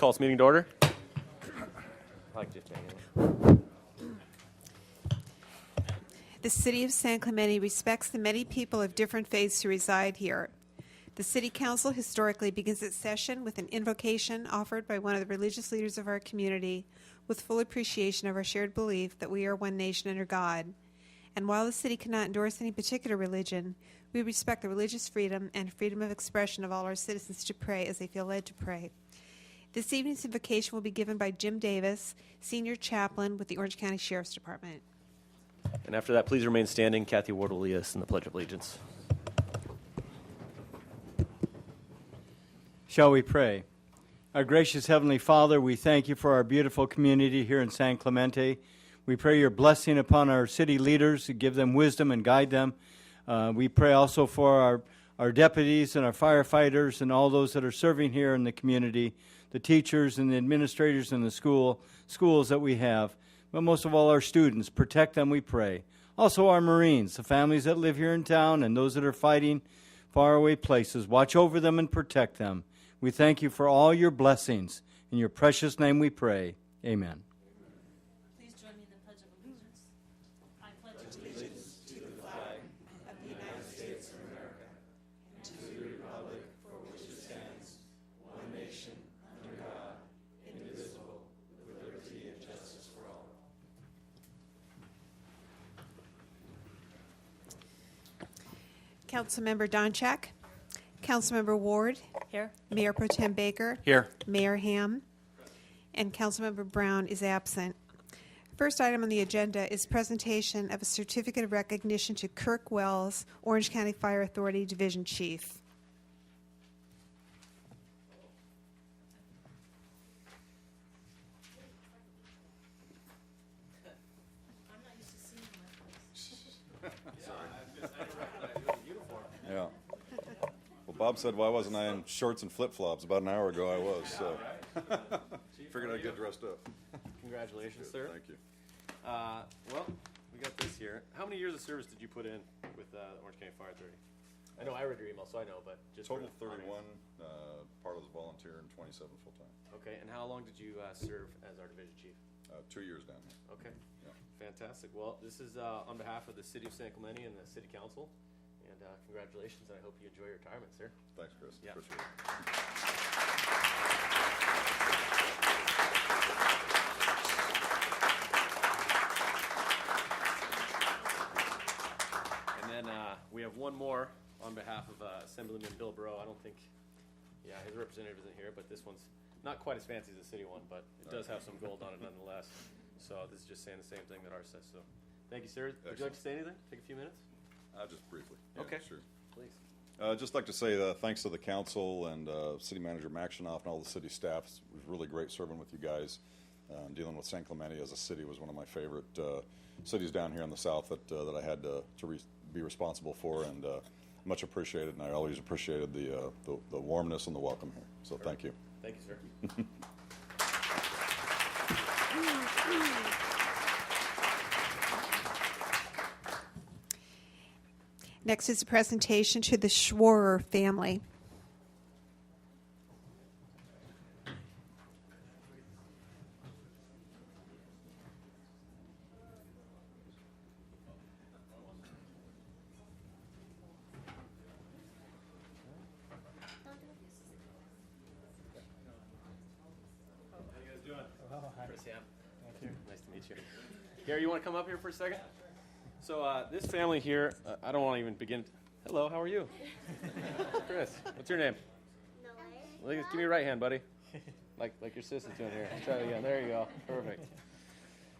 call this meeting to order. The City of San Clemente respects the many people of different faiths who reside here. The City Council historically begins its session with an invocation offered by one of the religious leaders of our community with full appreciation of our shared belief that we are one nation under God. And while the City cannot endorse any particular religion, we respect the religious freedom and freedom of expression of all our citizens to pray as they feel led to pray. This evening's invocation will be given by Jim Davis, Senior Chaplain with the Orange County Sheriff's Department. And after that, please remain standing. Kathy Ward will lead us in the Pledge of Allegiance. Shall we pray? Our gracious Heavenly Father, we thank you for our beautiful community here in San Clemente. We pray your blessing upon our city leaders to give them wisdom and guide them. We pray also for our deputies and our firefighters and all those that are serving here in the community, the teachers and the administrators in the schools that we have. But most of all, our students. Protect them, we pray. Also our Marines, the families that live here in town and those that are fighting faraway places. Watch over them and protect them. We thank you for all your blessings. In your precious name we pray. Amen. Please join me in the Pledge of Allegiance. I pledge allegiance to the flag of the United States of America and to the republic for which it stands, one nation, under God, indivisible, with liberty and justice for all. Councilmember Donchak, Councilmember Ward, Here. Mayor Pro Tem Baker, Here. Mayor Ham, and Councilmember Brown is absent. First item on the agenda is presentation of a certificate of recognition to Kirk Wells, Orange County Fire Authority Division Chief. I'm not used to seeing my face. Yeah. Well, Bob said, why wasn't I in shorts and flip-flops? About an hour ago I was, so. Figured I'd get dressed up. Congratulations, sir. Thank you. Well, we got this here. How many years of service did you put in with Orange County Fire Authority? I know I read your email, so I know, but just Total for 31, part of the volunteer, and 27 full-time. Okay, and how long did you serve as our division chief? 2 years down here. Okay, Yeah. fantastic. Well, this is on behalf of the City of San Clemente and the City Council, and congratulations, and I hope you enjoy your retirement, sir. Thanks, Chris. Yeah. Appreciate it. And then we have one more on behalf of Assemblyman Bill Burrow. I don't think, his representative isn't here, but this one's not quite as fancy as the city one, but it does have some gold on it nonetheless. So this is just saying the same thing that ours says. So thank you, sir. Would you like to say anything? Take a few minutes? Just briefly. Yeah, Okay. Sure. Please. I'd just like to say thanks to the council and City Manager Maxinoff and all the city staff. It was really great serving with you guys. Dealing with San Clemente as a city was one of my favorite cities down here in the south that I had to be responsible for, and much appreciated. And I always appreciated the warmness and the welcome here. So thank you. Thank you, sir. Next is a presentation to the Schworer family. Chris, yeah. Thank you. Nice to meet you. Gary, you want to come up here for a second? So this family here, I don't want to even begin. Hello, how are you? Chris, what's your name? Give me your right hand, buddy. Like your sister's doing here. Let's try it again. There you go. Perfect.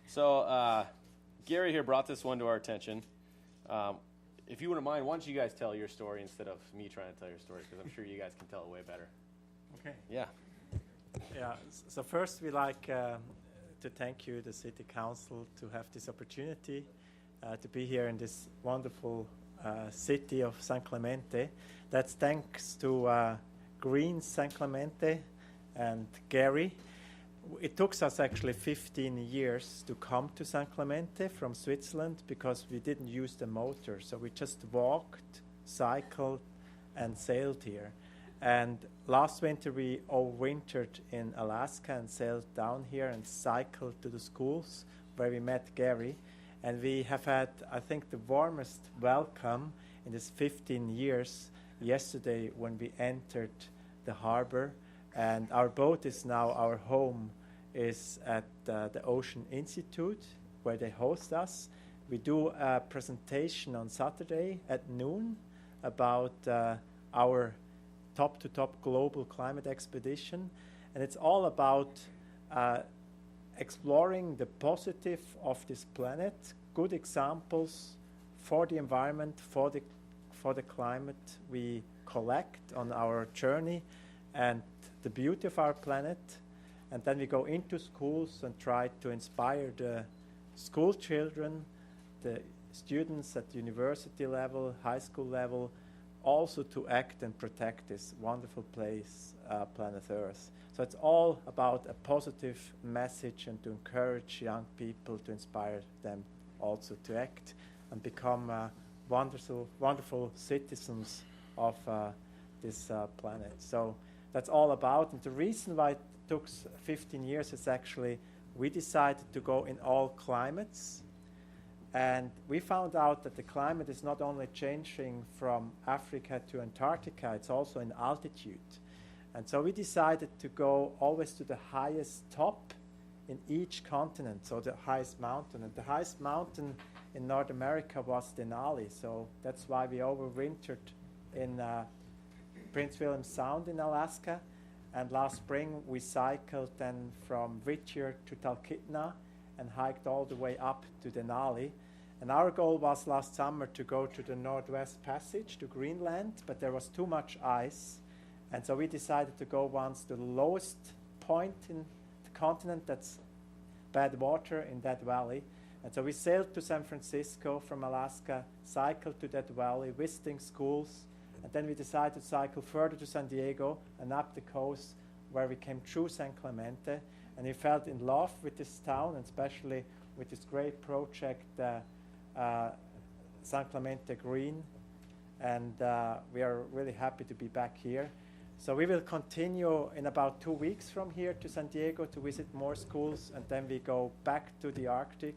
So Gary here brought this one to our attention. If you wouldn't mind, why don't you guys tell your story instead of me trying to tell your story, because I'm sure you guys can tell it way better. Okay. Yeah. Yeah. So first, we like to thank you, the City Council, to have this opportunity to be here in this wonderful city of San Clemente. That's thanks to Green San Clemente and Gary. It took us actually 15 years to come to San Clemente from Switzerland because we didn't use the motor. So we just walked, cycled, and sailed here. And last winter we overwintered in Alaska and sailed down here and cycled to the schools where we met Gary. And we have had, I think, the warmest welcome in this 15 years yesterday when we entered the harbor. And our boat is now, our home is at the Ocean Institute where they host us. We do a presentation on Saturday at noon about our top-to-top global climate expedition. And it's all about exploring the positive of this planet, good examples for the environment, for the climate we collect on our journey, and the beauty of our planet. And then we go into schools and try to inspire the school children, the students at university level, high school level, also to act and protect this wonderful place, planet Earth. So it's all about a positive message and to encourage young people, to inspire them also to act and become wonderful citizens of this planet. So that's all about. And the reason why it took 15 years is actually we decided to go in all climates. And we found out that the climate is not only changing from Africa to Antarctica, it's also in altitude. And so we decided to go always to the highest top in each continent, so the highest mountain. And the highest mountain in North America was Denali, so that's why we overwintered in Prince William Sound in Alaska. And last spring we cycled then from Whittier to Talkeetna and hiked all the way up to Denali. And our goal was last summer to go to the Northwest Passage to Greenland, but there was too much ice. And so we decided to go once to the lowest point in the continent, that's bad water in that valley. And so we sailed to San Francisco from Alaska, cycled to that valley, visiting schools, and then we decided to cycle further to San Diego and up the coast where we came through San Clemente. And we fell in love with this town, and especially with this great project, San Clemente Green. And we are really happy to be back here. So we will continue in about 2 weeks from here to San Diego to visit more schools, and then we go back to the Arctic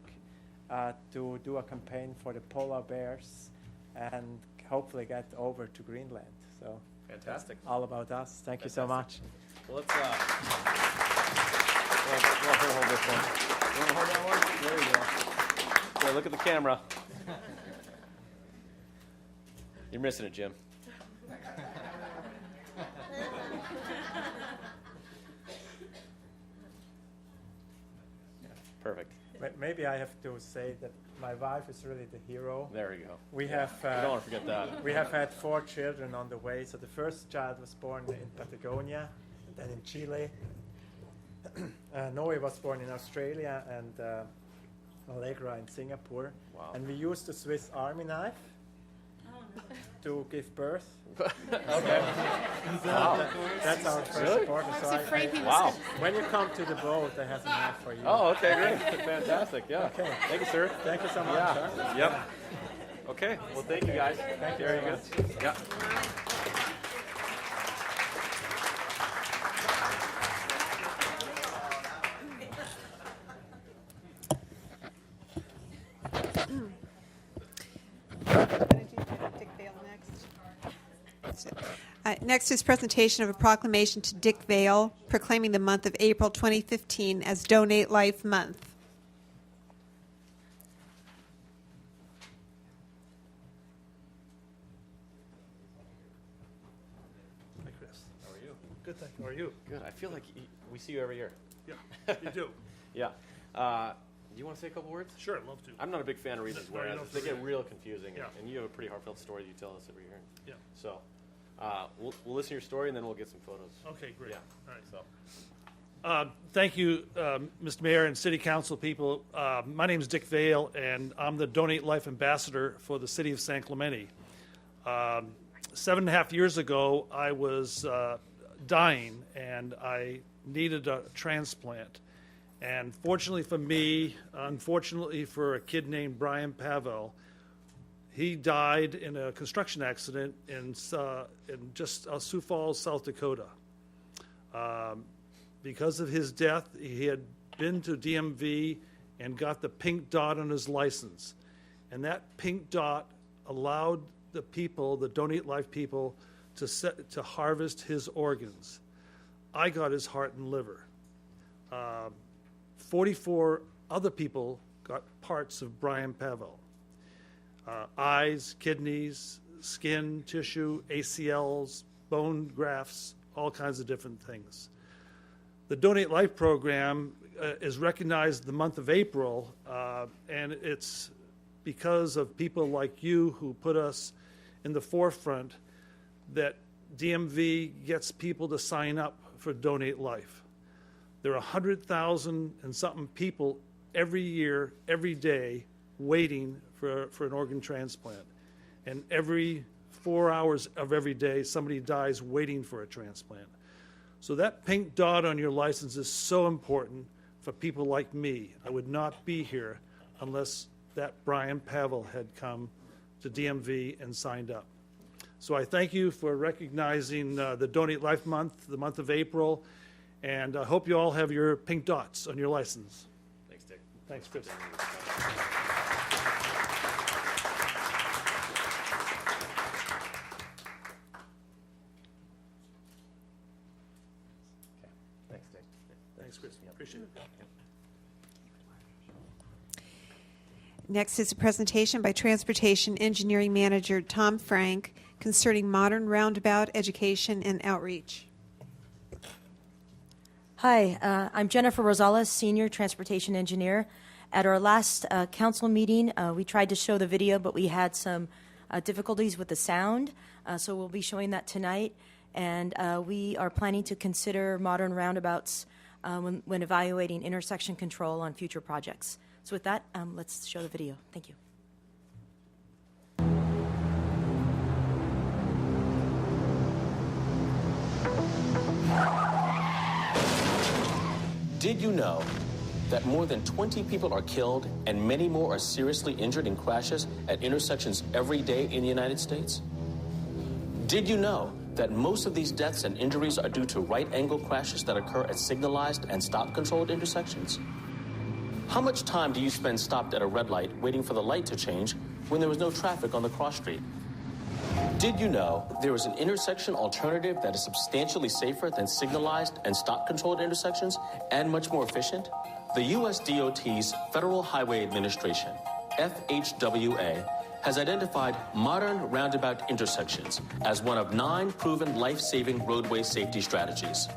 to do a campaign for the polar bears and hopefully get over to Greenland. So Fantastic. all about us. Thank you so much. Well, let's hold this one. You want to hold that one? There you go. There, look at the camera. You're missing it, Jim. Perfect. Maybe I have to say that my wife is really the hero. There we go. We have You don't want to forget that. we have had 4 children on the way. So the first child was born in Patagonia, and then in Chile. Noe was born in Australia, and Allegra in Singapore. Wow. And we used the Swiss Army knife to give birth. Okay. Wow. That's our first Really? born. I So was afraid he was Wow. when you come to the boat, I have a knife for you. Oh, okay, great. Fantastic. Yeah. Okay. Thank you, sir. Thank you so much. Yeah. Huh? Yep. Okay. Well, thank you, guys. Thank you Very very good. much. Yeah. Next is presentation of a proclamation to Dick Vale proclaiming the month of April 2015 as Donate Life Month. Hi, Chris. How are you? Good, thank you. How are you? Good. I feel like we see you every year. Yeah, you do. Yeah. Do you want to say a couple words? Sure, I'd love to. I'm not a big fan of reading these No, you don't whereas. have They to get read. real confusing. Yeah. And you have a pretty heartfelt story you tell us every year. Yeah. So we'll listen to your story and then we'll get some photos. Okay, great. Yeah. All right. So. Thank you, Mr. Mayor and City Council people. My name is Dick Vale, and I'm the Donate Life Ambassador for the City of San Clemente. 7.5 years ago, I was dying, and I needed a transplant. And fortunately for me, unfortunately for a kid named Brian Pavel, He died in a construction accident in just Sioux Falls, South Dakota. Because of his death, he had been to DMV and got the pink dot on his license. And that pink dot allowed the people, the Donate Life people, to harvest his organs. I got his heart and liver. 44 other people got parts of Brian Pavel. Eyes, kidneys, skin, tissue, ACLs, bone grafts, all kinds of different things. The Donate Life program is recognized the month of April, and it's because of people like you who put us in the forefront that DMV gets people to sign up for Donate Life. There are 100,000 and something people every year, every day, waiting for an organ transplant. And every 4 hours of every day, somebody dies waiting for a transplant. So that pink dot on your license is so important for people like me. I would not be here unless that Brian Pavel had come to DMV and signed up. So I thank you for recognizing the Donate Life Month, the month of April, and I hope you all have your pink dots on your license. Thanks, Dick. Thanks, Chris. Thanks, Dick. Thanks, Chris. Appreciate it. Next is a presentation by Transportation Engineering Manager Tom Frank concerning modern roundabout education and outreach. Hi, I'm Jennifer Rosales, Senior Transportation Engineer. At our last council meeting, we tried to show the video, but we had some difficulties with the sound, so we'll be showing that tonight. And we are planning to consider modern roundabouts when evaluating intersection control on future projects. So with that, let's show the video. Thank you. Did you know that more than 20 people are killed and many more are seriously injured in crashes at intersections every day in the United States? Did you know that most of these deaths and injuries are due to right-angle crashes that occur at signalized and stop-controlled intersections? How much time do you spend stopped at a red light waiting for the light to change when there was no traffic on the cross street? Did you know there is an intersection alternative that is substantially safer than signalized and stop-controlled intersections and much more efficient? The U.S. DOT's Federal Highway Administration, FHWA, has identified modern roundabout intersections as one of 9 proven life-saving roadway safety strategies.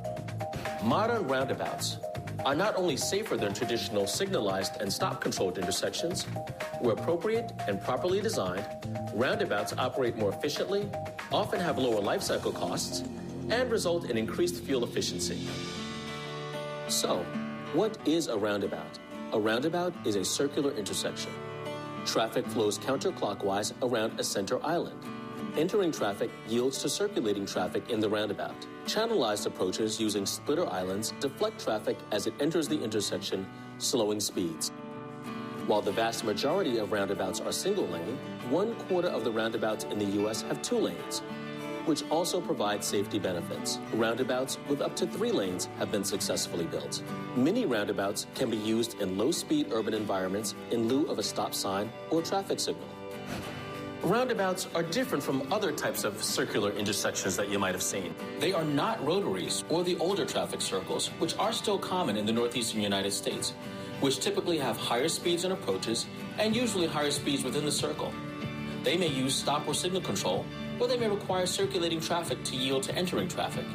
Modern roundabouts are not only safer than traditional signalized and stop-controlled intersections, where appropriate and properly designed, roundabouts operate more efficiently, often have lower life cycle costs, and result in increased fuel efficiency. So, what is a roundabout? A roundabout is a circular intersection. Traffic flows counterclockwise around a center island. Entering traffic yields to circulating traffic in the roundabout. Channelized approaches using splitter islands deflect traffic as it enters the intersection, slowing speeds. While the vast majority of roundabouts are single lane, 1/4 of the roundabouts in the U.S. have 2 lanes, which also provide safety benefits. Roundabouts with up to 3 lanes have been successfully built. Mini roundabouts can be used in low-speed urban environments in lieu of a stop sign or traffic signal. Roundabouts are different from other types of circular intersections that you might have seen. They are not rotaries or the older traffic circles, which are still common in the northeastern United States, which typically have higher speeds and approaches and usually higher speeds within the circle. They may use stop or signal control, or they may require circulating traffic to yield to entering traffic.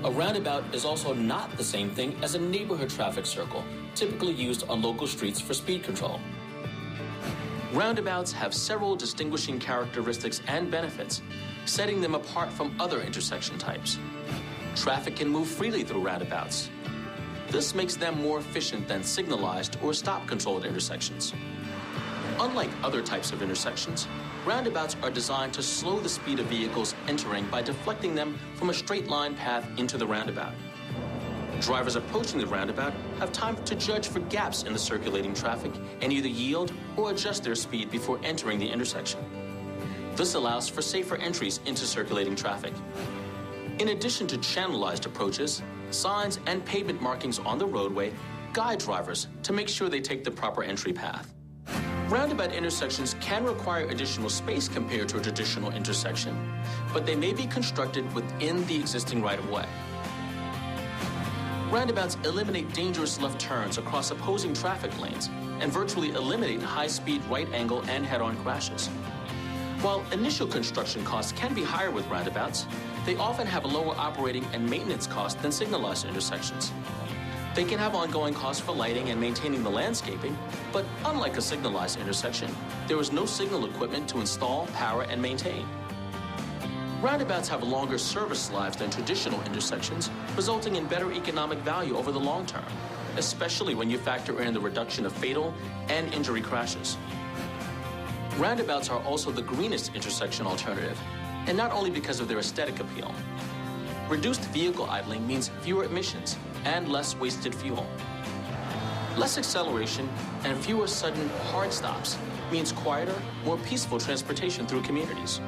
A roundabout is also not the same thing as a neighborhood traffic circle, typically used on local streets for speed control. Roundabouts have several distinguishing characteristics and benefits, setting them apart from other intersection types. Traffic can move freely through roundabouts. This makes them more efficient than signalized or stop-controlled intersections. Unlike other types of intersections, roundabouts are designed to slow the speed of vehicles entering by deflecting them from a straight-line path into the roundabout. Drivers approaching the roundabout have time to judge for gaps in the circulating traffic and either yield or adjust their speed before entering the intersection. This allows for safer entries into circulating traffic. In addition to channelized approaches, signs and pavement markings on the roadway guide drivers to make sure they take the proper entry path. Roundabout intersections can require additional space compared to a traditional intersection, but they may be constructed within the existing right-of-way. Roundabouts eliminate dangerous left turns across opposing traffic lanes and virtually eliminate high-speed right-angle and head-on crashes. While initial construction costs can be higher with roundabouts, they often have a lower operating and maintenance cost than signalized intersections. They can have ongoing costs for lighting and maintaining the landscaping, but unlike a signalized intersection, there is no signal equipment to install, power, and maintain. Roundabouts have longer service lives than traditional intersections, resulting in better economic value over the long term, especially when you factor in the reduction of fatal and injury crashes. Roundabouts are also the greenest intersection alternative, and not only because of their aesthetic appeal. Reduced vehicle idling means fewer emissions and less wasted fuel. Less acceleration and fewer sudden hard stops means quieter, more peaceful transportation through communities.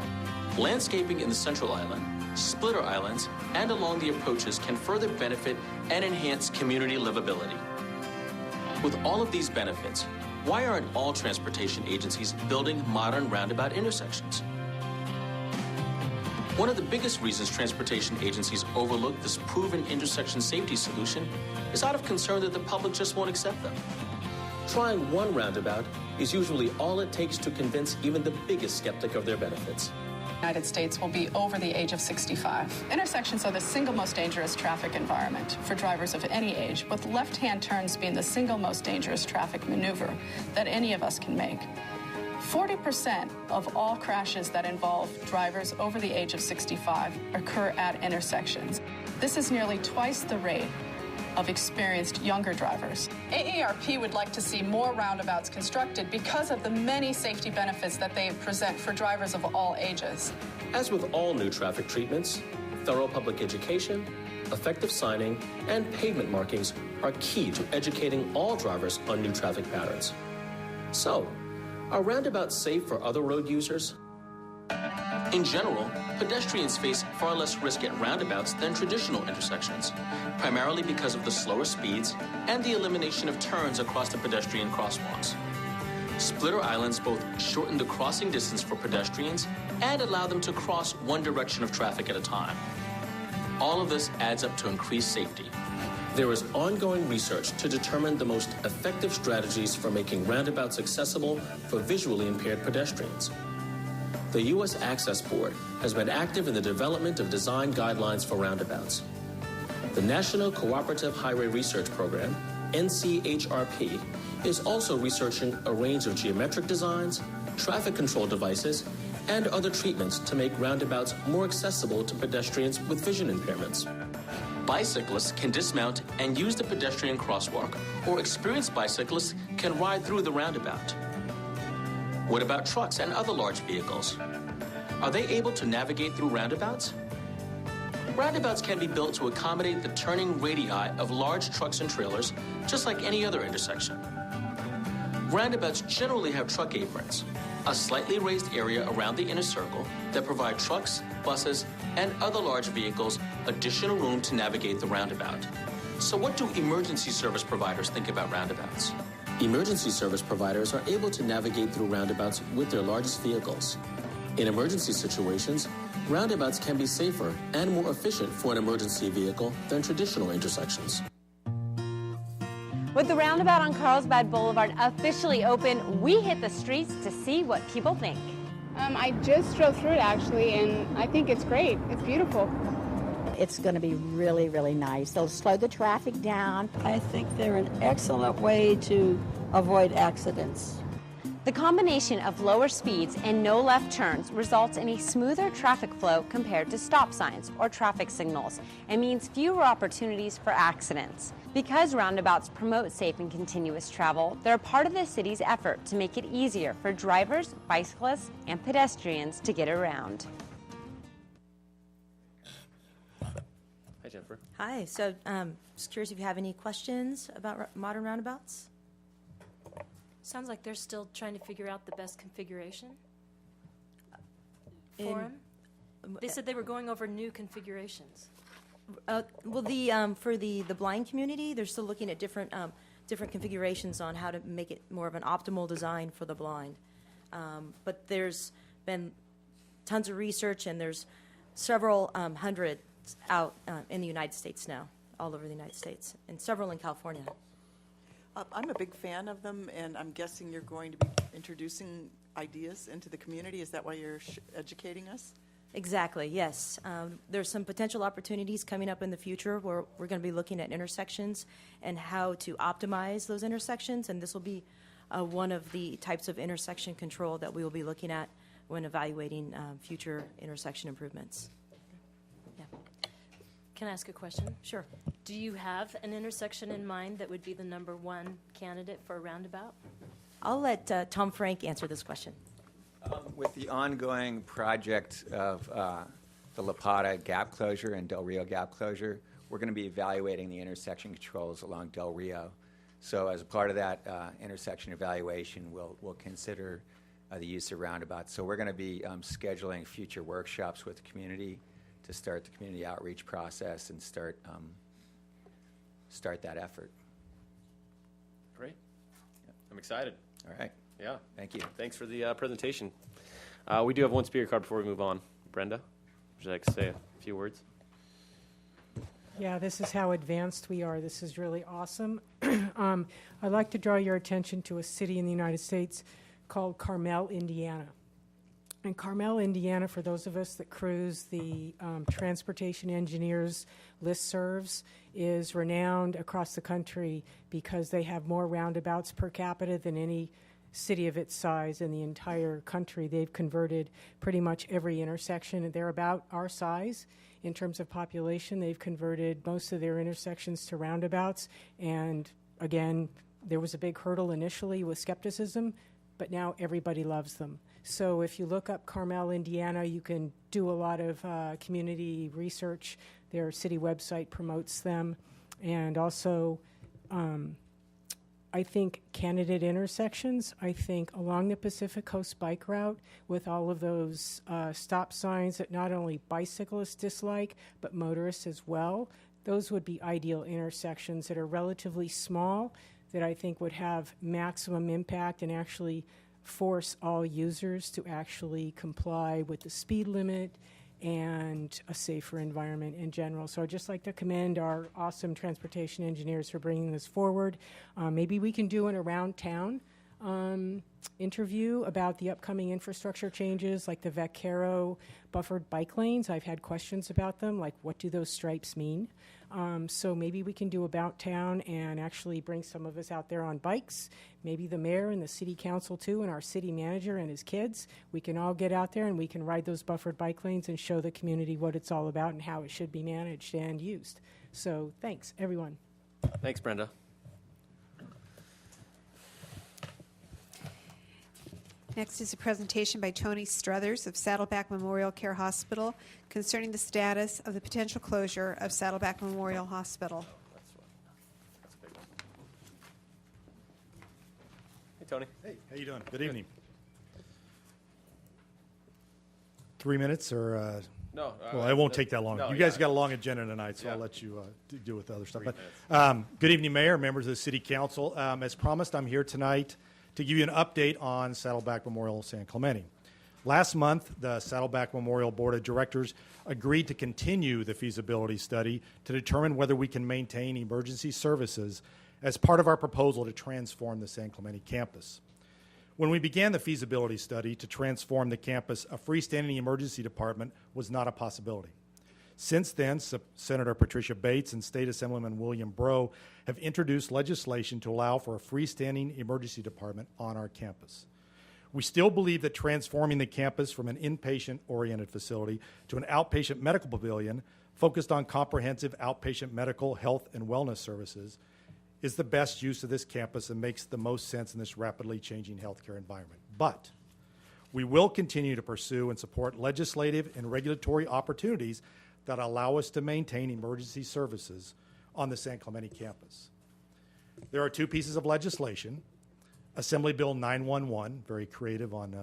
Landscaping in the Central Island, splitter islands, and along the approaches can further benefit and enhance community livability. With all of these benefits, why aren't all transportation agencies building modern roundabout intersections? One of the biggest reasons transportation agencies overlook this proven intersection safety solution is out of concern that the public just won't accept them. Trying one roundabout is usually all it takes to convince even the biggest skeptic of their benefits. The United States will be over the age of 65. Intersections are the single most dangerous traffic environment for drivers of any age, with left-hand turns being the single most dangerous traffic maneuver that any of us can make. 40% of all crashes that involve drivers over the age of 65 occur at intersections. This is nearly twice the rate of experienced younger drivers. AARP would like to see more roundabouts constructed because of the many safety benefits that they present for drivers of all ages. As with all new traffic treatments, thorough public education, effective signing, and pavement markings are key to educating all drivers on new traffic patterns. So, are roundabouts safe for other road users? In general, pedestrians face far less risk at roundabouts than traditional intersections, primarily because of the slower speeds and the elimination of turns across the pedestrian crosswalks. Splitter islands both shorten the crossing distance for pedestrians and allow them to cross one direction of traffic at a time. All of this adds up to increased safety. There is ongoing research to determine the most effective strategies for making roundabouts accessible for visually impaired pedestrians. The U.S. Access Board has been active in the development of design guidelines for roundabouts. The National Cooperative Highway Research Program, NCHRP, is also researching a range of geometric designs, traffic control devices, and other treatments to make roundabouts more accessible to pedestrians with vision impairments. Bicyclists can dismount and use the pedestrian crosswalk, or experienced bicyclists can ride through the roundabout. What about trucks and other large vehicles? Are they able to navigate through roundabouts? Roundabouts can be built to accommodate the turning radii of large trucks and trailers, just like any other intersection. Roundabouts generally have truck aprons, a slightly raised area around the inner circle that provide trucks, buses, and other large vehicles additional room to navigate the roundabout. So what do emergency service providers think about roundabouts? Emergency service providers are able to navigate through roundabouts with their largest vehicles. In emergency situations, roundabouts can be safer and more efficient for an emergency vehicle than traditional intersections. With the roundabout on Carlsbad Boulevard officially open, we hit the streets to see what people think. I just drove through it actually, and I think it's great. It's beautiful. It's going to be really, really nice. They'll slow the traffic down. I think they're an excellent way to avoid accidents. The combination of lower speeds and no left turns results in a smoother traffic flow compared to stop signs or traffic signals and means fewer opportunities for accidents. Because roundabouts promote safe and continuous travel, they're part of the city's effort to make it easier for drivers, bicyclists, and pedestrians to get around. Hi, Jennifer. Hi. So, just curious if you have any questions about modern roundabouts? Sounds like they're still trying to figure out the best configuration In- for them. They said they were going over new configurations. Well, for the blind community, they're still looking at different configurations on how to make it more of an optimal design for the blind. But there's been tons of research, and there's several hundred out in the United States now, all over the United States, and several in California. I'm a big fan of them, and I'm guessing you're going to be introducing ideas into the community. Is that why you're educating us? Exactly, yes. There's some potential opportunities coming up in the future where we're going to be looking at intersections and how to optimize those intersections, and this will be one of the types of intersection control that we will be looking at when evaluating future intersection improvements. Yeah. Can I ask a question? Sure. Do you have an intersection in mind that would be the #1 candidate for a roundabout? I'll let Tom Frank answer this question. With the ongoing project of the La Plata gap closure and Del Rio gap closure, we're going to be evaluating the intersection controls along Del Rio. So as a part of that intersection evaluation, we'll consider the use of roundabouts. So we're going to be scheduling future workshops with the community to start the community outreach process and start that effort. Great. I'm excited. All right. Yeah. Thank you. Thanks for the presentation. We do have one speaker card before we move on. Brenda, would you like to say a few words? Yeah, this is how advanced we are. This is really awesome. I'd like to draw your attention to a city in the United States called Carmel, Indiana. And Carmel, Indiana, for those of us that cruise the transportation engineers listservs, is renowned across the country because they have more roundabouts per capita than any city of its size in the entire country. They've converted pretty much every intersection, and they're about our size in terms of population. They've converted most of their intersections to roundabouts, and again, there was a big hurdle initially with skepticism, but now everybody loves them. So if you look up Carmel, Indiana, you can do a lot of community research. Their city website promotes them. And also, I think candidate intersections, I think along the Pacific Coast bike route with all of those stop signs that not only bicyclists dislike, but motorists as well, those would be ideal intersections that are relatively small, that I think would have maximum impact and actually force all users to actually comply with the speed limit and a safer environment in general. So I'd just like to commend our awesome transportation engineers for bringing this forward. Maybe we can do an around town interview about the upcoming infrastructure changes, like the Vaquero buffered bike lanes. I've had questions about them, like what do those stripes mean? So maybe we can do about town and actually bring some of us out there on bikes, maybe the mayor and the city council too, and our city manager and his kids. We can all get out there and we can ride those buffered bike lanes and show the community what it's all about and how it should be managed and used. So thanks, everyone. Thanks, Brenda. Next is a presentation by Tony Struthers of Saddleback Memorial Care Hospital concerning the status of the potential closure of Saddleback Memorial Hospital. Hey, Tony. Hey, how you doing? Good evening. 3 minutes or? No. Well, it won't take that long. No, you guys yeah. got a long agenda tonight, so Yeah. I'll let you deal with the other stuff. 3 But, good evening, Mayor, members of the City Council. As promised, I'm here tonight to give you an update on Saddleback Memorial San Clemente. Last month, the Saddleback Memorial Board of Directors agreed to continue the feasibility study to determine whether we can maintain emergency services as part of our proposal to transform the San Clemente campus. When we began the feasibility study to transform the campus, a freestanding emergency department was not a possibility. Since then, Senator Patricia Bates and State Assemblyman William Breaux have introduced legislation to allow for a freestanding emergency department on our campus. We still believe that transforming the campus from an inpatient-oriented facility to an outpatient medical pavilion focused on comprehensive outpatient medical, health, and wellness services is the best use of this campus and makes the most sense in this rapidly changing healthcare environment. But we will continue to pursue and support legislative and regulatory opportunities that allow us to maintain emergency services on the San Clemente campus. There are two pieces of legislation. Assembly Bill 911, very creative on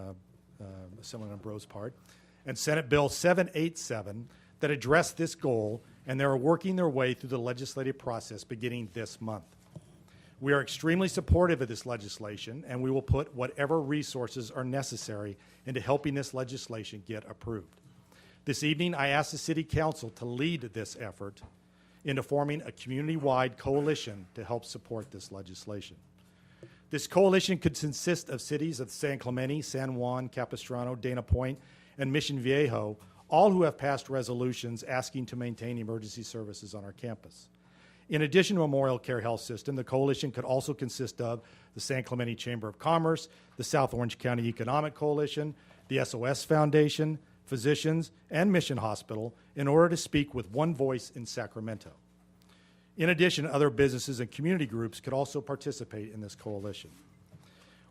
Assemblyman Bro's part, and Senate Bill 787 that address this goal, and they are working their way through the legislative process beginning this month. We are extremely supportive of this legislation, and we will put whatever resources are necessary into helping this legislation get approved. This evening, I ask the City Council to lead this effort into forming a community-wide coalition to help support this legislation. This coalition could consist of cities of San Clemente, San Juan, Capistrano, Dana Point, and Mission Viejo, all who have passed resolutions asking to maintain emergency services on our campus. In addition to Memorial Care Health System, the coalition could also consist of the San Clemente Chamber of Commerce, the South Orange County Economic Coalition, the SOS Foundation, physicians, and Mission Hospital in order to speak with one voice in Sacramento. In addition, other businesses and community groups could also participate in this coalition.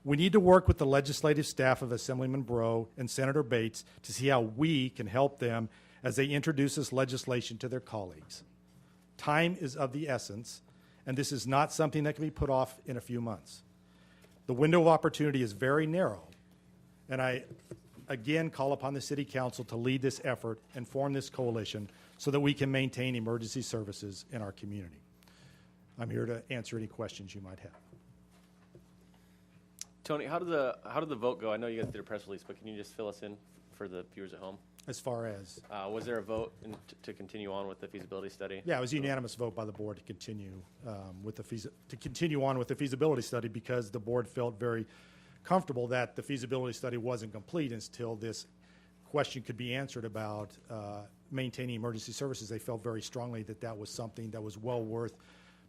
We need to work with the legislative staff of Assemblyman Bro and Senator Bates to see how we can help them as they introduce this legislation to their colleagues. Time is of the essence, and this is not something that can be put off in a few months. The window of opportunity is very narrow, and I again call upon the City Council to lead this effort and form this coalition so that we can maintain emergency services in our community. I'm here to answer any questions you might have. Tony, how did the vote go? I know you guys did a press release, but can you just fill us in for the viewers at home? As far as? Was there a vote to continue on with the feasibility study? Yeah, it was a unanimous vote by the board to continue continue on with the feasibility study because the board felt very comfortable that the feasibility study wasn't complete until this question could be answered about maintaining emergency services. They felt very strongly that that was something that was well worth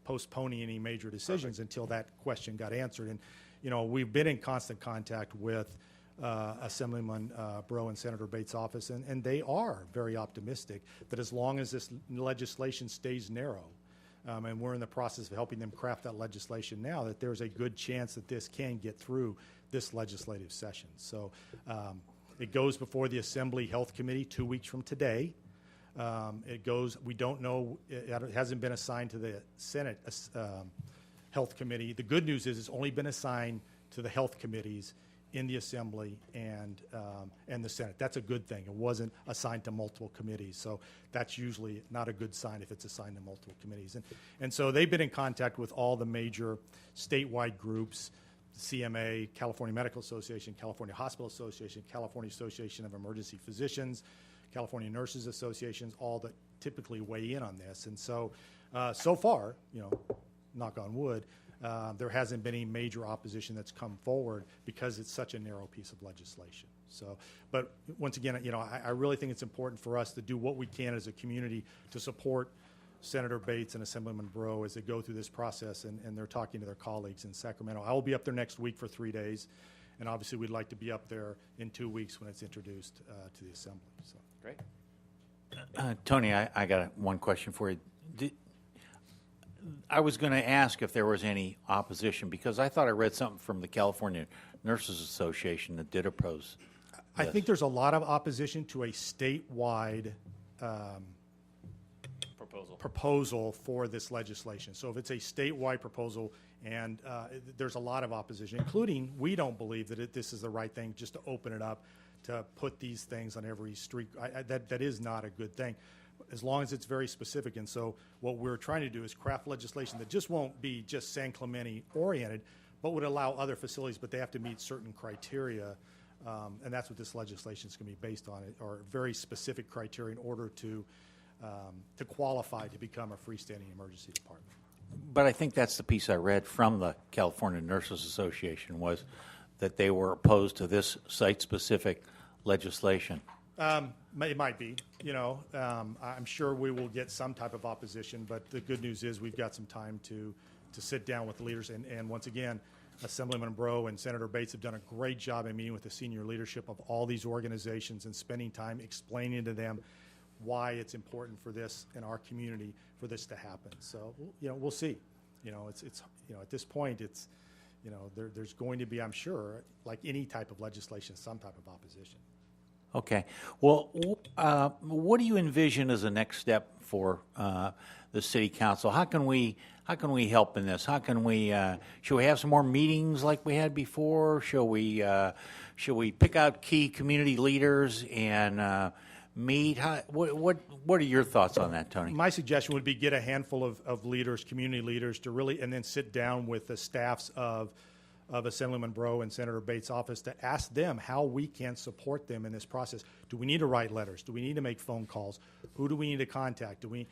postponing any major decisions until that question got answered. And, you know, we've been in constant contact with Assemblyman Bro and Senator Bates' office, and they are very optimistic that as long as this legislation stays narrow, and we're in the process of helping them craft that legislation now, that there's a good chance that this can get through this legislative session. So it goes before the Assembly Health Committee 2 weeks from today. It goes, we don't know, it hasn't been assigned to the Senate Health Committee. The good news is it's only been assigned to the health committees in the Assembly and the Senate. That's a good thing. It wasn't assigned to multiple committees, so that's usually not a good sign if it's assigned to multiple committees. And so they've been in contact with all the major statewide groups, CMA, California Medical Association, California Hospital Association, California Association of Emergency Physicians, California Nurses Associations, all that typically weigh in on this. And so, so far, you know, knock on wood, there hasn't been any major opposition that's come forward because it's such a narrow piece of legislation. So, but once again, you know, I really think it's important for us to do what we can as a community to support Senator Bates and Assemblyman Bro as they go through this process and they're talking to their colleagues in Sacramento. I will be up there next week for 3 days, and obviously we'd like to be up there in 2 weeks when it's introduced to the Assembly. So. Great. Tony, I got one question for you. I was going to ask if there was any opposition because I thought I read something from the California Nurses Association that did oppose this. I think there's a lot of opposition to a statewide proposal for this legislation. So if it's a statewide proposal, and there's a lot of opposition, including we don't believe that this is the right thing just to open it up to put these things on every street. That is not a good thing, as long as it's very specific. And so what we're trying to do is craft legislation that just won't be just San Clemente oriented, but would allow other facilities, but they have to meet certain criteria. And that's what this legislation is going to be based on, or very specific criteria in order to qualify to become a freestanding emergency department. But I think that's the piece I read from the California Nurses Association was that they were opposed to this site-specific legislation. It might be. You know, I'm sure we will get some type of opposition, but the good news is we've got some time to sit down with the leaders. And once again, Assemblyman Bro and Senator Bates have done a great job in meeting with the senior leadership of all these organizations and spending time explaining to them why it's important for this in our community for this to happen. So, you know, we'll see. You know, it's you know, at this point, it's, you know, there's going to be, I'm sure, like any type of legislation, some type of opposition. Okay. Well, what do you envision as a next step for the city council? How can we help in this? How can we? Should we have some more meetings like we had before? Should we pick out key community leaders and meet? What are your thoughts on that, Tony? My suggestion would be get a handful of leaders, community leaders, to really, and then sit down with the staffs of Assemblyman Breaux and Senator Bates' office to ask them how we can support them in this process. Do we need to write letters? Do we need to make phone calls? Who do we need to contact? Do we,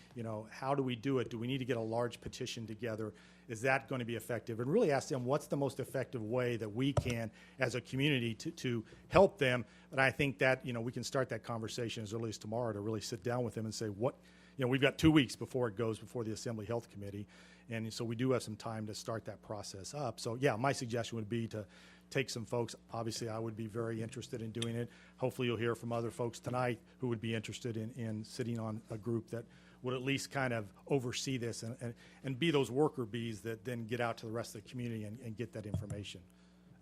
how do we do it? Do we need to get a large petition together? Is that going to be effective? And really ask them what's the most effective way that we can, as a community, to help them. But I think that, we can start that conversation as early as tomorrow to really sit down with them and say, we've got 2 weeks before it goes before the Assembly Health Committee. And so we do have some time to start that process up. So, yeah, my suggestion would be to take some folks. Obviously, I would be very interested in doing it. Hopefully you'll hear from other folks tonight who would be interested in sitting on a group that would at least kind of oversee this and be those worker bees that then get out to the rest of the community and get that information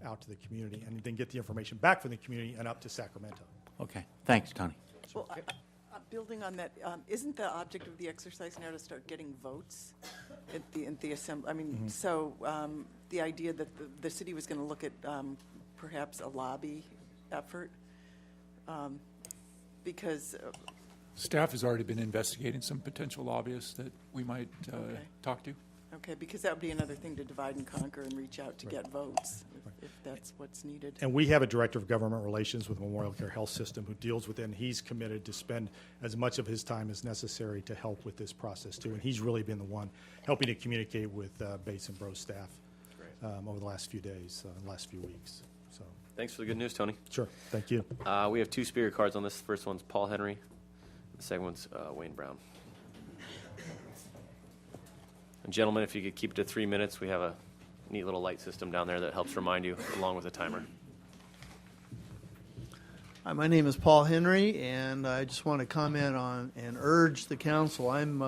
out to the community and then get the information back from the community and up to Sacramento. Okay. Thanks, Tony. Well, building on that, isn't the object of the exercise now to start getting votes at the assembly? I mean, so the idea that the city was going to look at perhaps a lobby effort, because staff has already been investigating some potential lobbyists that we might talk to. Okay, because that would be another thing to divide and conquer and reach out to get votes if that's what's needed. And we have a director of government relations with Memorial Care Health System who deals with it, and he's committed to spend as much of his time as necessary to help with this process too. And he's really been the one helping to communicate with Bates and Breaux staff over the last few days, last few weeks. So Thanks for the good news, Tony. Sure, thank you. We have 2 speaker cards on this. The first one's Paul Henry. The second one's Wayne Brown. And gentlemen, if you could keep it to 3 minutes, we have a neat little light system down there that helps remind you, along with a timer. Hi, my name is Paul Henry, and I just want to comment on and urge the council. I'm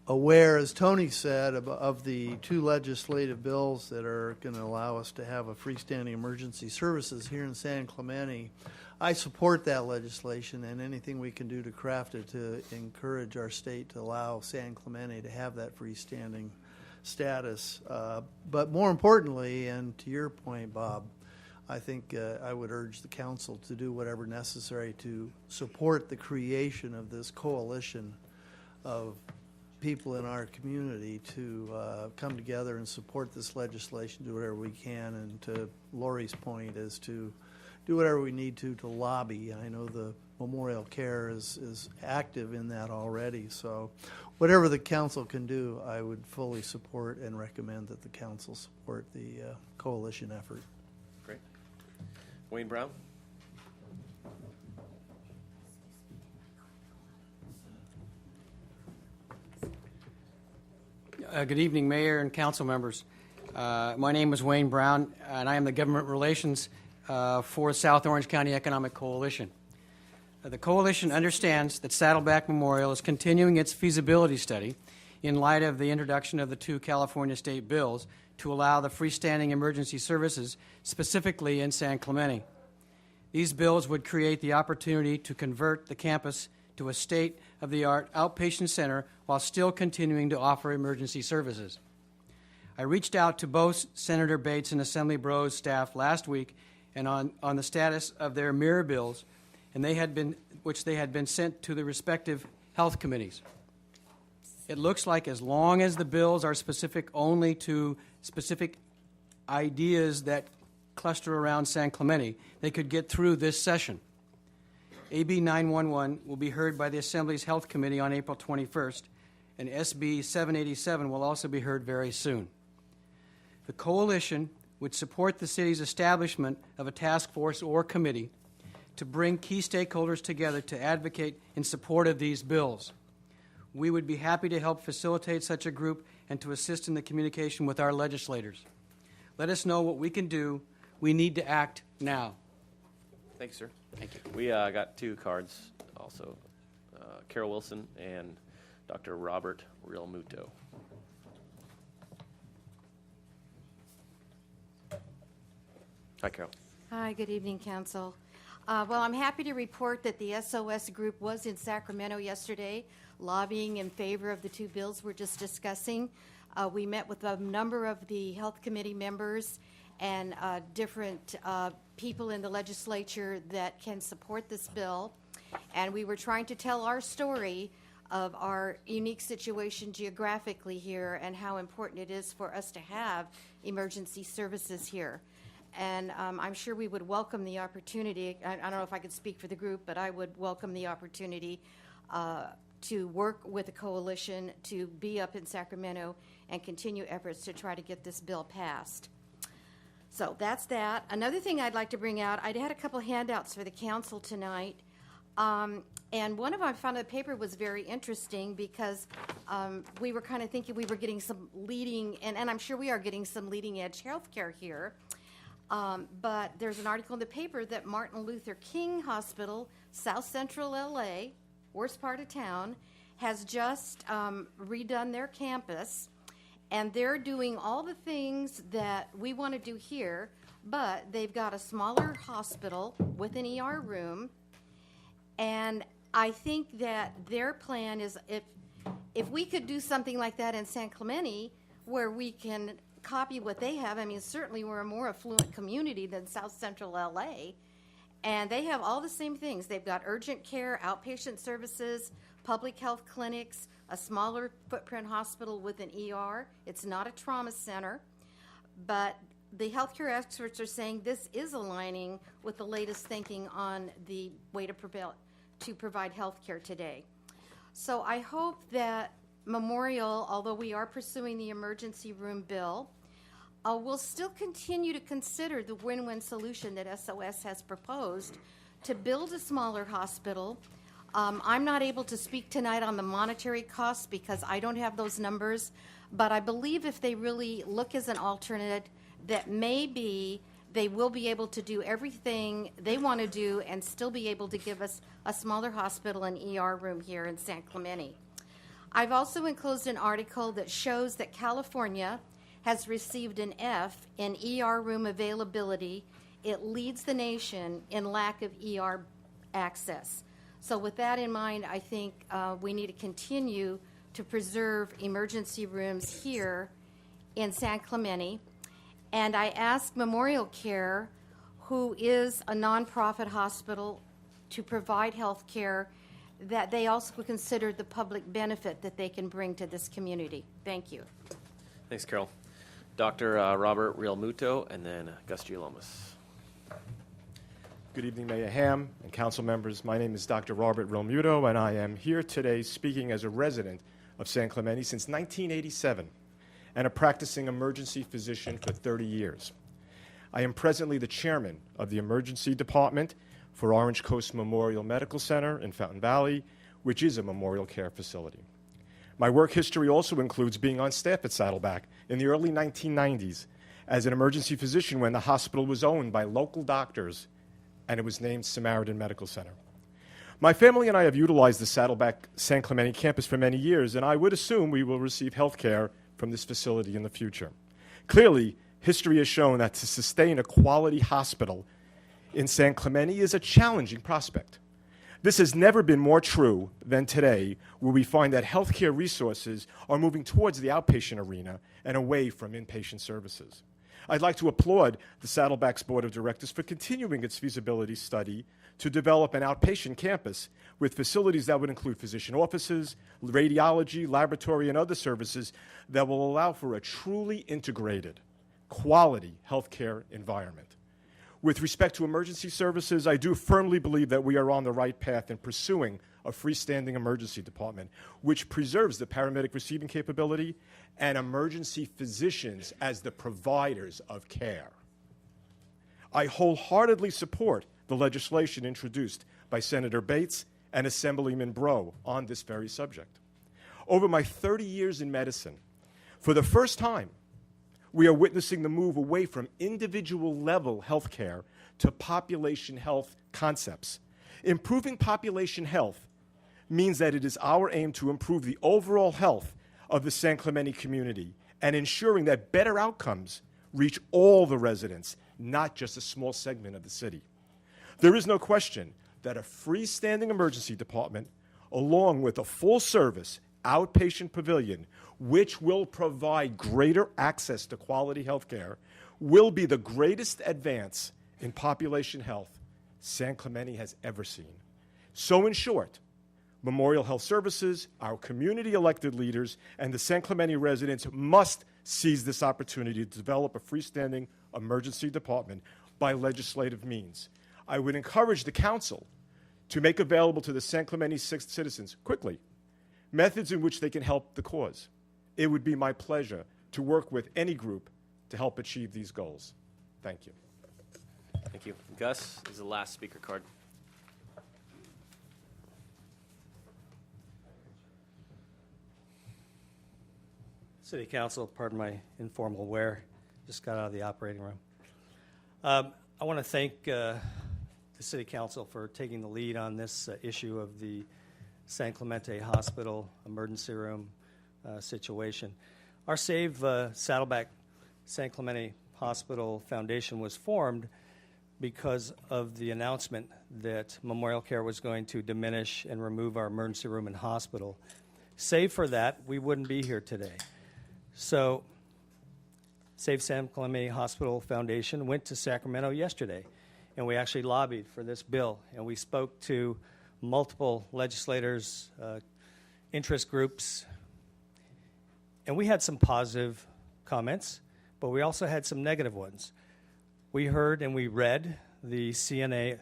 aware, as Tony said, of the 2 legislative bills that are going to allow us to have a freestanding emergency services here in San Clemente. I support that legislation and anything we can do to craft it to encourage our state to allow San Clemente to have that freestanding status. But more importantly, and to your point, Bob, I think I would urge the council to do whatever necessary to support the creation of this coalition of people in our community to come together and support this legislation, do whatever we can, and to Lori's point is to do whatever we need to lobby. I know the Memorial Care is active in that already, so whatever the council can do, I would fully support and recommend that the council support the coalition effort. Great. Wayne Brown? Good evening, Mayor and council members. My name is Wayne Brown, and I am the Government Relations for South Orange County Economic Coalition. The coalition understands that Saddleback Memorial is continuing its feasibility study in light of the introduction of the 2 California state bills to allow the freestanding emergency services, specifically in San Clemente. These bills would create the opportunity to convert the campus to a state-of-the-art outpatient center while still continuing to offer emergency services. I reached out to both Senator Bates and Assembly Breaux staff last week and on the status of their mirror bills, and they had been sent to the respective health committees. It looks like as long as the bills are specific only to specific ideas that cluster around San Clemente, they could get through this session. AB 911 will be heard by the Assembly's Health Committee on April 21st, and SB 787 will also be heard very soon. The coalition would support the city's establishment of a task force or committee to bring key stakeholders together to advocate in support of these bills. We would be happy to help facilitate such a group and to assist in the communication with our legislators. Let us know what we can do. We need to act now. Thanks, sir. Thank you. We got 2 cards also, Carol Wilson and Dr. Robert Realmuto. Hi, Carol. Hi, good evening, Council. Well, I'm happy to report that the SOS group was in Sacramento yesterday, lobbying in favor of the two bills we're just discussing. We met with a number of the Health Committee members and different people in the legislature that can support this bill. And we were trying to tell our story of our unique situation geographically here and how important it is for us to have emergency services here. And I'm sure we would welcome the opportunity. I don't know if I could speak for the group, but I would welcome the opportunity to work with a coalition to be up in Sacramento and continue efforts to try to get this bill passed. So that's that. Another thing I'd like to bring out, I had a couple handouts for the council tonight. And one of them I found in the paper was very interesting because we were kind of thinking we were getting some leading, and I'm sure we are getting some leading edge health care here. But there's an article in the paper that Martin Luther King Hospital, South Central LA, worst part of town, has just redone their campus, and they're doing all the things that we want to do here, but they've got a smaller hospital with an ER room, and I think that their plan is if we could do something like that in San Clemente, where we can copy what they have. I mean, certainly we're a more affluent community than South Central LA, and they have all the same things. They've got urgent care, outpatient services, public health clinics, a smaller footprint hospital with an ER. It's not a trauma center, but the healthcare experts are saying this is aligning with the latest thinking on the way to provide health care today. So I hope that Memorial, although we are pursuing the emergency room bill, will still continue to consider the win-win solution that SOS has proposed to build a smaller hospital. I'm not able to speak tonight on the monetary costs because I don't have those numbers, but I believe if they really look as an alternate, that maybe they will be able to do everything they want to do and still be able to give us a smaller hospital and ER room here in San Clemente. I've also enclosed an article that shows that California has received an F in ER room availability. It leads the nation in lack of ER access. So with that in mind, I think we need to continue to preserve emergency rooms here in San Clemente. And I asked Memorial Care, who is a nonprofit hospital, to provide health care, that they also consider the public benefit that they can bring to this community. Thank you. Thanks, Carol. Dr. Robert Real Muto, and then Gus Giolomas. Good evening, Mayor Ham and council members. My name is Dr. Robert Real Muto, and I am here today speaking as a resident of San Clemente since 1987 and a practicing emergency physician for 30 years. I am presently the chairman of the emergency department for Orange Coast Memorial Medical Center in Fountain Valley, which is a memorial care facility. My work history also includes being on staff at Saddleback in the early 1990s as an emergency physician when the hospital was owned by local doctors and it was named Samaritan Medical Center. My family and I have utilized the Saddleback San Clemente campus for many years, and I would assume we will receive health care from this facility in the future. Clearly, history has shown that to sustain a quality hospital in San Clemente is a challenging prospect. This has never been more true than today, where we find that healthcare resources are moving towards the outpatient arena and away from inpatient services. I'd like to applaud the Saddleback's Board of Directors for continuing its feasibility study to develop an outpatient campus with facilities that would include physician offices, radiology, laboratory, and other services that will allow for a truly integrated, quality healthcare environment. With respect to emergency services, I do firmly believe that we are on the right path in pursuing a freestanding emergency department, which preserves the paramedic receiving capability and emergency physicians as the providers of care. I wholeheartedly support the legislation introduced by Senator Bates and Assemblyman Breaux on this very subject. Over my 30 years in medicine, for the first time, we are witnessing the move away from individual level health care to population health concepts. Improving population health means that it is our aim to improve the overall health of the San Clemente community and ensuring that better outcomes reach all the residents, not just a small segment of the city. There is no question that a freestanding emergency department, along with a full-service outpatient pavilion, which will provide greater access to quality health care, will be the greatest advance in population health San Clemente has ever seen. So in short, Memorial Health Services, our community elected leaders, and the San Clemente residents must seize this opportunity to develop a freestanding emergency department by legislative means. I would encourage the council to make available to the San Clemente citizens quickly methods in which they can help the cause. It would be my pleasure to work with any group to help achieve these goals. Thank you. Thank you. Gus is the last speaker card. City Council, pardon my informal wear, just got out of the operating room. I want to thank the City Council for taking the lead on this issue of the San Clemente Hospital emergency room situation. Our Save Saddleback San Clemente Hospital Foundation was formed because of the announcement that Memorial Care was going to diminish and remove our emergency room and hospital. Save for that, we wouldn't be here today. So, Save San Clemente Hospital Foundation went to Sacramento yesterday, and we actually lobbied for this bill, and we spoke to multiple legislators, interest groups, and we had some positive comments, but we also had some negative ones. We heard and we read the CNA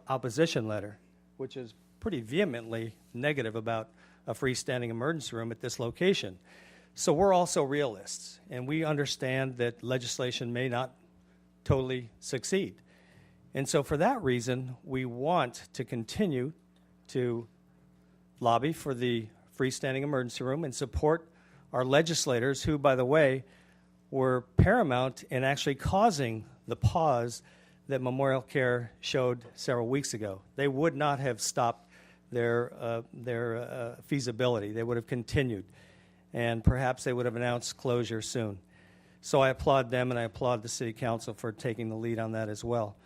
opposition letter, which is pretty vehemently negative about a freestanding emergency room at this location. So we're also realists, and we understand that legislation may not totally succeed. And so for that reason, we want to continue to lobby for the freestanding emergency room and support our legislators who, by the way, were paramount in actually causing the pause that Memorial Care showed several weeks ago. They would not have stopped their feasibility. They would have continued. And perhaps they would have announced closure soon. So I applaud them, and I applaud the City Council for taking the lead on that as well.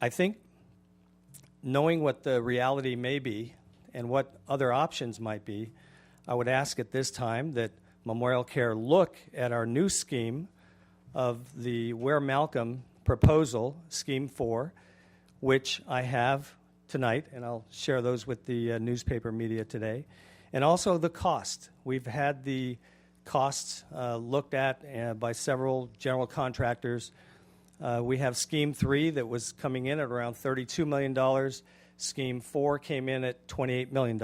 I think knowing what the reality may be and what other options might be, I would ask at this time that Memorial Care look at our new scheme of the Ware Malcolm proposal, Scheme 4, which I have tonight, and I'll share those with the newspaper media today. And also the cost. We've had the costs looked at by several general contractors. We have Scheme 3 that was coming in at around $32 million. Scheme 4 came in at $28 million.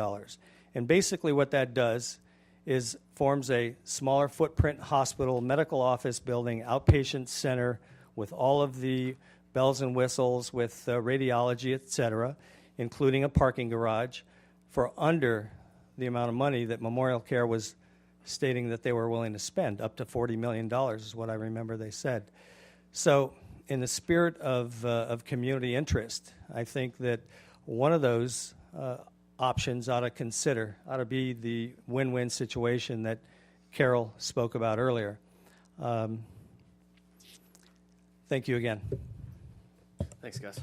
And basically what that does is forms a smaller footprint hospital, medical office building, outpatient center with all of the bells and whistles, with radiology, et cetera, including a parking garage, for under the amount of money that Memorial Care was stating that they were willing to spend. Up to $40 million is what I remember they said. So in the spirit of community interest, I think that one of those options ought to be the win-win situation that Carol spoke about earlier. Thank you again. Thanks, Gus.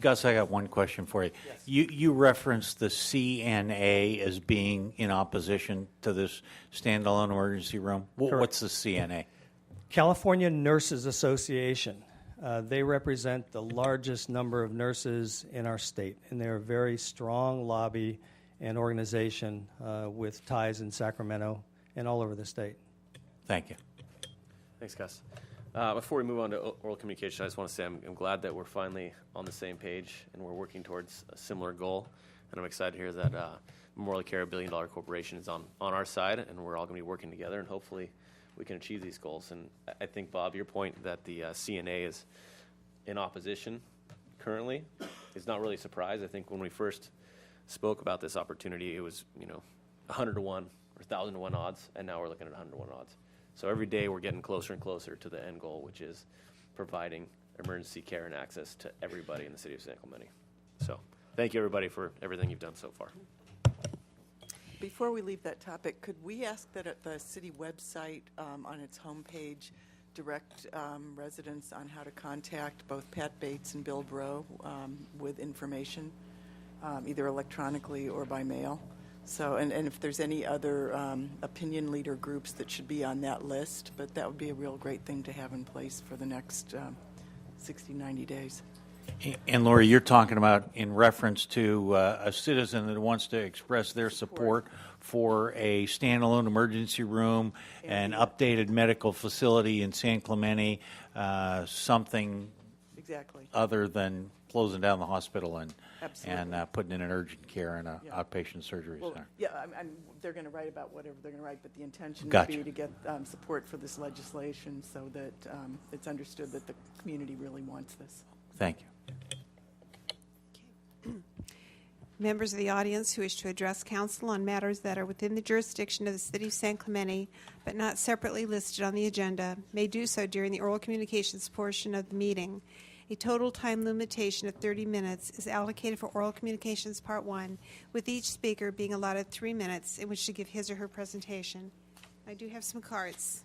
Gus, I got one question for you. Yes. You referenced the CNA as being in opposition to this standalone emergency room. What's the CNA? California Nurses Association. They represent the largest number of nurses in our state, and they're a very strong lobby and organization with ties in Sacramento and all over the state. Thank you. Thanks, Gus. Before we move on to oral communication, I just want to say I'm glad that we're finally on the same page and we're working towards a similar goal. And I'm excited to hear that Memorial Care, $1 billion corporation, is on our side, and we're all going to be working together, and hopefully we can achieve these goals. And I think, Bob, your point that the CNA is in opposition currently is not really a surprise. I think when we first spoke about this opportunity, it was 100 to 1 or 1,000 to 1 odds, and now we're looking at 100 to 1 odds. So every day we're getting closer and closer to the end goal, which is providing emergency care and access to everybody in the city of San Clemente. So thank you, everybody, for everything you've done so far. Before we leave that topic, could we ask that at the city website on its homepage direct residents on how to contact both Pat Bates and Bill Breaux with information, either electronically or by mail. So, and if there's any other opinion leader groups that should be on that list, but that would be a real great thing to have in place for the next 60, 90 days. And Lori, you're talking about in reference to a citizen that wants to express their support for a standalone emergency room, an updated medical facility in San Clemente, something exactly other than closing down the hospital and Absolutely. putting in an urgent care and an outpatient surgery center. Yeah, they're going to write about whatever they're going to write, but the intention Gotcha. would be to get support for this legislation so that it's understood that the community really wants this. Thank you. Members of the audience who wish to address council on matters that are within the jurisdiction of the City of San Clemente but not separately listed on the agenda may do so during the oral communications portion of the meeting. A total time limitation of 30 minutes is allocated for oral communications part 1, with each speaker being allotted 3 minutes in which to give his or her presentation. I do have some cards.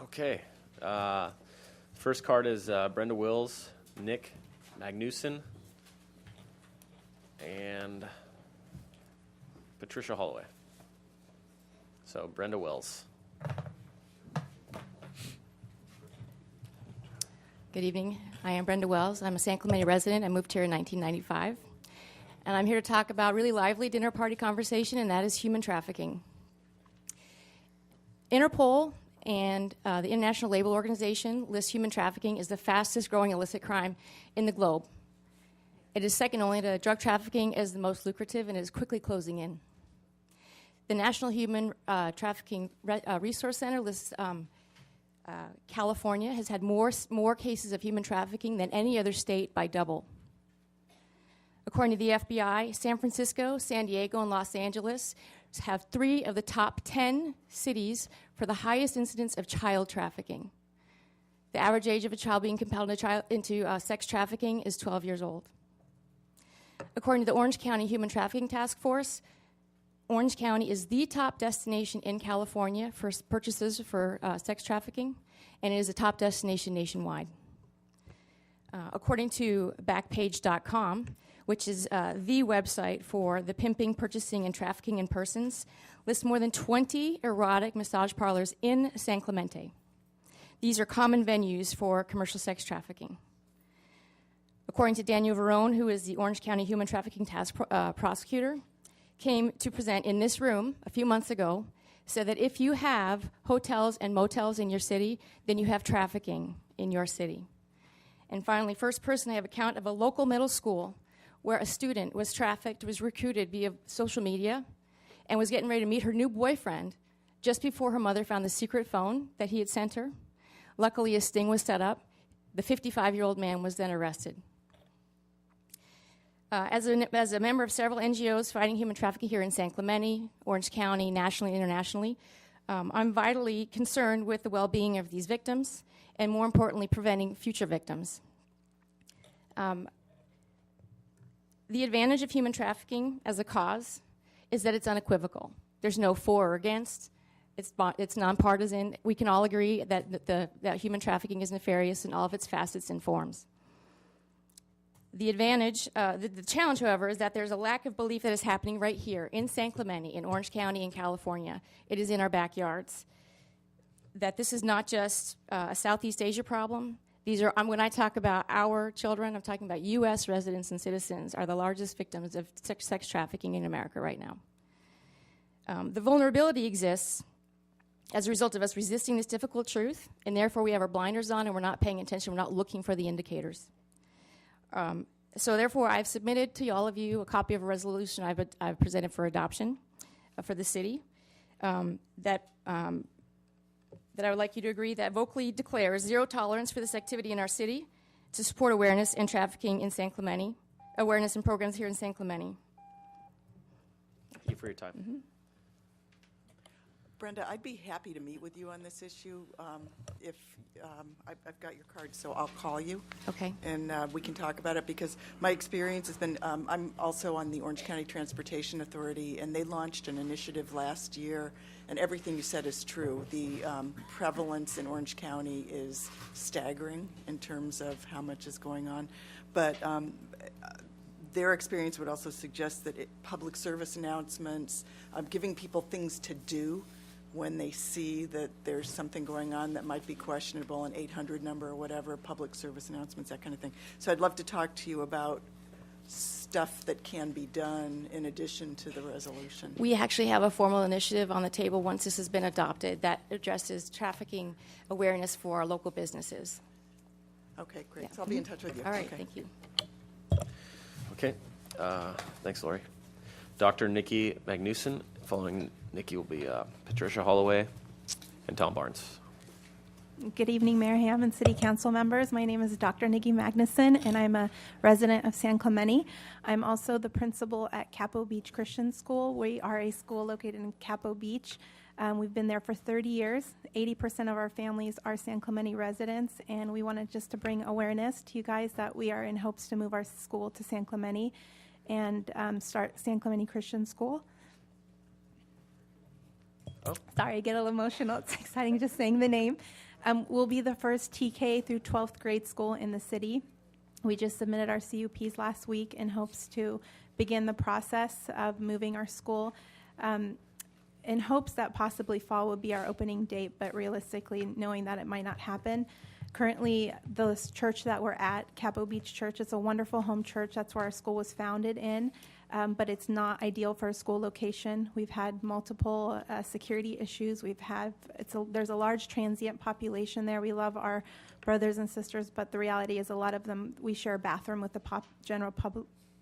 Okay. First card is Brenda Wills, Nick Magnuson, and Patricia Holloway. So Brenda Wills. Good evening. I am Brenda Wells. I'm a San Clemente resident. I moved here in 1995. And I'm here to talk about a really lively dinner party conversation, and that is human trafficking. Interpol and the International Labor Organization lists human trafficking as the fastest growing illicit crime in the globe. It is second only to drug trafficking as the most lucrative and is quickly closing in. The National Human Trafficking Resource Center lists California has had more cases of human trafficking than any other state by double. According to the FBI, San Francisco, San Diego, and Los Angeles have 3 of the top 10 cities for the highest incidence of child trafficking. The average age of a child being compelled into sex trafficking is 12 years old. According to the Orange County Human Trafficking Task Force, Orange County is the top destination in California for purchases for sex trafficking, and it is a top destination nationwide. According to Backpage.com, which is the website for the pimping, purchasing, and trafficking in persons, lists more than 20 erotic massage parlors in San Clemente. These are common venues for commercial sex trafficking. According to Daniel Verone, who is the Orange County Human Trafficking Task Prosecutor, came to present in this room a few months ago, said that if you have hotels and motels in your city, then you have trafficking in your city. And finally, first person, I have account of a local middle school where a student was trafficked, was recruited via social media, and was getting ready to meet her new boyfriend just before her mother found the secret phone that he had sent her. Luckily, a sting was set up. The 55-year-old man was then arrested. As a member of several NGOs fighting human trafficking here in San Clemente, Orange County, nationally and internationally, I'm vitally concerned with the well-being of these victims and, more importantly, preventing future victims. The advantage of human trafficking as a cause is that it's unequivocal. There's no for or against. It's nonpartisan. We can all agree that human trafficking is nefarious in all of its facets and forms. The advantage, the challenge, however, is that there's a lack of belief that is happening right here in San Clemente, in Orange County, in California. It is in our backyards. That this is not just a Southeast Asia problem. These are, when I talk about our children, I'm talking about U.S. residents and citizens are the largest victims of sex trafficking in America right now. The vulnerability exists as a result of us resisting this difficult truth, and therefore we have our blinders on and we're not paying attention, we're not looking for the indicators. So therefore, I've submitted to all of you a copy of a resolution I've presented for adoption for the city that I would like you to agree that vocally declares zero tolerance for this activity in our city to support awareness and trafficking in San Clemente, awareness and programs here in San Clemente. Thank you for your time. Mm-hmm. Brenda, I'd be happy to meet with you on this issue. If I've got your card, so I'll call you. Okay. And we can talk about it, because my experience has been, I'm also on the Orange County Transportation Authority, and they launched an initiative last year, and everything you said is true. The prevalence in Orange County is staggering in terms of how much is going on. But their experience would also suggest that public service announcements, giving people things to do when they see that there's something going on that might be questionable, an 800 number or whatever, public service announcements, that kind of thing. So I'd love to talk to you about stuff that can be done in addition to the resolution. We actually have a formal initiative on the table once this has been adopted that addresses trafficking awareness for our local businesses. Okay, great. So I'll be in touch with you. All right, Okay. thank you. Okay. Thanks, Lori. Dr. Nikki Magnuson. Following Nikki will be Patricia Holloway and Tom Barnes. Good evening, Mayor Ham and City Council members. My name is Dr. Nikki Magnuson, and I'm a resident of San Clemente. I'm also the principal at Capo Beach Christian School. We are a school located in Capo Beach. We've been there for 30 years. 80% of our families are San Clemente residents, and we wanted just to bring awareness to you guys that we are in hopes to move our school to San Clemente and start San Clemente Christian School. Oh. Sorry, I get a little emotional. It's exciting just saying the name. We'll be the first TK through 12th grade school in the city. We just submitted our CUPs last week in hopes to begin the process of moving our school. In hopes that possibly fall would be our opening date, but realistically knowing that it might not happen. Currently, the church that we're at, Capo Beach Church, is a wonderful home church. That's where our school was founded in, but it's not ideal for a school location. We've had multiple security issues. There's a large transient population there. We love our brothers and sisters, but the reality is a lot of them, we share a bathroom with the general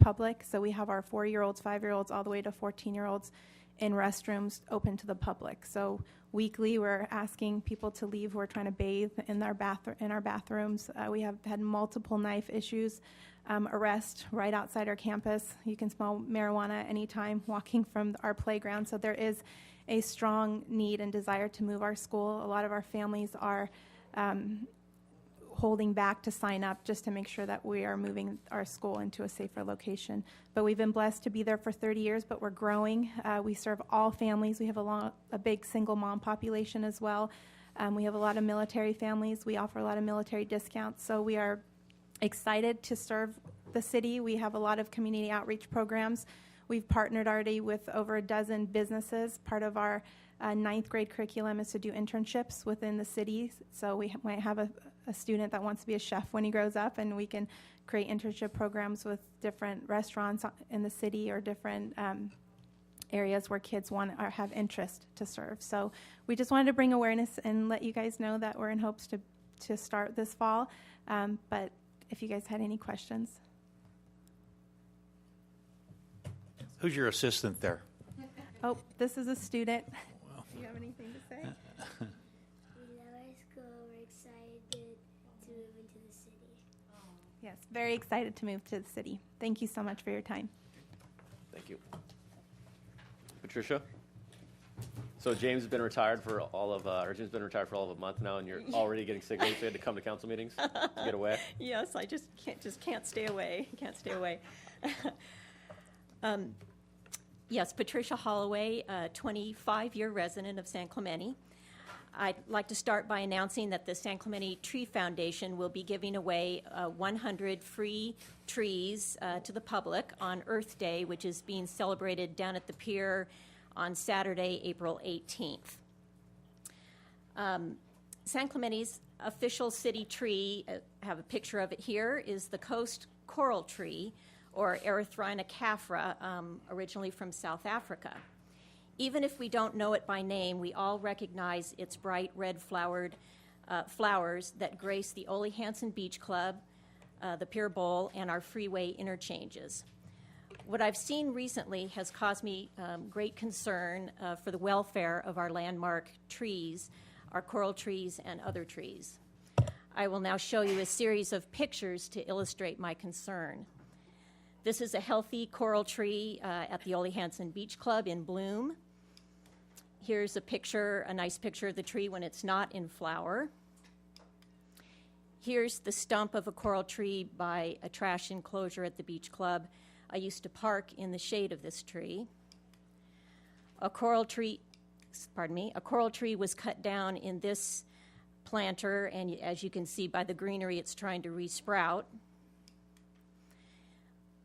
public. So we have our 4-year-olds, 5-year-olds, all the way to 14-year-olds in restrooms open to the public. So weekly, we're asking people to leave who are trying to bathe in our bathrooms. We have had multiple knife issues, arrest right outside our campus. You can smell marijuana anytime walking from our playground. So there is a strong need and desire to move our school. A lot of our families are holding back to sign up just to make sure that we are moving our school into a safer location. But we've been blessed to be there for 30 years, but we're growing. We serve all families. We have a big single mom population as well. We have a lot of military families. We offer a lot of military discounts. So we are excited to serve the city. We have a lot of community outreach programs. We've partnered already with over a dozen businesses. Part of our 9th grade curriculum is to do internships within the city. So we might have a student that wants to be a chef when he grows up, and we can create internship programs with different restaurants in the city or different areas where kids want or have interest to serve. So we just wanted to bring awareness and let you guys know that we're in hopes to start this fall. But if you guys had any questions. Who's your assistant there? Oh, this is a student. Do you have anything to say? We love our school. We're excited to move into the city. Yes, very excited to move to the city. Thank you so much for your time. Thank you. Patricia? So James has been retired for all of a month now, and you're already getting sick. You had to come to council meetings to get away. Yes, I just can't stay away. Yes, Patricia Holloway, a 25-year resident of San Clemente. I'd like to start by announcing that the San Clemente Tree Foundation will be giving away 100 free trees to the public on Earth Day, which is being celebrated down at the pier on Saturday, April 18th. San Clemente's official city tree, I have a picture of it here, is the coast coral tree, or Erythrina caffra, originally from South Africa. Even if we don't know it by name, we all recognize its bright red flowered flowers that grace the Ole Hansen Beach Club, the Pier Bowl, and our freeway interchanges. What I've seen recently has caused me great concern for the welfare of our landmark trees, our coral trees, and other trees. I will now show you a series of pictures to illustrate my concern. This is a healthy coral tree at the Ole Hansen Beach Club in bloom. Here's a picture, a nice picture of the tree when it's not in flower. Here's the stump of a coral tree by a trash enclosure at the beach club. I used to park in the shade of this tree. A coral tree was cut down in this planter, and as you can see by the greenery, it's trying to resprout.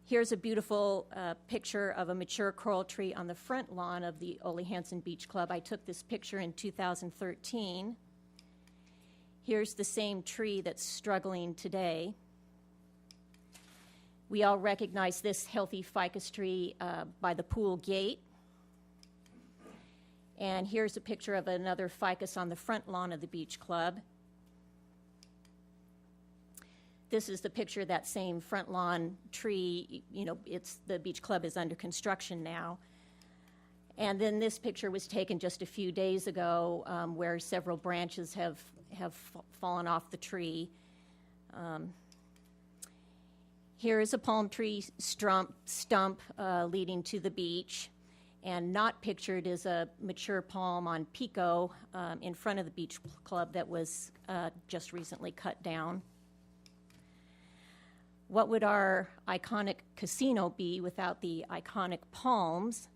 Here's a beautiful picture of a mature coral tree on the front lawn of the Ole Hansen Beach Club. I took this picture in 2013. Here's the same tree that's struggling today. We all recognize this healthy ficus tree by the pool gate. And here's a picture of another ficus on the front lawn of the beach club. This is the picture of that same front lawn tree. You know, the beach club is under construction now. And then this picture was taken just a few days ago where several branches have fallen off the tree. Here is a palm tree stump leading to the beach. And not pictured is a mature palm on Pico in front of the beach club that was just recently cut down. What would our iconic casino be without the iconic palms?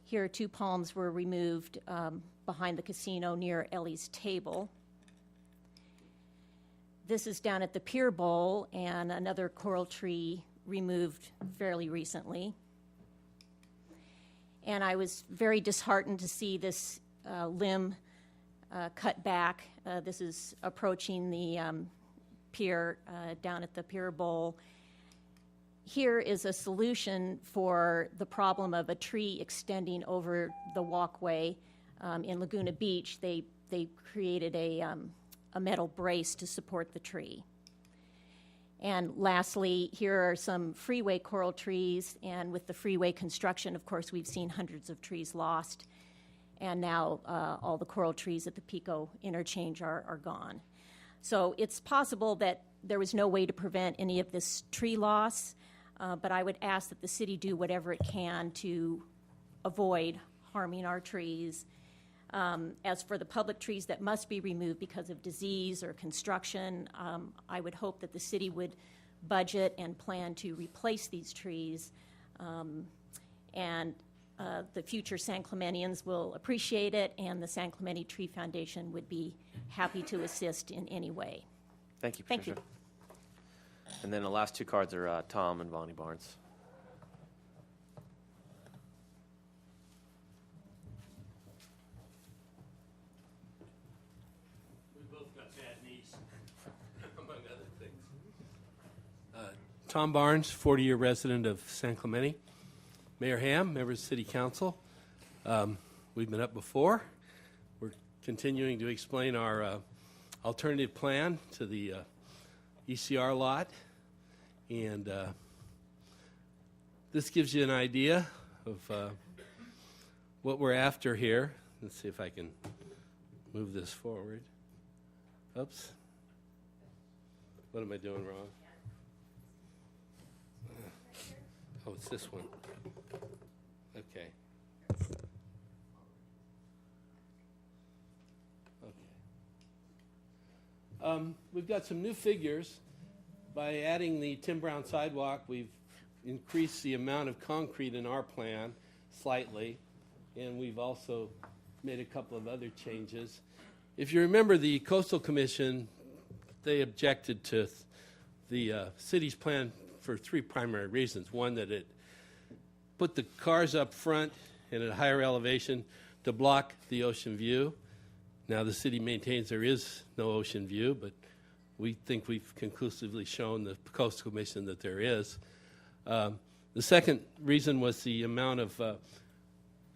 Here, 2 palms were removed behind the casino near Ellie's table. This is down at the Pier Bowl, and another coral tree removed fairly recently. And I was very disheartened to see this limb cut back. This is approaching the pier down at the Pier Bowl. Here is a solution for the problem of a tree extending over the walkway in Laguna Beach. They created a metal brace to support the tree. And lastly, here are some freeway coral trees, and with the freeway construction, of course, we've seen hundreds of trees lost, and now all the coral trees at the Pico interchange are gone. So it's possible that there was no way to prevent any of this tree loss, but I would ask that the city do whatever it can to avoid harming our trees. As for the public trees that must be removed because of disease or construction, I would hope that the city would budget and plan to replace these trees, and the future San Clementians will appreciate it, and the San Clemente Tree Foundation would be happy to assist in any way. Thank you, Thank Patricia. And then the last 2 cards are Tom and Vonnie Barnes. Tom Barnes, 40-year resident of San Clemente. Mayor Ham, members of City Council. We've been up before. We're continuing to explain our alternative plan to the ECR lot. And this gives you an idea of what we're after here. Let's see if I can move this forward. Oops. What am I doing wrong? Oh, it's this one. Okay. We've got some new figures. By adding the Tim Brown sidewalk, we've increased the amount of concrete in our plan slightly, and we've also made a couple of other changes. If you remember, the Coastal Commission, they objected to the city's plan for 3 primary reasons. One, that it put the cars up front and at a higher elevation to block the ocean view. Now the city maintains there is no ocean view, but we think we've conclusively shown the Coastal Commission that there is. The second reason was the amount of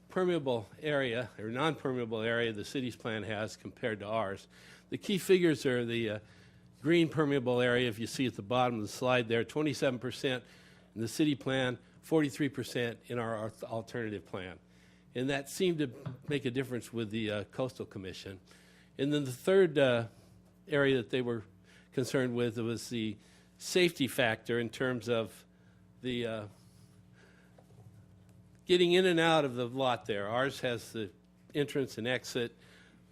permeable area or non-permeable area the city's plan has compared to ours. The key figures are the green permeable area, if you see at the bottom of the slide there, 27% in the city plan, 43% in our alternative plan. And that seemed to make a difference with the Coastal Commission. And then the third area that they were concerned with was the safety factor in terms of the getting in and out of the lot there. Ours has the entrance and exit.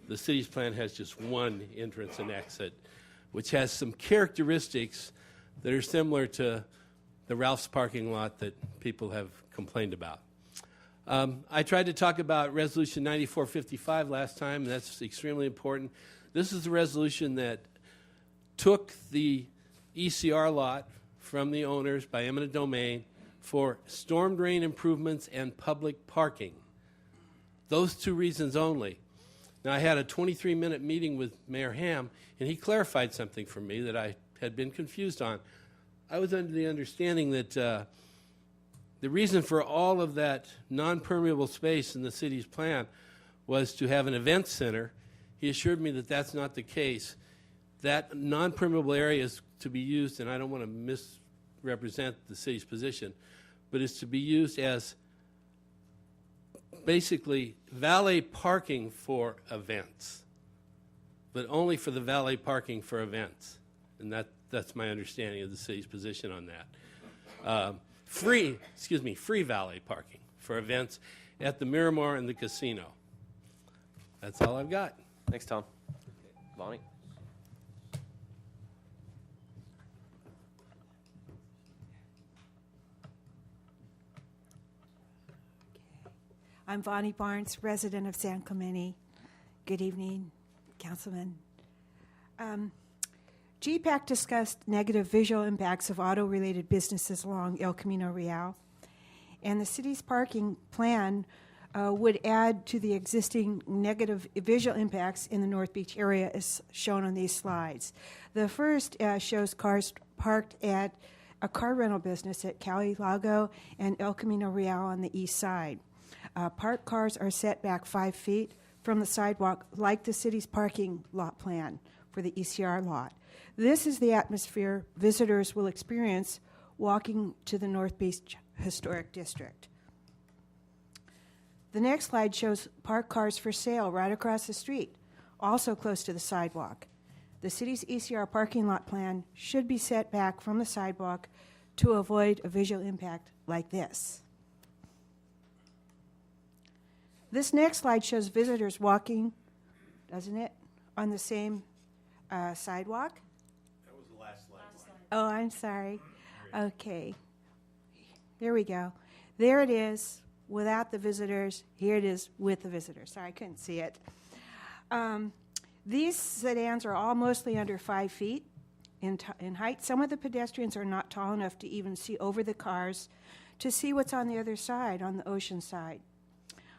The city's plan has just one entrance and exit, which has some characteristics that are similar to the Ralph's parking lot that people have complained about. I tried to talk about Resolution 9455 last time, and that's extremely important. This is the resolution that took the ECR lot from the owners by eminent domain for storm drain improvements and public parking. Those two reasons only. Now, I had a 23-minute meeting with Mayor Ham, and he clarified something for me that I had been confused on. I was under the understanding that the reason for all of that non-permeable space in the city's plan was to have an event center. He assured me that that's not the case. That non-permeable area is to be used, and I don't want to misrepresent the city's position, but it's to be used as basically valet parking for events, but only for the valet parking for events. And that's my understanding of the city's position on that. Free valet parking for events at the Miramar and the casino. That's all I've got. Thanks, Tom. Bonnie? I'm Bonnie Barnes, resident of San Clemente. Good evening, Councilman. GPAC discussed negative visual impacts of auto-related businesses along El Camino Real, and the city's parking plan would add to the existing negative visual impacts in the North Beach area as shown on these slides. The first shows cars parked at a car rental business at Cali Lago and El Camino Real on the east side. Parked cars are set back 5 feet from the sidewalk like the city's parking lot plan for the ECR lot. This is the atmosphere visitors will experience walking to the North Beach Historic District. The next slide shows parked cars for sale right across the street, also close to the sidewalk. The city's ECR parking lot plan should be set back from the sidewalk to avoid a visual impact like this. This next slide shows visitors walking, doesn't it, on the same sidewalk? That was the last slide. Oh, I'm sorry. Okay. There we go. There it is without the visitors. Here it is with the visitors. Sorry, I couldn't see it. These sedans are all mostly under 5 feet in height. Some of the pedestrians are not tall enough to even see over the cars to see what's on the other side, on the ocean side.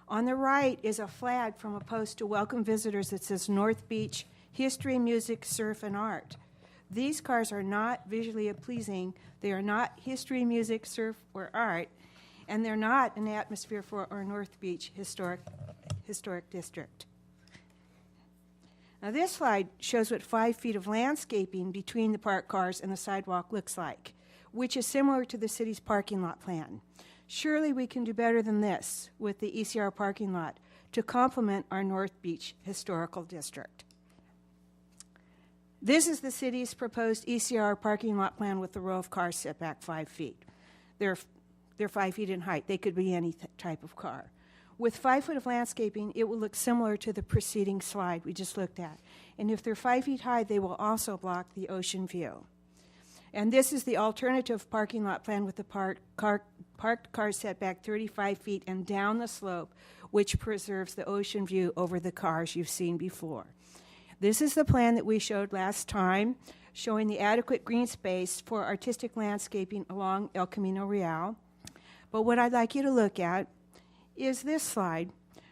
On the right is a flag from a post to welcome visitors that says North Beach History, Music, Surf, and Art. These cars are not visually pleasing. They are not history, music, surf, or art, and they're not an atmosphere for our North Beach Historic District. Now this slide shows what 5 feet of landscaping between the parked cars and the sidewalk looks like, which is similar to the city's parking lot plan. Surely we can do better than this with the ECR parking lot to complement our North Beach Historical District. This is the city's proposed ECR parking lot plan with the row of cars set back 5 feet. They're 5 feet in height. They could be any type of car. With 5 foot of landscaping, it will look similar to the preceding slide we just looked at. And if they're 5 feet high, they will also block the ocean view. And this is the alternative parking lot plan with the parked cars set back 35 feet and down the slope, which preserves the ocean view over the cars you've seen before. This is the plan that we showed last time, showing the adequate green space for artistic landscaping along El Camino Real. But what I'd like you to look at is this slide,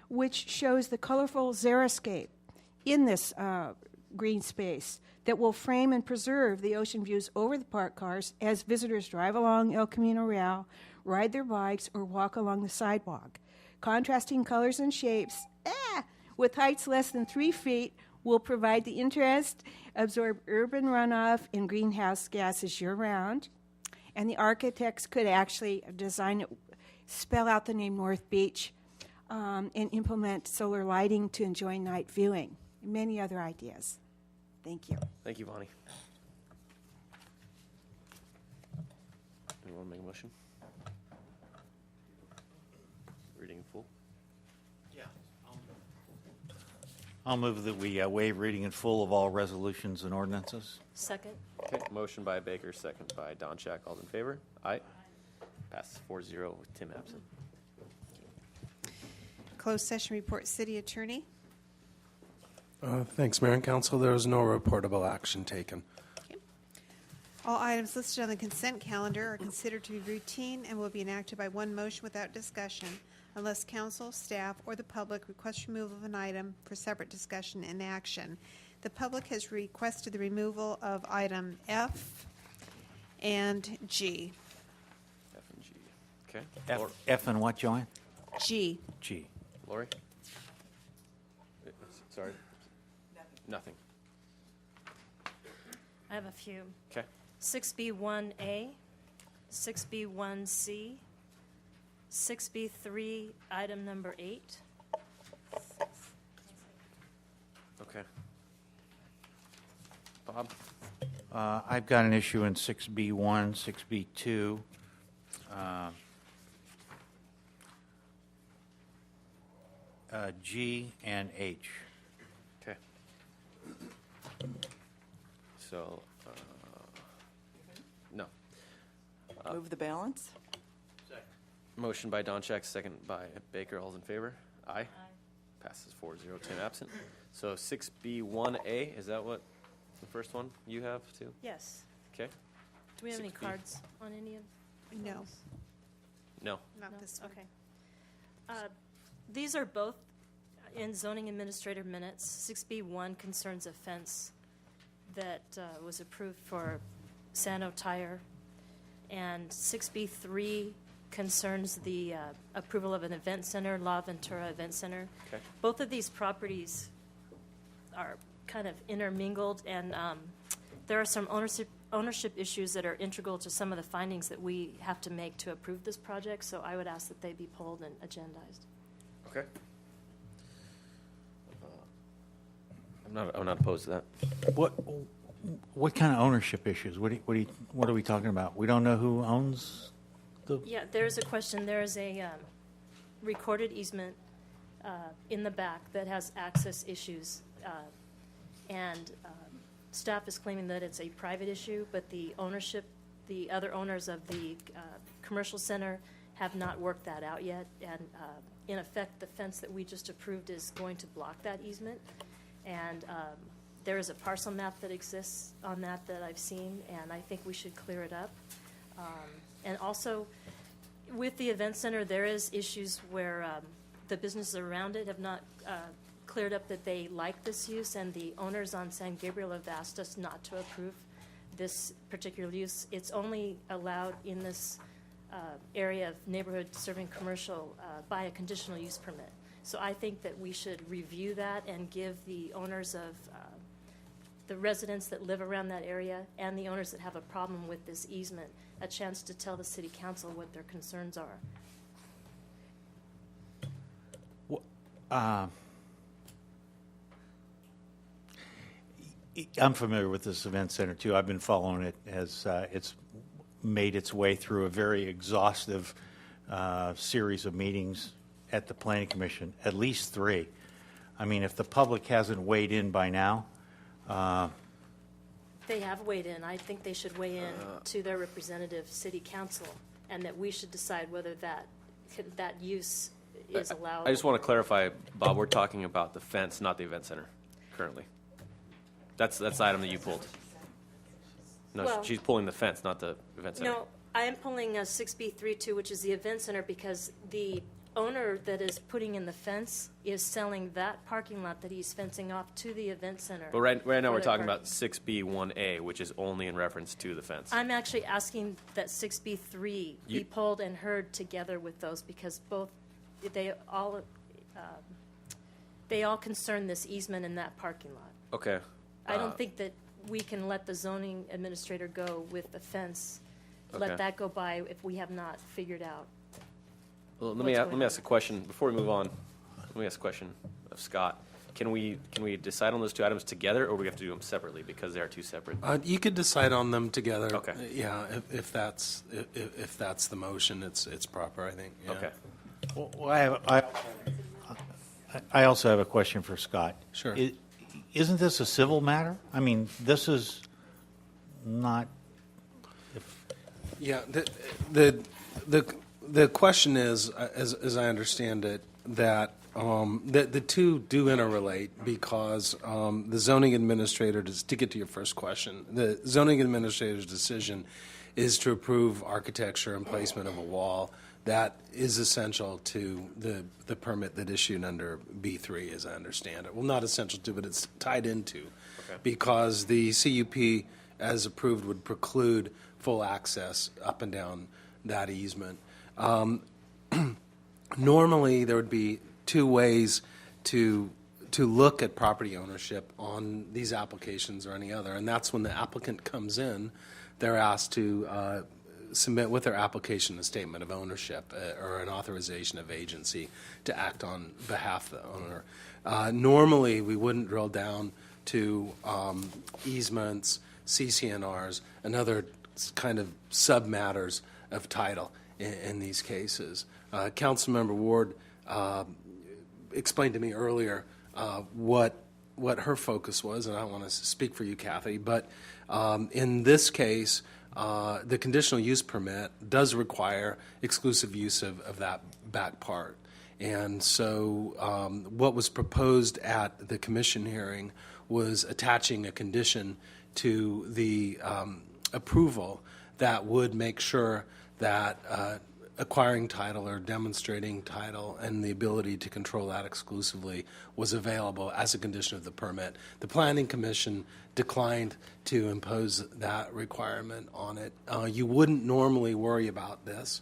which shows the colorful xeriscape in this green space that will frame and preserve the ocean views over the parked cars as visitors drive along El Camino Real, ride their bikes, or walk along the sidewalk. Contrasting colors and shapes, with heights less than 3 feet, will provide the interest, absorb urban runoff and greenhouse gases year-round. And the architects could actually design it, spell out the name North Beach, and implement solar lighting to enjoy night viewing. Many other ideas. Thank you. Thank you, Bonnie. Do you want to make a motion? I'll move that we waive reading in full of all resolutions and ordinances. Second. Okay, motion by Baker, second by Donchak. All in favor? Aye. Passes 4-0 with Tim absent. Closed session report, City Attorney. Thanks, Mayor and Council. There was no reportable action taken. All items listed on the consent calendar are considered to be routine and will be enacted by one motion without discussion unless council, staff, or the public request removal of an item for separate discussion and action. The public has requested the removal of item F and G. F and G. Okay. F and what, Joanne? G. G. Lori? Sorry. Nothing. I have a few. Okay. 6B1A, 6B1C, 6B3, item number 8. Okay. Bob? I've got an issue in 6B1, 6B2. G and H. Okay. So, no. Move the balance? Motion by Donchak, second by Baker. All's in favor? Aye. Passes 4-0, Tim absent. So 6B1A, is that what the first one you have too? Yes. Okay. Do we have any 6B. cards on any of No. those? No. Not this one. Okay. These are both in zoning administrator minutes. 6B1 concerns a fence that was approved for Sano Tire, and 6B3 concerns the approval of an event center, La Ventura Event Center. Okay. Both of these properties are kind of intermingled, and there are some ownership issues that are integral to some of the findings that we have to make to approve this project, so I would ask that they be pulled and agendized. Okay. I'm not opposed to that. What kind of ownership issues? What are we talking about? We don't know who owns the. Yeah, there's a question. There's a recorded easement in the back that has access issues, and staff is claiming that it's a private issue, but the other owners of the commercial center have not worked that out yet, and in effect, the fence that we just approved is going to block that easement, and there is a parcel map that exists on that I've seen, and I think we should clear it up. And also, with the event center, there is issues where the businesses around it have not cleared up that they like this use, and the owners on San Gabriel have asked us not to approve this particular use. It's only allowed in this area of neighborhood serving commercial by a conditional use permit. So I think that we should review that and give the owners of the residents that live around that area and the owners that have a problem with this easement a chance to tell the city council what their concerns are. I'm familiar with this event center too. I've been following it as it's made its way through a very exhaustive series of meetings at the Planning Commission, at least 3. I mean, if the public hasn't weighed in by now. They have weighed in. I think they should weigh in to their representative city council, and that we should decide whether that use is allowed. I just want to clarify, Bob, we're talking about the fence, not the event center, currently. That's the item that you pulled. No, Well- she's pulling the fence, not the event center. No, I am pulling 6B32, which is the event center, because the owner that is putting in the fence is selling that parking lot that he's fencing off to the event center. But right now for we're their talking parking. about 6B1A, which is only in reference to the fence. I'm actually asking that 6B3 be You- pulled and heard together with those, because they all concern this easement in that parking lot. Okay. I don't think that we can let the zoning administrator go with the fence, Okay. let that go by if we have not figured out. Well, let what's me going ask a question before we move on. Let me ask a question of Scott. Can we decide on those two items together, or we have to do them separately because they are two separate? You could decide on them together. Okay. Yeah, if that's the motion, it's proper, I think. Yeah. Okay. Well, I also have a question for Scott. Sure. Isn't this a civil matter? I mean, this is not. Yeah, the question is, as I understand it, that the two do interrelate because the zoning administrator, to get to your first question, the zoning administrator's decision is to approve architecture and placement of a wall. That is essential to the permit that issued under B3, as I understand it. Well, not essential to, but it's tied into, because the CUP, as approved, would preclude full access up and down that easement. Normally, there would be two ways to look at property ownership on these applications or any other, and that's when the applicant comes in, they're asked to submit with their application a statement of ownership or an authorization of agency to act on behalf of the owner. Normally, we wouldn't drill down to easements, CCNRs, and other kind of sub-matters of title in these cases. Councilmember Ward explained to me earlier what her focus was, and I don't want to speak for you, Kathy, but in this case, the conditional use permit does require exclusive use of that back part. And so what was proposed at the commission hearing was attaching a condition to the approval that would make sure that acquiring title or demonstrating title and the ability to control that exclusively was available as a condition of the permit. The Planning Commission declined to impose that requirement on it. You wouldn't normally worry about this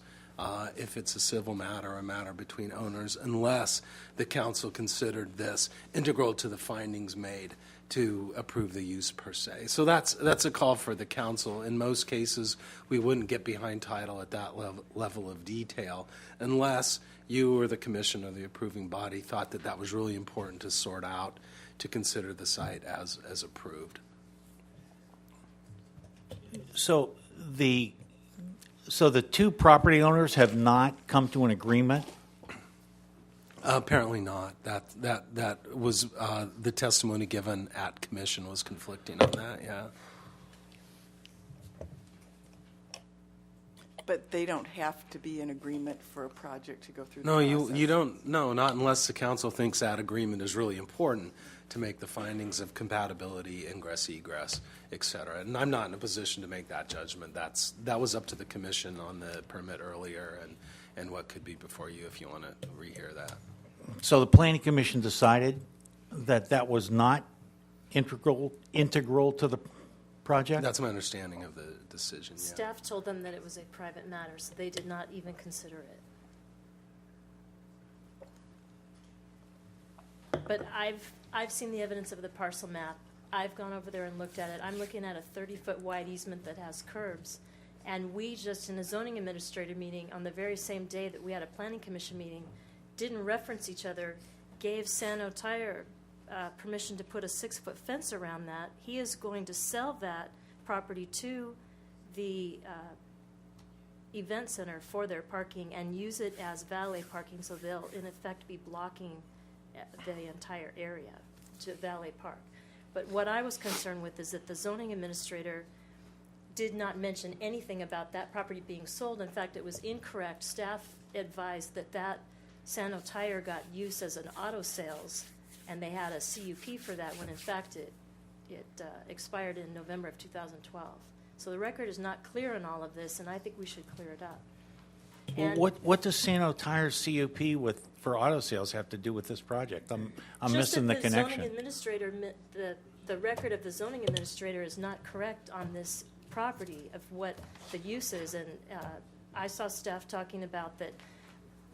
if it's a civil matter or a matter between owners unless the council considered this integral to the findings made to approve the use per se. So that's a call for the council. In most cases, we wouldn't get behind title at that level of detail unless you or the commission or the approving body thought that that was really important to sort out to consider the site as approved. So the two property owners have not come to an agreement? Apparently not. That was the testimony given at commission was conflicting on that. Yeah. But they don't have to be in agreement for a project to go through. No, the process. you don't. No, not unless the council thinks that agreement is really important to make the findings of compatibility, ingress, egress, et cetera. And I'm not in a position to make that judgment. That was up to the commission on the permit earlier, and what could be before you if you want to rehear that. So the Planning Commission decided that was not integral to the project? That's my understanding of the decision, yeah. Staff told them that it was a private matter, so they did not even consider it. But I've seen the evidence of the parcel map. I've gone over there and looked at it. I'm looking at a 30-foot wide easement that has curbs. And we just, in a zoning administrator meeting, on the very same day that we had a planning commission meeting, didn't reference each other, gave Sano Tire permission to put a 6-foot fence around that. He is going to sell that property to the event center for their parking and use it as valet parking, so they'll in effect be blocking the entire area to valet park. But what I was concerned with is that the zoning administrator did not mention anything about that property being sold. In fact, it was incorrect. Staff advised that Sano Tire got use as an auto sales, and they had a CUP for that when in fact it expired in November of 2012. So the record is not clear on all of this, and I think we should clear it up. Well, what does Sano Tire's CUP for auto sales have to do with this project? I'm missing the connection. Zoning administrator, the record of the zoning administrator is not correct on this property of what the use is, and I saw staff talking about that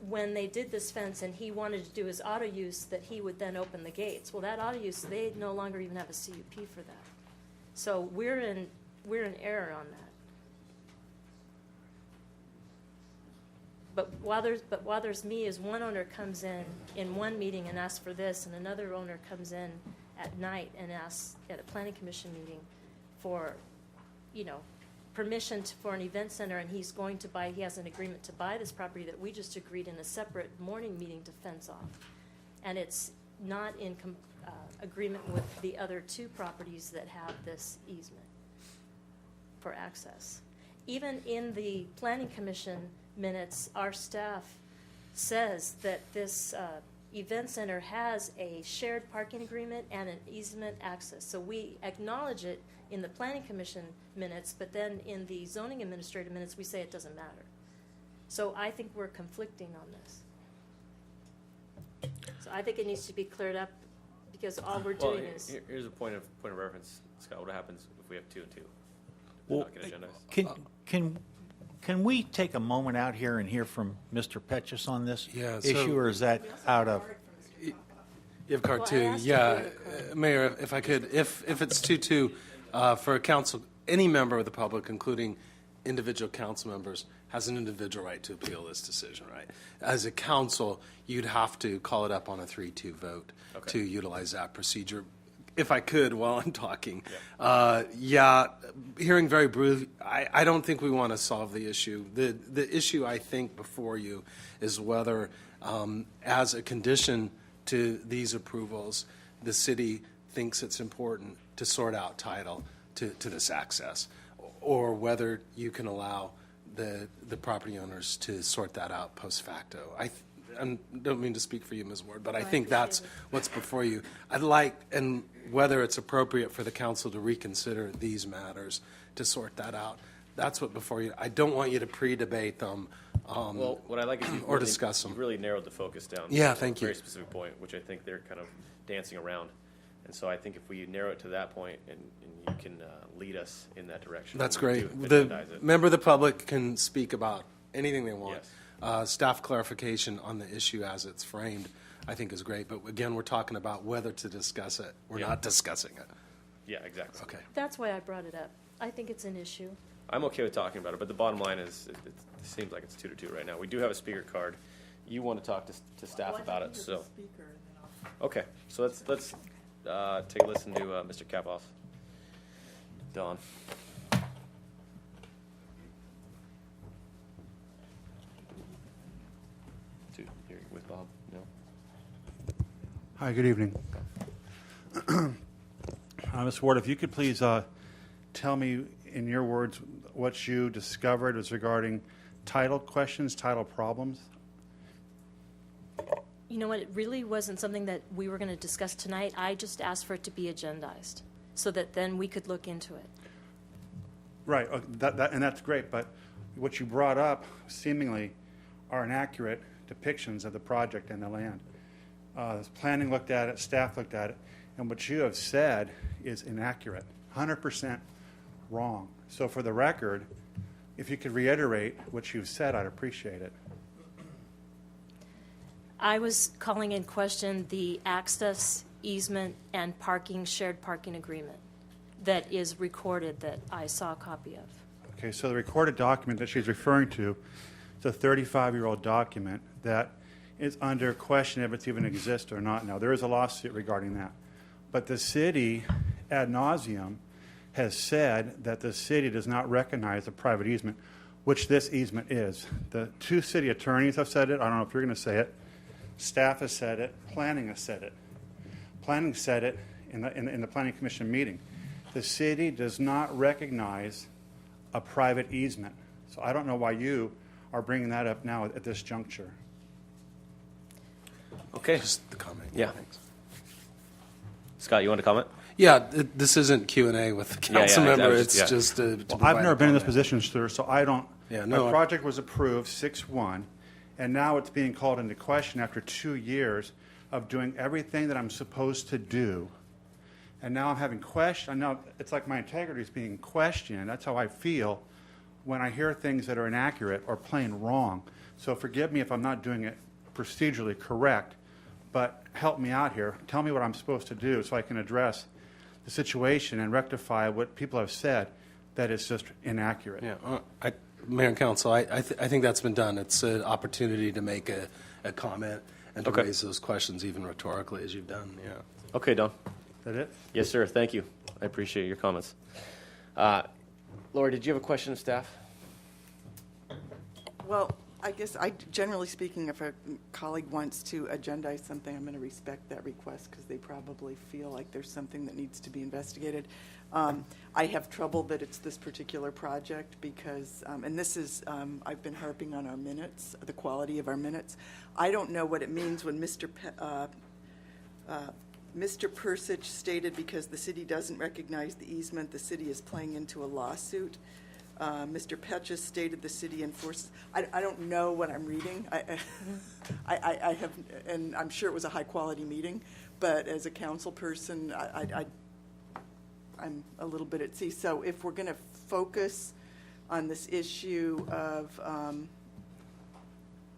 when they did this fence and he wanted to do his auto use, that he would then open the gates. Well, that auto use, they no longer even have a CUP for that. So we're in error on that. But while there's me, as one owner comes in one meeting and asks for this, and another owner comes in at night and asks at a planning commission meeting for, permission for an event center, and he has an agreement to buy this property that we just agreed in a separate morning meeting to fence off. and it's not in agreement with the other two properties that have this easement for access. Even in the Planning Commission minutes, our staff says that this event center has a shared parking agreement and an easement access. So we acknowledge it in the Planning Commission minutes, but then in the zoning administrator minutes, we say it doesn't matter. So I think we're conflicting on this. So I think it needs to be cleared up, because all we're doing is... Here's a point of reference, Scott. What happens if we have 2 and 2? Well, can we take a moment out here and hear from Mr. Poche on this issue, or is that out of? You have card 2, yeah, Mayor. If I could, if it's 2-2 for a council, any member of the public, including individual council members, has an individual right to appeal this decision. Right? As a council, you'd have to call it up on a 3-2 vote to utilize that procedure. If I could, while I'm talking, hearing very briefly, I don't think we want to solve the issue. The issue, I think, before you is whether, as a condition to these approvals, the city thinks it's important to sort out title to this access, or whether you can allow the property owners to sort that out post facto. I don't mean to speak for you, Ms. Ward, but I think that's what's before you. I'd like, and whether it's appropriate for the council to reconsider these matters to sort that out. That's what before you. I don't want you to pre-debate them. Well, what I like is or discuss them. You really narrowed the focus down. Yeah, to thank a very you. specific point, which I think they're kind of dancing around. And so I think if we narrow it to that point, and you can lead us in that direction. That's we great. do The agendize it. member of the public can speak about anything they want. Yes. Staff clarification on the issue as it's framed, I think, is great. But again, we're talking about whether to discuss it. We're not discussing it. Yeah, exactly. Okay. That's why I brought it up. I think it's an issue. I'm okay with talking about it, but the bottom line is it seems like it's 2-2 right now. We do have a speaker card. You want to talk to staff about it, so. Okay, so let's take a listen to Mr. Kapoff. Don. You're with Bob? No? Hi, good evening. Ms. Ward, if you could please tell me in your words what you discovered as regarding title questions, title problems. You know what, it really wasn't something that we were going to discuss tonight. I just asked for it to be agendized so that then we could look into it. Right, and that's great, but what you brought up seemingly are inaccurate depictions of the project and the land. Planning looked at it, staff looked at it, and what you have said is inaccurate, 100% wrong. So for the record, if you could reiterate what you've said, I'd appreciate it. I was calling in question the access easement and shared parking agreement that is recorded that I saw a copy of. Okay, so the recorded document that she's referring to is a 35-year-old document that is under question if it's even exists or not now. There is a lawsuit regarding that. But the city, ad nauseum, has said that the city does not recognize a private easement, which this easement is. The two city attorneys have said it. I don't know if you're going to say it. Staff has said it. Planning has said it. Planning said it in the Planning Commission meeting. The city does not recognize a private easement. So I don't know why you are bringing that up now at this juncture. Okay. Just the comment. Yeah. Thanks. Scott, you want to comment? Yeah, this isn't Q&A with the council member. It's just to I've never been in this position, sir, so I don't. Yeah, no. The project was approved 6/1, and now it's being called into question after 2 years of doing everything that I'm supposed to do. And now I'm having questions. Now it's like my integrity is being questioned. That's how I feel when I hear things that are inaccurate or plain wrong. So forgive me if I'm not doing it procedurally correct, but help me out here. Tell me what I'm supposed to do so I can address the situation and rectify what people have said that is just inaccurate. Yeah, Mayor and Council, I think that's been done. It's an opportunity to make a comment and to raise those questions even rhetorically as you've done. Yeah. Okay, Don. Is that it? Yes, sir. Thank you. I appreciate your comments. Laura, did you have a question of staff? Well, I guess, generally speaking, if a colleague wants to agendize something, I'm going to respect that request because they probably feel like there's something that needs to be investigated. I have trouble that it's this particular project because, and this is, I've been harping on our minutes, the quality of our minutes. I don't know what it means when Mr. Persich stated because the city doesn't recognize the easement, the city is playing into a lawsuit. Mr. Poche stated the city enforces. I don't know what I'm reading. I have, and I'm sure it was a high-quality meeting, but as a council person, I'm a little bit at sea. So if we're going to focus on this issue of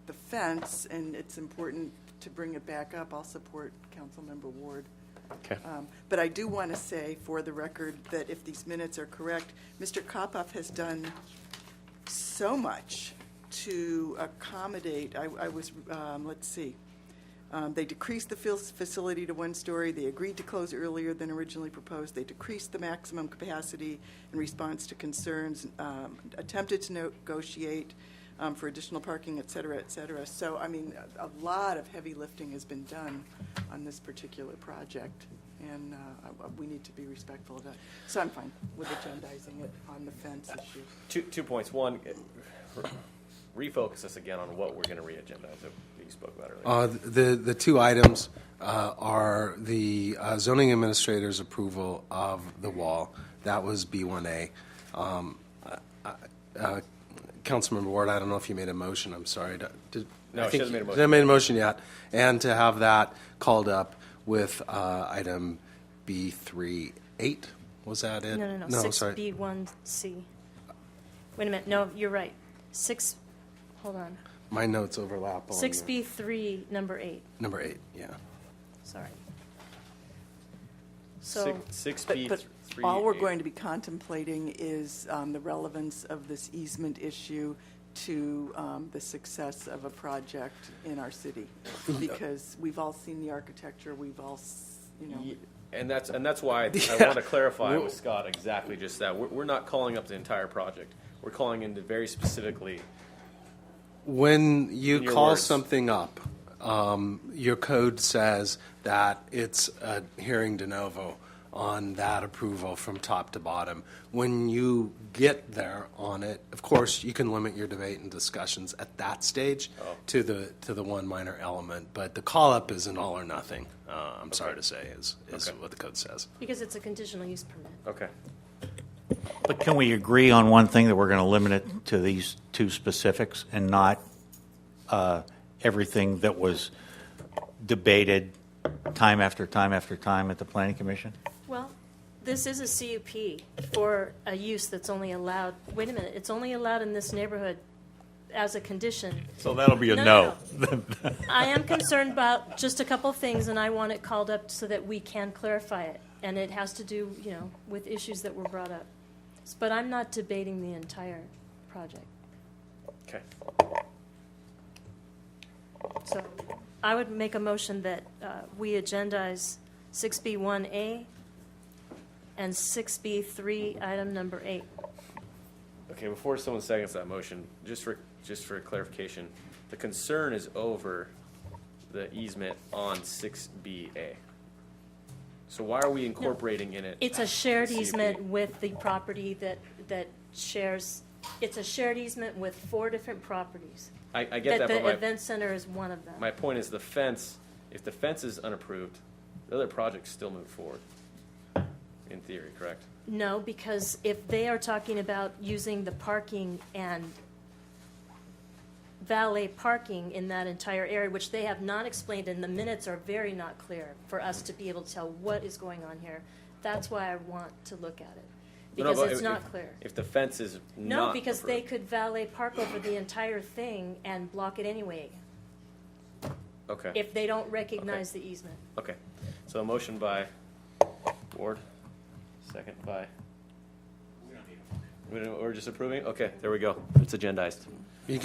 the fence, and it's important to bring it back up, I'll support Councilmember Ward. Okay. But I do want to say, for the record, that if these minutes are correct, Mr. Kopoff has done so much to accommodate. I was, let's see. They decreased the facility to 1 story. They agreed to close earlier than originally proposed. They decreased the maximum capacity in response to concerns, attempted to negotiate for additional parking, et cetera, et cetera. So, I mean, a lot of heavy lifting has been done on this particular project, and we need to be respectful of that. So I'm fine with agendizing it on the fence issue. 2 points. One, refocus us again on what we're going to re-agendize that you spoke about earlier. The 2 items are the zoning administrator's approval of the wall. That was B1A. Councilmember Ward, I don't know if you made a motion. I'm sorry. No, she hasn't made a motion. She hasn't made a motion yet. And to have that called up with item B38. Was that it? No. No, sorry. 6B1C. Wait a minute. No, you're right. Hold on. My notes overlap on 6B3, number 8. Number 8, yeah. Sorry. So 6B. But all we're going to be contemplating is the relevance of this easement issue to the success of a project in our city, because we've all seen the architecture, we've all, And that's why I want to clarify with Scott exactly just that. We're not calling up the entire project. We're calling into very specifically. When you call words. something up, your code says that it's a hearing de novo on that approval from top to bottom. When you get there on it, of course, you can limit your debate and discussions at that stage to the one minor element. But the call-up is an all or nothing, I'm sorry to say, is what the code says. because it's a conditional use permit. Okay. But can we agree on one thing, that we're going to limit it to these 2 specifics and not everything that was debated time after time after time at the Planning Commission? Well, this is a CUP for a use that's only allowed, wait a minute, it's only allowed in this neighborhood as a condition. So that'll be a no. I am concerned about just a couple things, and I want it called up so that we can clarify it. And it has to do, with issues that were brought up. But I'm not debating the entire project. Okay. So I would make a motion that we agendize 6B1A and 6B3, item number 8. Okay. Before someone seconds that motion, just for clarification, the concern is over the easement on 6BA. So why are we incorporating in it? It's a shared CUP? easement with the property that shares, it's a shared easement with 4 different properties. I get that, The but event center is one of them. my point is the fence, if the fence is unapproved, the other projects still move forward, in theory, correct? No, because if they are talking about using the parking and valet parking in that entire area, which they have not explained, and the minutes are very not clear for us to be able to tell what is going on here. That's why I want to look at it, because it's not clear. If the fence is No, not because they approved. could valet park over the entire thing and block it anyway, Okay. if they don't recognize the easement. Okay. So a motion by Ward, second by. We're just approving? Okay, there we go. It's agendized. This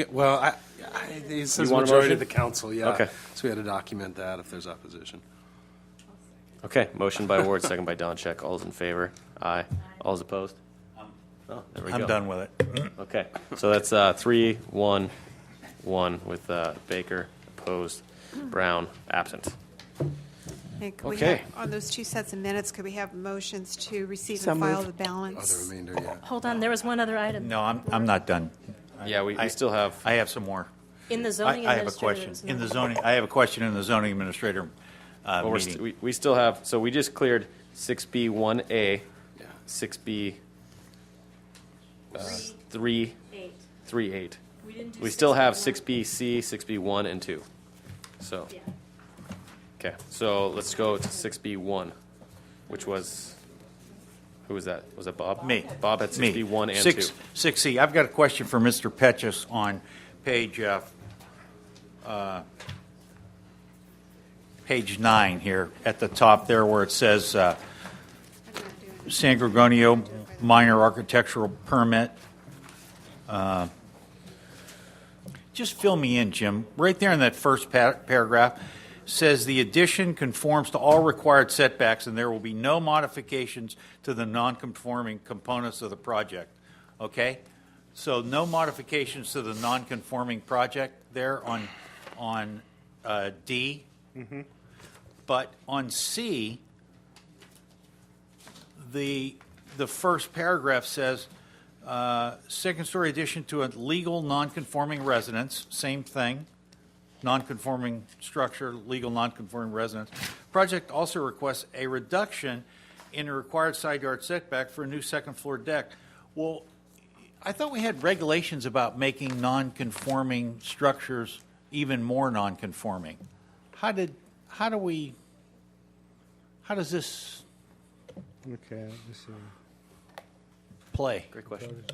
You is want a majority motion? of the council, yeah. Okay. So we had to document that if there's opposition. Okay, motion by Ward, second by Doncheck. All those in favor? Aye. All those opposed? Oh, there we go. I'm done with it. Okay, so that's 3-1 1 with Baker, opposed, Brown, absent. And could we Okay. have, on those two sets of minutes, could we have motions to receive So and file moved. the balance? The remainder, yeah. Hold on, there was one other item. No, I'm not done. Yeah, we still have. I have some more. In the zoning I have a administrator, question. there's In the another- zoning, I have a question in the zoning administrator Well, meeting. we still have, so we just cleared 6B1A, 6B 3, 3.8. We didn't do We still have 6B1. 6BC, 6B1, and 2. So, Yeah. okay, so let's go to 6B1, which was, who was that? Was it Bob? Me. Bob had Me. 6B1 and 6, 2. 6C. I've got a question for Mr. Petches on page 9 here at the top there where it says San Gorgonio minor architectural permit. Just fill me in, Jim. Right there in that first paragraph says the addition conforms to all required setbacks and there will be no modifications to the non-conforming components of the project. Okay? So no modifications to the non-conforming project there on D. Mm-hmm. But on C, the first paragraph says, second-story addition to a legal non-conforming residence, same thing, non-conforming structure, legal non-conforming residence. Project also requests a reduction in the required side yard setback for a new second-floor deck. Well, I thought we had regulations about making non-conforming structures even more non-conforming. How does this Okay, let's see. play? Great question.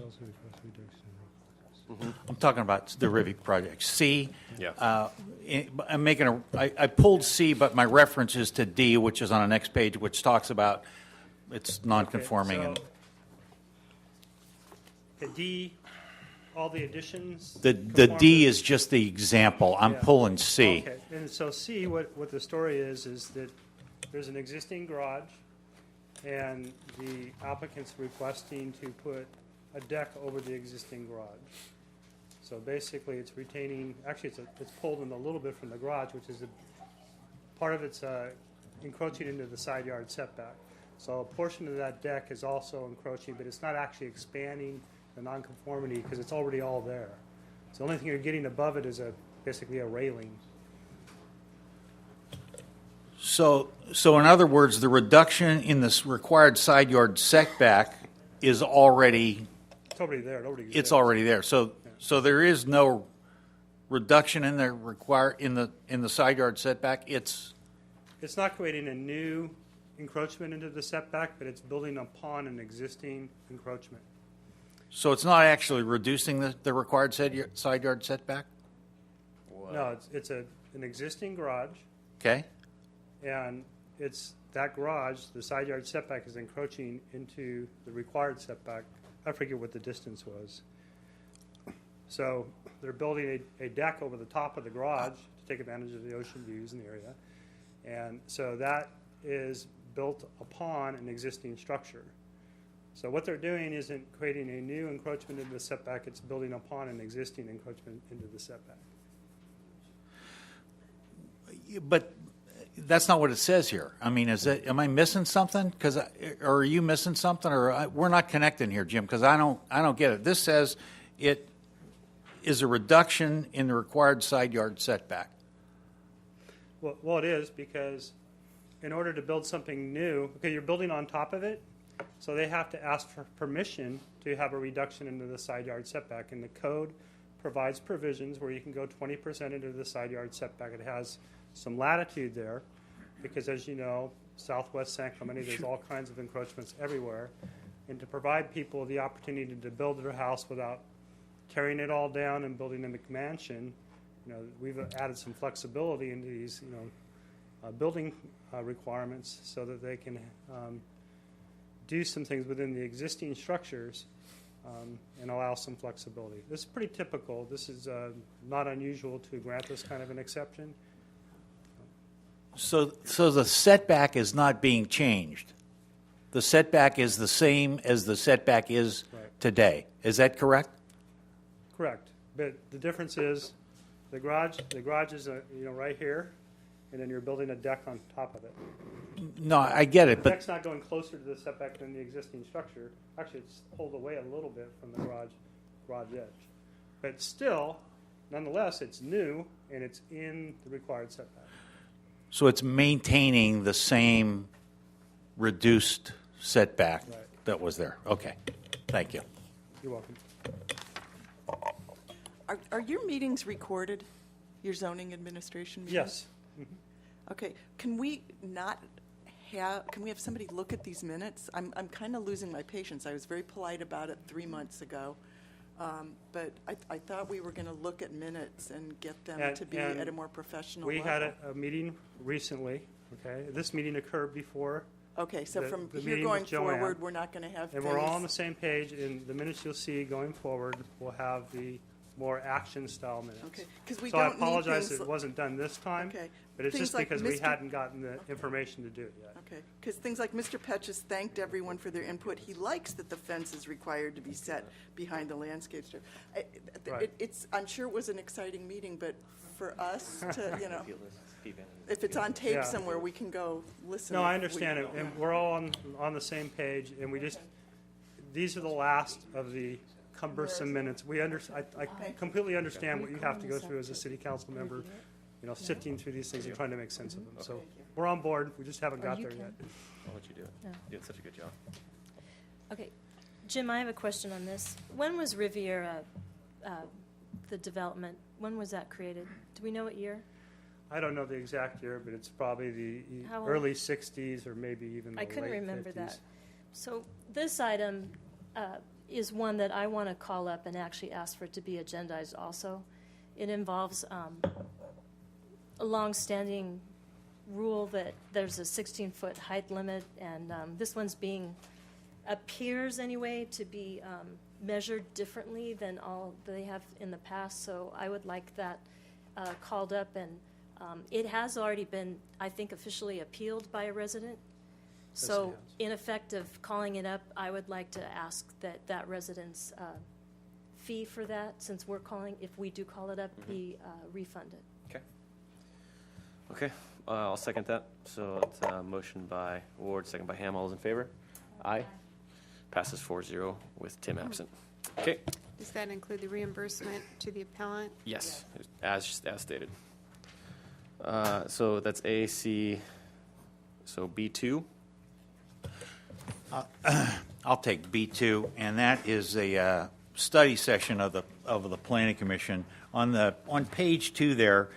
I'm talking about the Rivik project. C, Yeah. I'm making I pulled C, but my reference is to D, which is on the next page, which talks about it's non-conforming. Okay, so the D, all the additions. The conform D to- is just the example. I'm Yeah. pulling C. Okay, and so C, what the story is that there's an existing garage, and the applicant's requesting to put a deck over the existing garage. So basically, it's retaining, actually, it's pulled in a little bit from the garage, which is part of it's encroaching into the side yard setback. So a portion of that deck is also encroaching, but it's not actually expanding the nonconformity because it's already all there. So the only thing you're getting above it is basically a railing. So in other words, the reduction in this required side yard setback is already It's already there. It already exists. it's already there. So there is no reduction in the side yard setback. It's not creating a new encroachment into the setback, but it's building upon an existing encroachment. so it's not actually reducing the required side yard setback. No, it's an existing garage, Okay. and it's that garage, the side yard setback is encroaching into the required setback. I forget what the distance was. So they're building a deck over the top of the garage to take advantage of the ocean views in the area. And so that is built upon an existing structure. So what they're doing isn't creating a new encroachment into the setback, it's building upon an existing encroachment into the setback. But that's not what it says here. I mean, am I missing something? Or are you missing something? Or we're not connecting here, Jim, because I don't get it. This says it is a reduction in the required side yard setback. Well, it is because in order to build something new, okay, you're building on top of it, so they have to ask for permission to have a reduction into the side yard setback. And the code provides provisions where you can go 20% into the side yard setback. It has some latitude there because, as you know, southwest San Clemente, there's all kinds of encroachments everywhere. And to provide people the opportunity to build their house without tearing it all down and building a McMansion, we've added some flexibility into these, building requirements so that they can do some things within the existing structures and allow some flexibility. This is pretty typical. This is not unusual to grant this kind of an exception. So the setback is not being changed. The setback is the same as the setback is today. Is that correct? Correct. But the difference is The garage is, right here, and then you're building a deck on top of it. No, I get it, The but deck's not going closer to the setback than the existing structure. Actually, it's pulled away a little bit from the garage edge. But still, nonetheless, it's new, and it's in the required setback. so it's maintaining the same reduced setback Right. that was there. Okay, thank you. You're welcome. Are your meetings recorded? Your zoning administration meetings? Yes. Okay, can we have somebody look at these minutes? I'm kind of losing my patience. I was very polite about it 3 months ago. But I thought we were going to look at minutes and get them to be at a more professional We level. had a meeting recently, okay? This meeting occurred before. Okay, so the- from the here meeting going with Joanne. forward, we're not going to have And we're all on the same page, and the minutes you'll see going forward will have the more action-style minutes. Okay, 'cause we So I don't need apologize things that it wasn't done this time, Okay. but it's Things just like because we Mr. hadn't gotten the information to do it yet. Okay, because things like Mr. Petch has thanked everyone for their input. He likes that the fence is required to be set behind the landscape strip. Right. I'm sure it was an exciting meeting, but for us to, if it's on tape Yeah. somewhere, we can go listen. No, I if we- understand it, and we're all on the same page, and these are the last of the cumbersome minutes. I completely understand what you have to go through as a city council member, sifting through these things and trying to make sense of them. So we're on board, we just haven't got there yet. I'll let you do it. No. You're doing such a good job. Okay, Jim, I have a question on this. When was Riviera, the development, when was that created? Do we know what year? I don't know the exact year, but it's probably the How old? early 60s or maybe even the I late 50s. couldn't remember that. So this item is one that I want to call up and actually ask for it to be agendized also. It involves a long-standing rule that there's a 16-foot height limit, and this one's appears anyway to be measured differently than all they have in the past, so I would like that called up, and it has already been, I think, officially appealed by a resident. So in effect of calling it up, I would like to ask that resident's fee for that, since if we do call it up, be refunded. Okay, I'll second that. So it's a motion by Ward, second by Ham. All those in favor? Aye. Passes 4-0 with Tim absent. Okay, Does that include the reimbursement to the appellant? yes, as stated. So that's A, C, so B2. I'll take B2, and that is a study session of the Planning Commission. On page 2 there,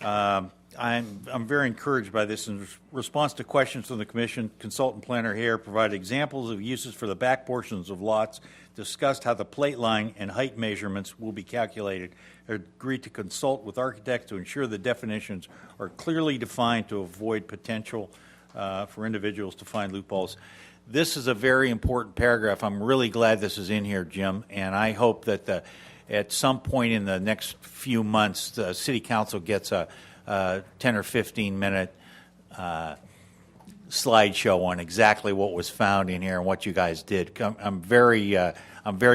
I'm very encouraged by this. In response to questions from the Commission, consultant planner Hare provided examples of uses for the back portions of lots, discussed how the plate line and height measurements will be calculated, agreed to consult with architects to ensure the definitions are clearly defined to avoid potential for individuals to find loopholes. This is a very important paragraph. I'm really glad this is in here, Jim, and I hope that at some point in the next few months, the City Council gets a 10 or 15 minute slideshow on exactly what was found in here and what you guys did. I'm very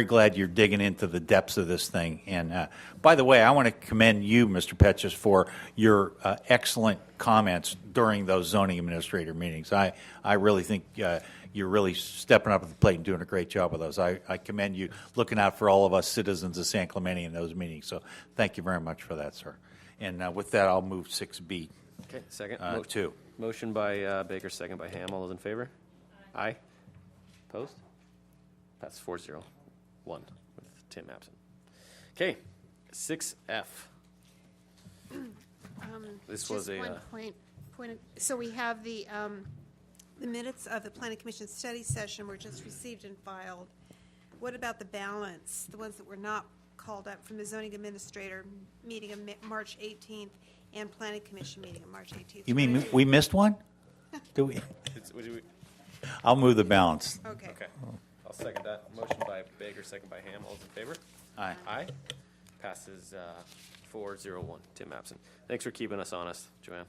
glad you're digging into the depths of this thing. And by the way, I want to commend you, Mr. Petches, for your excellent comments during those zoning administrator meetings. I really think you're really stepping up to the plate and doing a great job with those. I commend you looking out for all of us citizens of San Clemente in those meetings. So thank you very much for that, sir. And with that, I'll move 6B. Okay, second. 2. Motion by Baker, second by Ham. All those in favor? Aye. Opposed? That's 4-0-1 with Tim absent. Okay, 6F. This was Just one point. So we have the minutes of the Planning Commission study session were just received and filed. What about the balance, the ones that were not called up from the zoning administrator meeting of March 18th and Planning Commission meeting of March 18th? You mean we missed one? Do we? I'll move the balance. Okay. Okay. I'll second that. Motion by Baker, second by Ham. All those in favor? Aye. Aye. Passes 4-0-1. Tim absent. Thanks for keeping us honest, Joanne.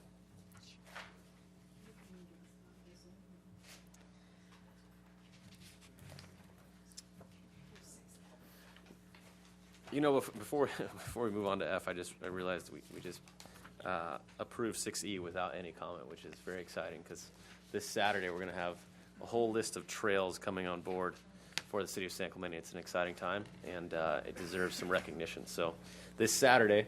You know, before we move on to F, I realized we just approved 6E without any comment, which is very exciting because this Saturday we're going to have a whole list of trails coming on board for the city of San Clemente. It's an exciting time, and it deserves some recognition. So this Saturday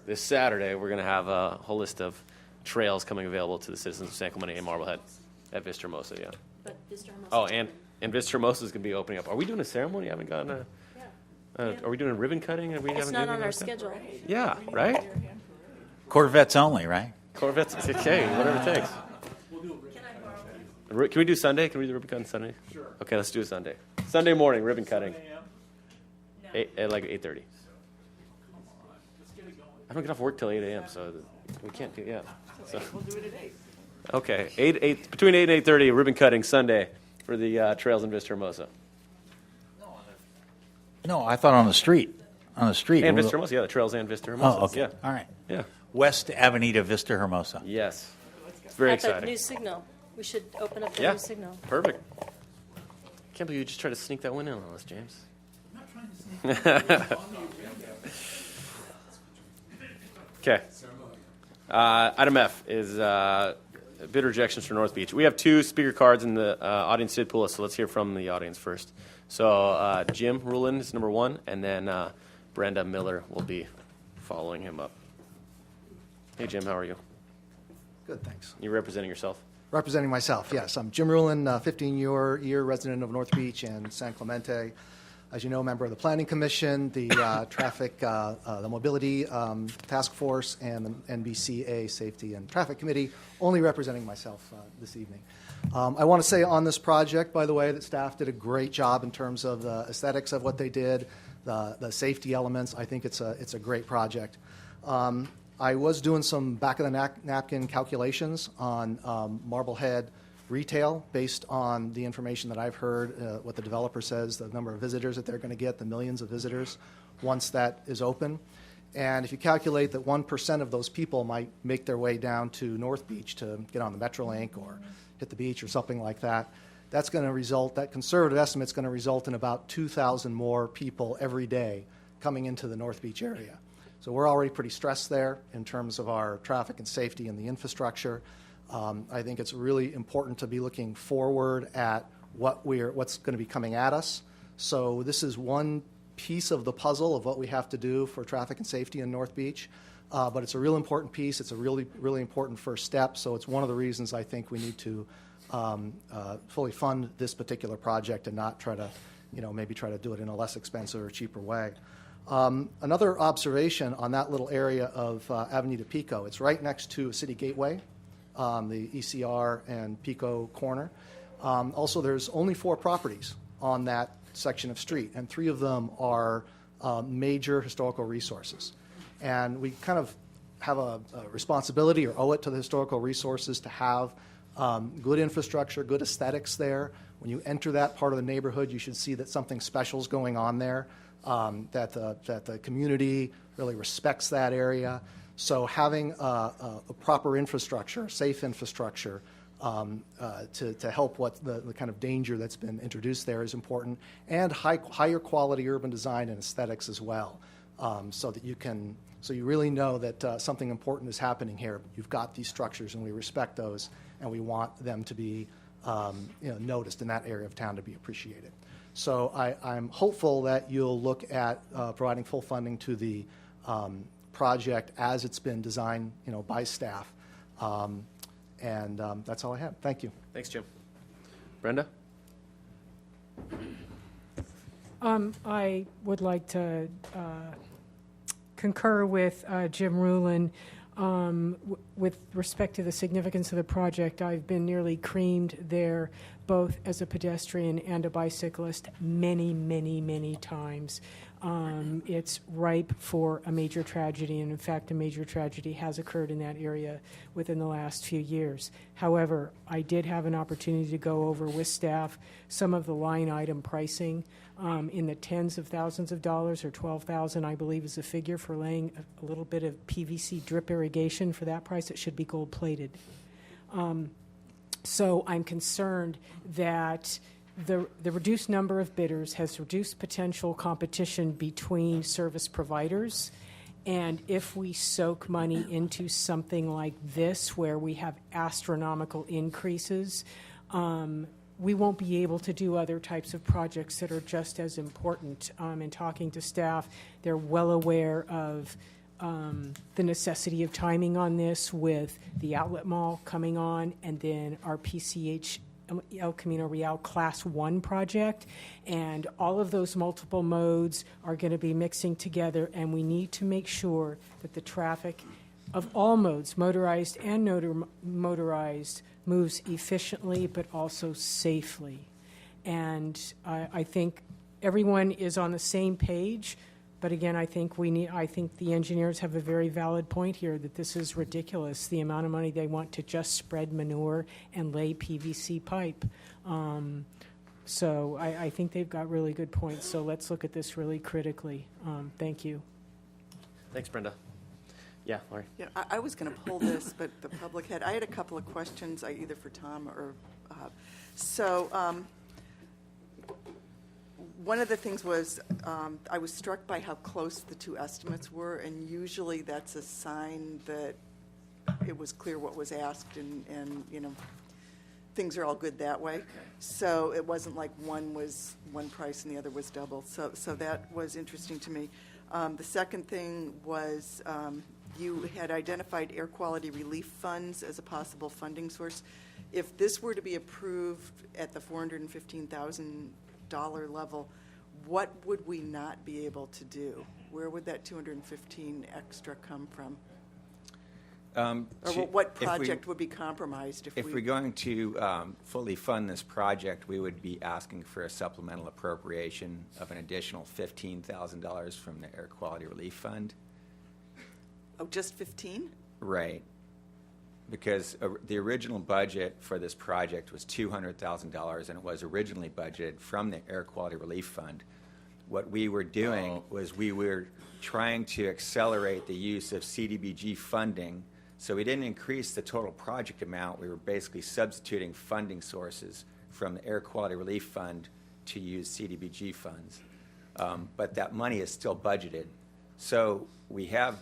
we're going to have a whole list of trails coming available to the citizens of San Clemente and Marblehead at Vista Hermosa, yeah. But Vista Hermosa. Oh, and Vista Hermosa is going to be opening up. Are we doing a ceremony? I haven't gotten a... Are we doing a ribbon cutting? It's not on our schedule. Yeah, right? Corvettes only, right? Corvettes, okay, whatever it takes. Can we do Sunday? Can we do ribbon cutting Sunday? Sure. Okay, let's do it Sunday. Sunday morning, ribbon cutting. At like 8:30. I don't get off work till 8 a.m., so we can't do, yeah. So. We'll do it at 8. Okay, between 8 and 8:30, ribbon cutting Sunday for the trails in Vista Hermosa. No, I thought on the street. On the street. And Vista Hermosa, yeah, the trails and Vista Hermosa. Oh, okay. Yeah. All right. Yeah. West Avenida, Vista Hermosa. Yes. It's very At the exciting. new signal. We should open up the Yeah. new signal. Perfect. Can't believe you just tried to sneak that one in on us, James. I'm not trying to sneak Okay. Item F is bid rejections for North Beach. We have 2 speaker cards in the audience did pull us, so let's hear from the audience first. So Jim Rulin is number 1, and then Brenda Miller will be following him up. Hey, Jim, how are you? Good, thanks. You representing yourself? Representing myself, yes. I'm Jim Rulin, 15-year resident of North Beach and San Clemente. As you know, member of the Planning Commission, the Traffic, the Mobility Task Force, and the NBCA Safety and Traffic Committee, only representing myself this evening. I want to say on this project, by the way, that staff did a great job in terms of the aesthetics of what they did, the safety elements. I think it's a great project. I was doing some back-of-the-napkin calculations on Marblehead retail based on the information that I've heard, what the developer says, the number of visitors that they're going to get, the millions of visitors once that is open. And if you calculate that 1% of those people might make their way down to North Beach to get on the Metrolink or hit the beach or something like that, that's going to result, that conservative estimate is going to result in about 2,000 more people every day coming into the North Beach area. So we're already pretty stressed there in terms of our traffic and safety and the infrastructure. I think it's really important to be looking forward at what's going to be coming at us. So this is one piece of the puzzle of what we have to do for traffic and safety in North Beach. But it's a real important piece. It's a really, really important first step. So it's one of the reasons I think we need to fully fund this particular project and not try to, maybe try to do it in a less expensive or cheaper way. Another observation on that little area of Avenida Pico, it's right next to a city gateway, the ECR and Pico corner. Also, there's only 4 properties on that section of street, and 3 of them are major historical resources. And we kind of have a responsibility or owe it to the historical resources to have good infrastructure, good aesthetics there. When you enter that part of the neighborhood, you should see that something special is going on there. That the community really respects that area. So having a proper infrastructure, safe infrastructure, to help what the kind of danger that's been introduced there is important, and higher quality urban design and aesthetics as well, so that you really know that something important is happening here. You've got these structures, and we respect those, and we want them to be noticed in that area of town, to be appreciated. So I'm hopeful that you'll look at providing full funding to the project as it's been designed, by staff. And that's all I have. Thank you. Thanks, Jim. Brenda? I would like to concur with Jim Rulin. With respect to the significance of the project, I've been nearly creamed there, both as a pedestrian and a bicyclist, many, many, many times. It's ripe for a major tragedy, and in fact, a major tragedy has occurred in that area within the last few years. However, I did have an opportunity to go over with staff some of the line item pricing in the tens of thousands of dollars, or $12,000, I believe, is the figure for laying a little bit of PVC drip irrigation. For that price, it should be gold-plated. So I'm concerned that the reduced number of bidders has reduced potential competition between service providers. And if we soak money into something like this, where we have astronomical increases, we won't be able to do other types of projects that are just as important. In talking to staff, they're well aware of the necessity of timing on this, with the outlet mall coming on, and then our PCH El Camino Real Class 1 project. And all of those multiple modes are going to be mixing together, and we need to make sure that the traffic of all modes, motorized and motorized, moves efficiently but also safely. And I think everyone is on the same page. But again, I think the engineers have a very valid point here, that this is ridiculous, the amount of money they want to just spread manure and lay PVC pipe. So I think they've got really good points. So let's look at this really critically. Thank you. Thanks, Brenda. Yeah, Laurie. Yeah, I was going to pull this, but the public had. I had a couple of questions, either for Tom or. One of the things was I was struck by how close the two estimates were, and usually that's a sign that it was clear what was asked, and things are all good that way. So it wasn't like one was one price and the other was double. So that was interesting to me. The second thing was you had identified air quality relief funds as a possible funding source. If this were to be approved at the $415,000 level, what would we not be able to do? Where would that $215,000 extra come from? Or what project would be compromised if we're going to fully fund this project? We would be asking for a supplemental appropriation of an additional $15,000 from the Air Quality Relief Fund. Oh, just 15? Right. Because the original budget for this project was $200,000, and it was originally budgeted from the Air Quality Relief Fund. What we were doing was we were trying to accelerate the use of CDBG funding, so we didn't increase the total project amount. We were basically substituting funding sources from the Air Quality Relief Fund to use CDBG funds. But that money is still budgeted. So we have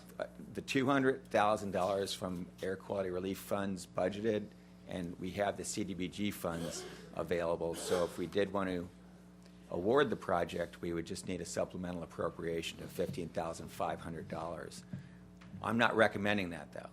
the $200,000 from Air Quality Relief Funds budgeted, and we have the CDBG funds available. So if we did want to award the project, we would just need a supplemental appropriation of $15,500. I'm not recommending that, though.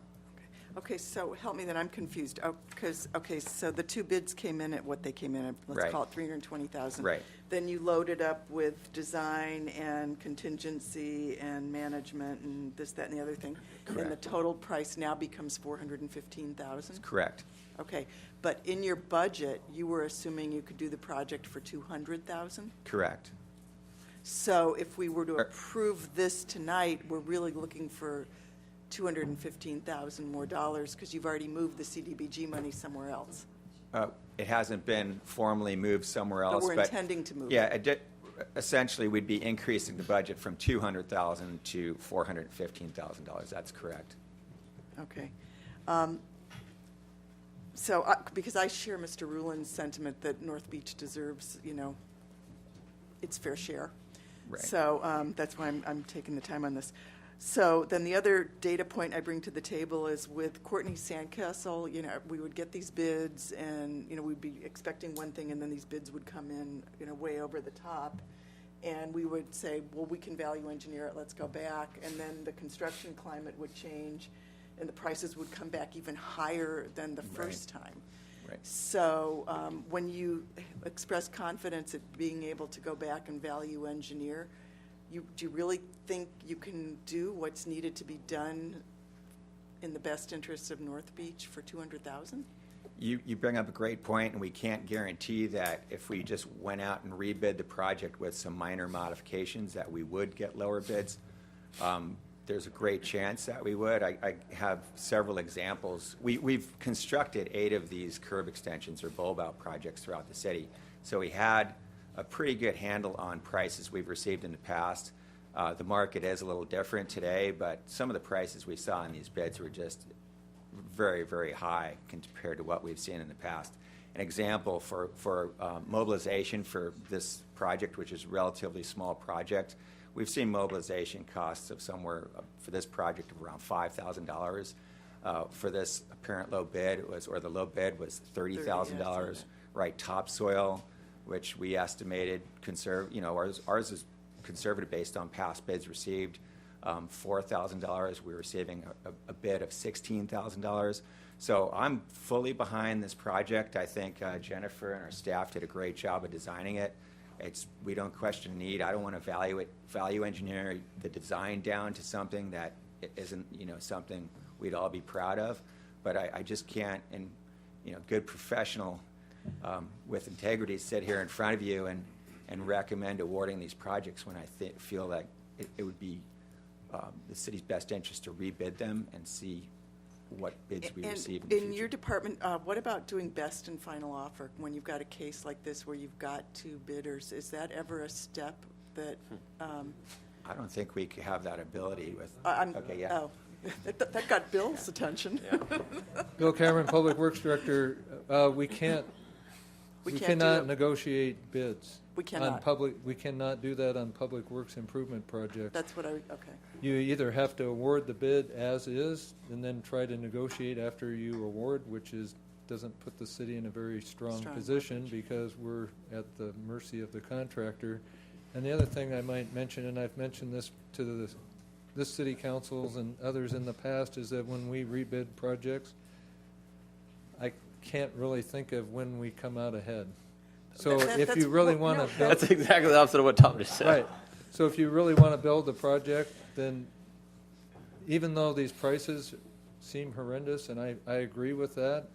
Okay, so help me then, I'm confused. So the two bids came in at what they came in at, let's call it $320,000. Right. Then you loaded up with design and contingency and management and this, that, and the other thing. Correct. And the total price now becomes $415,000? Correct. Okay, but in your budget, you were assuming you could do the project for $200,000? Correct. So if we were to approve this tonight, we're really looking for $215,000 more dollars because you've already moved the CDBG money somewhere else. It hasn't been formally moved somewhere else. But we're intending to move it. Yeah, essentially we'd be increasing the budget from $200,000 to $415,000. That's correct. Okay. Because I share Mr. Rulin's sentiment that North Beach deserves, its fair share. Right. So that's why I'm taking the time on this. So then the other data point I bring to the table is with Courtney Sandcastle, we would get these bids and, we'd be expecting one thing and then these bids would come in, way over the top. And we would say, well, we can value engineer it, let's go back. And then the construction climate would change and the prices would come back even higher than the first time. Right. So when you express confidence at being able to go back and value engineer, do you really think you can do what's needed to be done in the best interests of North Beach for $200,000? You bring up a great point, and we can't guarantee that if we just went out and rebid the project with some minor modifications that we would get lower bids. There's a great chance that we would. I have several examples. We've constructed 8 of these curb extensions or bulb out projects throughout the city. So we had a pretty good handle on prices we've received in the past. The market is a little different today, but some of the prices we saw in these bids were just very, very high compared to what we've seen in the past. an example for mobilization for this project, which is a relatively small project. We've seen mobilization costs of somewhere for this project of around $5,000. For this apparent low bid, the low bid was $30,000. Right, topsoil, which we estimated ours is conservative based on past bids received. $4,000. We're receiving a bid of $16,000. So I'm fully behind this project. I think Jennifer and our staff did a great job of designing it. We don't question need. I don't want to value engineer the design down to something that isn't something we'd all be proud of. But I just can't, and good professional with integrity, sit here in front of you and recommend awarding these projects when I feel that it would be the city's best interest to rebid them and see what bids we receive in the future. In your department, what about doing best and final offer when you've got a case like this where you've got two bidders? Is that ever a step that? I don't think we have that ability with. Okay, yeah. Oh, that got Bill's attention. Bill Cameron, Public Works Director. We cannot negotiate bids. We cannot. We cannot do that on public works improvement projects. That's what okay. You either have to award the bid as is and then try to negotiate after you award, which doesn't put the city in a very strong position because we're at the mercy of the contractor. And the other thing I might mention, and I've mentioned this to this city councils and others in the past, is that when we rebid projects, I can't really think of when we come out ahead. So if you really want to build... That's exactly the opposite of what Tom just said. Right. So if you really want to build the project, then even though these prices seem horrendous, and I agree with that,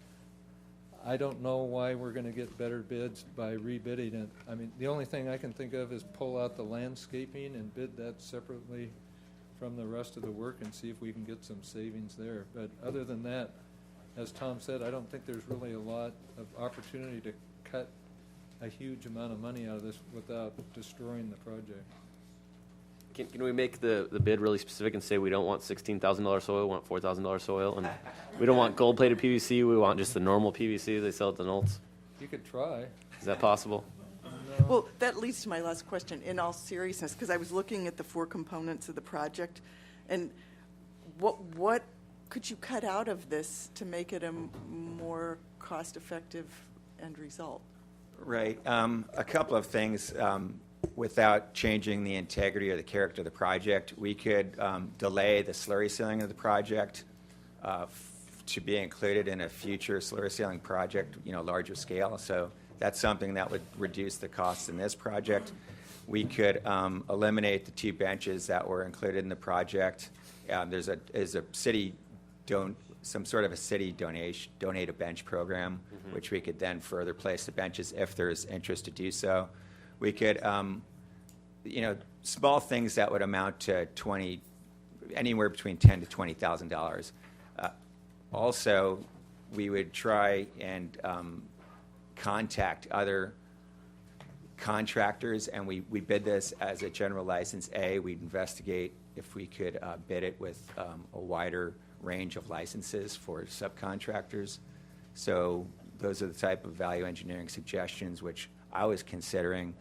I don't know why we're going to get better bids by rebidding it. I mean, the only thing I can think of is pull out the landscaping and bid that separately from the rest of the work and see if we can get some savings there. But other than that, as Tom said, I don't think there's really a lot of opportunity to cut a huge amount of money out of this without destroying the project. Can we make the bid really specific and say we don't want $16,000 soil, we want $4,000 soil, and we don't want gold-plated PVC, we want just the normal PVC they sell at the Knolls? You could try. Is that possible? No. Well, that leads to my last question. In all seriousness, because I was looking at the four components of the project, and what could you cut out of this to make it a more cost-effective end result? Right. A couple of things. Without changing the integrity or the character of the project, we could delay the slurry sealing of the project to be included in a future slurry sealing project, larger scale. So that's something that would reduce the costs in this project. We could eliminate the two benches that were included in the project. There's a city some sort of a city donate a bench program, which we could then further place the benches if there's interest to do so. We could, small things that would amount to anywhere between $10,000 to $20,000. Also, we would try and contact other contractors, and we bid this as a general license A. We'd investigate if we could bid it with a wider range of licenses for subcontractors. So those are the type of value engineering suggestions which I was considering.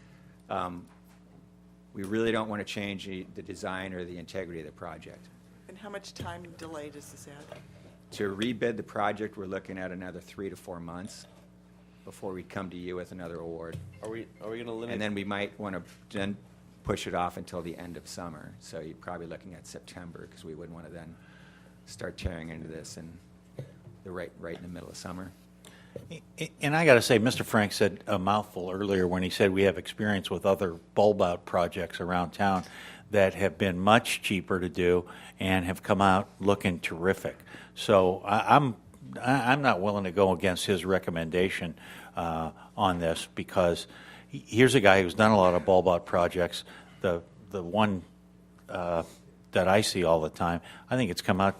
We really don't want to change the design or the integrity of the project. And how much time delay does this add? To rebid the project, we're looking at another 3 to 4 months before we come to you with another award. Are we going to limit? And then we might want to then push it off until the end of summer. So you're probably looking at September because we wouldn't want to then start tearing into this in the right in the middle of summer. And I got to say, Mr. Frank said a mouthful earlier when he said we have experience with other bulb-out projects around town that have been much cheaper to do and have come out looking terrific. So I'm not willing to go against his recommendation on this, because here's a guy who's done a lot of bulb-out projects. The one that I see all the time, I think it's come out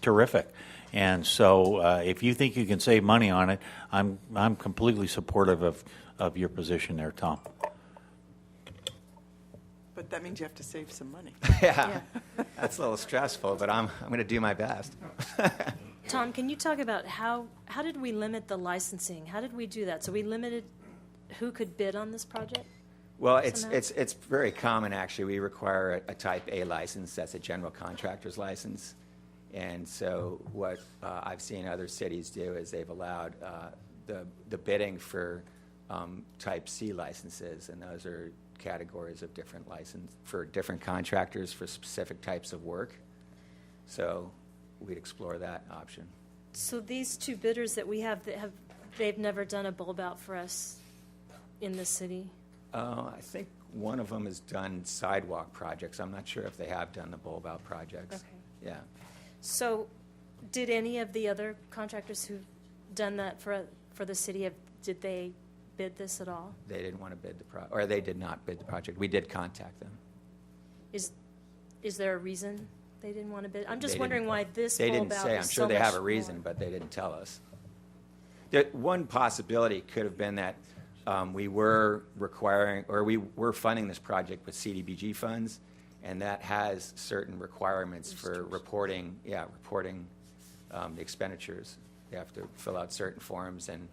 terrific. And so if you think you can save money on it, I'm completely supportive of your position there, Tom. But that means you have to save some money. Yeah. That's a little stressful, but I'm going to do my best. Tom, can you talk about how did we limit the licensing? How did we do that? So we limited who could bid on this project? Well, it's somehow? very common, actually. We require a Type A license. That's a general contractor's license. And so what I've seen other cities do is they've allowed the bidding for Type C licenses, and those are categories of different license for different contractors for specific types of work. So we'd explore that option. So these two bidders that we have, they've never done a bulb out for us in the city? I think one of them has done sidewalk projects. I'm not sure if they have done the bulb out projects. Okay. Yeah. So did any of the other contractors who've done that for the city, did they bid this at all? They didn't want to bid or they did not bid the project. We did contact them. Is there a reason they didn't want to bid? I'm just They wondering didn't- why this They bulb didn't out say. is I'm sure so they have much a reason, more. but they didn't tell us. One possibility could have been that we were requiring, or we were funding this project with CDBG funds, and that has certain requirements for reporting the expenditures. You have to fill out certain forms, and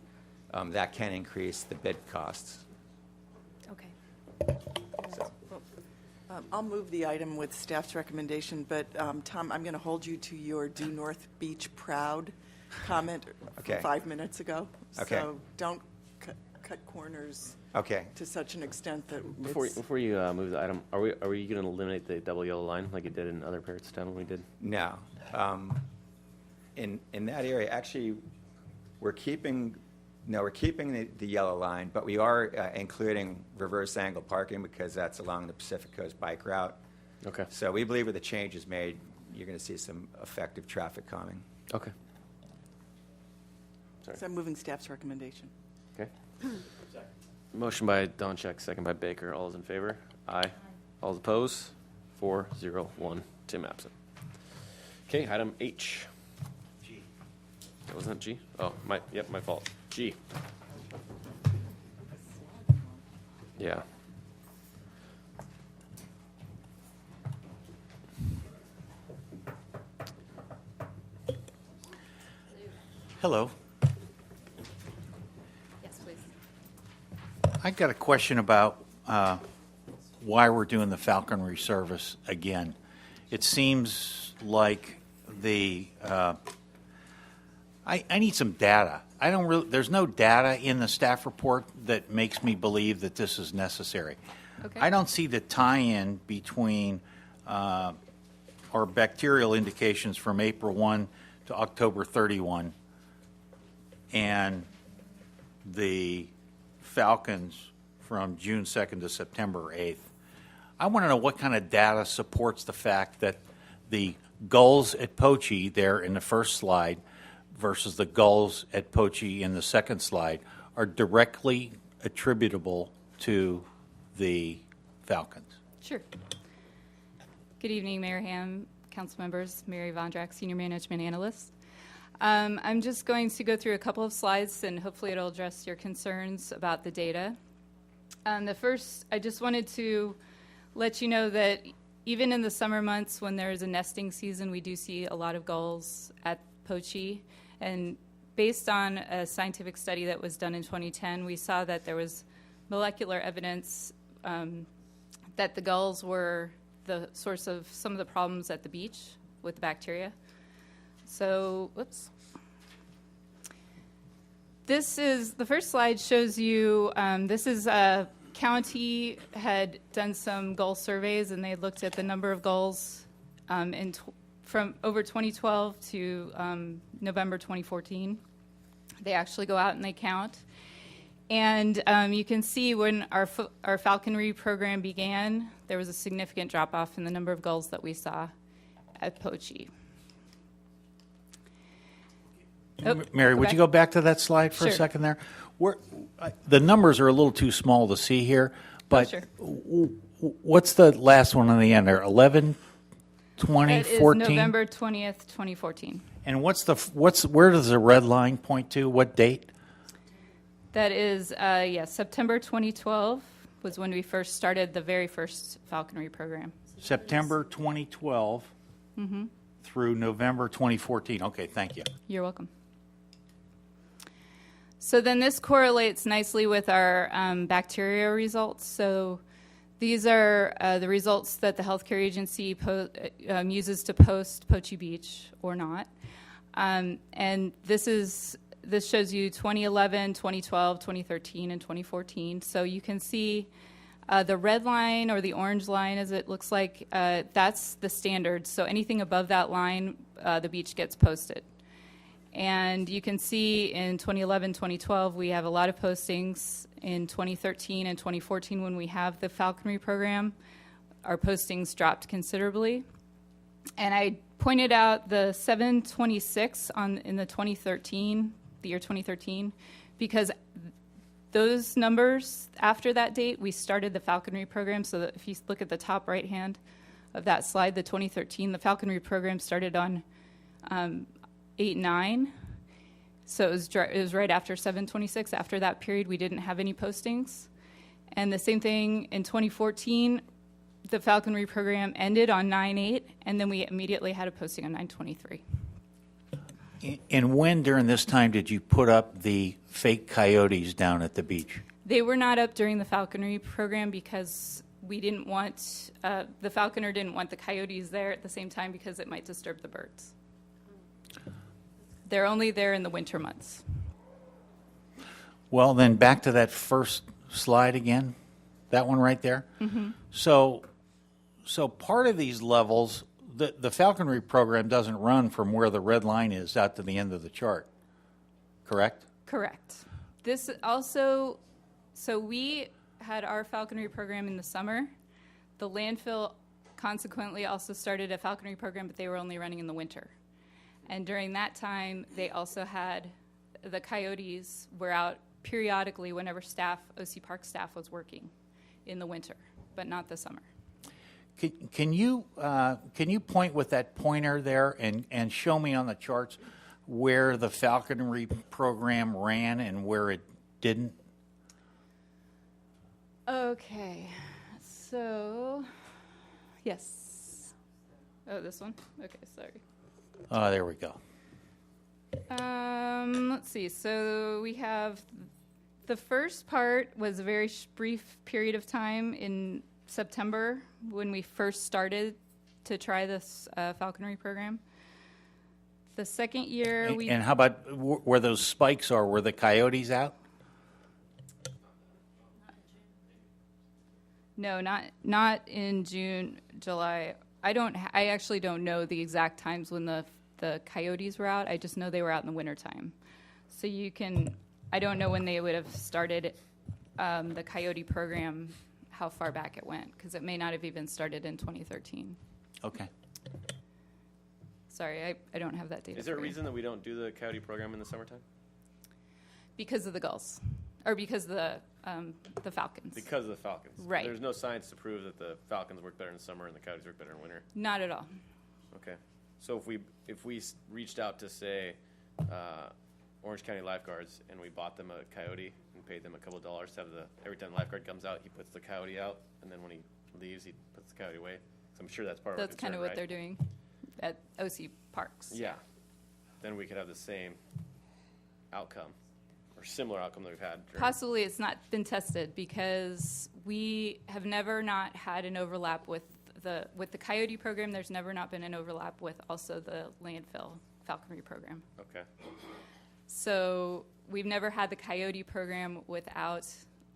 that can increase the bid costs. Okay. So. I'll move the item with staff's recommendation, but Tom, I'm going to hold you to your Do North Beach Proud comment Okay. from 5 minutes ago. Okay. So don't cut corners Okay. to such an extent that Before you move the item, are you going to eliminate the double yellow line like you did in other parts of town when we did? No. In that area, actually, we're keeping the yellow line, but we are including reverse angle parking because that's along the Pacific Coast Bike Route. Okay. So we believe with the changes made, you're going to see some effective traffic calming. Okay. So I'm moving staff's recommendation. Okay. Motion by Donchek, second by Baker. All those in favor? Aye. All those opposed? 4-0-1. Tim absent. Okay, item H. G. Wasn't that G? Oh, my fault. G. Yeah. Hello. Yes, please. I got a question about why we're doing the falconry service again. It seems like I need some data. There's no data in the staff report that makes me believe that this is necessary. Okay. I don't see the tie-in between our bacterial indications from April 1 to October 31 and the falcons from June 2nd to September 8th. I want to know what kind of data supports the fact that the gulls at Poche there in the first slide versus the gulls at Poche in the second slide are directly attributable to the falcons. Sure. Good evening, Mayor Ham, council members, Mary Vondrak, Senior Management Analyst. I'm just going to go through a couple of slides and hopefully it'll address your concerns about the data. The first, I just wanted to let you know that even in the summer months when there is a nesting season, we do see a lot of gulls at Poche. And based on a scientific study that was done in 2010, we saw that there was molecular evidence that the gulls were the source of some of the problems at the beach with the bacteria. So, whoops. The first slide shows you, this is a county had done some gull surveys and they looked at the number of gulls from over 2012 to November 2014. They actually go out and they count. And you can see when our falconry program began, there was a significant drop-off in the number of gulls that we saw at Poche. Mary, would you go back to that slide for a Sure. second there? The numbers are a little too small to see here, but sure. What's the last one on the end there? 11, 20, That is 14? November 20th, 2014. And where does the red line point to? What date? That is, September 2012 was when we first started the very first falconry program. September 2012. Mm-hmm. through November 2014. Okay, thank you. You're welcome. So then this correlates nicely with our bacteria results. So these are the results that the healthcare agency uses to post Poche Beach or not. And this shows you 2011, 2012, 2013, and 2014. So you can see the red line or the orange line, as it looks like, that's the standard. So anything above that line, the beach gets posted. And you can see in 2011, 2012, we have a lot of postings. In 2013 and 2014, when we have the falconry program, our postings dropped considerably. And I pointed out the 726 in the year 2013, because those numbers after that date, we started the falconry program. So that if you look at the top right hand of that slide, the 2013, the falconry program started on 8/9. So it was right after 7/26. After that period, we didn't have any postings. And the same thing in 2014, the falconry program ended on 9/8, and then we immediately had a posting on 9/23. And when during this time did you put up the fake coyotes down at the beach? They were not up during the falconry program because we didn't want, the falconer didn't want the coyotes there at the same time because it might disturb the birds. They're only there in the winter months. Well, then back to that first slide again, that one right there. Mm-hmm. So part of these levels, the falconry program doesn't run from where the red line is out to the end of the chart, correct? Correct. This also, so we had our falconry program in the summer. The landfill consequently also started a falconry program, but they were only running in the winter. And during that time, they also had, the coyotes were out periodically whenever OC Park staff was working in the winter, but not the summer. Can you point with that pointer there and show me on the charts where the falconry program ran and where it didn't? Okay, so, yes. Oh, this one? Okay, sorry. Oh, there we go. Let's see. So we have the first part was a very brief period of time in September when we first started to try this falconry program. The second year And how about where those spikes are? Were the coyotes out? No, not in June, July. I actually don't know the exact times when the coyotes were out. I just know they were out in the wintertime. So I don't know when they would have started the coyote program, how far back it went, because it may not have even started in 2013. Okay. Sorry, I don't have that data. Is there a for you. reason that we don't do the coyote program in the summertime? Because of the gulls, or because of the falcons. Because of the falcons. Right. There's no science to prove that the falcons work better in summer and the coyotes work better in winter. Not at all. Okay. So if we reached out to, say, Orange County lifeguards and we bought them a coyote and paid them a couple of dollars to have every time the lifeguard comes out, he puts the coyote out, and then when he leaves, he puts the coyote away. So I'm sure that's part of That's kind of what they're doing at OC Parks. Yeah. Then we could have the same outcome or similar outcome that we've had. Possibly it's not been tested because we have never not had an overlap with the coyote program. There's never not been an overlap with also the landfill falconry program. Okay. So we've never had the coyote program without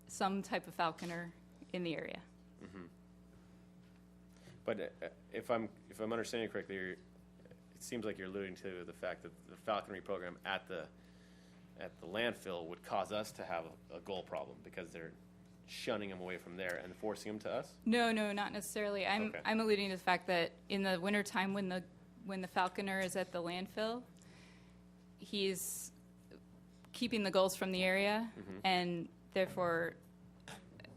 some type of falconer in the area. Mm-hmm. But if I'm understanding correctly, it seems like you're alluding to the fact that the falconry program at the landfill would cause us to have a goal problem because they're shunning them away from there and forcing them to us? No, not necessarily. I'm alluding to the fact that in the wintertime when the falconer is at the landfill, he's keeping the gulls from the area, mm-hmm. and therefore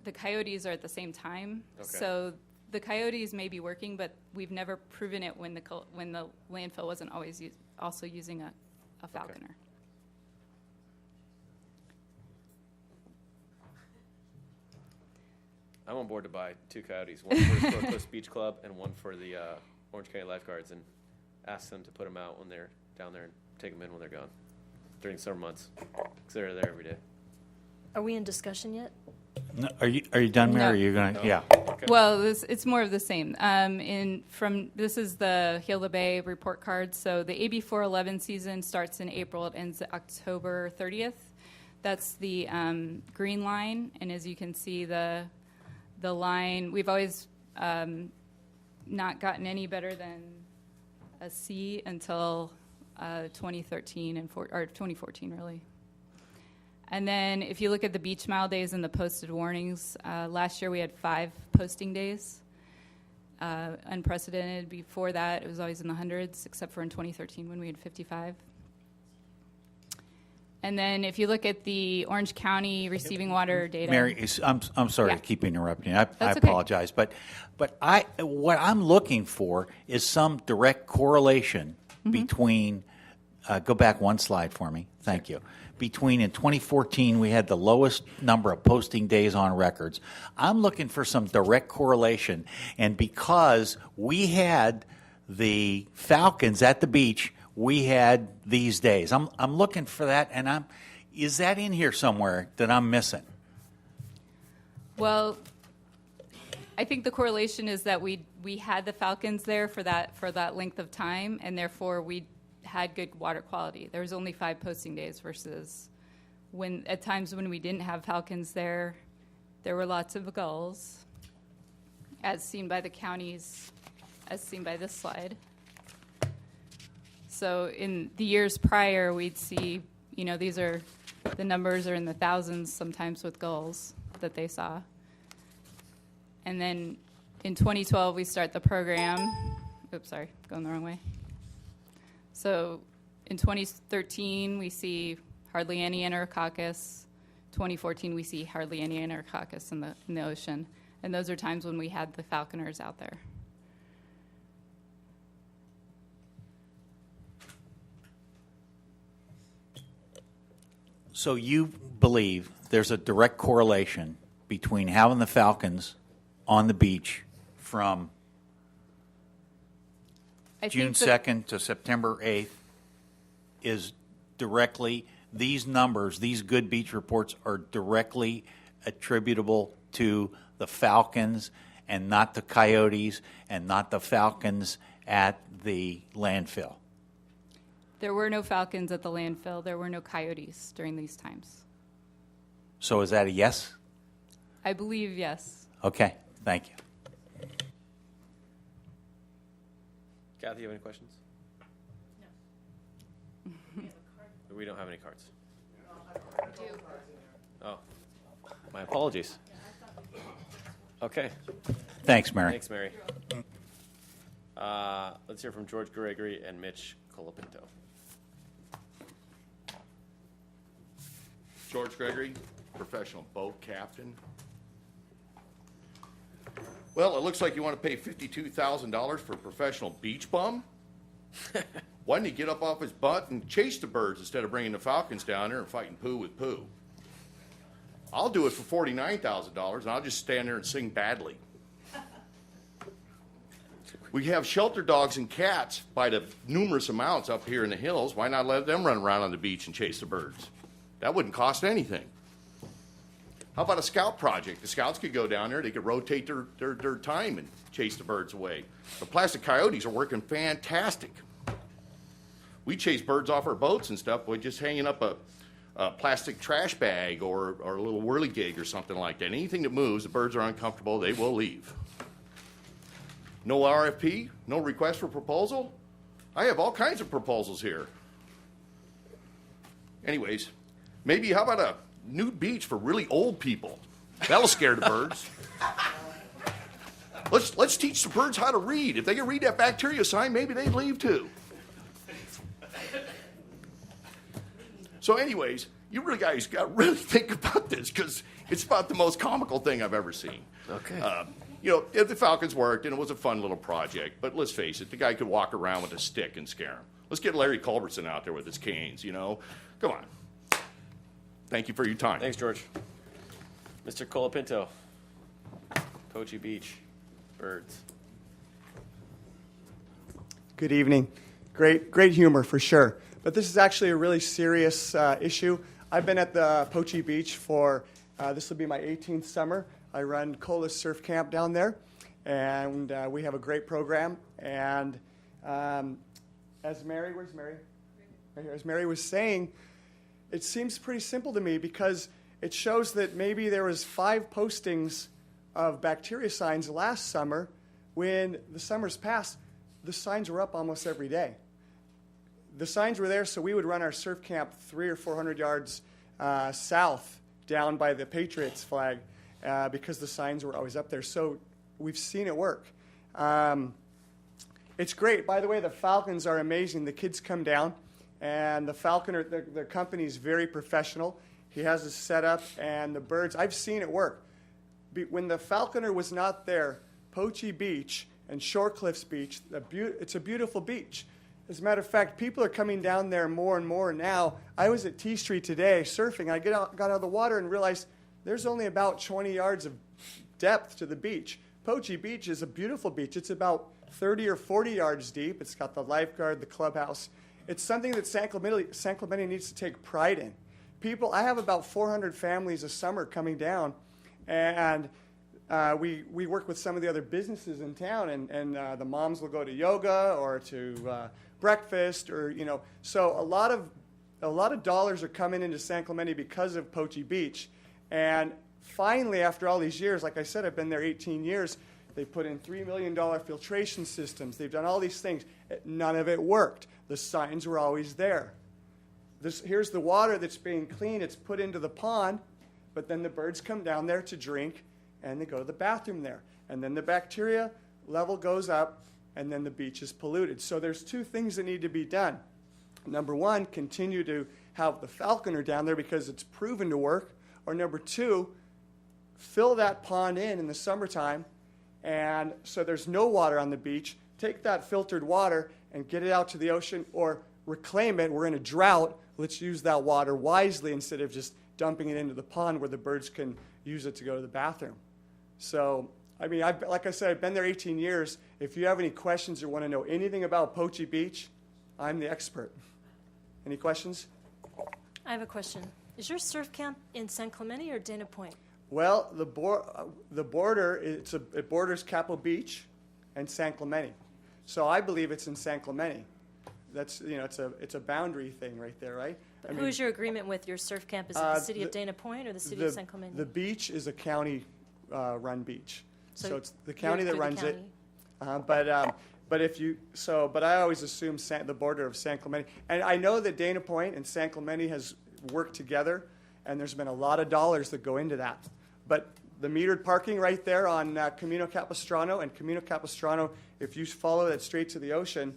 the coyotes are at the same time. Okay. So the coyotes may be working, but we've never proven it when the landfill wasn't always also using a falconer. Okay. I'm on board to buy 2 coyotes, one for the Coast Beach Club and one for the Orange County Lifeguards. And ask them to put them out when they're down there and take them in when they're gone during summer months, because they're there every day. Are we in discussion yet? No, are you done, Mary? No. Or are you going No. to? Yeah. Okay. Well, this more of the same. This is the Gila Bay report card. So the AB 411 season starts in April. It ends October 30th. That's the green line, and as you can see, the line, we've always not gotten any better than a C until 2013 or 2014, really. And then if you look at the beach mile days and the posted warnings, last year we had 5 posting days, unprecedented. Before that, it was always in the hundreds, except for in 2013 when we had 55. And then if you look at the Orange County receiving water data. Mary, I'm sorry to keep interrupting you. I okay. apologize, but what I'm looking for is some direct correlation between. Go back one slide for me. Thank you. Between in 2014 we had the lowest number of posting days on records. I'm looking for some direct correlation, and because we had the Falcons at the beach, we had these days. I'm looking for that, and is that in here somewhere that I'm missing? Well, I think the correlation is that we had the Falcons there for that length of time, and therefore we had good water quality. There was only 5 posting days versus at times when we didn't have Falcons there were lots of gulls, as seen by the counties, as seen by this slide. So in the years prior, we'd see, the numbers are in the thousands sometimes with gulls that they saw. And then in 2012, we start the program. Oops, sorry, going the wrong way. So in 2013, we see hardly any Enterococcus. 2014, we see hardly any Enterococcus in the ocean. And those are times when we had the falconers out there. So you believe there's a direct correlation between having the Falcons on the beach from June 2nd to September 8th is directly, these numbers, these good beach reports are directly attributable to the Falcons and not the coyotes and not the Falcons at the landfill? There were no falcons at the landfill. There were no coyotes during these times. So is that a yes? I believe yes. Okay, thank you. Kathy, you have any questions? No. We don't have any cards. Oh, my apologies. Okay. Thanks, Mary. Thanks, Mary. Let's hear from George Gregory and Mitch Colapinto. George Gregory, professional boat captain. Well, it looks like you want to pay $52,000 for a professional beach bum. Why didn't he get up off his butt and chase the birds instead of bringing the falcons down there and fighting poo with poo? I'll do it for $49,000, and I'll just stand there and sing badly. We have shelter dogs and cats by the numerous amounts up here in the hills. Why not let them run around on the beach and chase the birds? That wouldn't cost anything. How about a scout project? The scouts could go down there. They could rotate their time and chase the birds away. The plastic coyotes are working fantastic. We chase birds off our boats and stuff by just hanging up a plastic trash bag or a little whirligig or something like that. Anything that moves, the birds are uncomfortable, they will leave. No RFP? No request for proposal? I have all kinds of proposals here. Anyways, maybe how about a nude beach for really old people? That'll scare the birds. Let's teach the birds how to read. If they can read that bacteria sign, maybe they'd leave too. So anyways, you really guys got to really think about this because it's about the most comical thing I've ever seen. Okay. If the Falcons worked and it was a fun little project, but let's face it, the guy could walk around with a stick and scare him. Let's get Larry Culbertson out there with his canes, Come on. Thank you for your time. Thanks, George. Mr. Colapinto, Poche Beach, birds. Good evening. great humor for sure. But this is actually a really serious issue. I've been at the Poche Beach for, this will be my 18th summer. I run Cola Surf Camp down there, and we have a great program. And as Mary, where's Mary? Right here. As Mary was saying, it seems pretty simple to me because it shows that maybe there was 5 postings of bacteria signs last summer. When the summers passed, the signs were up almost every day. The signs were there, so we would run our surf camp 300 or 400 yards south down by the Patriots flag because the signs were always up there. So we've seen it work. It's great. By the way, the falcons are amazing. The kids come down, and the falconer, the company is very professional. He has it set up, and the birds, I've seen it work. When the falconer was not there, Poche Beach and Shorecliffs Beach, it's a beautiful beach. As a matter of fact, people are coming down there more and more now. I was at T Street today surfing. I got out of the water and realized there's only about 20 yards of depth to the beach. Poche Beach is a beautiful beach. It's about 30 or 40 yards deep. It's got the lifeguard, the clubhouse. It's something that San Clemente needs to take pride in. I have about 400 families a summer coming down, and we work with some of the other businesses in town, and the moms will go to yoga or to breakfast, or so a lot of dollars are coming into San Clemente because of Poche Beach. And finally, after all these years, like I said, I've been there 18 years. They put in $3 million filtration systems. They've done all these things. None of it worked. The signs were always there. Here's the water that's being cleaned. It's put into the pond, but then the birds come down there to drink, and they go to the bathroom there. And then the bacteria level goes up, and then the beach is polluted. So there's 2 things that need to be done. Number 1, continue to have the falconer down there because it's proven to work. Or number 2, fill that pond in the summertime, and so there's no water on the beach. Take that filtered water and get it out to the ocean, or reclaim it. We're in a drought. Let's use that water wisely instead of just dumping it into the pond where the birds can use it to go to the bathroom. So, I mean, like I said, I've been there 18 years. If you have any questions or want to know anything about Poche Beach, I'm the expert. Any questions? I have a question. Is your surf camp in San Clemente or Dana Point? Well, the border, it borders Capo Beach and San Clemente. So I believe it's in San Clemente. That's, it's a boundary thing right there, right? But who's your agreement with your surf camp? Is it the city of Dana Point or the city of San Clemente? The beach is a county run beach. So it's the county that runs it. But I always assume the border of San Clemente. And I know that Dana Point and San Clemente has worked together, and there's been a lot of dollars that go into that. But the metered parking right there on Camino Capistrano, and Camino Capistrano, if you follow that straight to the ocean,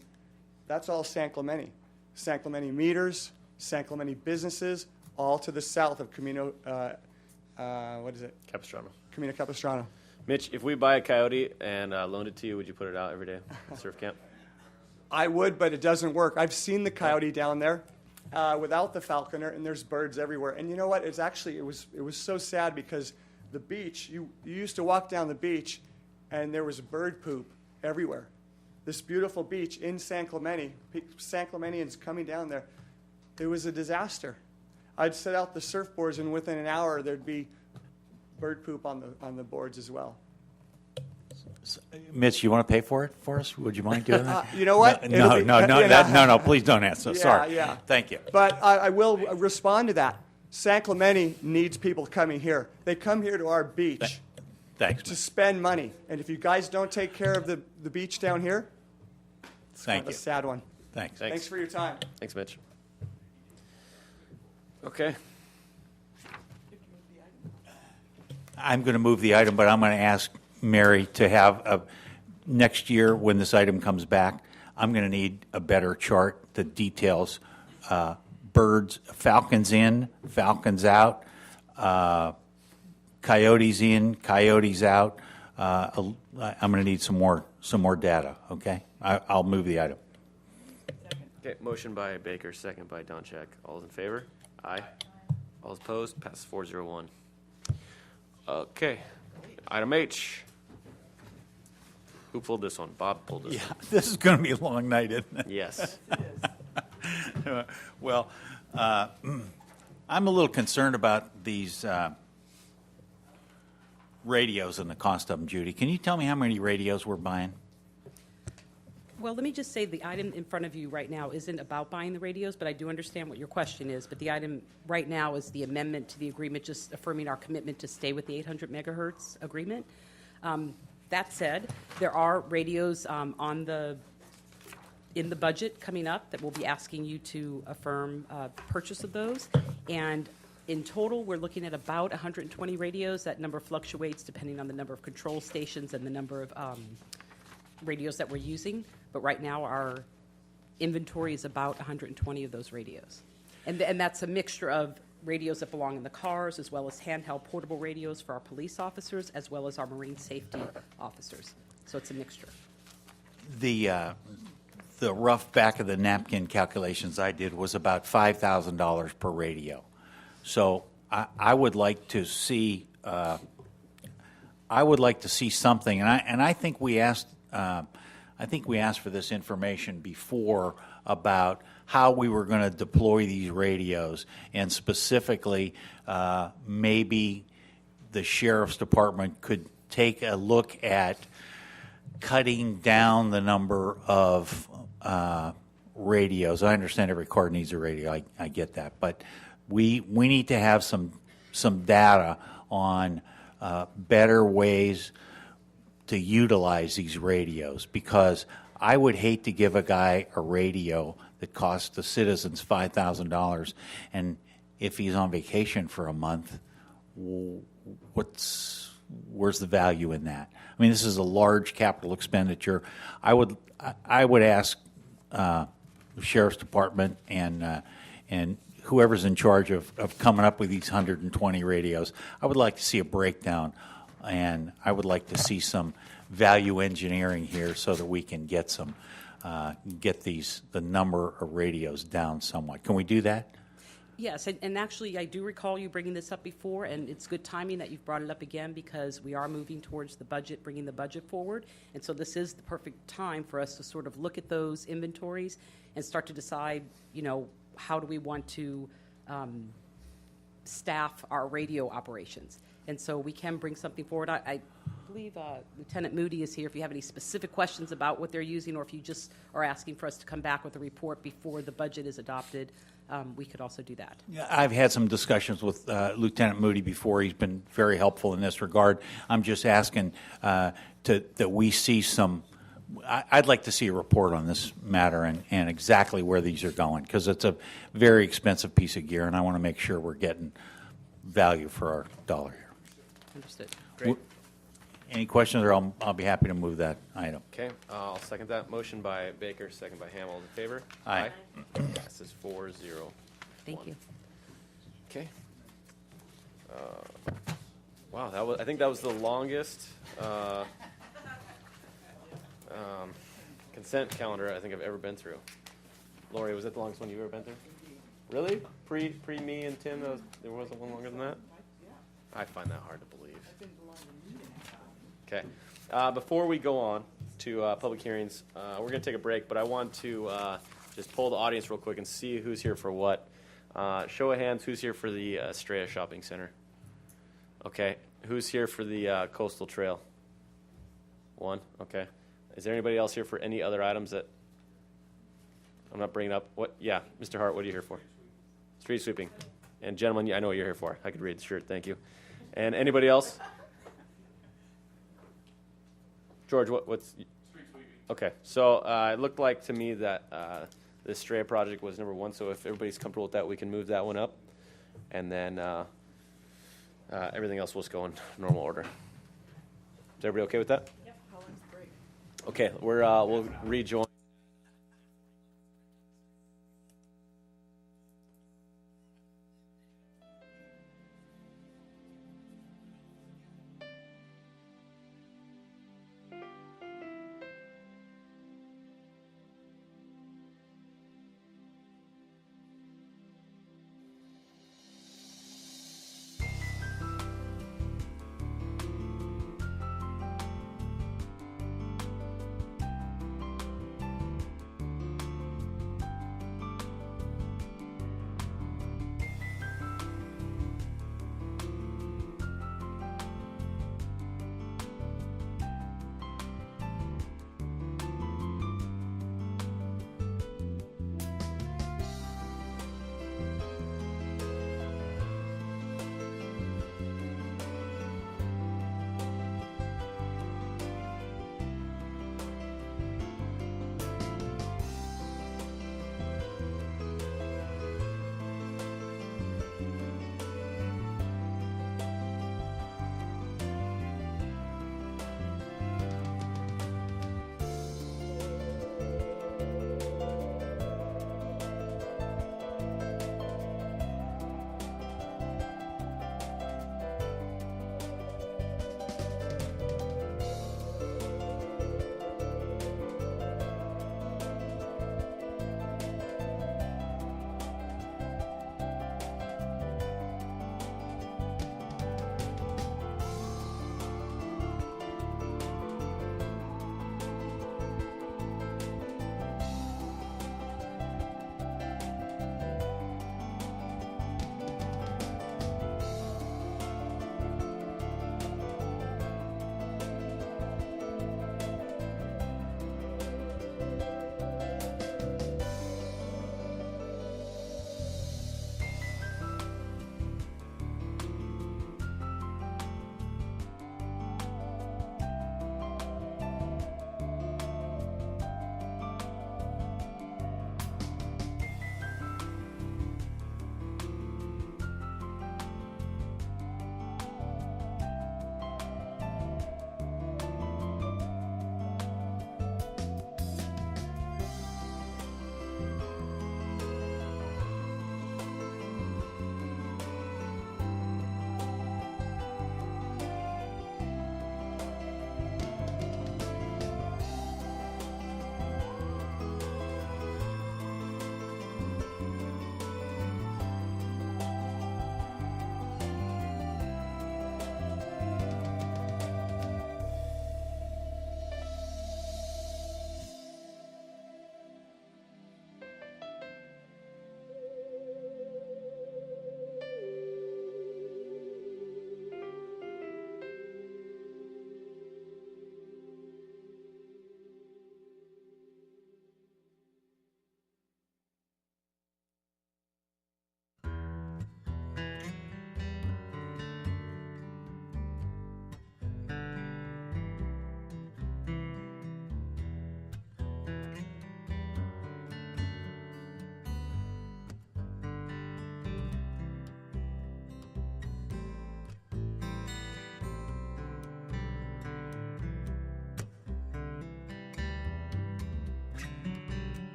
that's all San Clemente. San Clemente meters, San Clemente businesses, all to the south of Camino, what is it? Capistrano. Camino Capistrano. Mitch, if we buy a coyote and loaned it to you, would you put it out every day at surf camp? I would, but it doesn't work. I've seen the coyote down there without the falconer, and there's birds everywhere. And you know what? It was so sad because the beach, you used to walk down the beach, and there was bird poop everywhere. This beautiful beach in San Clemente, San Clementeans coming down there, it was a disaster. I'd set out the surfboards, and within an hour, there'd be bird poop on the boards as well. Mitch, you want to pay for it for us? Would you mind doing that? You know what? No, please don't answer. Sorry. Yeah. Thank you. But I will respond to that. San Clemente needs people coming here. They come here to our beach to spend money. And if you guys don't take care of the beach down here, it's kind of a sad one. Thanks for your time. Thanks, Mitch. Okay. I'm going to move the item, but I'm going to ask Mary to have next year when this item comes back, I'm going to need a better chart that details birds, falcons in, falcons out, coyotes in, coyotes out. I'm going to need some more data. Okay, I'll move the item. Okay, motion by Baker, second by Donchak. All those in favor? Aye. All opposed? Passes 4-0-1. Okay, item H. Who pulled this one? Bob pulled this Yeah, one. this is going to be a long night, isn't it? Yes. Well, I'm a little concerned about these radios and the cost of them, Judy. Can you tell me how many radios we're buying? Well, let me just say the item in front of you right now isn't about buying the radios, but I do understand what your question is. But the item right now is the amendment to the agreement, just affirming our commitment to stay with the 800 megahertz agreement. That said, there are radios in the budget coming up that we'll be asking you to affirm purchase of those. And in total, we're looking at about 120 radios. That number fluctuates depending on the number of control stations and the number of radios that we're using. But right now, our inventory is about 120 of those radios. And that's a mixture of radios that belong in the cars, as well as handheld portable radios for our police officers, as well as our marine safety officers. So it's a mixture. The rough back of the napkin calculations I did was about $5,000 per radio. So I would like to see something, and I think we asked for this information before about how we were going to deploy these radios, and specifically maybe the sheriff's department could take a look at cutting down the number of radios. I understand every car needs a radio. I get that, but we need to have some data on better ways to utilize these radios, because I would hate to give a guy a radio that costs the citizens $5,000, and if he's on vacation for a month, where's the value in that? I mean, this is a large capital expenditure. I would ask the sheriff's department and whoever's in charge of coming up with these 120 radios, I would like to see a breakdown, and I would like to see some value engineering here so that we can get the number of radios down somewhat. Can we do that? Yes, and actually, I do recall you bringing this up before, and it's good timing that you've brought it up again, because we are moving towards the budget, bringing the budget forward, and so this is the perfect time for us to sort of look at those inventories and start to decide, how do we want to staff our radio operations. And so we can bring something forward. I believe Lieutenant Moody is here if you have any specific questions about what they're using, or if you just are asking for us to come back with a report before the budget is adopted. We could also do that. I've had some discussions with Lieutenant Moody before. He's been very helpful in this regard. I'm just asking that we see some. I'd like to see a report on this matter and exactly where these are going, because it's a very expensive piece of gear, and I want to make sure we're getting value for our dollar here. Understood. Great. Any questions, or I'll be happy to move that item. Okay, I'll second that. Motion by Baker, second by Hamel. In favor? Aye. Passes 4-0. Thank you. Okay. Wow, I think that was the longest consent calendar I think I've ever been through. Lori, was that the longest one you've ever been through? Really? Pre me and Tim, there wasn't one longer than that? I find that hard to believe. Okay. Before we go on to public hearings, we're going to take a break, but I want to just poll the audience real quick and see who's here for what. Show of hands, who's here for the Estrella Shopping Center? Okay. Who's here for the Coastal Trail? One. Okay. Is there anybody else here for any other items that I'm not bringing up? What? Yeah, Mr. Hart, what are you here for? Street sweeping. And gentlemen, I know what you're here for. I could read the shirt. Thank you. And anybody else? George, what's? Street sweeping. Okay, so it looked like to me that the Estrella project was number one. So if everybody's comfortable with that, we can move that one up, and then everything else will just go in normal order. Is everybody okay with that? Yep. How long's the break? Okay, we'll rejoin.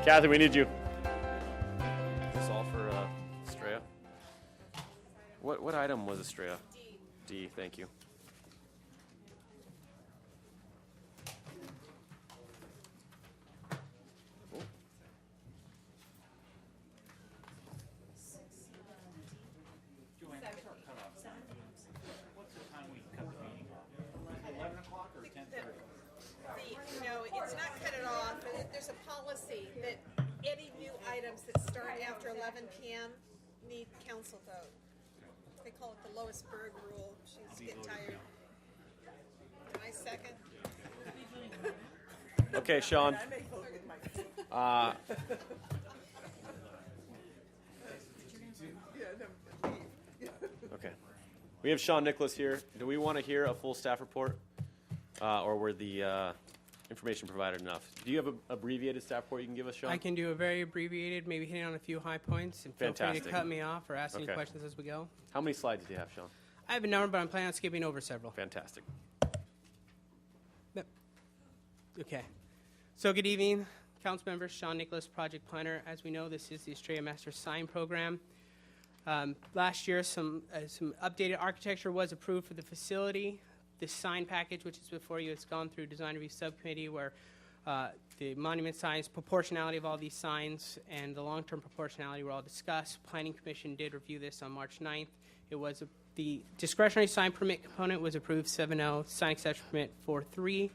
Kathy, we need you. This is all for Estrella. What item was Estrella? D, thank you. It's not cut it off. There's a policy that any new items that start after 11 p.m. need council vote. They call it the Lois Berg rule. She's getting tired. Can I second? Okay, Sean. Okay. We have Sean Nicholas here. Do we want to hear a full staff report? Or were the information provided enough? Do you have an abbreviated staff report you can give us, Sean? I can do a very abbreviated, maybe hitting on a few high points, and feel free Fantastic. to cut me off or ask any Okay. questions as we go. How many slides do you have, Sean? I have a number, but I'm planning on skipping over several. Fantastic. Okay. So good evening, council members. Sean Nicholas, project planner. As we know, this is the Estrella Master Sign Program. Last year, some updated architecture was approved for the facility. This sign package, which is before you, has gone through design review subcommittee where the monument signs, proportionality of all these signs, and the long-term proportionality were all discussed. Planning Commission did review this on March 9th. It was the discretionary sign permit component was approved 7-0, sign exception permit 4-3.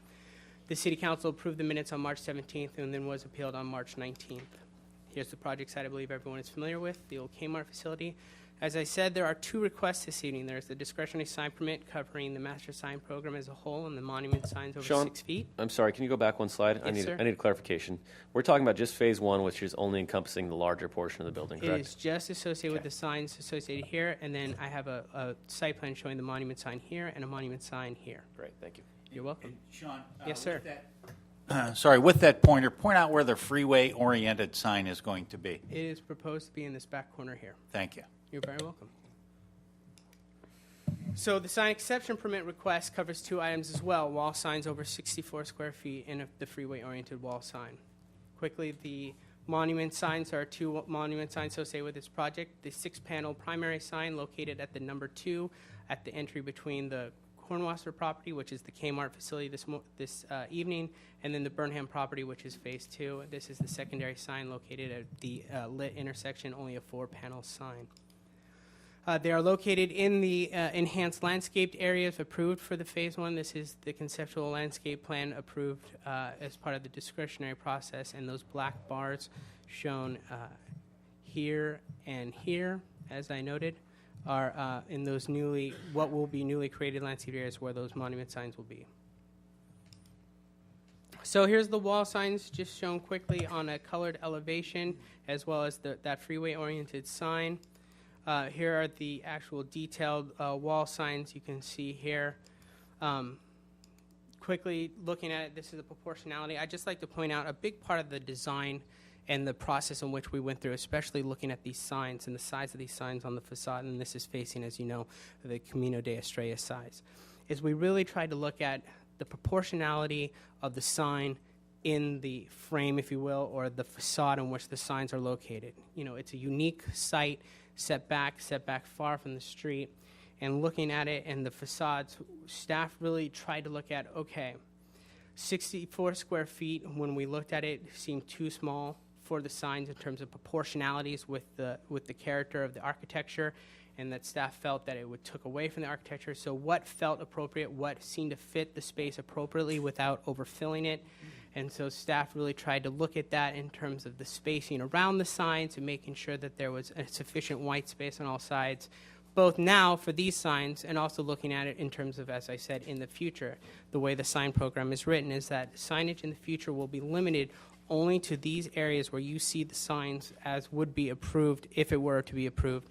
The City Council approved the minutes on March 17th and then was appealed on March 19th. Here's the project site I believe everyone is familiar with, the old Kmart facility. As I said, there are two requests this evening. There's the discretionary sign permit covering the master sign program as a whole and the monument signs over Sean, 6 feet. I'm sorry, can you go back one slide? Yes, sir. I need clarification. We're talking about just phase one, which is only encompassing the larger portion of the building, It correct? is just associated with the signs associated here, and then I have a site plan showing the monument sign here and a monument sign here. Great, thank you. You're welcome. Sean, yes, sir. Sorry, with that pointer, point out where the freeway-oriented sign is going to be. It is proposed to be in this back corner here. Thank you. You're very welcome. So the sign exception permit request covers two items as well, wall signs over 64 square feet and the freeway-oriented wall sign. Quickly, the monument signs are two monument signs associated with this project. The 6-panel primary sign located at the number 2 at the entry between the Cornwasser property, which is the Kmart facility this evening, and then the Burnham property, which is phase 2. This is the secondary sign located at the lit intersection, only a 4-panel sign. They are located in the enhanced landscaped areas approved for the phase 1. This is the conceptual landscape plan approved as part of the discretionary process, and those black bars shown here and here, as I noted, are in those what will be newly created landscape areas where those monument signs will be. So here's the wall signs just shown quickly on a colored elevation, as well as that freeway-oriented sign. Here are the actual detailed wall signs you can see here. Quickly looking at it, this is the proportionality. I'd just like to point out a big part of the design and the process in which we went through, especially looking at these signs and the size of these signs on the facade, and this is facing, as you know, the Camino de Estrella size, is we really tried to look at the proportionality of the sign in the frame, if you will, or the facade in which the signs are located. You know, it's a unique site, set back far from the street, and looking at it and the facades, staff really tried to look at, okay, 64 square feet, when we looked at it, seemed too small for the signs in terms of proportionalities with the character of the architecture, and that staff felt that it would took away from the architecture. So what felt appropriate, what seemed to fit the space appropriately without overfilling it. And so staff really tried to look at that in terms of the spacing around the signs and making sure that there was a sufficient white space on all sides, both now for these signs and also looking at it in terms of, as I said, in the future. The way the sign program is written is that signage in the future will be limited only to these areas where you see the signs as would be approved if it were to be approved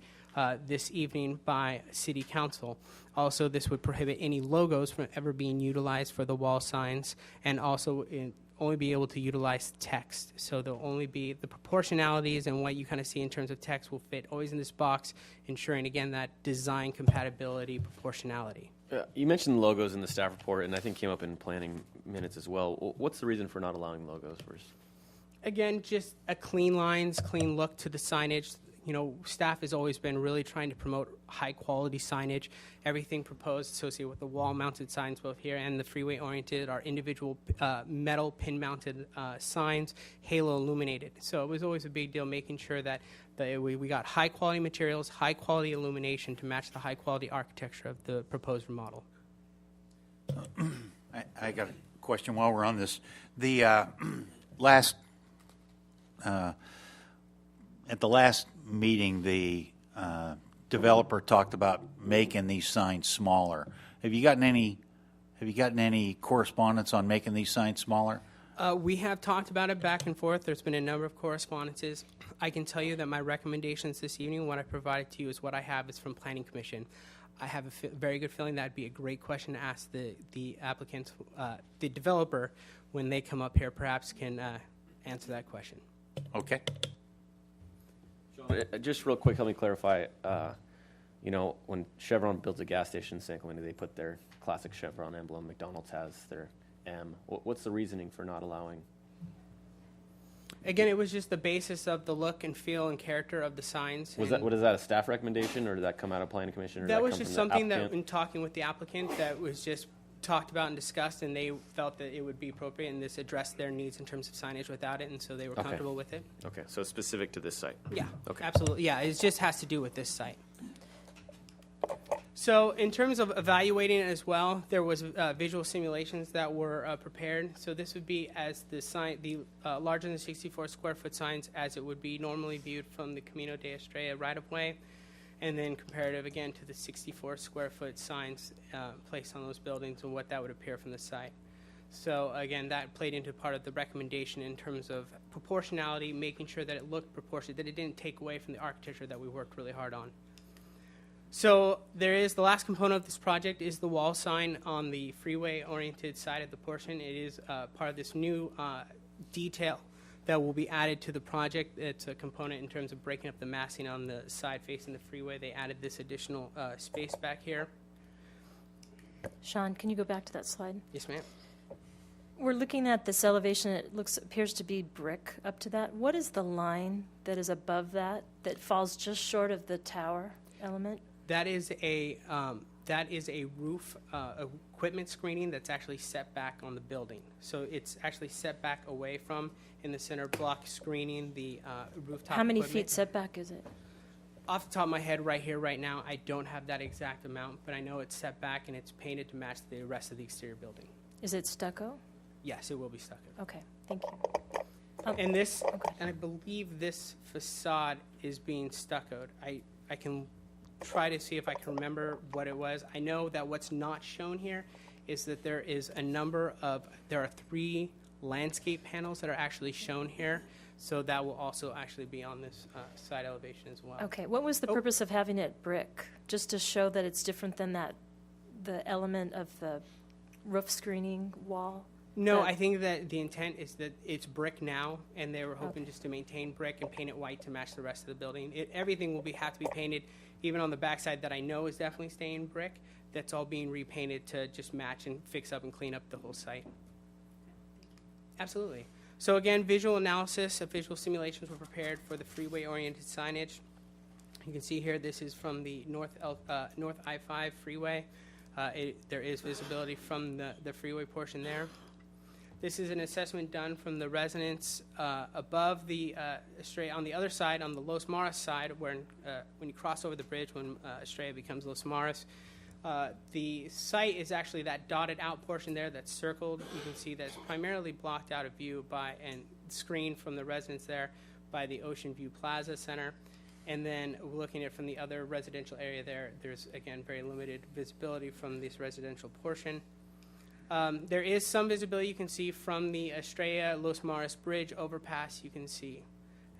this evening by City Council. Also, this would prohibit any logos from ever being utilized for the wall signs, and also only be able to utilize text. So there'll only be the proportionalities, and what you kind of see in terms of text will fit always in this box, ensuring, again, that design compatibility, proportionality. You mentioned logos in the staff report, and I think came up in planning minutes as well. What's the reason for not allowing logos first? Again, just a clean lines, clean look to the signage. You know, staff has always been really trying to promote high-quality signage. Everything proposed associated with the wall-mounted signs both here and the freeway-oriented are individual metal pin-mounted signs, halo-illuminated. So it was always a big deal making sure that we got high-quality materials, high-quality illumination to match the high-quality architecture of the proposed remodel. I got a question while we're on this. The at the last meeting, the developer talked about making these signs smaller. Have you gotten any correspondence on making these signs smaller? We have talked about it back and forth. There's been a number of correspondences. I can tell you that my recommendations this evening, what I provided to you, is what I have is from Planning Commission. I have a very good feeling that'd be a great question to ask the applicant, the developer, when they come up here, perhaps can answer that question. Okay. Just real quick, help me clarify. You know, when Chevron builds a gas station in San Clemente, they put their classic Chevron emblem. McDonald's has their M. What's the reasoning for not allowing? Again, it was just the basis of the look and feel and character of the signs. What is that, a staff recommendation, or did that come out of Planning Commission? Or That was come just from the something that, applicant? in talking with the applicant, that was just talked about and discussed, and they felt that it would be appropriate, and this addressed their needs in terms of signage without it, and so they were comfortable with it. Okay, so it's specific to this site. Yeah, Okay. absolutely. Yeah, it just has to do with this site. So in terms of evaluating it as well, there was visual simulations that were prepared. So this would be as the sign, the larger than 64 square foot signs as it would be normally viewed from the Camino de Estrella right-of-way, and then comparative again to the 64 square foot signs placed on those buildings and what that would appear from the site. So again, that played into part of the recommendation in terms of proportionality, making sure that it looked proportionate, that it didn't take away from the architecture that we worked really hard on. So there is the last component of this project is the wall sign on the freeway-oriented side of the portion. It is part of this new detail that will be added to the project. It's a component in terms of breaking up the massing on the side facing the freeway. They added this additional space back here. Sean, can you go back to that slide? Yes, ma'am. We're looking at this elevation. It appears to be brick up to that. What is the line that is above that falls just short of the tower element? That is a roof equipment screening that's actually set back on the building. So it's actually set back away from, in the center block, screening the rooftop. How many equipment. feet setback is it? Off the top of my head, right here, right now, I don't have that exact amount, but I know it's set back and it's painted to match the rest of the exterior building. Is it stucco? Yes, it will be stucco. Okay, thank you. And this, and I believe this facade is being stuccoed. I can try to see if I can remember what it was. I know that what's not shown here is that there are 3 landscape panels that are actually shown here. So that will also actually be on this side elevation as well. Okay, what was the purpose of having it brick? Just to show that it's different than the element of the roof screening wall? No, I think that the intent is that it's brick now, and they were hoping just to maintain brick and paint it white to match the rest of the building. Everything will have to be painted, even on the backside that I know is definitely staying brick. That's all being repainted to just match and fix up and clean up the whole site. Absolutely. So again, visual analysis of visual simulations were prepared for the freeway-oriented signage. You can see here this is from the North I-5 freeway. There is visibility from the freeway portion there. This is an assessment done from the residents above the Estrella, on the other side, on the Los Maras side, where when you cross over the bridge, when Estrella becomes Los Maras. The site is actually that dotted out portion there that's circled. You can see that's primarily blocked out of view by and screened from the residents there by the Ocean View Plaza Center. And then looking at it from the other residential area there's again very limited visibility from this residential portion. There is some visibility you can see from the Estrella Los Maras Bridge overpass, you can see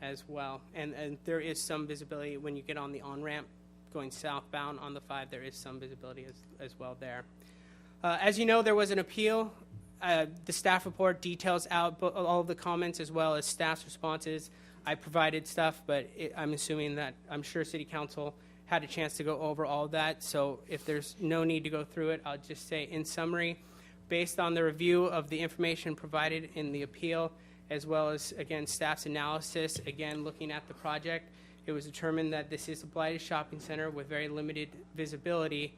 as well. And there is some visibility when you get on the on-ramp going southbound on the 5, there is some visibility as well there. As you know, there was an appeal. The staff report details out all of the comments as well as staff's responses. I provided stuff, but I'm sure City Council had a chance to go over all of that. So if there's no need to go through it, I'll just say in summary, based on the review of the information provided in the appeal as well as, again, staff's analysis, again, looking at the project, it was determined that this is a blighted shopping center with very limited visibility,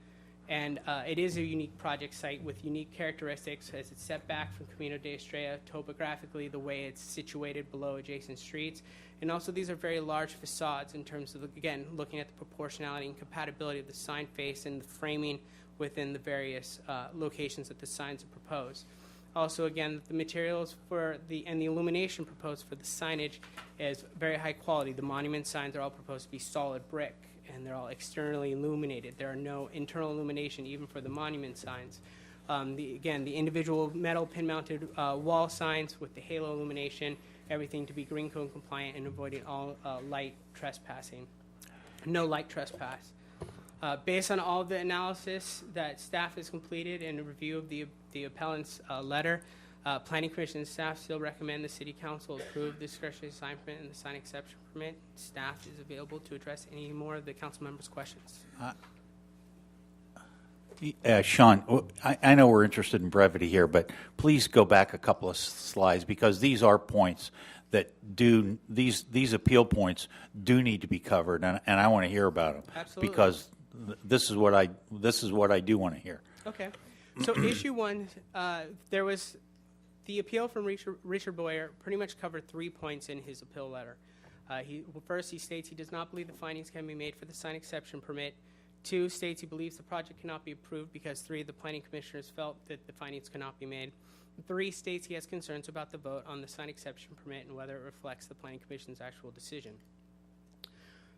and it is a unique project site with unique characteristics as it's set back from Camino de Estrella, topographically, the way it's situated below adjacent streets. And also, these are very large facades in terms of, again, looking at the proportionality and compatibility of the sign face and the framing within the various locations that the signs are proposed. Also, again, the materials and the illumination proposed for the signage is very high quality. The monument signs are all proposed to be solid brick, and they're all externally illuminated. There are no internal illumination even for the monument signs. Again, the individual metal pin-mounted wall signs with the halo illumination, everything to be green code compliant and avoiding all light trespassing. No light trespass. Based on all the analysis that staff has completed and a review of the appellant's letter, Planning Commission and staff still recommend the City Council approve the discretionary sign permit and the sign exception permit. Staff is available to address any more of the council members' questions. Sean, I know we're interested in brevity here, but please go back a couple of slides, because these are points that these appeal points do need to be covered, and I want to hear about them. Absolutely. Because this is what I do want to hear. Okay. So issue one, there was the appeal from Richard Boyer pretty much covered 3 points in his appeal letter. First, he states he does not believe the findings can be made for the sign exception permit. 2, states he believes the project cannot be approved because 3, the planning commissioners felt that the findings cannot be made. 3, states he has concerns about the vote on the sign exception permit and whether it reflects the planning commission's actual decision.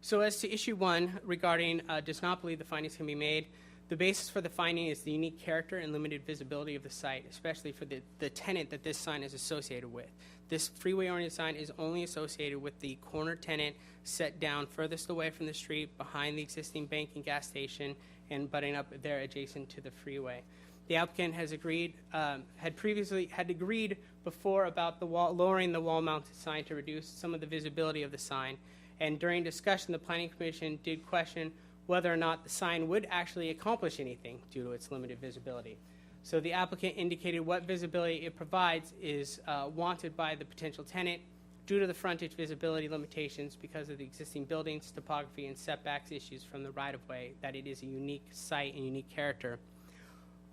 So as to issue 1 regarding does not believe the findings can be made, the basis for the finding is the unique character and limited visibility of the site, especially for the tenant that this sign is associated with. This freeway-oriented sign is only associated with the corner tenant set down furthest away from the street, behind the existing bank and gas station, and butting up there adjacent to the freeway. The applicant has agreed, had agreed before about lowering the wall-mounted sign to reduce some of the visibility of the sign. And during discussion, the Planning Commission did question whether or not the sign would actually accomplish anything due to its limited visibility. So the applicant indicated what visibility it provides is wanted by the potential tenant due to the frontage visibility limitations because of the existing buildings, topography, and setbacks issues from the right-of-way, that it is a unique site and unique character.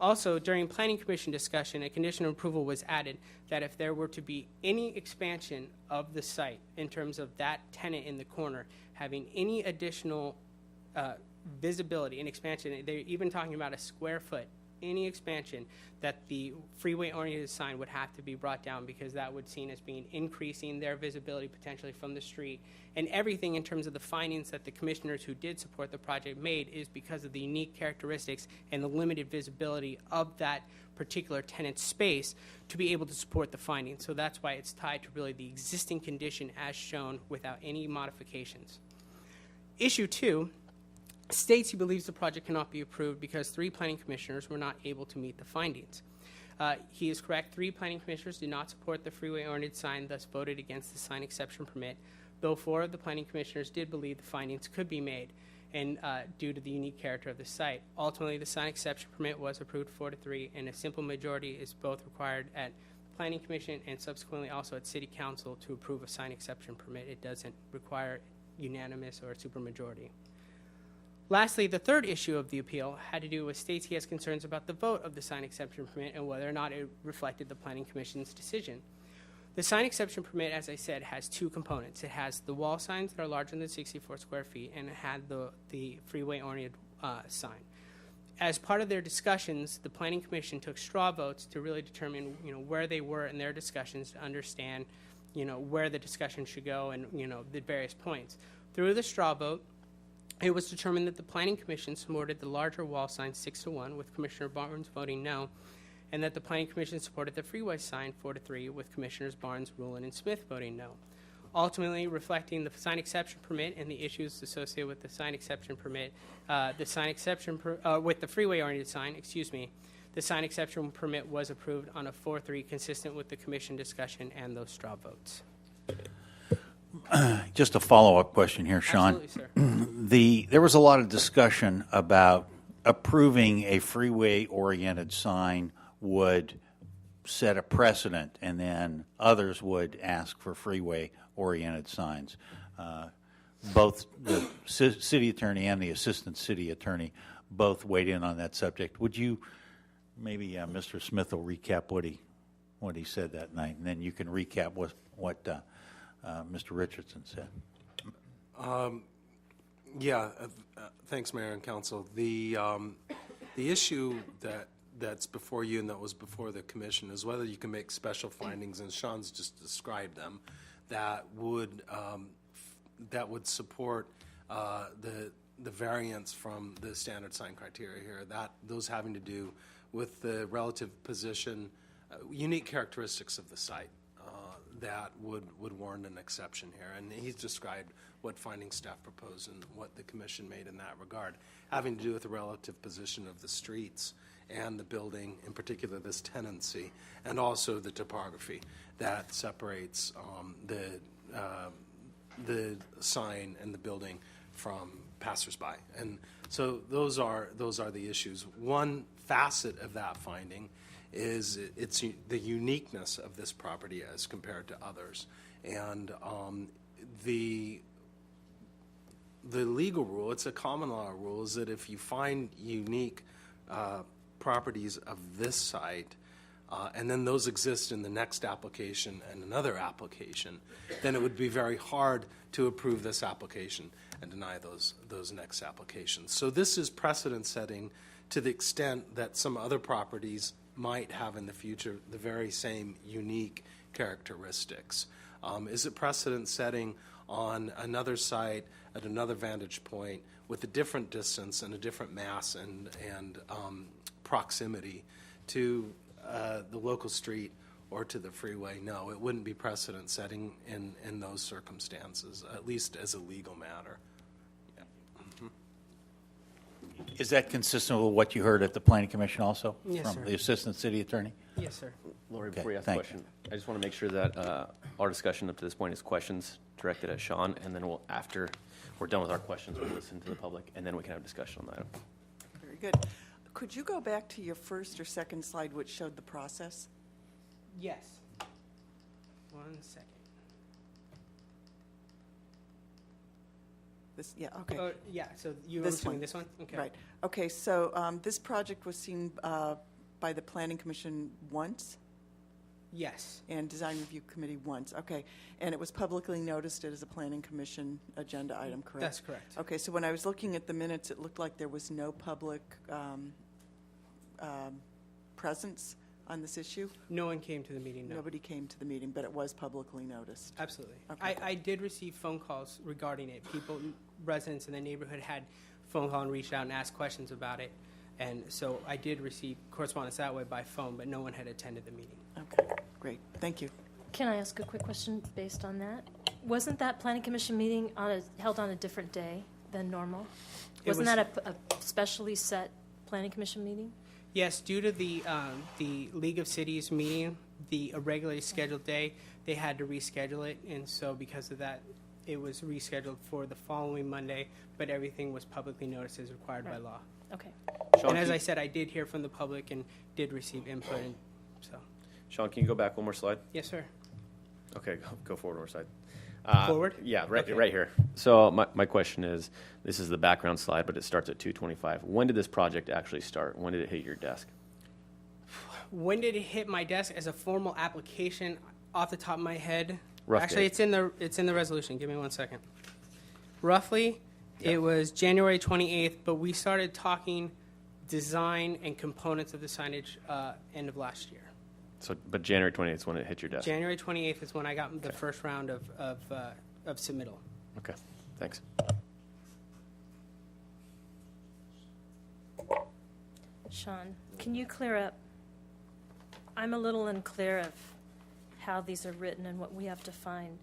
Also, during Planning Commission discussion, a condition of approval was added that if there were to be any expansion of the site in terms of that tenant in the corner having any additional visibility and expansion, they're even talking about a square foot, any expansion, that the freeway-oriented sign would have to be brought down because that would seen as being increasing their visibility potentially from the street. And everything in terms of the findings that the commissioners who did support the project made is because of the unique characteristics and the limited visibility of that particular tenant's space to be able to support the findings. So that's why it's tied to really the existing condition as shown without any modifications. Issue 2 states he believes the project cannot be approved because 3 planning commissioners were not able to meet the findings. He is correct. 3 planning commissioners did not support the freeway-oriented sign, thus voted against the sign exception permit, though 4 of the planning commissioners did believe the findings could be made and due to the unique character of the site. Ultimately, the sign exception permit was approved 4-3, and a simple majority is both required at Planning Commission and subsequently also at City Council to approve a sign exception permit. It doesn't require unanimous or a supermajority. Lastly, the third issue of the appeal had to do with states he has concerns about the vote of the sign exception permit and whether or not it reflected the Planning Commission's decision. The sign exception permit, as I said, has 2 components. It has the wall signs that are larger than 64 square feet, and it had the freeway-oriented sign. As part of their discussions, the Planning Commission took straw votes to really determine, where they were in their discussions to understand, where the discussion should go and, the various points. Through the straw vote, it was determined that the Planning Commission supported the larger wall sign 6-1, with Commissioner Barnes voting no, and that the Planning Commission supported the freeway sign 4-3, with Commissioners Barnes, Rulon, and Smith voting no. Ultimately, reflecting the sign exception permit and the issues associated with the sign exception permit, with the freeway-oriented sign, the sign exception permit was approved on a 4-3, consistent with the Commission discussion and those straw votes. Just a follow-up question here, Sean. Absolutely, sir. There was a lot of discussion about approving a freeway-oriented sign would set a precedent, and then others would ask for freeway-oriented signs. Both the city attorney and the assistant city attorney both weighed in on that subject. Would you, maybe Mr. Smith will recap what he said that night, and then you can recap what Mr. Richardson said. Thanks, Mayor and Council. The issue that's before you and that was before the commission is whether you can make special findings, and Sean's just described them, that would support the variance from the standard sign criteria here. Those having to do with the relative position, unique characteristics of the site that would warrant an exception here. And he's described what finding staff proposed and what the commission made in that regard, having to do with the relative position of the streets and the building, in particular this tenancy, and also the topography that separates the sign and the building from passersby. And so those are the issues. One facet of that finding is it's the uniqueness of this property as compared to others. And the legal rule, it's a common law rule, is that if you find unique properties of this site, and then those exist in the next application and another application, then it would be very hard to approve this application and deny those next applications. So this is precedent setting to the extent that some other properties might have in the future the very same unique characteristics. Is it precedent setting on another site at another vantage point with a different distance and a different mass and proximity to the local street or to the freeway? No, it wouldn't be precedent setting in those circumstances, at least as a legal matter. Yeah. Mm-hmm. Is that consistent with what you heard at the Planning Commission also? Yes, from sir. the Assistant City Attorney? Yes, sir. Lori, Okay, before you ask a thank question, I just want to make sure that our discussion up to this point is questions directed at Sean, and then after we're done with our questions, we'll listen to the public, and then we can have a discussion on the item. Very good. Could you go back to your first or second slide, which showed the process? Yes. 1 second. Yeah, okay. Yeah, so you This were one. this one? Okay. Right. Okay, so this project was seen by the Planning Commission once? Yes. And Design Review Committee once, okay. And it was publicly noticed as a Planning Commission agenda item, correct? That's correct. Okay, so when I was looking at the minutes, it looked like there was no public presence on this issue? No one came to the meeting, no. Nobody came to the meeting, but it was publicly noticed? Absolutely. Okay. I did receive phone calls regarding it. Residents in the neighborhood had phone call and reached out and asked questions about it. And so I did receive correspondence that way by phone, but no one had attended the meeting. Okay, great. Thank you. Can I ask a quick question based on that? Wasn't that planning commission meeting held on a different day than normal? Wasn't that a specially set planning commission meeting? Yes, due to the League of Cities meeting, the irregularly scheduled day, they had to reschedule it, and so because of that, it was rescheduled for the following Monday, but everything was publicly noticed as required by law. Okay. Sean, And as I said, I did hear from the public and did receive input, and so. Sean, can you go back one more slide? Yes, sir. Okay, go forward one more slide. Forward? Yeah, right, Okay. right here. So my question is, this is the background slide, but it starts at 2:25. When did this project actually start? When did it hit your desk? When did it hit my desk as a formal application? Off the top of my head, Rough actually, date. it's in the resolution. Give me 1 second. Roughly, it was January 28th, but we started talking design and components of the signage end of last year. So, but January 28th is when it hit your desk. January 28th is when I got the first round of submittal. Okay, thanks. Sean, can you clear up? I'm a little unclear of how these are written and what we have to find.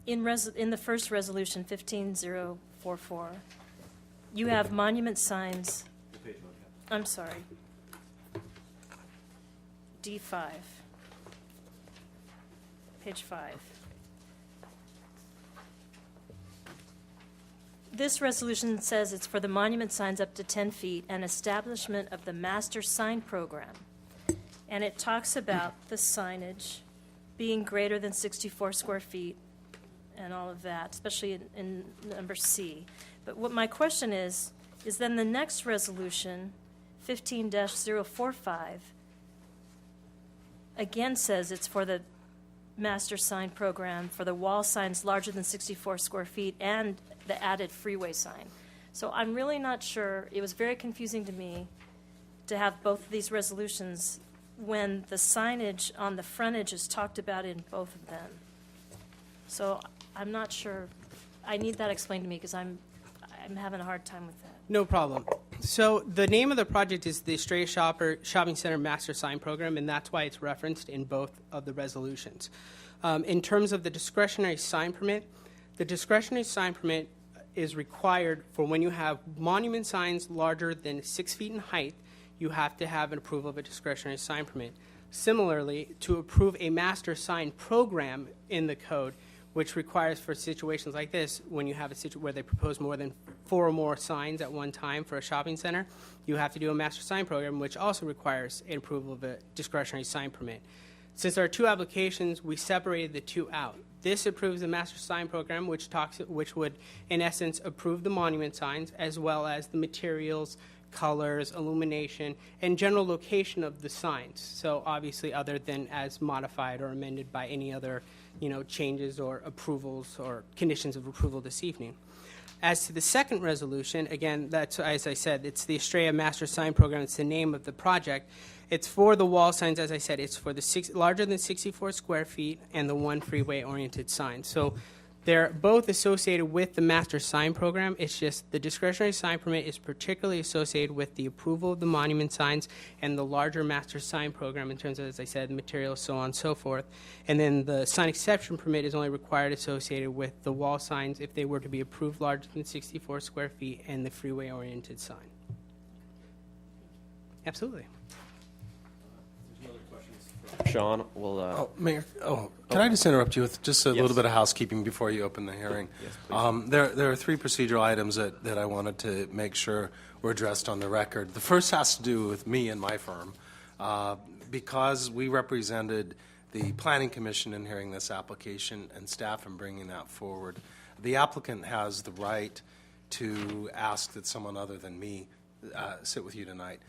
In the first resolution, 15044, you have monument signs. I'm sorry. D5, page 5. This resolution says it's for the monument signs up to 10 feet and establishment of the master sign program. and it talks about the signage being greater than 64 square feet and all of that, especially in number C. But what my question is then the next resolution, 15-045, again says it's for the master sign program for the wall signs larger than 64 square feet and the added freeway sign. So I'm really not sure. It was very confusing to me to have both of these resolutions when the signage on the frontage is talked about in both of them. So I'm not sure. I need that explained to me because I'm having a hard time with that. No problem. So the name of the project is the Estrella Shopping Center Master Sign Program, and that's why it's referenced in both of the resolutions. In terms of the discretionary sign permit, the discretionary sign permit is required for when you have monument signs larger than 6 feet in height, you have to have an approval of a discretionary sign permit. Similarly, to approve a master sign program in the code, which requires for situations like this, when you have a situation where they propose more than 4 or more signs at one time for a shopping center, you have to do a master sign program, which also requires an approval of a discretionary sign permit. Since there are 2 applications, we separated the 2 out. This approves the master sign program, which would, in essence, approve the monument signs, as well as the materials, colors, illumination, and general location of the signs. So obviously, other than as modified or amended by any other, changes or approvals or conditions of approval this evening. As to the second resolution, again, that's, as I said, it's the Estrella Master Sign Program. It's the name of the project. It's for the wall signs, as I said. It's for the larger than 64 square feet and the 1 freeway-oriented sign. So they're both associated with the Master Sign Program. It's just the discretionary sign permit is particularly associated with the approval of the monument signs and the larger Master Sign Program in terms of, as I said, materials, so on and so forth. And then the sign exception permit is only required associated with the wall signs if they were to be approved larger than 64 square feet and the freeway-oriented sign. Absolutely. Sean will. Mayor, can I just interrupt you with just a little bit of housekeeping before you open the hearing? Yes, please. There are 3 procedural items that I wanted to make sure were addressed on the record. The first has to do with me and my firm. Because we represented the Planning Commission in hearing this application and staff in bringing that forward, the applicant has the right to ask that someone other than me sit with you tonight.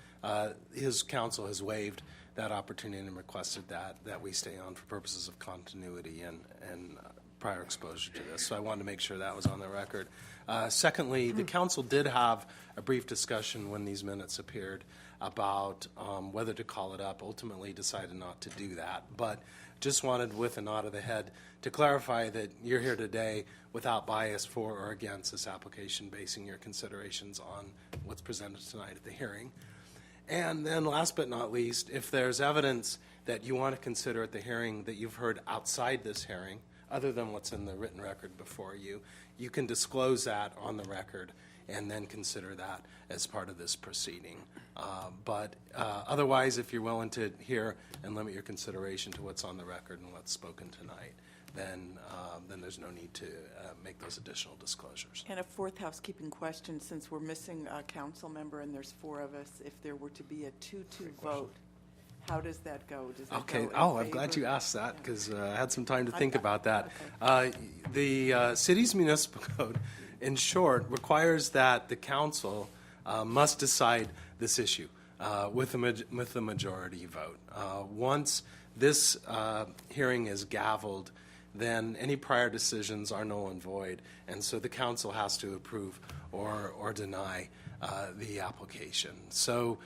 His counsel has waived that opportunity and requested that we stay on for purposes of continuity and prior exposure to this. So I wanted to make sure that was on the record. Secondly, the council did have a brief discussion when these minutes appeared about whether to call it up. Ultimately decided not to do that, but just wanted, with a nod of the head, to clarify that you're here today without bias for or against this application, basing your considerations on what's presented tonight at the hearing. And then last but not least, if there's evidence that you want to consider at the hearing that you've heard outside this hearing, other than what's in the written record before you, you can disclose that on the record and then consider that as part of this proceeding. But otherwise, if you're willing to hear and limit your consideration to what's on the record and what's spoken tonight, then there's no need to make those additional disclosures. And a 4th housekeeping question, since we're missing a council member and there's 4 of us, if there were to be a 2-2 vote, how does that go? Does it Okay. go in I'm glad favor? you asked that because I had some time to think about that. The city's municipal code, in short, requires that the council must decide this issue with a majority vote. Once this hearing is gavelled, then any prior decisions are null and void, and so the council has to approve or deny the application. So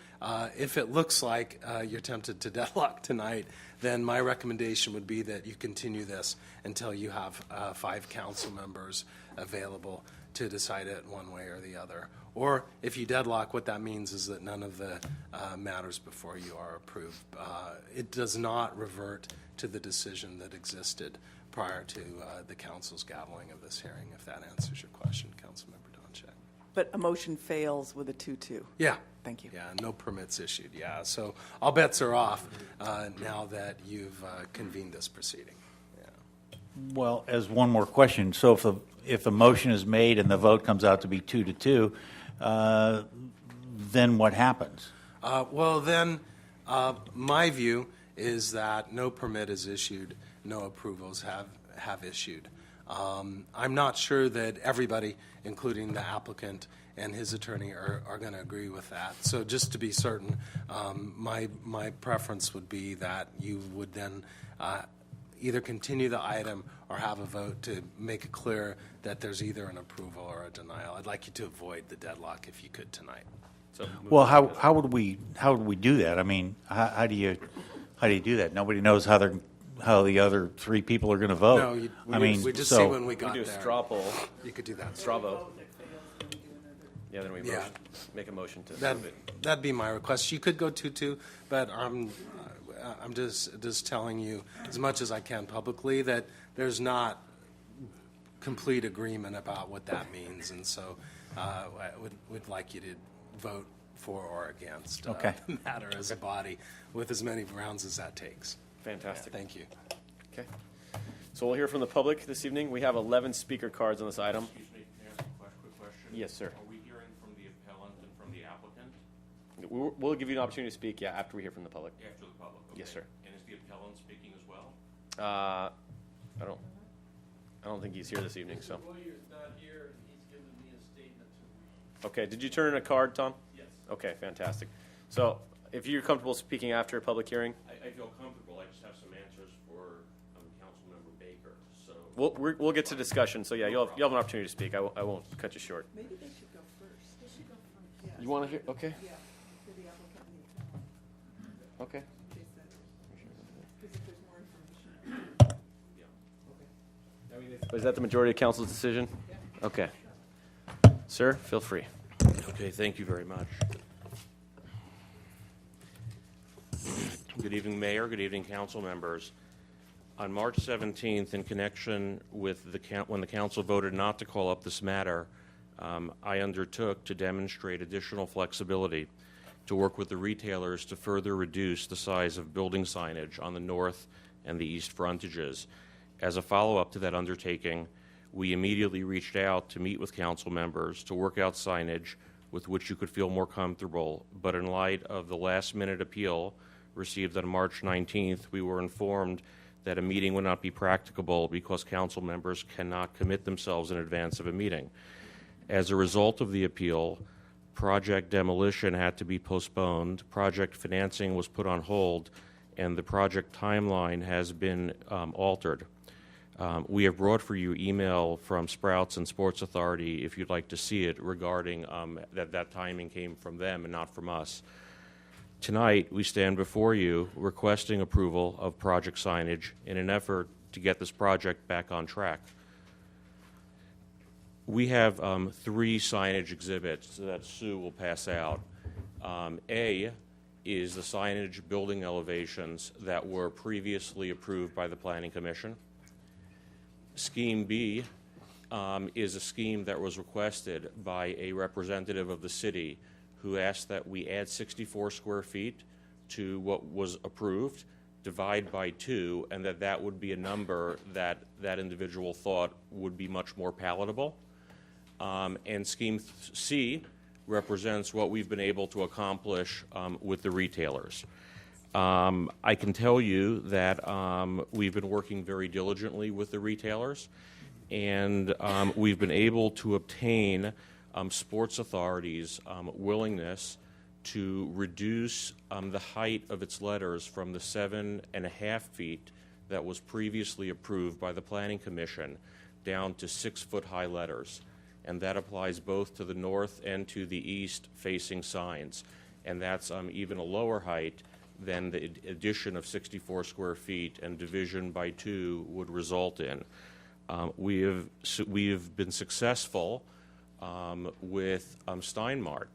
if it looks like you're tempted to deadlock tonight, then my recommendation would be that you continue this until you have 5 council members available to decide it one way or the other. Or if you deadlock, what that means is that none of the matters before you are approved. It does not revert to the decision that existed prior to the council's gaveling of this hearing, if that answers your question, Councilmember Donchek. But a motion fails with a 2-2. Yeah. Thank you. Yeah, no permits issued, yeah. So all bets are off now that you've convened this proceeding. Yeah. Well, as one more question, so if the motion is made and the vote comes out to be 2-2, then what happens? Well, then My view is that no permit is issued, no approvals have issued. I'm not sure that everybody, including the applicant and his attorney, are going to agree with that. So just to be certain, my preference would be that you would then either continue the item or have a vote to make it clear that there's either an approval or a denial. I'd like you to avoid the deadlock if you could tonight. So, Well, how would we do that? I mean, how do you do that? Nobody knows how the other three people are going to vote. No, we just see when we got we do there. a straw poll. You could do that. Straw vote. Yeah, then we make a motion to approve it. That'd be my request. You could go 2-2, but I'm just telling you as much as I can publicly that there's not complete agreement about what that means, and so I would like you to vote for or against the matter as a body with as many rounds as that takes. Fantastic. Yeah, thank you. Okay. So we'll hear from the public this evening. We have 11 speaker cards on this item. Excuse me, can I ask a quick question? Yes, sir. Are we hearing from the appellant and from the applicant? We'll give you an opportunity to speak, after we hear from the public. After the public, okay. Yes, sir. And is the appellant speaking as well? I don't think he's here this evening, so. The lawyer's not here, and he's given me a statement to read. Okay, did you turn in a card, Tom? Yes. Okay, fantastic. So if you're comfortable speaking after a public hearing? I feel comfortable. I just have some answers for Councilmember Baker, so. We'll get to discussion, so yeah, you'll have an opportunity to speak. I won't cut you short. Maybe they should go first. They should go first, yes. You want to hear? Okay. Yeah, for the applicant and the appellant. Okay. In case because if there's more information. Is that the majority of council's decision? Yeah. Okay. Sir, feel free. Okay, thank you very much. Good evening, Mayor. Good evening, council members. On March 17th, in connection with when the council voted not to call up this matter, I undertook to demonstrate additional flexibility to work with the retailers to further reduce the size of building signage on the north and the east frontages. As a follow-up to that undertaking, we immediately reached out to meet with council members to work out signage with which you could feel more comfortable. But in light of the last-minute appeal received on March 19th, we were informed that a meeting would not be practicable because council members cannot commit themselves in advance of a meeting. As a result of the appeal, project demolition had to be postponed, project financing was put on hold, and the project timeline has been altered. We have brought for you email from Sprouts and Sports Authority, if you'd like to see it, regarding that timing came from them and not from us. Tonight, we stand before you requesting approval of project signage in an effort to get this project back on track. We have 3 signage exhibits that Sue will pass out. A is the signage building elevations that were previously approved by the Planning Commission. Scheme B is a scheme that was requested by a representative of the city who asked that we add 64 square feet to what was approved, divide by 2, and that would be a number that that individual thought would be much more palatable. And Scheme C represents what we've been able to accomplish with the retailers. I can tell you that we've been working very diligently with the retailers, and we've been able to obtain Sports Authority's willingness to reduce the height of its letters from the 7.5 feet that was previously approved by the Planning Commission down to 6-foot high letters. And that applies both to the north and to the east facing signs. And that's even a lower height than the addition of 64 square feet and division by 2 would result in. We have been successful with Steinmart,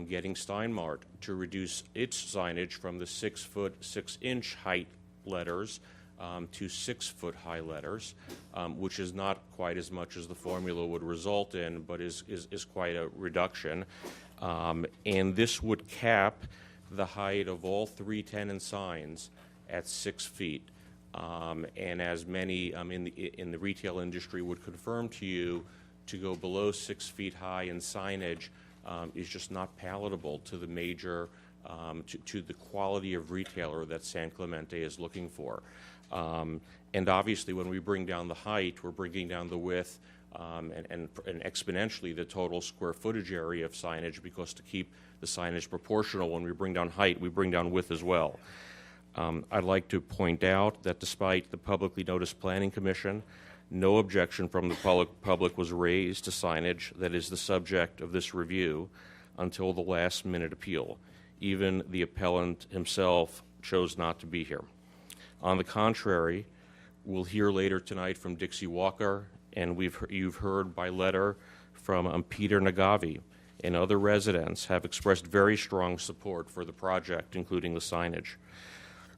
getting Steinmart to reduce its signage from the 6-foot, 6-inch height letters to 6-foot high letters, which is not quite as much as the formula would result in, but is quite a reduction. And this would cap the height of all 3 tenant signs at 6 feet. And as many in the retail industry would confirm to you, to go below 6 feet high in signage is just not palatable to the major to the quality of retailer that San Clemente is looking for. And obviously, when we bring down the height, we're bringing down the width and exponentially the total square footage area of signage, because to keep the signage proportional, when we bring down height, we bring down width as well. I'd like to point out that despite the publicly noticed Planning Commission, no objection from the public was raised to signage that is the subject of this review until the last-minute appeal. Even the appellant himself chose not to be here. On the contrary, we'll hear later tonight from Dixie Walker, and you've heard by letter from Peter Nagavi, and other residents have expressed very strong support for the project, including the signage.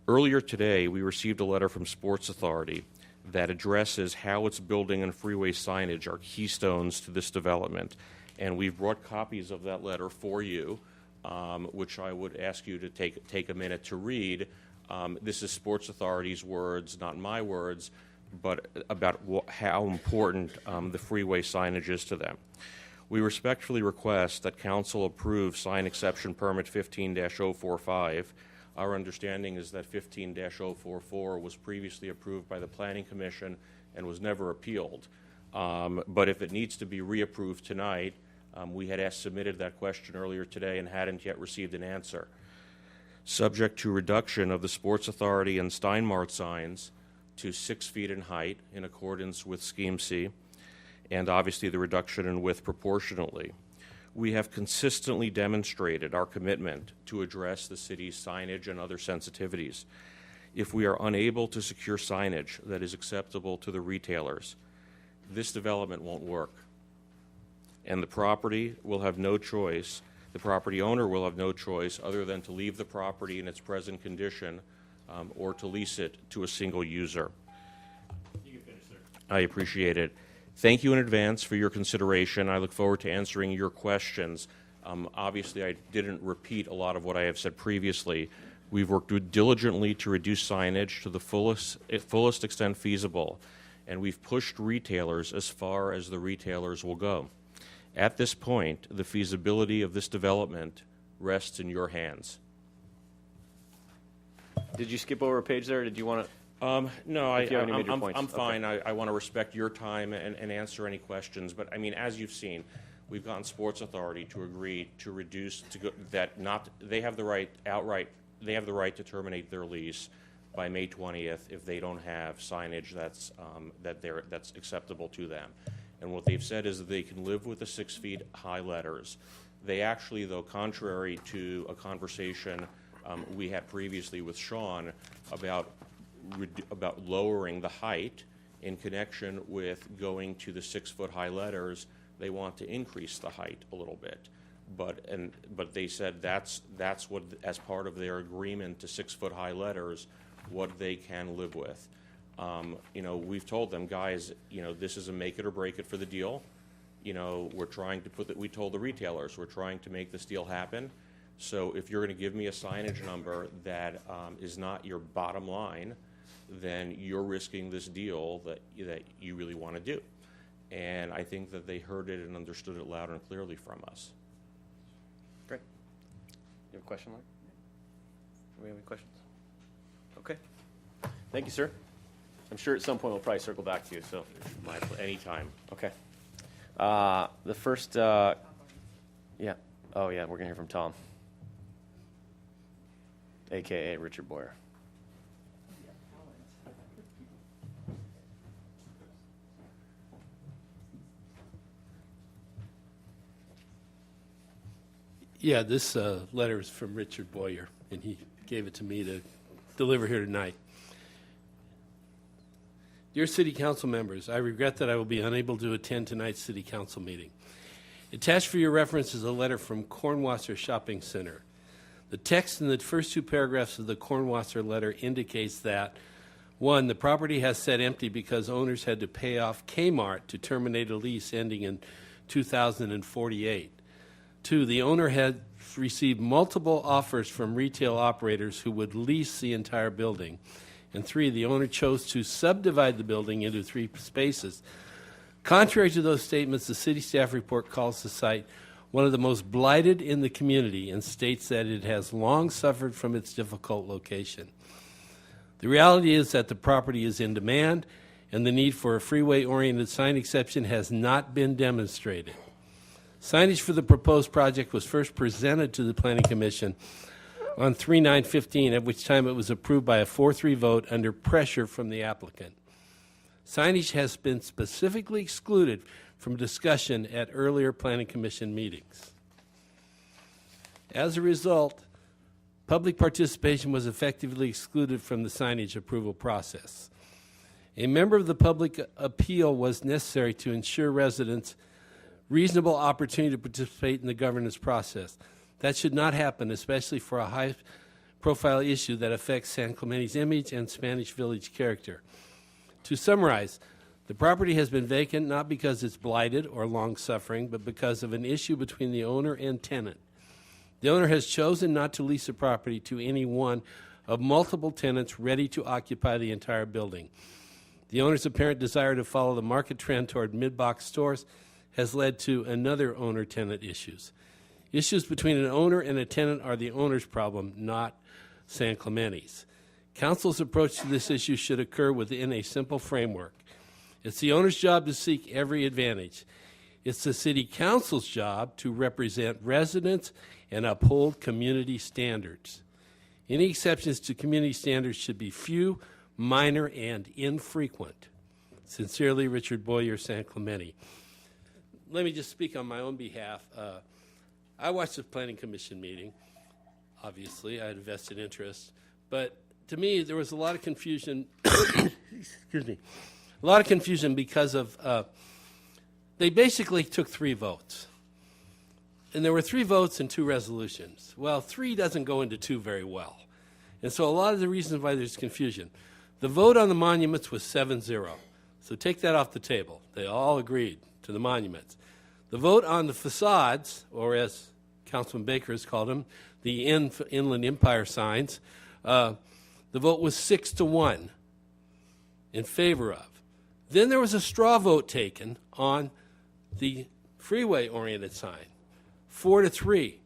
Earlier today, we received a letter from Sports Authority that addresses how its building and freeway signage are keystones to this development. And we've brought copies of that letter for you, which I would ask you to take a minute to read. This is Sports Authority's words, not my words, but about how important the freeway signage is to them. We respectfully request that Council approve sign exception permit 15-045. Our understanding is that 15-044 was previously approved by the Planning Commission and was never appealed. But if it needs to be reapproved tonight, we had submitted that question earlier today and hadn't yet received an answer. Subject to reduction of the Sports Authority and Steinmart signs to 6 feet in height in accordance with Scheme C, and obviously the reduction in width proportionately. We have consistently demonstrated our commitment to address the city's signage and other sensitivities. If we are unable to secure signage that is acceptable to the retailers, this development won't work. And the property will have no choice, the property owner will have no choice other than to leave the property in its present condition or to lease it to a single user. You can finish, sir. I appreciate it. Thank you in advance for your consideration. I look forward to answering your questions. Obviously, I didn't repeat a lot of what I have said previously. We've worked diligently to reduce signage to the fullest extent feasible, and we've pushed retailers as far as the retailers will go. At this point, the feasibility of this development rests in your hands. Did you skip over a page there? Or did you want to? No, I'm fine. Okay. I want to respect your time and answer any questions. But I mean, as you've seen, we've gotten Sports Authority to agree to reduce they have the right they have the right to terminate their lease by May 20th if they don't have signage that's acceptable to them. And what they've said is that they can live with the 6 feet high letters. They actually, though, contrary to a conversation we had previously with Sean about lowering the height in connection with going to the 6 foot high letters, they want to increase the height a little bit. But they said that's what, as part of their agreement to 6 foot high letters, what they can live with. We've told them, guys, this is a make it or break it for the deal. We're trying to we told the retailers, we're trying to make this deal happen. So if you're going to give me a signage number that is not your bottom line, then you're risking this deal that you really want to do. And I think that they heard it and understood it loud and clearly from us. Great. You have a question, Larry? Do we have any questions? Okay. Thank you, sir. I'm sure at some point we'll probably circle back to you, so. Anytime. Okay. The first, yeah. Oh, yeah, we're going to hear from Tom, a.k.a. Richard Boyer. Yeah, this letter is from Richard Boyer, and he gave it to me to deliver here tonight. Dear City Council members, I regret that I will be unable to attend tonight's City Council meeting. Attached for your reference is a letter from Cornwasser Shopping Center. The text in the first two paragraphs of the Cornwasser letter indicates that, 1, the property has sat empty because owners had to pay off Kmart to terminate a lease ending in 2048. 2, the owner had received multiple offers from retail operators who would lease the entire building. And 3, the owner chose to subdivide the building into 3 spaces. Contrary to those statements, the city staff report calls the site one of the most blighted in the community, and states that it has long suffered from its difficult location. The reality is that the property is in demand, and the need for a freeway-oriented sign exception has not been demonstrated. Signage for the proposed project was first presented to the Planning Commission on 3/9/15, at which time it was approved by a 4-3 vote under pressure from the applicant. Signage has been specifically excluded from discussion at earlier Planning Commission meetings. As a result, public participation was effectively excluded from the signage approval process. A member of the public appeal was necessary to ensure residents reasonable opportunity to participate in the governance process. That should not happen, especially for a high-profile issue that affects San Clemente's image and Spanish Village character. To summarize, the property has been vacant not because it's blighted or long-suffering, but because of an issue between the owner and tenant. The owner has chosen not to lease the property to any one of multiple tenants ready to occupy the entire building. The owner's apparent desire to follow the market trend toward mid-box stores has led to another owner-tenant issues. Issues between an owner and a tenant are the owner's problem, not San Clemente's. Council's approach to this issue should occur within a simple framework. It's the owner's job to seek every advantage. It's the City Council's job to represent residents and uphold community standards. Any exceptions to community standards should be few, minor, and infrequent. Sincerely, Richard Boyer, San Clemente. Let me just speak on my own behalf. I watched the Planning Commission meeting. Obviously, I had a vested interest. But to me, there was a lot of confusion. Excuse me. A lot of confusion because of they basically took 3 votes. And there were 3 votes and 2 resolutions. Well, 3 doesn't go into 2 very well. And so a lot of the reasons why there's confusion. The vote on the monuments was 7-0. So take that off the table. They all agreed to the monuments. The vote on the facades, or as Councilman Baker has called them, the Inland Empire signs, the vote was 6-1 in favor of. Then there was a straw vote taken on the freeway-oriented sign, 4-3.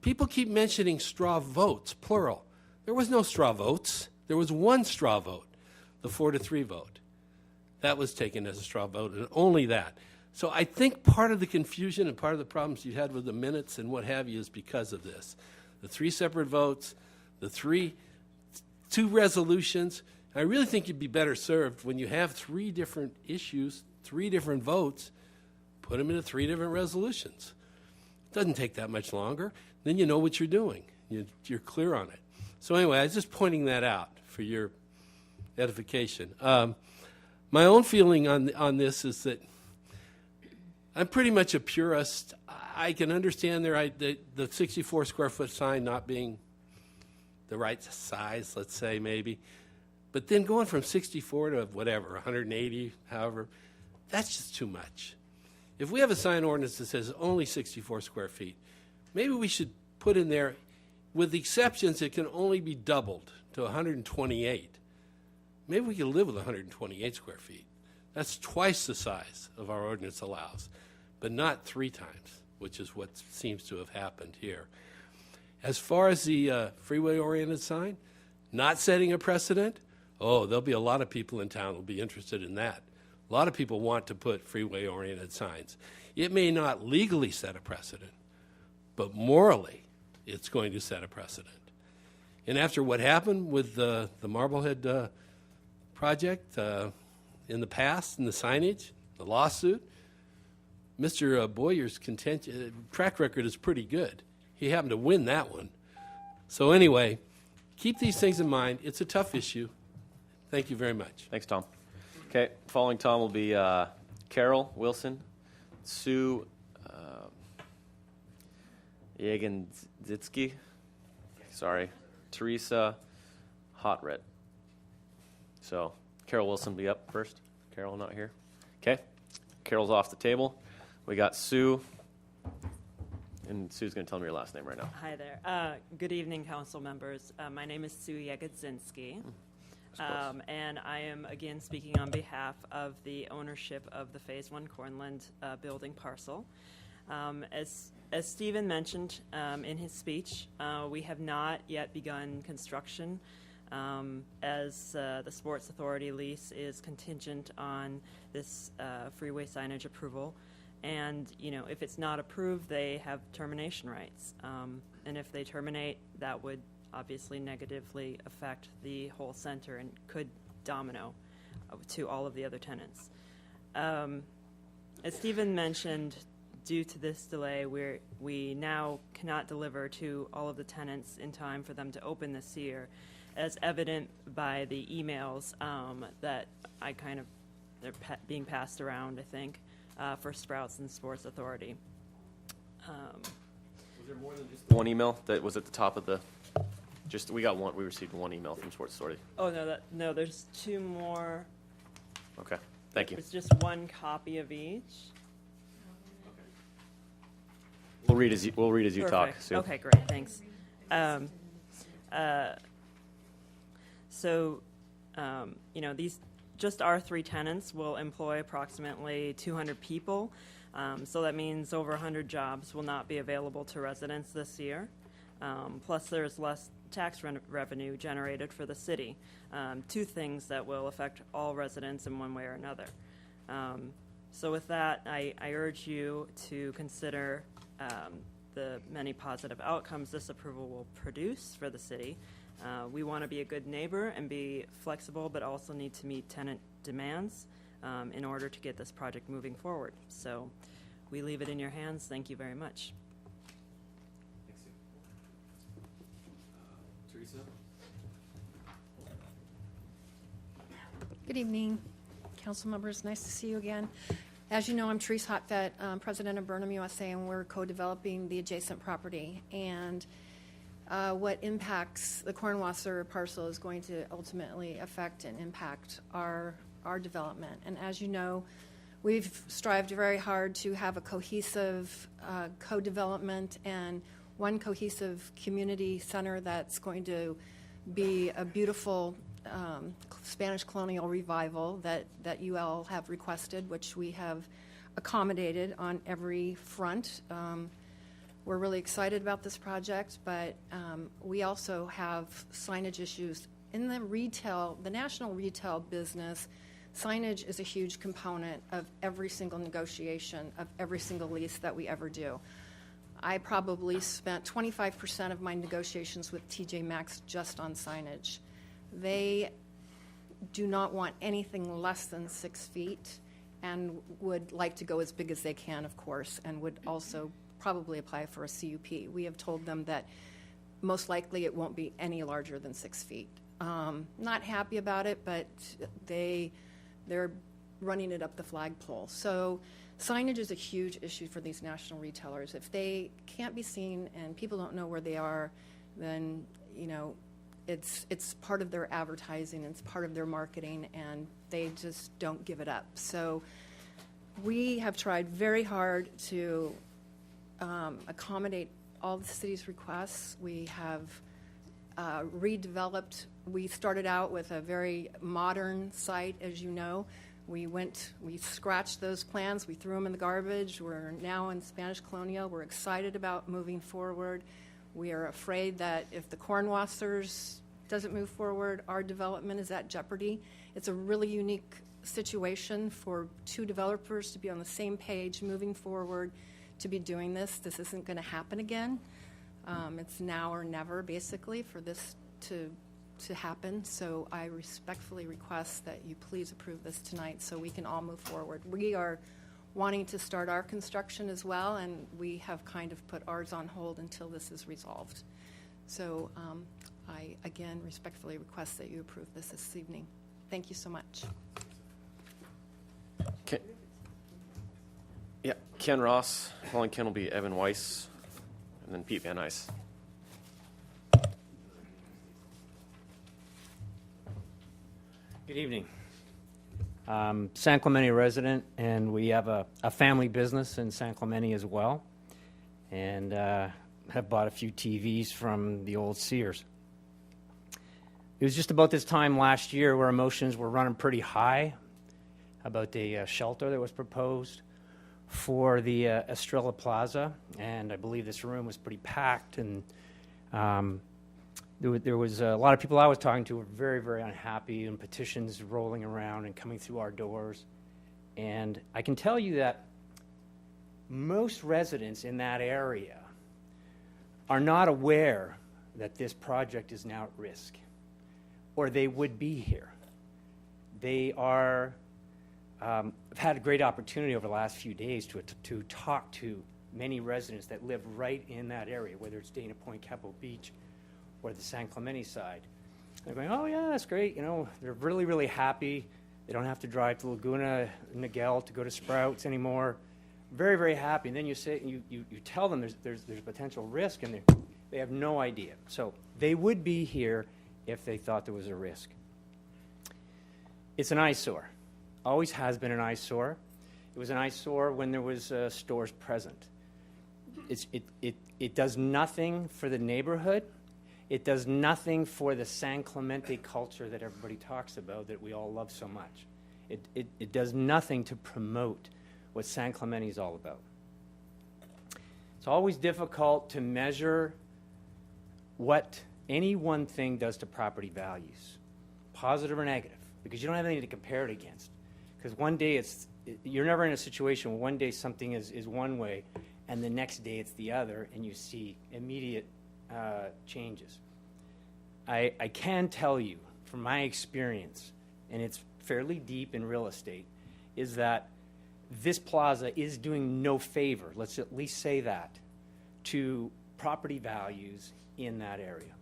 People keep mentioning straw votes, plural. There was no straw votes. There was 1 straw vote, the 4-3 vote. That was taken as a straw vote, and only that. So I think part of the confusion and part of the problems you had with the minutes and what have you is because of this. The 3 separate votes, the 2 resolutions. I really think you'd be better served when you have 3 different issues, 3 different votes, put them into 3 different resolutions. It doesn't take that much longer. Then you know what you're doing. You're clear on it. So anyway, I was just pointing that out for your edification. My own feeling on this is that I'm pretty much a purist. I can understand the 64 square foot sign not being the right size, let's say maybe. But then going from 64 to whatever, 180, however, that's just too much. If we have a sign ordinance that says only 64 square feet, maybe we should put in there, with exceptions, it can only be doubled to 128. Maybe we can live with 128 square feet. That's twice the size of our ordinance allows, but not 3 times, which is what seems to have happened here. As far as the freeway-oriented sign, not setting a precedent, there'll be a lot of people in town who will be interested in that. A lot of people want to put freeway-oriented signs. It may not legally set a precedent, but morally, it's going to set a precedent. And after what happened with the Marblehead project in the past, in the signage, the lawsuit, Mr. Boyer's track record is pretty good. He happened to win that one. So anyway, keep these things in mind. It's a tough issue. Thank you very much. Thanks, Tom. Okay, following Tom will be Carol Wilson, Sue Jagandzitsky, Teresa Hotred. So Carol Wilson will be up first. Carol not here. Okay, Carol's off the table. We got Sue, and Sue's going to tell me your last name right now. Hi there. Good evening, council members. My name is Sue Jagodzinski. And I am again speaking on behalf of the ownership of the Phase 1 Cornland building parcel. As As Stephen mentioned in his speech, we have not yet begun construction, as the Sports Authority lease is contingent on this freeway signage approval. And, you know, if it's not approved, they have termination rights. And if they terminate, that would obviously negatively affect the whole center and could domino to all of the other tenants. As Stephen mentioned, due to this delay, we now cannot deliver to all of the tenants in time for them to open this year, as evident by the emails that they're being passed around, I think, for Sprouts and Sports Authority. Was there more than just one email that was at the top of the? We received one email from Sports Authority. Oh no, there's two more. Okay, thank you. There's just one copy of each. We'll read as you Perfect. talk. Sue. Okay, great, thanks. You know, just our 3 tenants will employ approximately 200 people. So that means over 100 jobs will not be available to residents this year. Plus, there's less tax revenue generated for the city. 2 things that will affect all residents in one way or another. So with that, I urge you to consider the many positive outcomes this approval will produce for the city. We want to be a good neighbor and be flexible, but also need to meet tenant demands in order to get this project moving forward. So we leave it in your hands. Thank you very much. Teresa? Good evening, council members. Nice to see you again. As you know, I'm Teresa Hotfett, president of Burnham USA, and we're co-developing the adjacent property. And what impacts the Kornwasser parcel is going to ultimately affect and impact our development. And as you know, we've strived very hard to have a cohesive co-development and one cohesive community center that's going to be a beautiful Spanish colonial revival that you all have requested, which we have accommodated on every front. We're really excited about this project, but we also have signage issues. In the national retail business, signage is a huge component of every single negotiation, of every single lease that we ever do. I probably spent 25% of my negotiations with TJ Maxx just on signage. They do not want anything less than 6 feet and would like to go as big as they can, of course, and would also probably apply for a CUP. We have told them that most likely it won't be any larger than 6 feet. Not happy about it, but they're running it up the flagpole. So signage is a huge issue for these national retailers. If they can't be seen and people don't know where they are, then, you know, it's part of their advertising, it's part of their marketing, and they just don't give it up. So we have tried very hard to accommodate all the city's requests. We have redeveloped. We started out with a very modern site, as you know. We scratched those plans, we threw them in the garbage. We're now in Spanish colonial. We're excited about moving forward. We are afraid that if the Kornwassers doesn't move forward, our development is at jeopardy. It's a really unique situation for 2 developers to be on the same page moving forward to be doing this. This isn't going to happen again. It's now or never, basically, for this to happen. So I respectfully request that you please approve this tonight so we can all move forward. We are wanting to start our construction as well, and we have kind of put ours on hold until this is resolved. So I, again, respectfully request that you approve this evening. Thank you so much. Ken Ross. Following Ken will be Evan Weiss, and then Pete Van Nuys. Good evening. San Clemente resident, and we have a family business in San Clemente as well, and have bought a few TVs from the old Sears. It was just about this time last year where emotions were running pretty high about the shelter that was proposed. for the Estrella Plaza, and I believe this room was pretty packed, and there was a lot of people I was talking to were very, very unhappy, and petitions rolling around and coming through our doors. And I can tell you that most residents in that area are not aware that this project is now at risk, or they would be here. They are have had a great opportunity over the last few days to talk to many residents that live right in that area, whether it's Dana Point, Capo Beach, or the San Clemente side. They're going, oh yeah, that's great. You know, they're really, really happy. They don't have to drive to Laguna Niguel to go to Sprouts anymore. Very, very happy. And then you say, you tell them there's potential risk, and they have no idea. So they would be here if they thought there was a risk. It's an eyesore. Always has been an eyesore. It was an eyesore when there was stores present. It does nothing for the neighborhood. It does nothing for the San Clemente culture that everybody talks about, that we all love so much. It does nothing to promote what San Clemente is all about. It's always difficult to measure what any one thing does to property values, positive or negative, because you don't have anything to compare it against. Because one day you're never in a situation where one day something is one way and the next day it's the other, and you see immediate changes. I can tell you from my experience, and it's fairly deep in real estate, is that this plaza is doing no favor, let's at least say that, to property values in that area.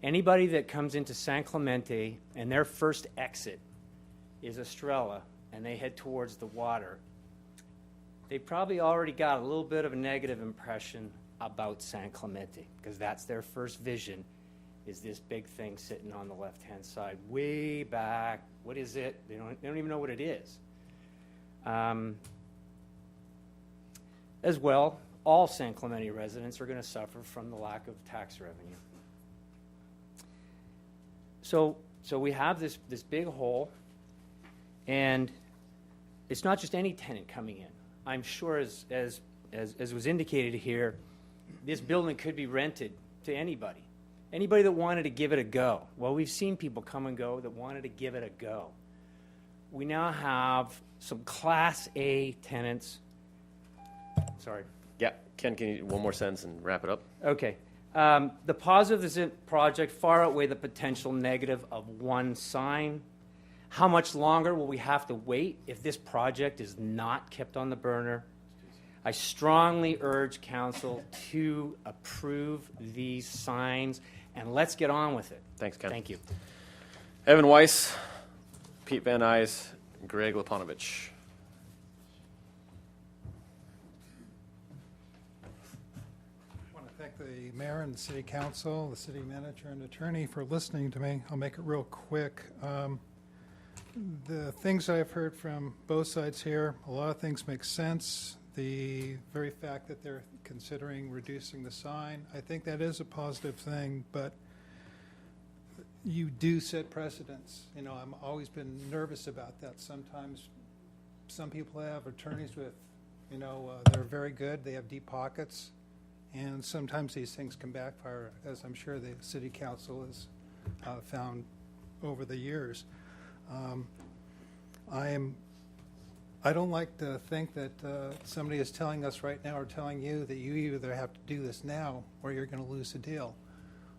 Anybody that comes into San Clemente and their first exit is Estrella and they head towards the water, they probably already got a little bit of a negative impression about San Clemente, because that's their first vision, is this big thing sitting on the left-hand side, way back. What is it? They don't even know what it is. As well, all San Clemente residents are going to suffer from the lack of tax revenue. So we have this big hole, and it's not just any tenant coming in. I'm sure, as was indicated here, this building could be rented to anybody that wanted to give it a go. Well, we've seen people come and go that wanted to give it a go. We now have some Class A tenants. Sorry. Yeah, Ken, can you one more sentence and wrap it up? Okay. The positives of this project far outweigh the potential negative of one sign. How much longer will we have to wait if this project is not kept on the burner? I strongly urge council to approve these signs, and let's get on with it. Thanks, Ken. Thank you. Evan Weiss, Pete Van Nuys, Greg Liponovich. I want to thank the mayor and the city council, the city manager and attorney for listening to me. I'll make it real quick. The things I've heard from both sides here, a lot of things make sense. The very fact that they're considering reducing the sign, I think that is a positive thing, but you do set precedents. You know, I've always been nervous about that. Sometimes some people have attorneys with, they're very good, they have deep pockets, and sometimes these things can backfire, as I'm sure the city council has found over the years. I don't like to think that somebody is telling us right now or telling you that you either have to do this now or you're going to lose the deal.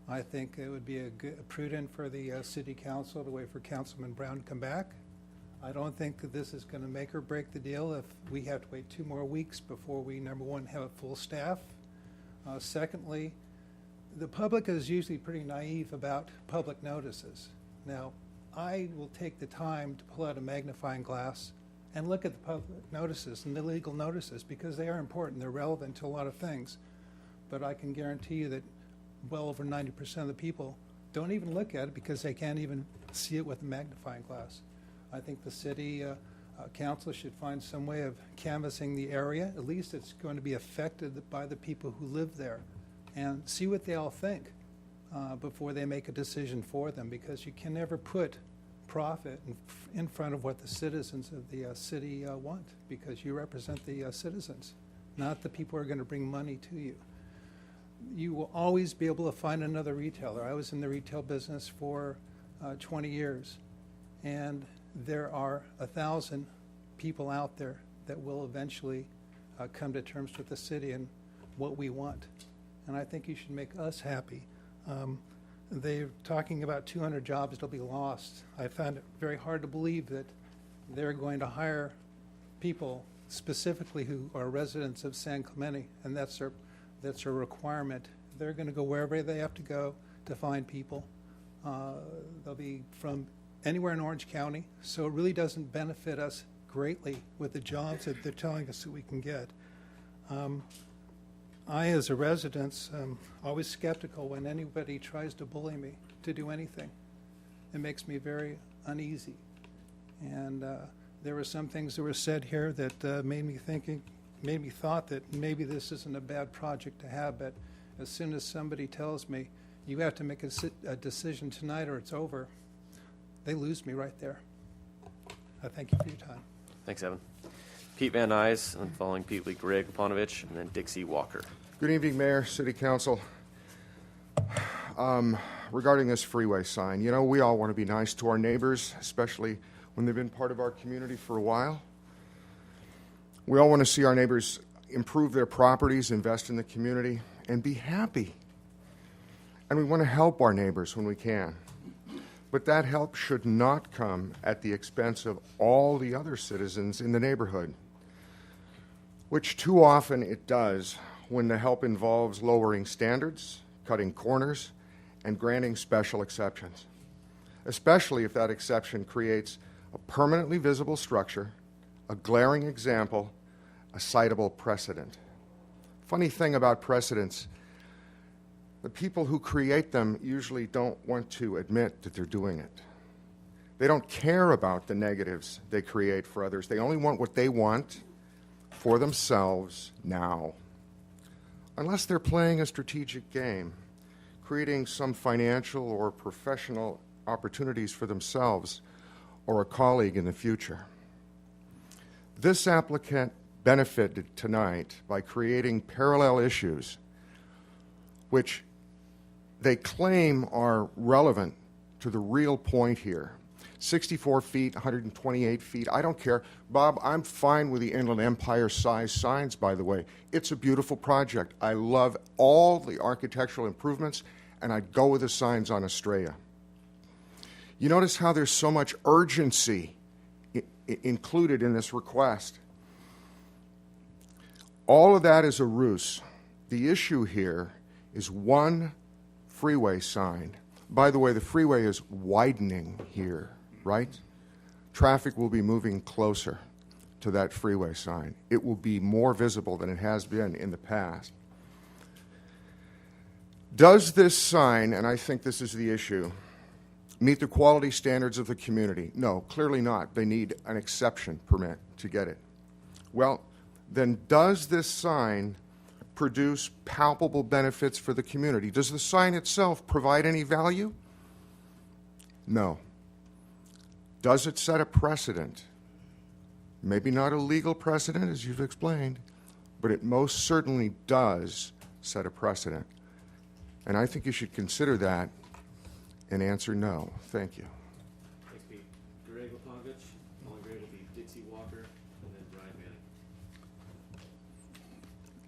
I think it would be prudent for the city council to wait for Councilman Brown to come back. I don't think that this is going to make or break the deal if we have to wait 2 more weeks before we, number one, have a full staff. Secondly, the public is usually pretty naive about public notices. Now, I will take the time to pull out a magnifying glass and look at the public notices and the legal notices, because they are important. They're relevant to a lot of things. But I can guarantee you that well over 90% of the people don't even look at it because they can't even see it with a magnifying glass. I think the city council should find some way of canvassing the area. At least it's going to be affected by the people who live there, and see what they all think before they make a decision for them, because you can never put profit in front of what the citizens of the city want, because you represent the citizens, not the people who are going to bring money to you. You will always be able to find another retailer. I was in the retail business for 20 years, and there are 1,000 people out there that will eventually come to terms with the city and what we want. And I think you should make us happy. They're talking about 200 jobs that'll be lost. I found it very hard to believe that they're going to hire people specifically who are residents of San Clemente, and that's their requirement. They're going to go wherever they have to go to find people. They'll be from anywhere in Orange County, so it really doesn't benefit us greatly with the jobs that they're telling us that we can get. I, as a resident, am always skeptical when anybody tries to bully me to do anything. It makes me very uneasy. And there were some things that were said here that made me thought that maybe this isn't a bad project to have, but as soon as somebody tells me, you have to make a decision tonight or it's over, they lose me right there. I thank you for your time. Thanks, Evan. Pete Van Nuys, and following Pete Lee, Greg Panovich, and then Dixie Walker. Good evening, Mayor, City Council. Regarding this freeway sign, you know, we all want to be nice to our neighbors, especially when they've been part of our community for a while. We all want to see our neighbors improve their properties, invest in the community, and be happy. And we want to help our neighbors when we can. But that help should not come at the expense of all the other citizens in the neighborhood, which too often it does when the help involves lowering standards, cutting corners, and granting special exceptions, especially if that exception creates a permanently visible structure, a glaring example, a citable precedent. Funny thing about precedents, the people who create them usually don't want to admit that they're doing it. They don't care about the negatives they create for others. They only want what they want for themselves now. Unless they're playing a strategic game, creating some financial or professional opportunities for themselves or a colleague in the future. This applicant benefited tonight by creating parallel issues which they claim are relevant to the real point here. 64 feet, 128 feet, I don't care. Bob, I'm fine with the Inland Empire size signs, by the way. It's a beautiful project. I love all the architectural improvements, and I'd go with the signs on Estrella. You notice how there's so much urgency included in this request. All of that is a ruse. The issue here is one freeway sign. By the way, the freeway is widening here, right? Traffic will be moving closer to that freeway sign. It will be more visible than it has been in the past. Does this sign, and I think this is the issue, meet the quality standards of the community? No, clearly not. They need an exception permit to get it. Well, then does this sign produce palpable benefits for the community? Does the sign itself provide any value? No. Does it set a precedent? Maybe not a legal precedent, as you've explained, but it most certainly does set a precedent. And I think you should consider that and answer no. Thank you. Thanks, Pete. Greg Panovich, following Greg will be Dixie Walker, and then Brian Manning.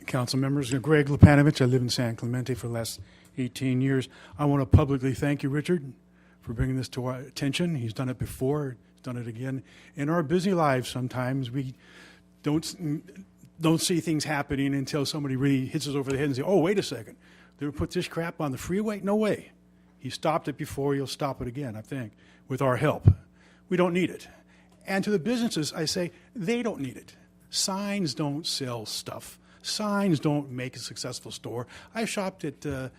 Council members, Greg Lepanovich. I live in San Clemente for the last 18 years. I want to publicly thank you, Richard, for bringing this to our attention. He's done it before, he's done it again. In our busy lives, sometimes we don't see things happening until somebody really hits us over the head and say, oh, wait a second, they put this crap on the freeway? No way. He stopped it before, he'll stop it again, I think, with our help. We don't need it. And to the businesses, I say, they don't need it. Signs don't sell stuff. Signs don't make a successful store. I shopped at a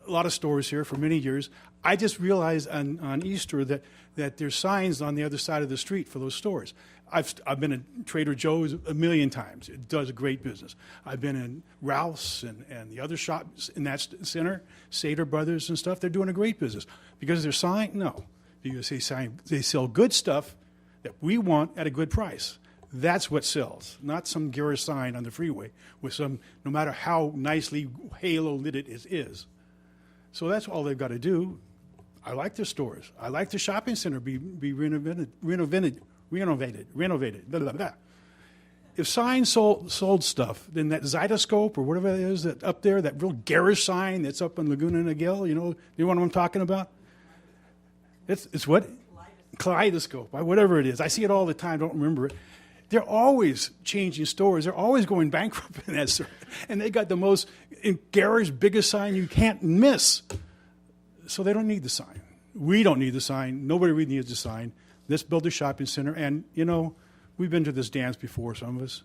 lot of stores here for many years. I just realized on Easter that there's signs on the other side of the street for those stores. I've been at Trader Joe's a million times. It does a great business. I've been in Ralph's and the other shops in that center, Sader Brothers and stuff. They're doing a great business. Because their sign? No. because they sell good stuff that we want at a good price. That's what sells, not some garish sign on the freeway with some, no matter how nicely halo lit it is. So that's all they've got to do. I like the stores. I like the shopping center be renovated, blah, blah, blah. If signs sold stuff, then that Zytoscope or whatever it is that up there, that real garish sign that's up in Laguna Niguel, you know what I'm talking about? It's what? Kaleidoscope, whatever it is. I see it all the time, don't remember it. They're always changing stores. They're always going bankrupt in that store. And they got the most garish, biggest sign you can't miss. So they don't need the sign. We don't need the sign. Nobody really needs the sign. Let's build a shopping center. And, you know, we've been to this dance before, some of us.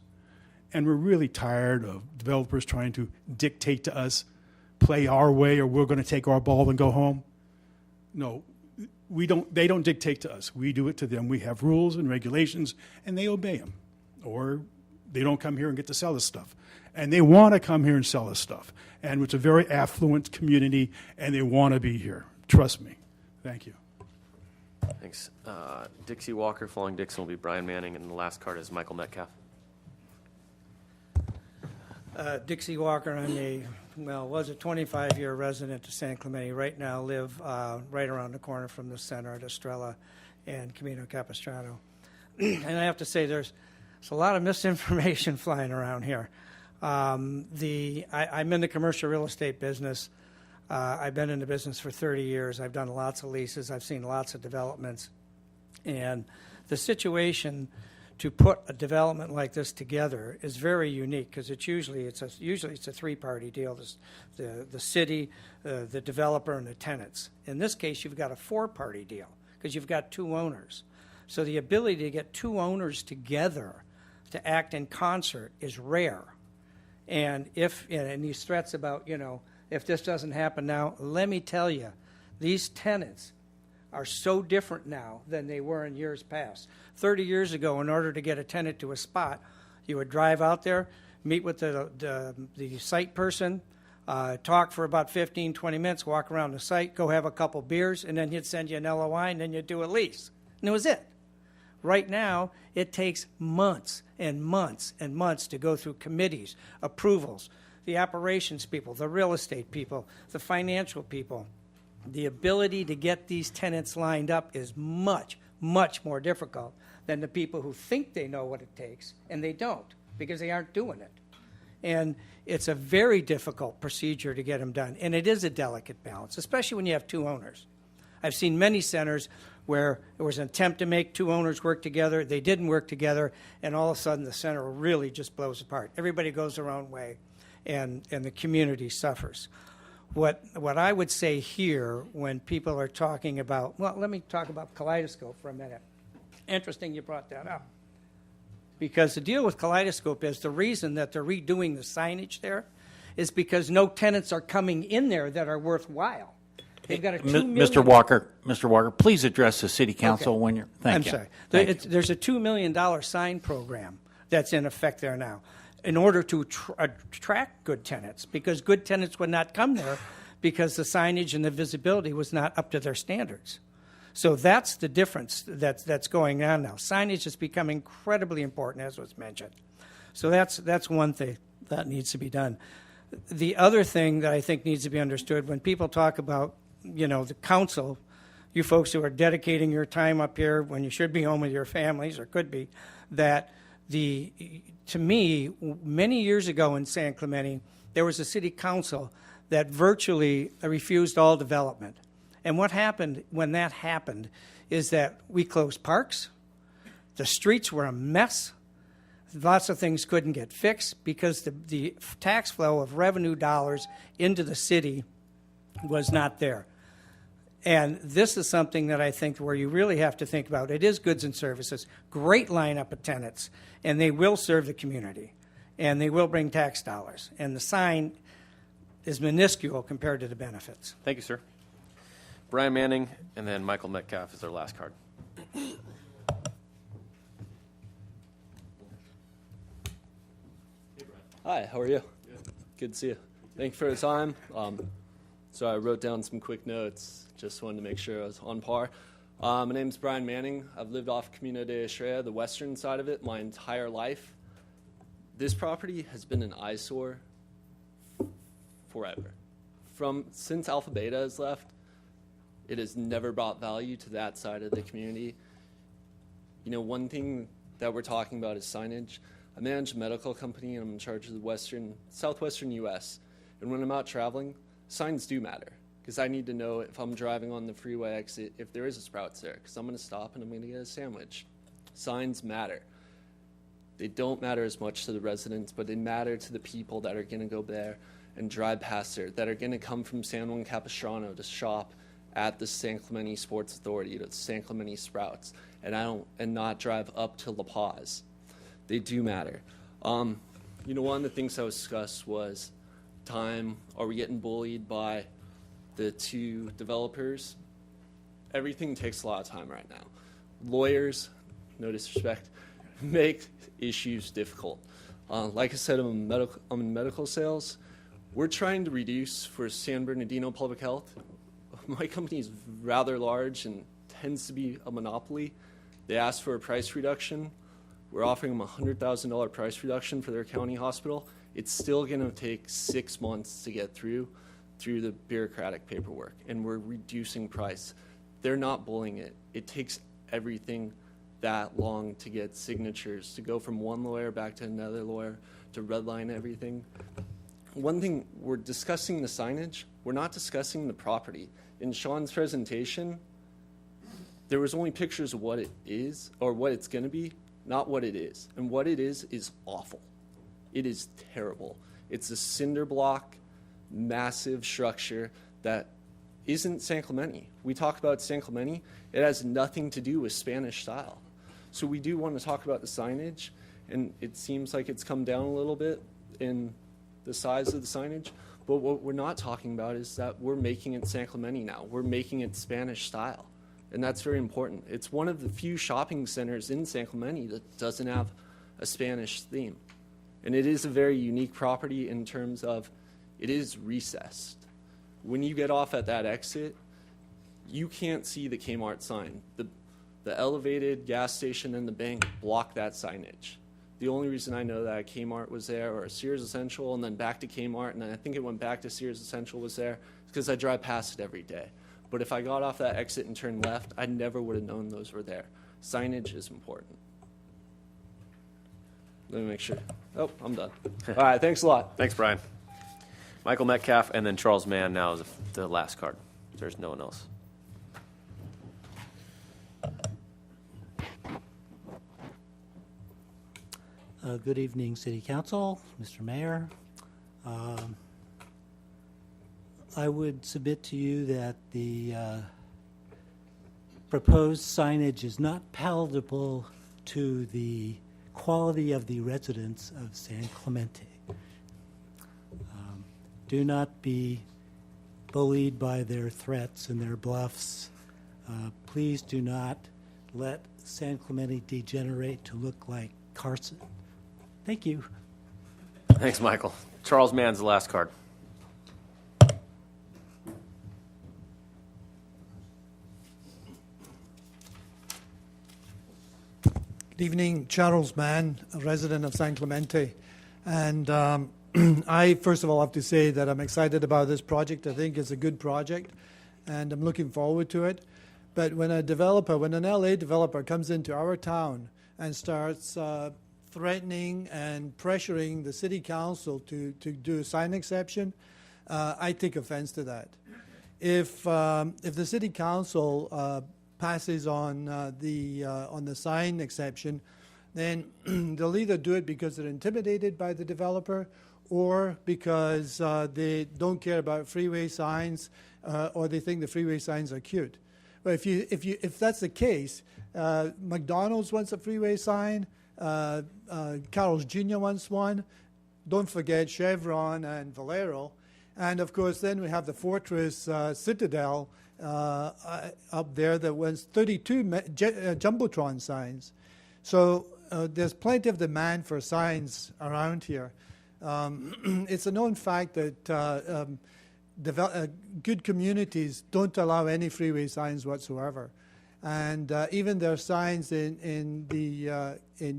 And we're really tired of developers trying to dictate to us, play our way, or we're going to take our ball and go home. No. They don't dictate to us. We do it to them. We have rules and regulations, and they obey them. Or they don't come here and get to sell us stuff. And they want to come here and sell us stuff. And it's a very affluent community, and they want to be here. Trust me. Thank you. Thanks. Dixie Walker, following Dixon will be Brian Manning, and the last card is Michael Metcalf. Dixie Walker, I'm was a 25-year resident of San Clemente. Right now live right around the corner from the center at Estrella and Camino Capistrano. And I have to say there's a lot of misinformation flying around here. I'm in the commercial real estate business. I've been in the business for 30 years. I've done lots of leases. I've seen lots of developments. And the situation to put a development like this together is very unique because usually it's a three-party deal: the city, the developer, and the tenants. In this case, you've got a four-party deal because you've got two owners. So the ability to get two owners together to act in concert is rare. And these threats about, if this doesn't happen now, let me tell you, these tenants are so different now than they were in years past. 30 years ago, in order to get a tenant to a spot, you would drive out there, meet with the site person, talk for about 15, 20 minutes, walk around the site, go have a couple beers, and then he'd send you an LOI, and then you'd do a lease. And that was it. Right now, it takes months and months and months to go through committees, approvals, the operations people, the real estate people, the financial people. The ability to get these tenants lined up is much, much more difficult than the people who think they know what it takes, and they don't because they aren't doing it. And it's a very difficult procedure to get them done, and it is a delicate balance, especially when you have two owners. I've seen many centers where there was an attempt to make two owners work together. They didn't work together, and all of a sudden the center really just blows apart. Everybody goes their own way, and the community suffers. What I would say here when people are talking about, well, let me talk about Kaleidoscope for a minute. Interesting you brought that up. Because the deal with Kaleidoscope is the reason that they're redoing the signage there is because no tenants are coming in there that are worthwhile. They've got a $2 million... Mr. Walker, please address the city council when you're... Thank you. I'm sorry. There's a $2 million sign program that's in effect there now in order to attract good tenants, because good tenants would not come there because the signage and the visibility was not up to their standards. So that's the difference that's going on now. Signage has become incredibly important, as was mentioned. So that's one thing that needs to be done. The other thing that I think needs to be understood when people talk about, the council, you folks who are dedicating your time up here when you should be home with your families or could be, that to me, many years ago in San Clemente, there was a city council that virtually refused all development. And what happened when that happened is that we closed parks, the streets were a mess, lots of things couldn't get fixed because the tax flow of revenue dollars into the city was not there. And this is something that I think where you really have to think about. It is goods and services, great lineup of tenants, and they will serve the community, and they will bring tax dollars. And the sign is minuscule compared to the benefits. Thank you, sir. Brian Manning, and then Michael Metcalf is our last card. Hi, how are you? Good to see you. Thank you for the time. So I wrote down some quick notes. Just wanted to make sure I was on par. My name's Brian Manning. I've lived off Camino de Estrella, the western side of it, my entire life. This property has been an eyesore forever. Since Alpha Beta has left, it has never brought value to that side of the community. You know, one thing that we're talking about is signage. I manage a medical company and I'm in charge of the southwestern U.S. And when I'm out traveling, signs do matter because I need to know if I'm driving on the freeway exit if there is a Sprouts there because I'm going to stop and I'm going to get a sandwich. Signs matter. They don't matter as much to the residents, but they matter to the people that are going to go there and drive past there, that are going to come from San Juan Capistrano to shop at the San Clemente Sports Authority, to San Clemente Sprouts, and not drive up to La Paz. They do matter. You know, one of the things that was discussed was time. Are we getting bullied by the two developers? Everything takes a lot of time right now. Lawyers, no disrespect, make issues difficult. Like I said, I'm in medical sales. We're trying to reduce for San Bernardino Public Health. My company is rather large and tends to be a monopoly. They asked for a price reduction. We're offering them a $100,000 price reduction for their county hospital. It's still going to take 6 months to get through the bureaucratic paperwork, and we're reducing price. They're not bullying it. It takes everything that long to get signatures, to go from one lawyer back to another lawyer, to redline everything. One thing, we're discussing the signage. We're not discussing the property. In Sean's presentation, there was only pictures of what it is or what it's going to be, not what it is. And what it is awful. It is terrible. It's a cinder block, massive structure that isn't San Clemente. We talk about San Clemente. It has nothing to do with Spanish style. So we do want to talk about the signage, and it seems like it's come down a little bit in the size of the signage. But what we're not talking about is that we're making it San Clemente now. We're making it Spanish style. And that's very important. It's one of the few shopping centers in San Clemente that doesn't have a Spanish theme. And it is a very unique property in terms of it is recessed. When you get off at that exit, you can't see the Kmart sign. The elevated gas station and the bank block that signage. The only reason I know that Kmart was there, or Sears Essential, and then back to Kmart, and then I think it went back to Sears Essential was there, is because I drive past it every day. But if I got off that exit and turned left, I never would have known those were there. Signage is important. Let me make sure. Oh, I'm done. All right, thanks a lot. Thanks, Brian. Michael Metcalf and then Charles Mann now is the last card. There's no one else. Good evening, City Council, Mr. Mayor. I would submit to you that the proposed signage is not palatable to the quality of the residents of San Clemente. Do not be bullied by their threats and their bluffs. Please do not let San Clemente degenerate to look like Carson. Thank you. Thanks, Michael. Charles Mann's the last card. Good evening, Charles Mann, a resident of San Clemente. And I, first of all, have to say that I'm excited about this project. I think it's a good project, and I'm looking forward to it. But when an LA developer comes into our town and starts threatening and pressuring the city council to do a sign exception, I take offense to that. If the city council passes on the sign exception, then they'll either do it because they're intimidated by the developer, or because they don't care about freeway signs, or they think the freeway signs are cute. But if that's the case, McDonald's wants a freeway sign. Carl's Jr. wants one. Don't forget Chevron and Valero. And, of course, then we have the Fortress Citadel up there that wants 32 Jumbotron signs. So there's plenty of demand for signs around here. It's a known fact that good communities don't allow any freeway signs whatsoever. And even their signs in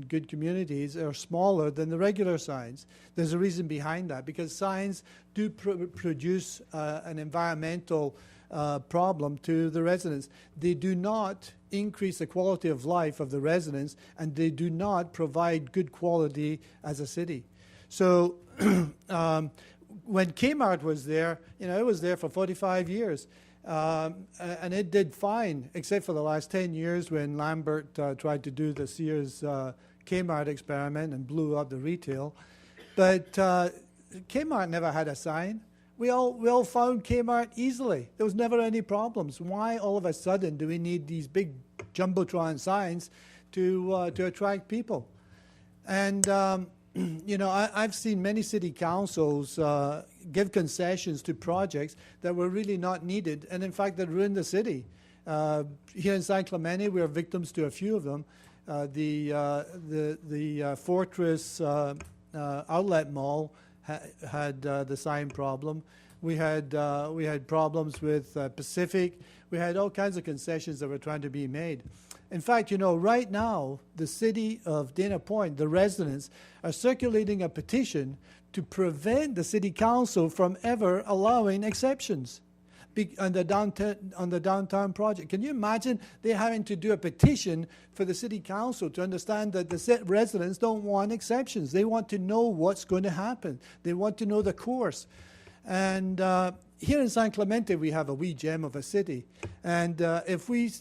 good communities are smaller than the regular signs. There's a reason behind that, because signs do produce an environmental problem to the residents. They do not increase the quality of life of the residents, and they do not provide good quality as a city. So when Kmart was there, it was there for 45 years. And it did fine, except for the last 10 years when Lambert tried to do the Sears Kmart experiment and blew up the retail. But Kmart never had a sign. We all found Kmart easily. There was never any problems. Why all of a sudden do we need these big jumbotron signs to attract people? And I've seen many city councils give concessions to projects that were really not needed, and in fact that ruined the city. Here in San Clemente, we are victims to a few of them. The Fortress Outlet Mall had the sign problem. We had problems with Pacific. We had all kinds of concessions that were trying to be made. In fact, right now, the city of Dana Point, the residents, are circulating a petition to prevent the city council from ever allowing exceptions on the downtown project. Can you imagine they having to do a petition for the city council to understand that the residents don't want exceptions? They want to know what's going to happen. They want to know the course. And here in San Clemente, we have a wee gem of a city. And if we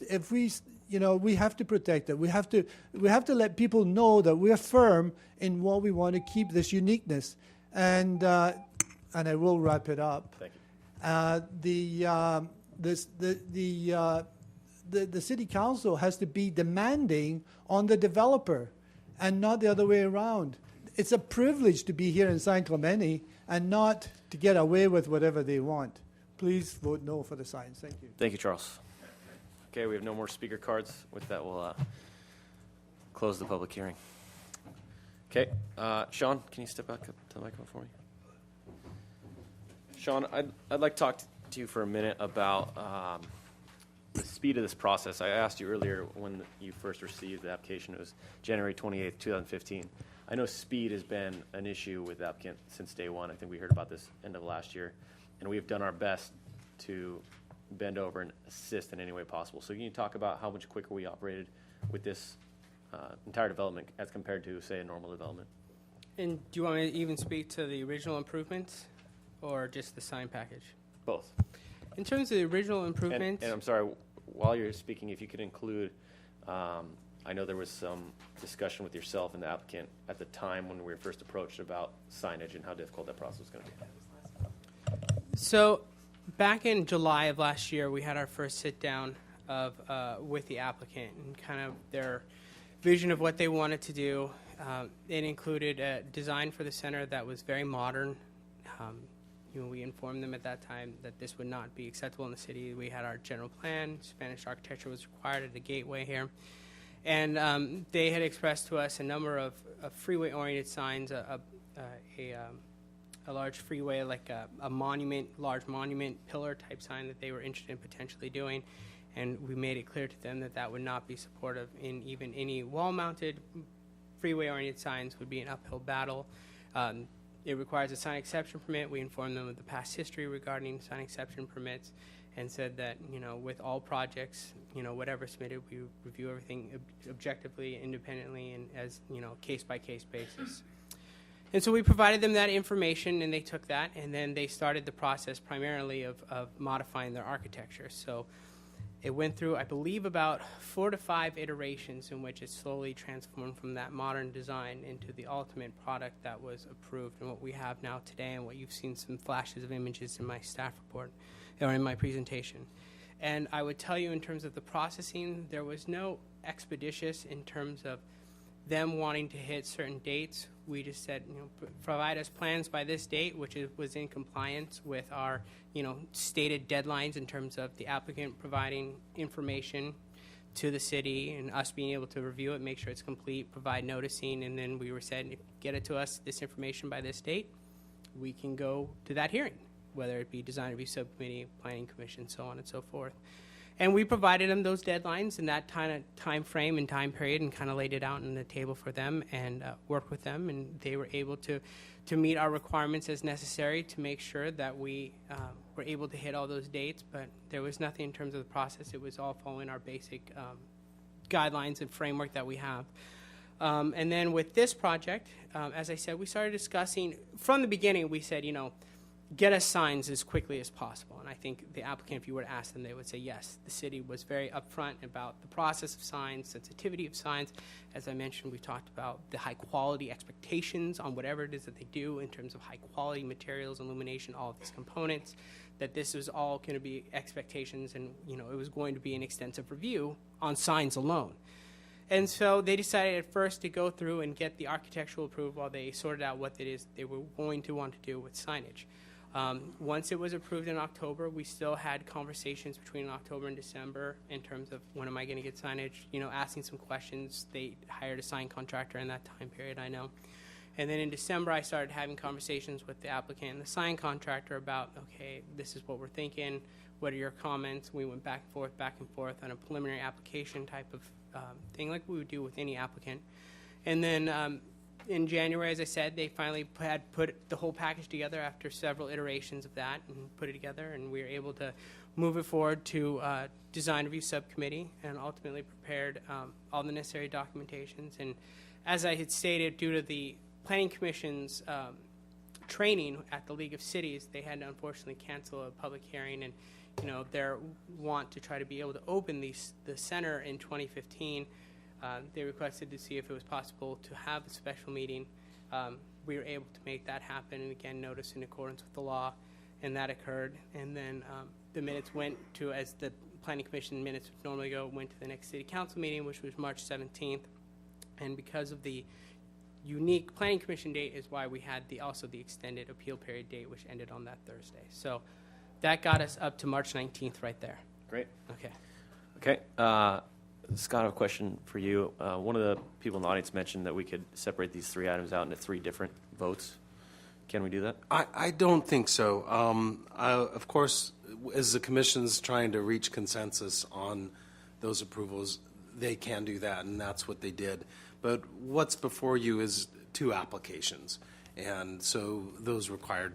have to protect it. We have to let people know that we're firm in what we want to keep, this uniqueness. And I will wrap it up. Thank you. The city council has to be demanding on the developer, and not the other way around. It's a privilege to be here in San Clemente and not to get away with whatever they want. Please vote no for the signs. Thank you. Thank you, Charles. Okay, we have no more speaker cards. With that, we'll close the public hearing. Okay, Sean, can you step back up to the microphone for me? Sean, I'd like to talk to you for a minute about the speed of this process. I asked you earlier when you first received the application. It was January 28th, 2015. I know speed has been an issue with the applicant since day one. I think we heard about this end of last year, and we've done our best to bend over and assist in any way possible. So can you talk about how much quicker we operated with this entire development as compared to, say, a normal development? And do you want me to even speak to the original improvements or just the sign package? Both. In terms of the original improvements... And I'm sorry, while you're speaking, if you could include, I know there was some discussion with yourself and the applicant at the time when we were first approached about signage and how difficult that process was going to be. So back in July of last year, we had our first sit-down with the applicant and kind of their vision of what they wanted to do. It included a design for the center that was very modern. We informed them at that time that this would not be acceptable in the city. We had our general plan. Spanish architecture was required at the gateway here. And they had expressed to us a number of freeway-oriented signs, a large freeway, like a monument, large monument pillar type sign that they were interested in potentially doing. And we made it clear to them that that would not be supportive in even any wall-mounted freeway-oriented signs would be an uphill battle. It requires a sign exception permit. We informed them of the past history regarding sign exception permits and said that, with all projects, whatever submitted, we review everything objectively, independently, and as, case-by-case basis. And so we provided them that information, and they took that, and then they started the process primarily of modifying their architecture. So it went through, I believe, about 4 to 5 iterations in which it slowly transformed from that modern design into the ultimate product that was approved and what we have now today and what you've seen some flashes of images in my staff report or in my presentation. And I would tell you in terms of the processing, there was no expeditious in terms of them wanting to hit certain dates. We just said, provide us plans by this date, which was in compliance with our, stated deadlines in terms of the applicant providing information to the city and us being able to review it, make sure it's complete, provide noticing, and then we were said, get it to us, this information by this date, we can go to that hearing, whether it be design review subcommittee, planning commission, so on and so forth. And we provided them those deadlines in that time frame and time period, and kind of laid it out on the table for them, and worked with them, and they were able to meet our requirements as necessary to make sure that we were able to hit all those dates. But there was nothing in terms of the process. It was all following our basic guidelines and framework that we have. And then with this project, as I said, we started discussing, from the beginning, we said, get us signs as quickly as possible. And I think the applicant, if you were to ask them, they would say yes. The city was very upfront about the process of signs, sensitivity of signs. As I mentioned, we talked about the high quality expectations on whatever it is that they do in terms of high quality materials, illumination, all of these components, that this was all going to be expectations, and it was going to be an extensive review on signs alone. And so they decided at first to go through and get the architectural approval while they sorted out what it is they were going to want to do with signage. Once it was approved in October, we still had conversations between October and December in terms of when am I going to get signage, asking some questions. They hired a sign contractor in that time period, I know. And then in December, I started having conversations with the applicant and the sign contractor about, okay, this is what we're thinking. What are your comments? We went back and forth on a preliminary application type of thing like we would do with any applicant. And then in January, as I said, they finally had put the whole package together after several iterations of that and put it together, and we were able to move it forward to design review subcommittee and ultimately prepared all the necessary documentations. And as I had stated, due to the Planning Commission's training at the League of Cities, they had to unfortunately cancel a public hearing, and their want to try to be able to open the center in 2015. They requested to see if it was possible to have a special meeting. We were able to make that happen, and again, notice in accordance with the law, and that occurred. And then the minutes went to, as the Planning Commission minutes would normally go, went to the next City Council meeting, which was March 17th. And because of the unique Planning Commission date is why we had also the extended appeal period date, which ended on that Thursday. So that got us up to March 19th right there. Great. Okay. Okay. Scott, I have a question for you. One of the people in the audience mentioned that we could separate these three items out into 3 different votes. Can we do that? I don't think so. Of course, as the commission's trying to reach consensus on those approvals, they can do that, and that's what they did. But what's before you is 2 applications, and so those required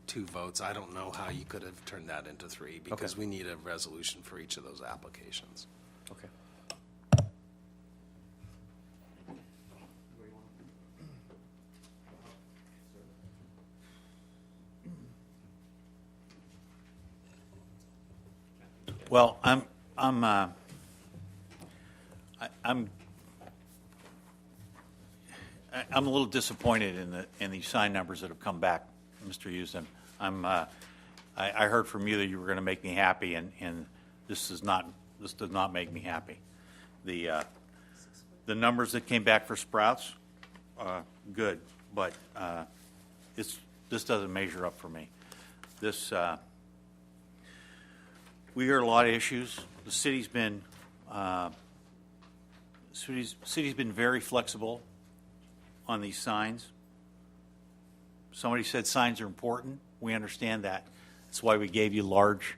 2 votes. I don't know how you could have turned that into 3 because we need a resolution for each of those applications. Okay. Well, I'm a little disappointed in the sign numbers that have come back, Mr. Houston. I heard from you that you were going to make me happy, and this does not make me happy. The numbers that came back for Sprouts, good, but this doesn't measure up for me. We hear a lot of issues. The city's been very flexible on these signs. Somebody said signs are important. We understand that. That's why we gave you large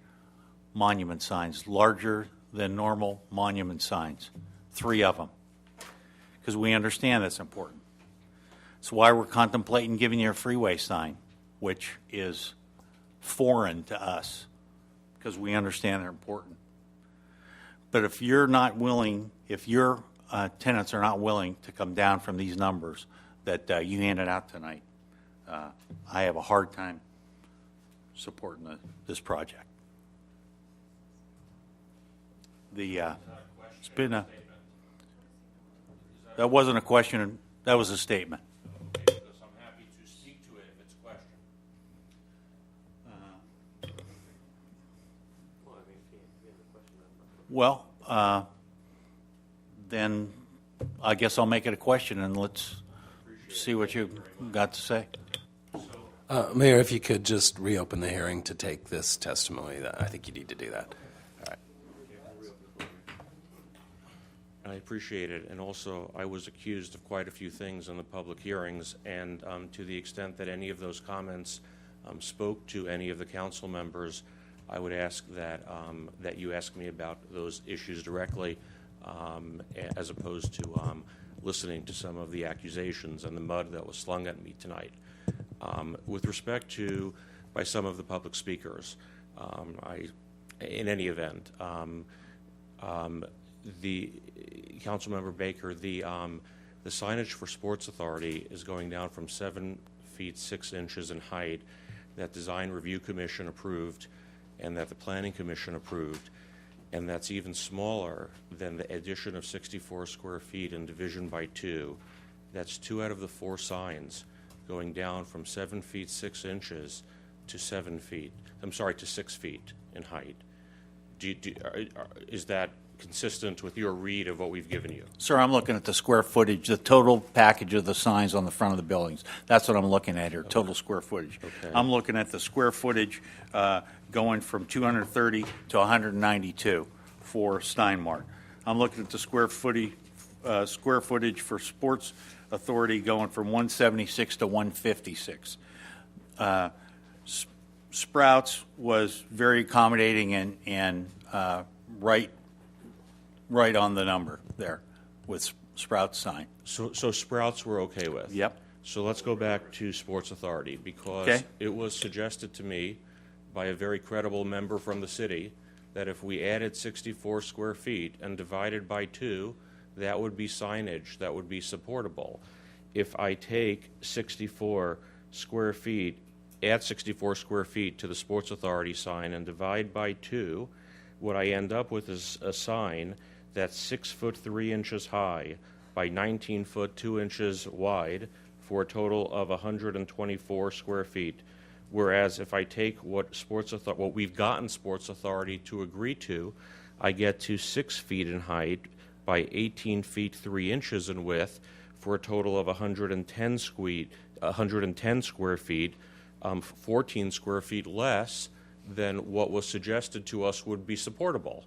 monument signs, larger than normal monument signs, 3 of them, because we understand that's important. That's why we're contemplating giving you a freeway sign, which is foreign to us, because we understand they're important. But if you're not willing, if your tenants are not willing to come down from these numbers that you handed out tonight, I have a hard time supporting this project. It's been that wasn't a question, that was a statement. Okay, because I'm happy to speak to it if it's a question. Well, then I guess I'll make it a question, and let's see what you got to say. Mayor, if you could just reopen the hearing to take this testimony, I think you need to do that. All right. I appreciate it, and also I was accused of quite a few things in the public hearings, and to the extent that any of those comments spoke to any of the council members, I would ask that, that you ask me about those issues directly, as opposed to listening to some of the accusations and the mud that was slung at me tonight. With respect to, by some of the public speakers, in any event, the Councilmember Baker, the signage for Sports Authority is going down from 7 feet 6 inches in height that Design Review Commission approved and that the Planning Commission approved, and that's even smaller than the addition of 64 square feet in division by 2. That's 2 out of the 4 signs going down from 7 feet 6 inches to 7 feet. I'm sorry, to 6 feet in height. Is that consistent with your read of what we've given you? Sir, I'm looking at the square footage, the total package of the signs on the front of the buildings. That's what I'm looking at here, total square footage. Okay. I'm looking at the square footage going from 230 to 192 for Steinmart. I'm looking at the square footage for Sports Authority going from 176 to 156. Sprouts was very accommodating and right on the number there with Sprouts sign. So Sprouts we're okay with? Yep. So let's go back to Sports Authority, because Okay. it was suggested to me by a very credible member from the city that if we added 64 square feet and divided by 2, that would be signage that would be supportable. If I take 64 square feet, add 64 square feet to the Sports Authority sign and divide by 2, what I end up with is a sign that's 6 foot 3 inches high by 19 foot 2 inches wide for a total of 124 square feet. Whereas if I take what we've gotten Sports Authority to agree to, I get to 6 feet in height by 18 feet 3 inches in width for a total of 110 square feet, 14 square feet less than what was suggested to us would be supportable,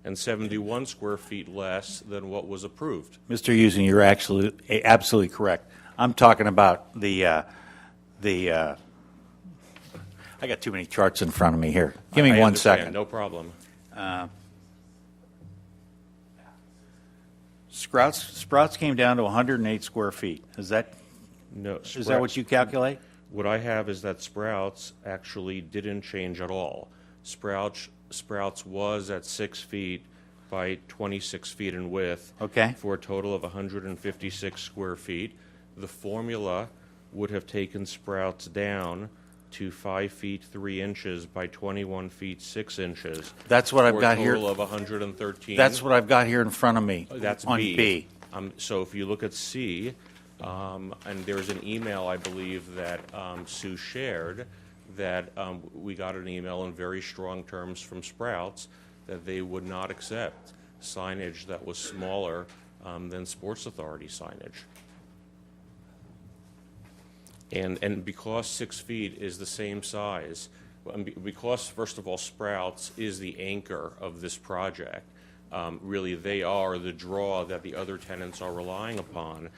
and 71 square feet less than what was approved. Mr. Using, you're absolutely correct. I'm talking about the I got too many charts in front of me here. Give me I one understand, second. No problem. Sprouts came down to 108 square feet. Is that what you calculate? What I have is that Sprouts actually didn't change at all. Sprouts was at 6 feet by 26 feet in width. Okay. For a total of 156 square feet. The formula would have taken Sprouts down to 5 feet 3 inches by 21 feet 6 inches. That's what I've got For a here. total of 113. That's what I've got here in front of me. That's on B. So if you look at C, and there's an email, I believe, that Sue shared, that we got an email in very strong terms from Sprouts that they would not accept signage that was smaller than Sports Authority signage. And because 6 feet is the same size, because, first of all, Sprouts is the anchor of this project, really they are the draw that the other tenants are relying upon.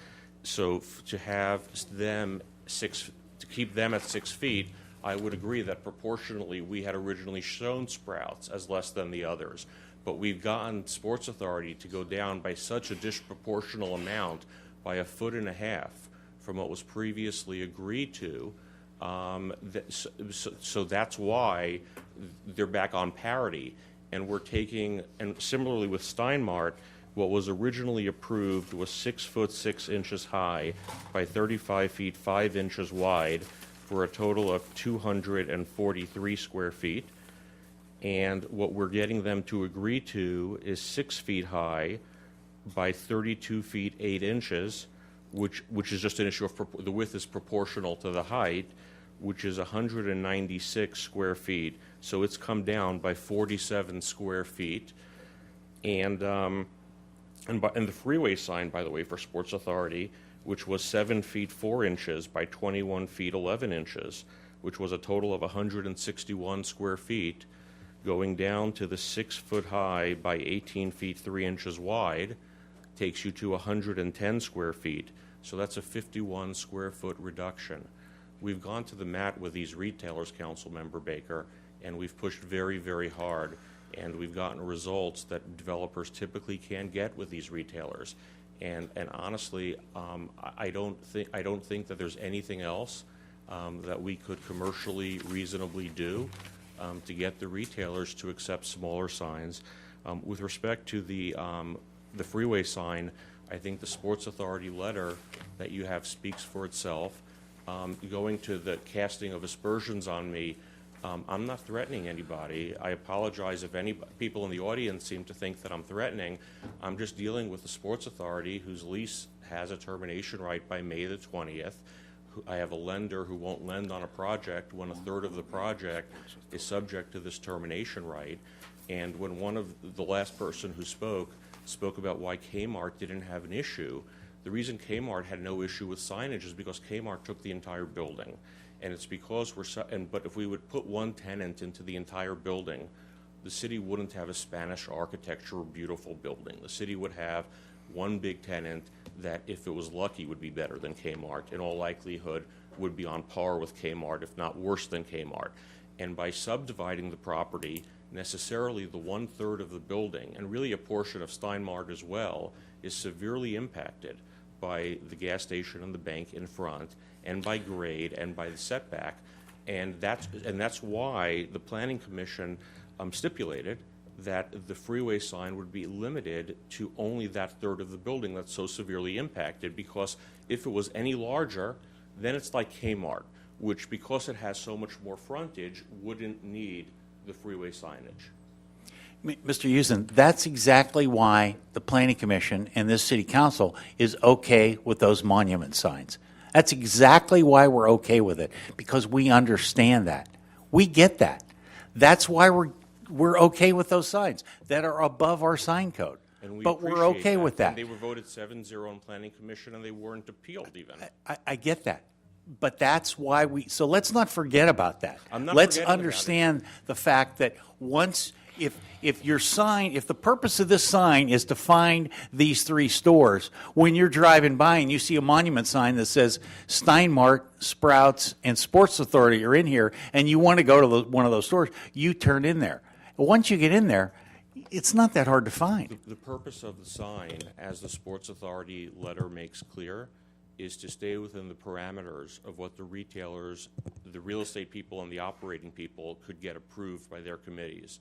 So to have them to keep them at 6 feet, I would agree that proportionally we had originally shown Sprouts as less than the others. But we've gotten Sports Authority to go down by such a disproportional amount, by 1.5 feet from what was previously agreed to. So that's why they're back on parity. And we're taking, and similarly with Steinmart, what was originally approved was 6 foot 6 inches high by 35 feet 5 inches wide for a total of 243 square feet. And what we're getting them to agree to is 6 feet high by 32 feet 8 inches, which is just an issue of the width is proportional to the height, which is 196 square feet. So it's come down by 47 square feet. And the freeway sign, by the way, for Sports Authority, which was 7 feet 4 inches by 21 feet 11 inches, which was a total of 161 square feet, going down to the 6 foot high by 18 feet 3 inches wide, takes you to 110 square feet. So that's a 51 square foot reduction. We've gone to the mat with these retailers, Councilmember Baker, and we've pushed very, very hard, and we've gotten results that developers typically can't get with these retailers. And honestly, I don't think that there's anything else that we could commercially reasonably do to get the retailers to accept smaller signs. With respect to the freeway sign, I think the Sports Authority letter that you have speaks for itself. Going to the casting of aspersions on me, I'm not threatening anybody. I apologize if any people in the audience seem to think that I'm threatening. I'm just dealing with the Sports Authority, whose lease has a termination right by May the 20th. I have a lender who won't lend on a project when a third of the project is subject to this termination right. And when one of the last person who spoke about why Kmart didn't have an issue, the reason Kmart had no issue with signage is because Kmart took the entire building. And it's because but if we would put one tenant into the entire building, the city wouldn't have a Spanish architecture beautiful building. The city would have one big tenant that, if it was lucky, would be better than Kmart. In all likelihood, would be on par with Kmart, if not worse than Kmart. And by subdividing the property, necessarily the 1/3 of the building, and really a portion of Steinmart as well, is severely impacted by the gas station and the bank in front, and by grade, and by the setback. And that's why the Planning Commission stipulated that the freeway sign would be limited to only that third of the building that's so severely impacted, because if it was any larger, then it's like Kmart, which, because it has so much more frontage, wouldn't need the freeway signage. Mr. Houston, that's exactly why the Planning Commission and this City Council is okay with those monument signs. That's exactly why we're okay with it, because we understand that. We get that. That's why we're okay with those signs that are above our sign code. And but we're okay with that. And they were voted 7-0 in Planning Commission, and they weren't appealed even. I get that. But that's why so let's not forget about that. Let's understand the fact that once, if your sign, if the purpose of this sign is to find these three stores, when you're driving by and you see a monument sign that says Steinmart, Sprouts, and Sports Authority are in here, and you want to go to one of those stores, you turn in there. Once you get in there, it's not that hard to find. The purpose of the sign, as the Sports Authority letter makes clear, is to stay within the parameters of what the retailers, the real estate people, and the operating people could get approved by their committees.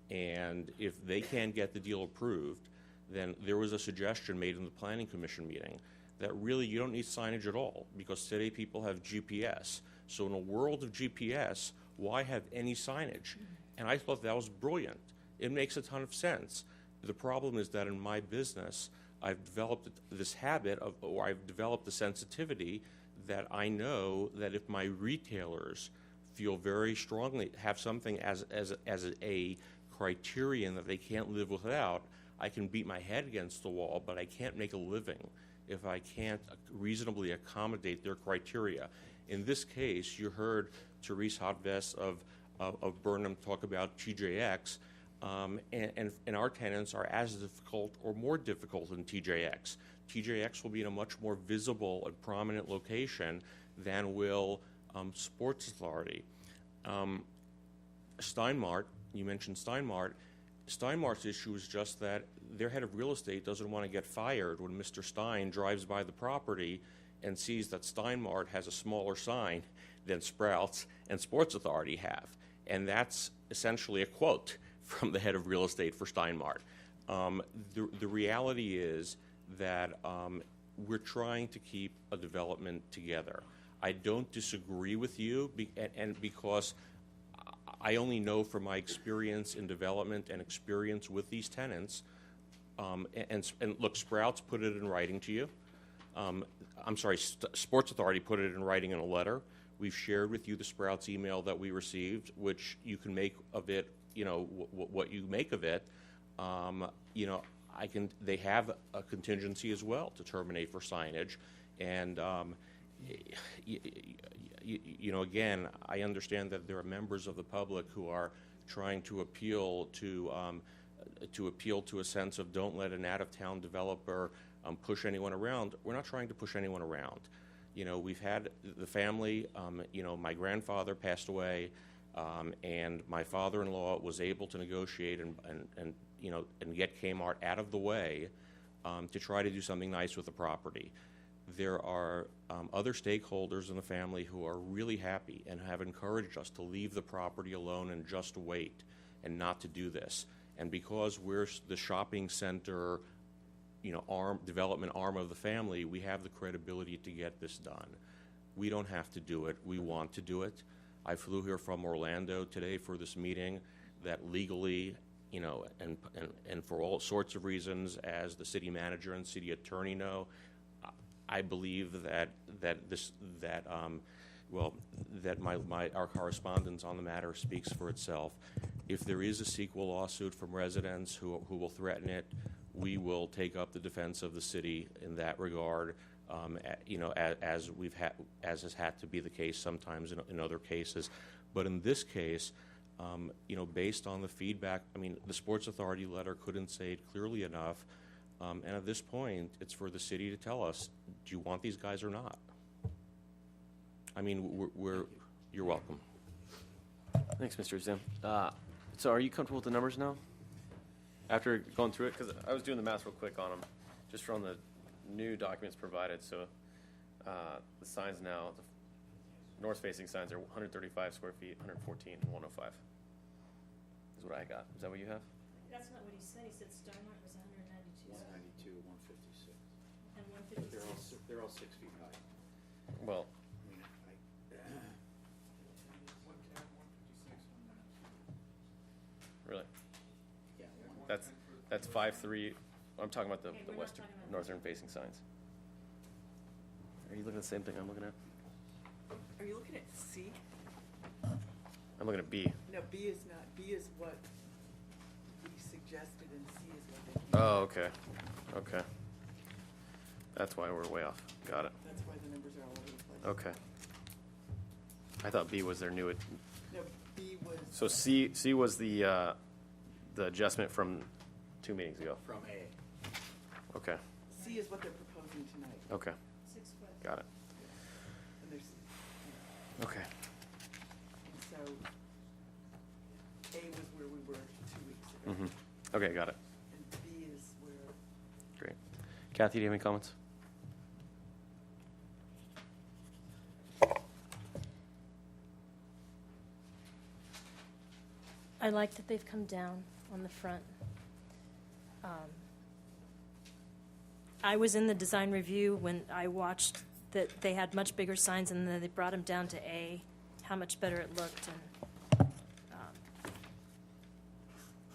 And if they can't get the deal approved, then there was a suggestion made in the Planning Commission meeting that really you don't need signage at all, because today people have GPS. So in a world of GPS, why have any signage? And I thought that was brilliant. It makes a ton of sense. The problem is that in my business, I've developed this habit or I've developed the sensitivity that I know that if my retailers feel very strongly, have something as a criterion that they can't live without, I can beat my head against the wall, but I can't make a living if I can't reasonably accommodate their criteria. In this case, you heard Therese Hotvest of Burnham talk about TJX. And our tenants are as difficult or more difficult than TJX. TJX will be in a much more visible and prominent location than will Sports Authority. Steinmart, you mentioned Steinmart. Steinmart's issue is just that their head of real estate doesn't want to get fired when Mr. Stein drives by the property and sees that Steinmart has a smaller sign than Sprouts and Sports Authority have. And that's essentially a quote from the head of real estate for Steinmart. The reality is that we're trying to keep a development together. I don't disagree with you, and because I only know from my experience in development and experience with these tenants, and look, Sprouts put it in writing to you. I'm sorry, Sports Authority put it in writing in a letter. We've shared with you the Sprouts email that we received, which you can make of it, what you make of it. They have a contingency as well to terminate for signage. And, again, I understand that there are members of the public who are trying to appeal to a sense of don't let an out-of-town developer push anyone around. We're not trying to push anyone around. We've had the family, my grandfather passed away And my father-in-law was able to negotiate and get Kmart out of the way to try to do something nice with the property. There are other stakeholders in the family who are really happy and have encouraged us to leave the property alone and just wait and not to do this. And because we're the shopping center, development arm of the family, we have the credibility to get this done. We don't have to do it. We want to do it. I flew here from Orlando today for this meeting that legally, and for all sorts of reasons, as the city manager and city attorney know, I believe that our correspondence on the matter speaks for itself. If there is a sequel lawsuit from residents who will threaten it, we will take up the defense of the city in that regard. As has had to be the case sometimes in other cases, but in this case, based on the feedback, the Sports Authority letter couldn't say it clearly enough. And at this point, it's for the city to tell us, do you want these guys or not? You're welcome. Thanks, Mr. Zim. So are you comfortable with the numbers now? After going through it, because I was doing the math real quick on them, just from the new documents provided. So the signs now, the north-facing signs are 135 square feet, 114, and 105. Is what I got. Is that what you have? That's not what he said. He said Starmart was 192. 192, 156. And 156. They're all 6 feet high. Well, really? Yeah. That's 5'3". I'm talking about the western, northern-facing signs. Are you looking at the same thing I'm looking at? Are you looking at C? I'm looking at B. No, B is not. B is what we suggested, and C is what they. Oh, okay. Okay. That's why we're way off. Got it. That's why the numbers are all over the place. Okay. I thought B was their new. No, B was. So C was the adjustment from 2 meetings ago. From A. Okay. C is what they're proposing tonight. Okay. 6 foot. Got it. And there's. Okay. And so A was where we were 2 weeks ago. Mm-hmm. Okay, got it. And B is where. Great. Kathy, do you have any comments? I like that they've come down on the front. I was in the design review when I watched that they had much bigger signs, and then they brought them down to A, how much better it looked.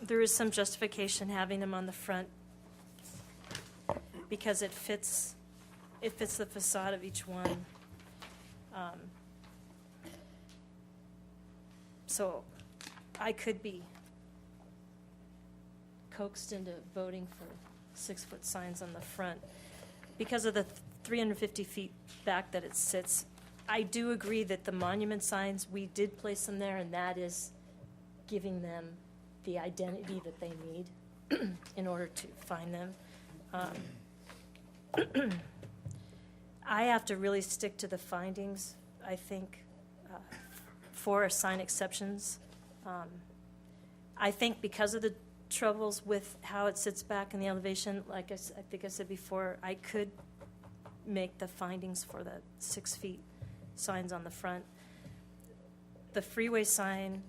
And there is some justification having them on the front because it fits the facade of each one. So I could be coaxed into voting for 6-foot signs on the front because of the 350 feet back that it sits. I do agree that the monument signs, we did place them there, and that is giving them the identity that they need in order to find them. I have to really stick to the findings, I think, for sign exceptions. I think because of the troubles with how it sits back in the elevation, like I think I said before, I could make the findings for the 6 feet signs on the front. The freeway sign,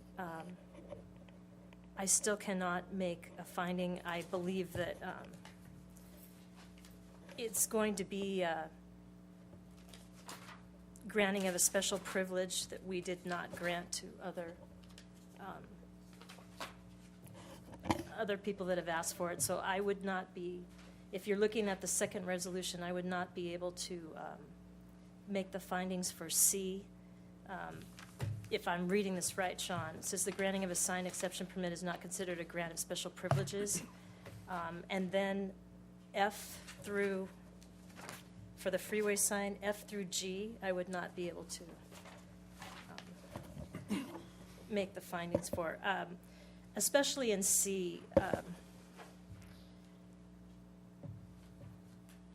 I still cannot make a finding. I believe that it's going to be granting of a special privilege that we did not grant to other people that have asked for it. So I would not be, if you're looking at the second resolution, I would not be able to make the findings for C. If I'm reading this right, Sean, it says the granting of a sign exception permit is not considered a grant of special privileges. And then F through, for the freeway sign, F through G, I would not be able to make the findings for. Especially in C,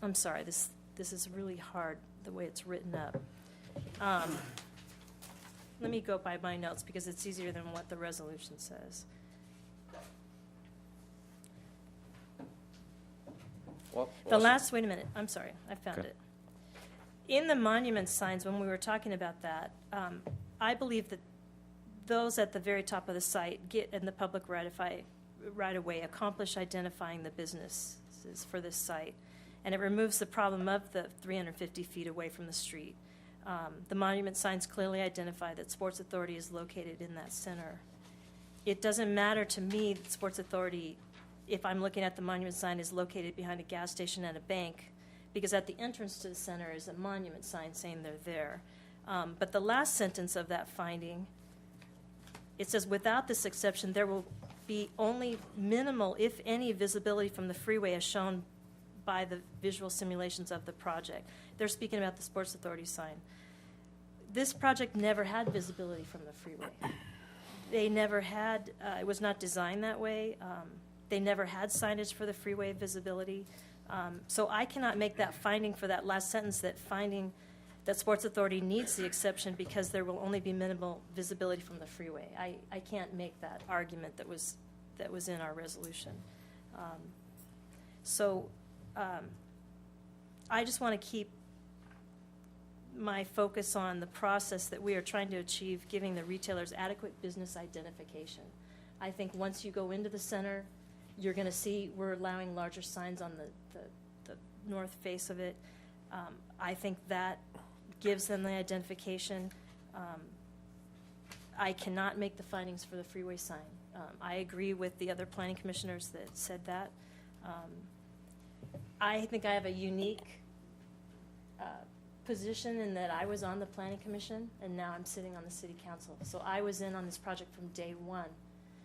I'm sorry, this is really hard, the way it's written up. let me go by my notes because it's easier than what the resolution says. Wait a minute, I'm sorry, I found it. In the monument signs, when we were talking about that, I believe that those at the very top of the site get in the public right away accomplish identifying the businesses for this site. And it removes the problem of the 350 feet away from the street. The monument signs clearly identify that Sports Authority is located in that center. It doesn't matter to me that Sports Authority, if I'm looking at the monument sign, is located behind a gas station and a bank, because at the entrance to the center is a monument sign saying they're there. But the last sentence of that finding, it says, without this exception, there will be only minimal, if any, visibility from the freeway as shown by the visual simulations of the project. They're speaking about the Sports Authority sign. This project never had visibility from the freeway. They never had, it was not designed that way. They never had signage for the freeway visibility. So I cannot make that finding for that last sentence, that finding that Sports Authority needs the exception because there will only be minimal visibility from the freeway. I can't make that argument that was in our resolution. I just want to keep my focus on the process that we are trying to achieve, giving the retailers adequate business identification. I think once you go into the center, you're going to see we're allowing larger signs on the north face of it. I think that gives them the identification. I cannot make the findings for the freeway sign. I agree with the other planning commissioners that said that. I think I have a unique position in that I was on the planning commission and now I'm sitting on the city council. So I was in on this project from day one.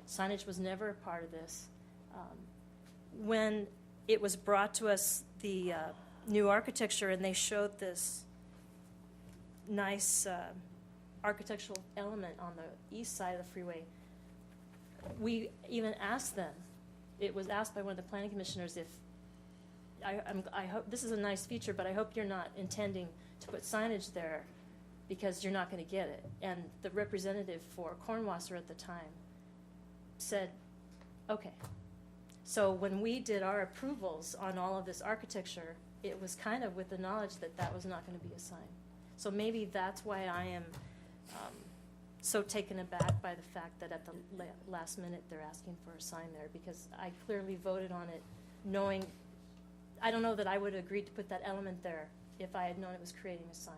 Signage was never a part of this. When it was brought to us, the new architecture, and they showed this nice architectural element on the east side of the freeway, we even asked them, it was asked by one of the planning commissioners if, I hope, this is a nice feature, but I hope you're not intending to put signage there because you're not going to get it. And the representative for Cornwasser at the time said, okay. So when we did our approvals on all of this architecture, it was kind of with the knowledge that that was not going to be a sign. So maybe that's why I am so taken aback by the fact that at the last minute they're asking for a sign there, because I clearly voted on it knowing, I don't know that I would have agreed to put that element there if I had known it was creating a sign.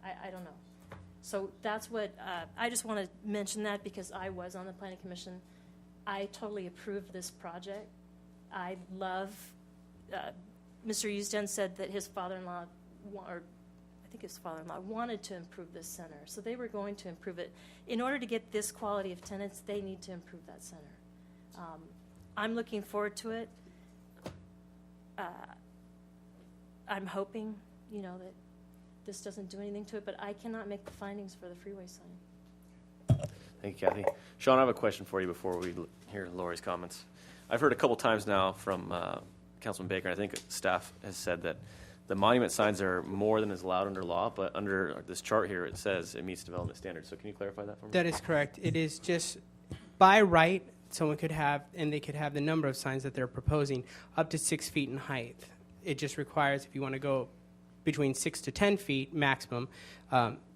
I don't know. So that's what, I just want to mention that because I was on the planning commission. I totally approve this project. I love, Mr. Usden said that his father-in-law, or I think his father-in-law, wanted to improve this center. So they were going to improve it. In order to get this quality of tenants, they need to improve that center. I'm looking forward to it. I'm hoping, that this doesn't do anything to it, but I cannot make the findings for the freeway sign. Thank you, Kathy. Sean, I have a question for you before we hear Lori's comments. I've heard a couple times now from Councilman Baker, and I think staff has said that the monument signs are more than is allowed under law, but under this chart here, it says it meets development standards. So can you clarify that for me? That is correct. It is just by right, someone could have, and they could have the number of signs that they're proposing up to 6 feet in height. It just requires, if you want to go between 6 to 10 feet maximum,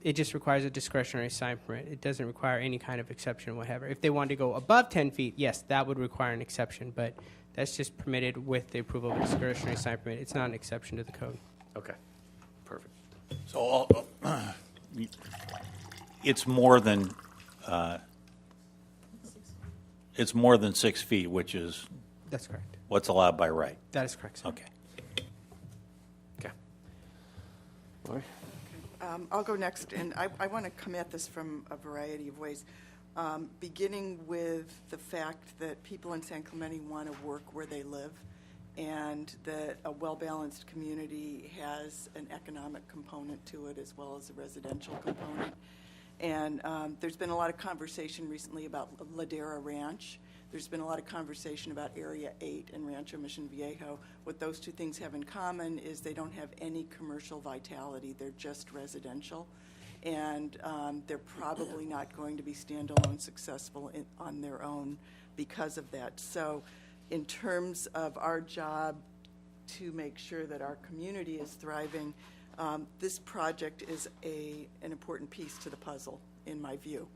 it just requires a discretionary sign permit. It doesn't require any kind of exception or whatever. If they want to go above 10 feet, yes, that would require an exception, but that's just permitted with the approval of a discretionary sign permit. It's not an exception to the code. Okay, perfect. So it's more than 6 feet, which is That's correct. what's allowed by right. That is correct, sir. Okay. Okay. Lori? I'll go next, and I want to come at this from a variety of ways, beginning with the fact that people in San Clemente want to work where they live, and that a well-balanced community has an economic component to it as well as a residential component. And there's been a lot of conversation recently about Ladera Ranch. There's been a lot of conversation about Area 8 and Rancho Mission Viejo. What those two things have in common is they don't have any commercial vitality. They're just residential. and they're probably not going to be standalone successful on their own because of that. So in terms of our job to make sure that our community is thriving, this project is an important piece to the puzzle, in my view.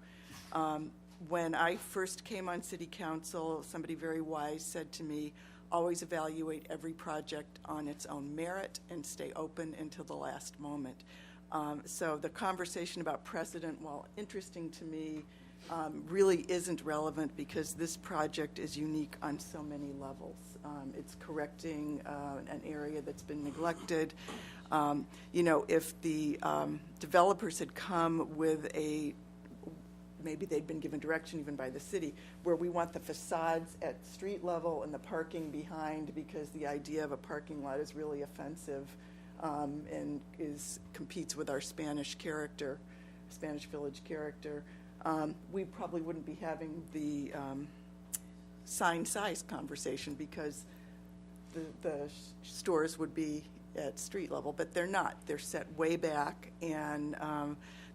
When I first came on city council, somebody very wise said to me, always evaluate every project on its own merit and stay open until the last moment. So the conversation about precedent, while interesting to me, really isn't relevant because this project is unique on so many levels. It's correcting an area that's been neglected. If the developers had come with maybe they'd been given direction even by the city, where we want the facades at street level and the parking behind, because the idea of a parking lot is really offensive and competes with our Spanish Village character. We probably wouldn't be having the sign size conversation because the stores would be at street level, but they're not. They're set way back, and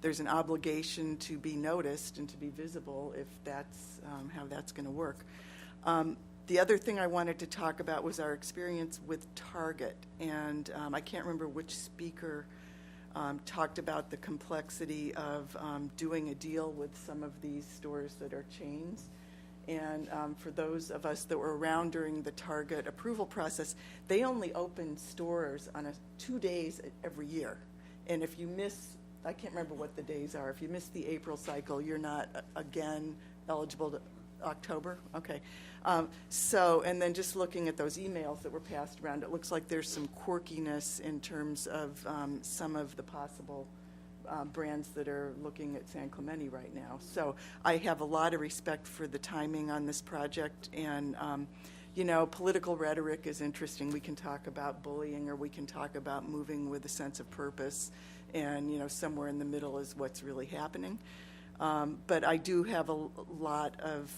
there's an obligation to be noticed and to be visible if that's how that's going to work. The other thing I wanted to talk about was our experience with Target, and I can't remember which speaker talked about the complexity of doing a deal with some of these stores that are chains. And for those of us that were around during the Target approval process, they only open stores on 2 days every year. And if you miss, I can't remember what the days are, if you miss the April cycle, you're not again eligible to October? Okay. And then just looking at those emails that were passed around, it looks like there's some quirkiness in terms of some of the possible brands that are looking at San Clemente right now. So I have a lot of respect for the timing on this project, and political rhetoric is interesting. We can talk about bullying, or we can talk about moving with a sense of purpose, and somewhere in the middle is what's really happening. But I do have a lot of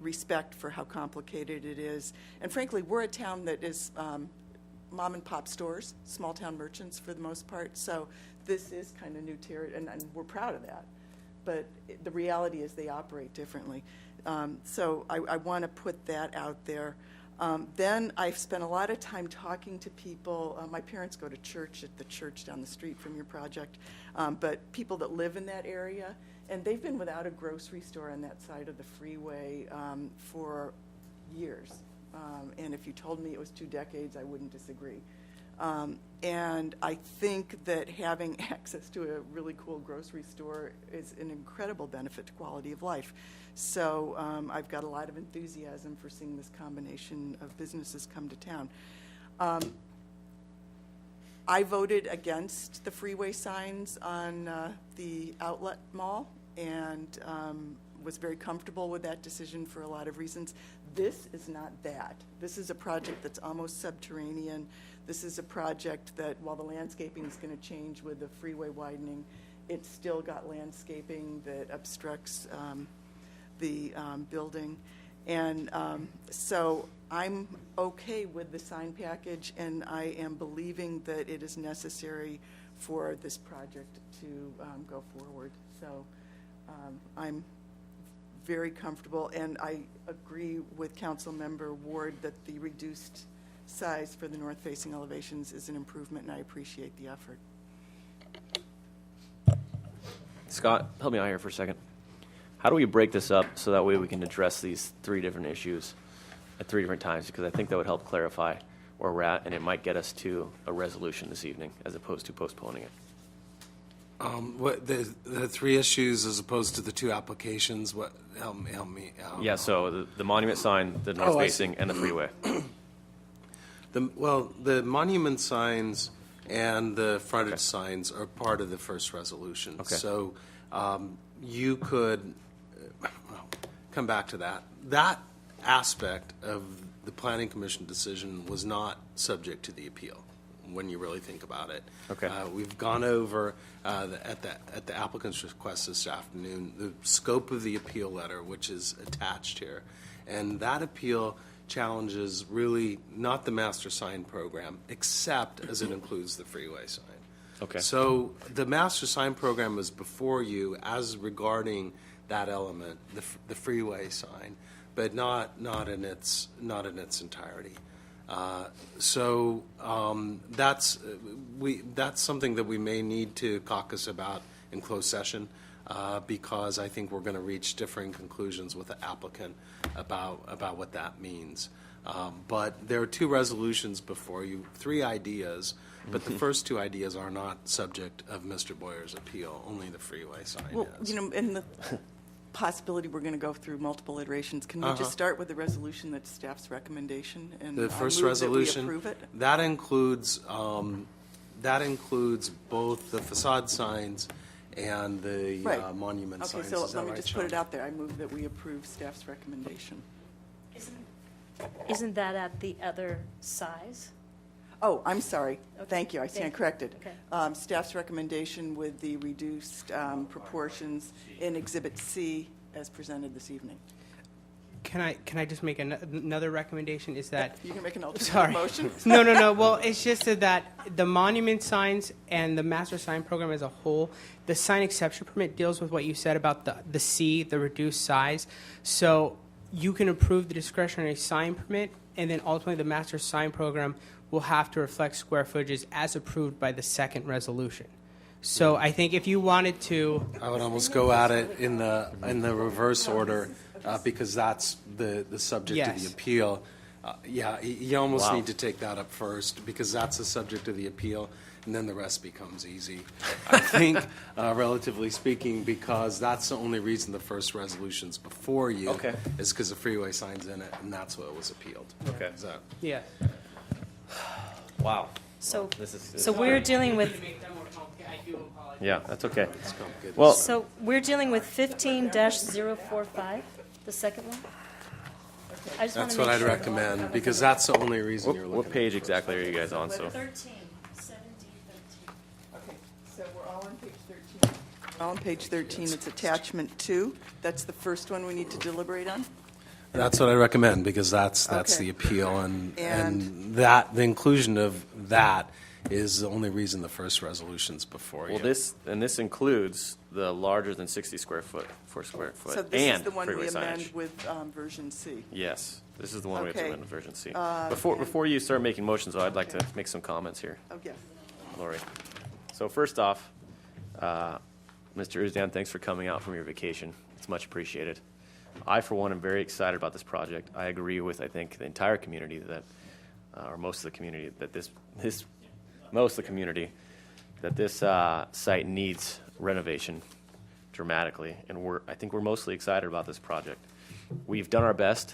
respect for how complicated it is, and frankly, we're a town that is mom and pop stores, small town merchants for the most part. So this is kind of new territory, and we're proud of that. But the reality is they operate differently. So I want to put that out there. Then I've spent a lot of time talking to people. My parents go to church at the church down the street from your project, but people that live in that area, and they've been without a grocery store on that side of the freeway for years. And if you told me it was 2 decades, I wouldn't disagree. And I think that having access to a really cool grocery store is an incredible benefit to quality of life. So I've got a lot of enthusiasm for seeing this combination of businesses come to town. I voted against the freeway signs on the outlet mall, and was very comfortable with that decision for a lot of reasons. This is not that. This is a project that's almost subterranean. This is a project that, while the landscaping is going to change with the freeway widening, it's still got landscaping that obstructs the building. And so I'm okay with the sign package, and I am believing that it is necessary for this project to go forward. So I'm very comfortable, and I agree with Councilmember Ward that the reduced size for the north-facing elevations is an improvement, and I appreciate the effort. Scott, help me out here for a second. How do we break this up so that way we can address these 3 different issues at 3 different times? Because I think that would help clarify where we're at, and it might get us to a resolution this evening as opposed to postponing it. The 3 issues as opposed to the 2 applications, help me out. Yeah, so the monument sign, the north facing, and the freeway. The monument signs and the frontage signs are part of the first resolution. Okay. So you could come back to that. That aspect of the Planning Commission decision was not subject to the appeal, when you really think about it. Okay. We've gone over at the applicant's request this afternoon the scope of the appeal letter, which is attached here, and that appeal challenges really not the master sign program, except as it includes the freeway sign. Okay. So the master sign program is before you as regarding that element, the freeway sign, but not in its entirety. That's something that we may need to caucus about in closed session, because I think we're going to reach differing conclusions with the applicant about what that means. But there are two resolutions before you, three ideas, but the first two ideas are not subject of Mr. Boyer's appeal, only the freeway sign Well, is. in the possibility we're going to go through multiple iterations, can we just start with the resolution that's staff's recommendation? And The first I move resolution, that we approve it? that includes both the facade signs and the Right. monument Okay, signs. so Is that let me right, just put Sean? it out there. I move that we approve staff's recommendation. Isn't that at the other size? Oh, I'm sorry. Okay. Thank you. I stand corrected. Okay. Staff's recommendation with the reduced proportions in Exhibit C as presented this evening. Can I just make another recommendation? Is that You can make an alternate sorry. motion. No. Well, it's just that the monument signs and the master sign program as a whole, the sign exception permit deals with what you said about the C, the reduced size. So you can approve the discretionary sign permit, and then ultimately the master sign program will have to reflect square footages as approved by the second resolution. So I think if you wanted to, I would almost go at it in the reverse order, because that's the subject of the Yes. appeal. You almost Wow. need to take that up first, because that's the subject of the appeal, and then the rest becomes easy. I think, relatively speaking, because that's the only reason the first resolution's before you. Okay. Is because the freeway sign's in it, and that's what was appealed. Okay. Is that? yeah. Wow. So, This is so we're dealing with, I do apologize. yeah, that's okay. complicated. Well, so we're dealing with 15-045, the second one? I just wanna That's make what I'd sure. recommend, because that's the only reason you're what looking. page exactly are you guys on? So 13, 7D, 13. Okay, so we're all on page 13. All on page 13, it's attachment 2. That's the first one we need to deliberate on? That's what I recommend, because that's Okay. the appeal, and And- that, the inclusion of that is the only reason the first resolution's before you. well, this includes the larger than 60 square foot So this is and the one we freeway amend signage. with version C. Yes, this is the one we have to Okay. amend with version C. and- Before you start making motions, though, I'd like to make some comments here. Okay. Lori. So first off, Mr. Uzdan, thanks for coming out from your vacation. It's much appreciated. I, for one, am very excited about this project. I agree with, I think, the entire community that, or most of the community, that most of the community, that this site needs renovation dramatically, and I think we're mostly excited about this project. We've done our best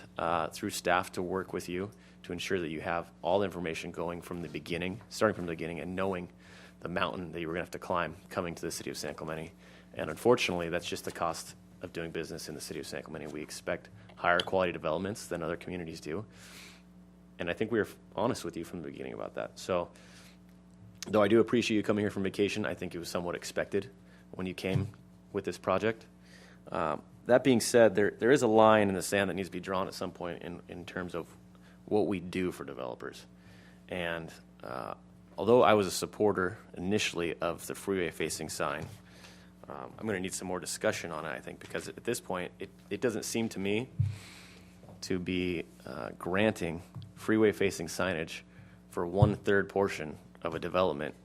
through staff to work with you to ensure that you have all the information going from the beginning, starting from the beginning, and knowing the mountain that you were going to have to climb coming to the city of San Clemente. And unfortunately, that's just the cost of doing business in the city of San Clemente. We expect higher quality developments than other communities do. And I think we were honest with you from the beginning about that. So, though I do appreciate you coming here from vacation, I think it was somewhat expected when you came with this project. That being said, there is a line in the sand that needs to be drawn at some point in terms of what we do for developers. And although I was a supporter initially of the freeway-facing sign, I'm going to need some more discussion on it, I think, because at this point, it doesn't seem to me to be granting freeway-facing signage for 1/3 portion of a development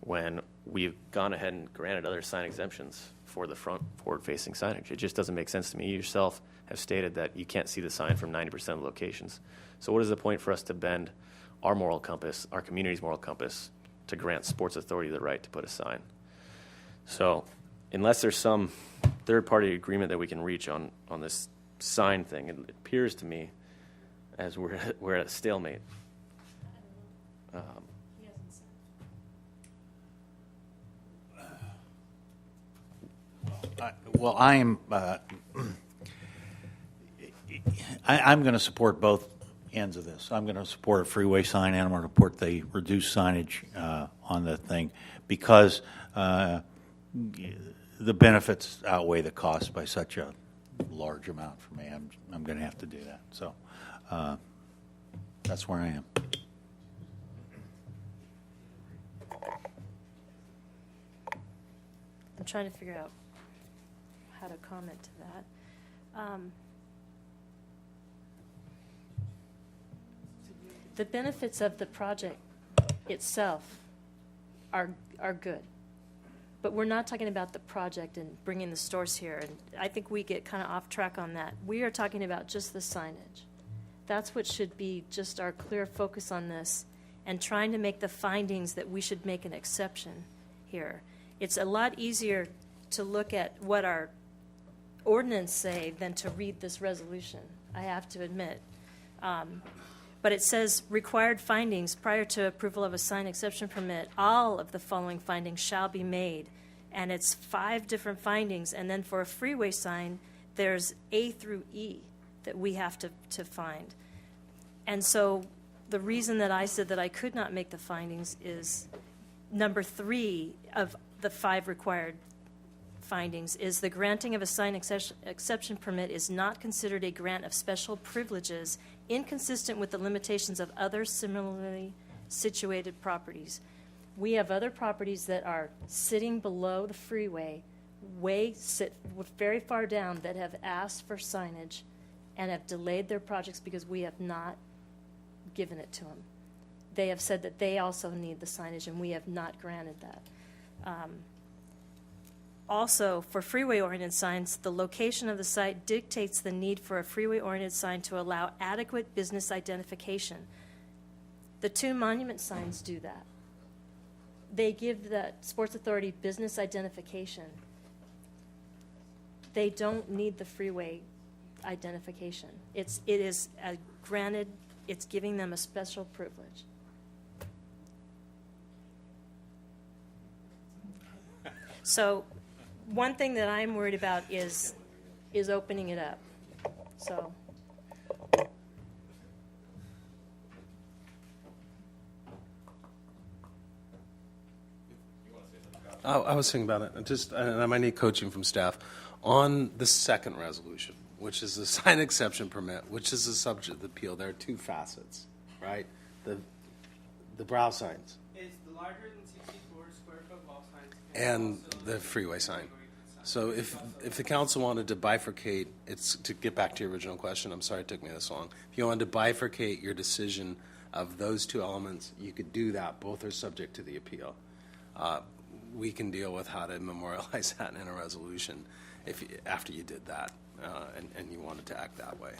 when we've gone ahead and granted other sign exemptions for the front forward-facing signage. It just doesn't make sense to me. You yourself have stated that you can't see the sign from 90% of locations. So what is the point for us to bend our moral compass, our community's moral compass, to grant Sports Authority the right to put a sign? So unless there's some third-party agreement that we can reach on this sign thing, it appears to me as we're at a stalemate. Well, I'm going to support both ends of this. I'm going to support a freeway sign, and I'm going to support the reduced signage on the thing, because the benefits outweigh the cost by such a large amount for me. I'm going to have to do that. So that's where I am. I'm trying to figure out how to comment to that. The benefits of the project itself are good. But we're not talking about the project and bringing the stores here, and I think we get kind of off track on that. We are talking about just the signage. That's what should be just our clear focus on this, and trying to make the findings that we should make an exception here. It's a lot easier to look at what our ordinance say than to read this resolution, I have to admit. But it says required findings prior to approval of a sign exception permit, all of the following findings shall be made. And it's 5 different findings. And then for a freeway sign, there's A through E that we have to find. And so the reason that I said that I could not make the findings is number 3 of the 5 required findings is the granting of a sign exception permit is not considered a grant of special privileges inconsistent with the limitations of other similarly situated properties. We have other properties that are sitting below the freeway, very far down, that have asked for signage and have delayed their projects because we have not given it to them. They have said that they also need the signage, and we have not granted that. Also, for freeway-oriented signs, the location of the site dictates the need for a freeway-oriented sign to allow adequate business identification. The 2 monument signs do that. They give the Sports Authority business identification. They don't need the freeway identification. It is granted, it's giving them a special privilege. So one thing that I'm worried about is opening it up. So. I was thinking about it. And I might need coaching from staff on the second resolution, which is the sign exception permit, which is the subject of the appeal. There are 2 facets, right? The brow signs It's the larger than 64 square foot wall signs and the freeway sign. So if the council wanted to bifurcate, it's to get back to your original question. I'm sorry it took me this long. If you wanted to bifurcate your decision of those 2 elements, you could do that. Both are subject to the appeal. We can deal with how to memorialize that in a resolution after you did that and you wanted to act that way.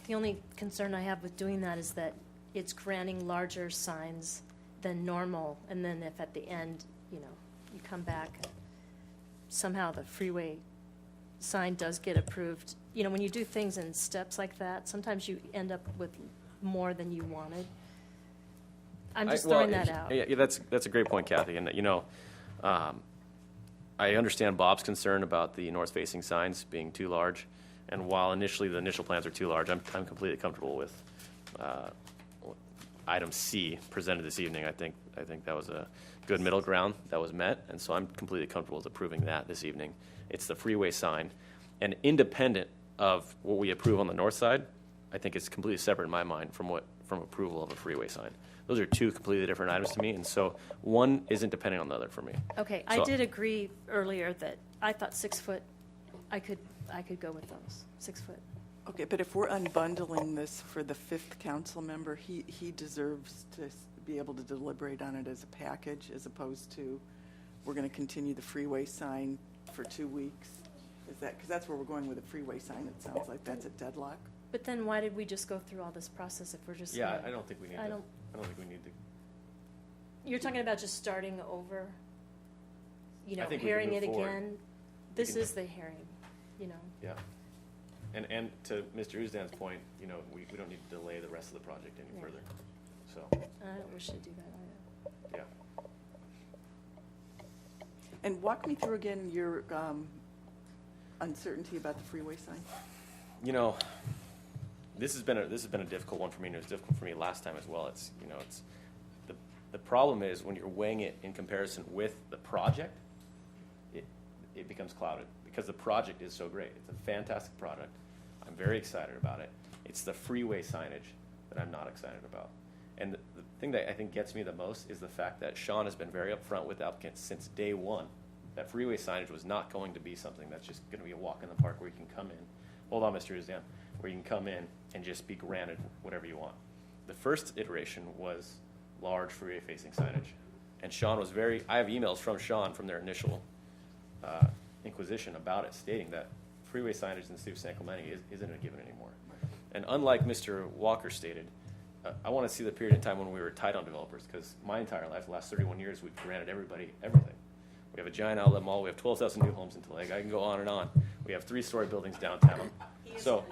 The only concern I have with doing that is that it's granting larger signs than normal, and then if at the end, you come back, somehow the freeway sign does get approved. When you do things in steps like that, sometimes you end up with more than you wanted. I'm just throwing that out. Yeah, that's a great point, Kathy. And I understand Bob's concern about the north-facing signs being too large. And while initially the initial plans are too large, I'm completely comfortable with item C presented this evening. I think that was a good middle ground that was met, and so I'm completely comfortable with approving that this evening. It's the freeway sign, and independent of what we approve on the north side, I think it's completely separate in my mind from approval of a freeway sign. Those are 2 completely different items to me, and so one isn't dependent on the other for me. Okay, So, I did agree earlier that I thought 6 foot, I could go with those, 6 foot. Okay, but if we're unbundling this for the 5th council member, he deserves to be able to deliberate on it as a package, as opposed to we're going to continue the freeway sign for 2 weeks. Is that, because that's where we're going with the freeway sign, it sounds like that's a deadlock. But then why did we just go through all this process if we're just? Yeah, I don't think we need to. I don't think we need to. You're talking about just starting over, I think we can hearing move it forward. again? This is the hearing, Yeah. And to Mr. Uzdan's point, we don't need to delay the rest of the project any further. So. I don't wish to do that either. Yeah. And walk me through again your uncertainty about the freeway sign. This has been a difficult one for me, and it was difficult for me last time as well. It's the problem is when you're weighing it in comparison with the project, it becomes clouded because the project is so great. It's a fantastic product. I'm very excited about it. It's the freeway signage that I'm not excited about. And the thing that I think gets me the most is the fact that Sean has been very upfront with applicants since day one that freeway signage was not going to be something that's just going to be a walk in the park where you can come in. Hold on, Mr. Uzan. Where you can come in and just be granted whatever you want. The first iteration was large freeway-facing signage. And Sean was I have emails from Sean from their initial inquisition about it, stating that freeway signage in the city of San Clemente isn't a given anymore. And unlike Mr. Walker stated, I want to see the period of time when we were tight on developers, because my entire life, the last 31 years, we've granted everybody everything. We have a giant outlet mall. We have 12,000 new homes in Tulaga. I can go on and on. We have 3-story buildings downtown. So,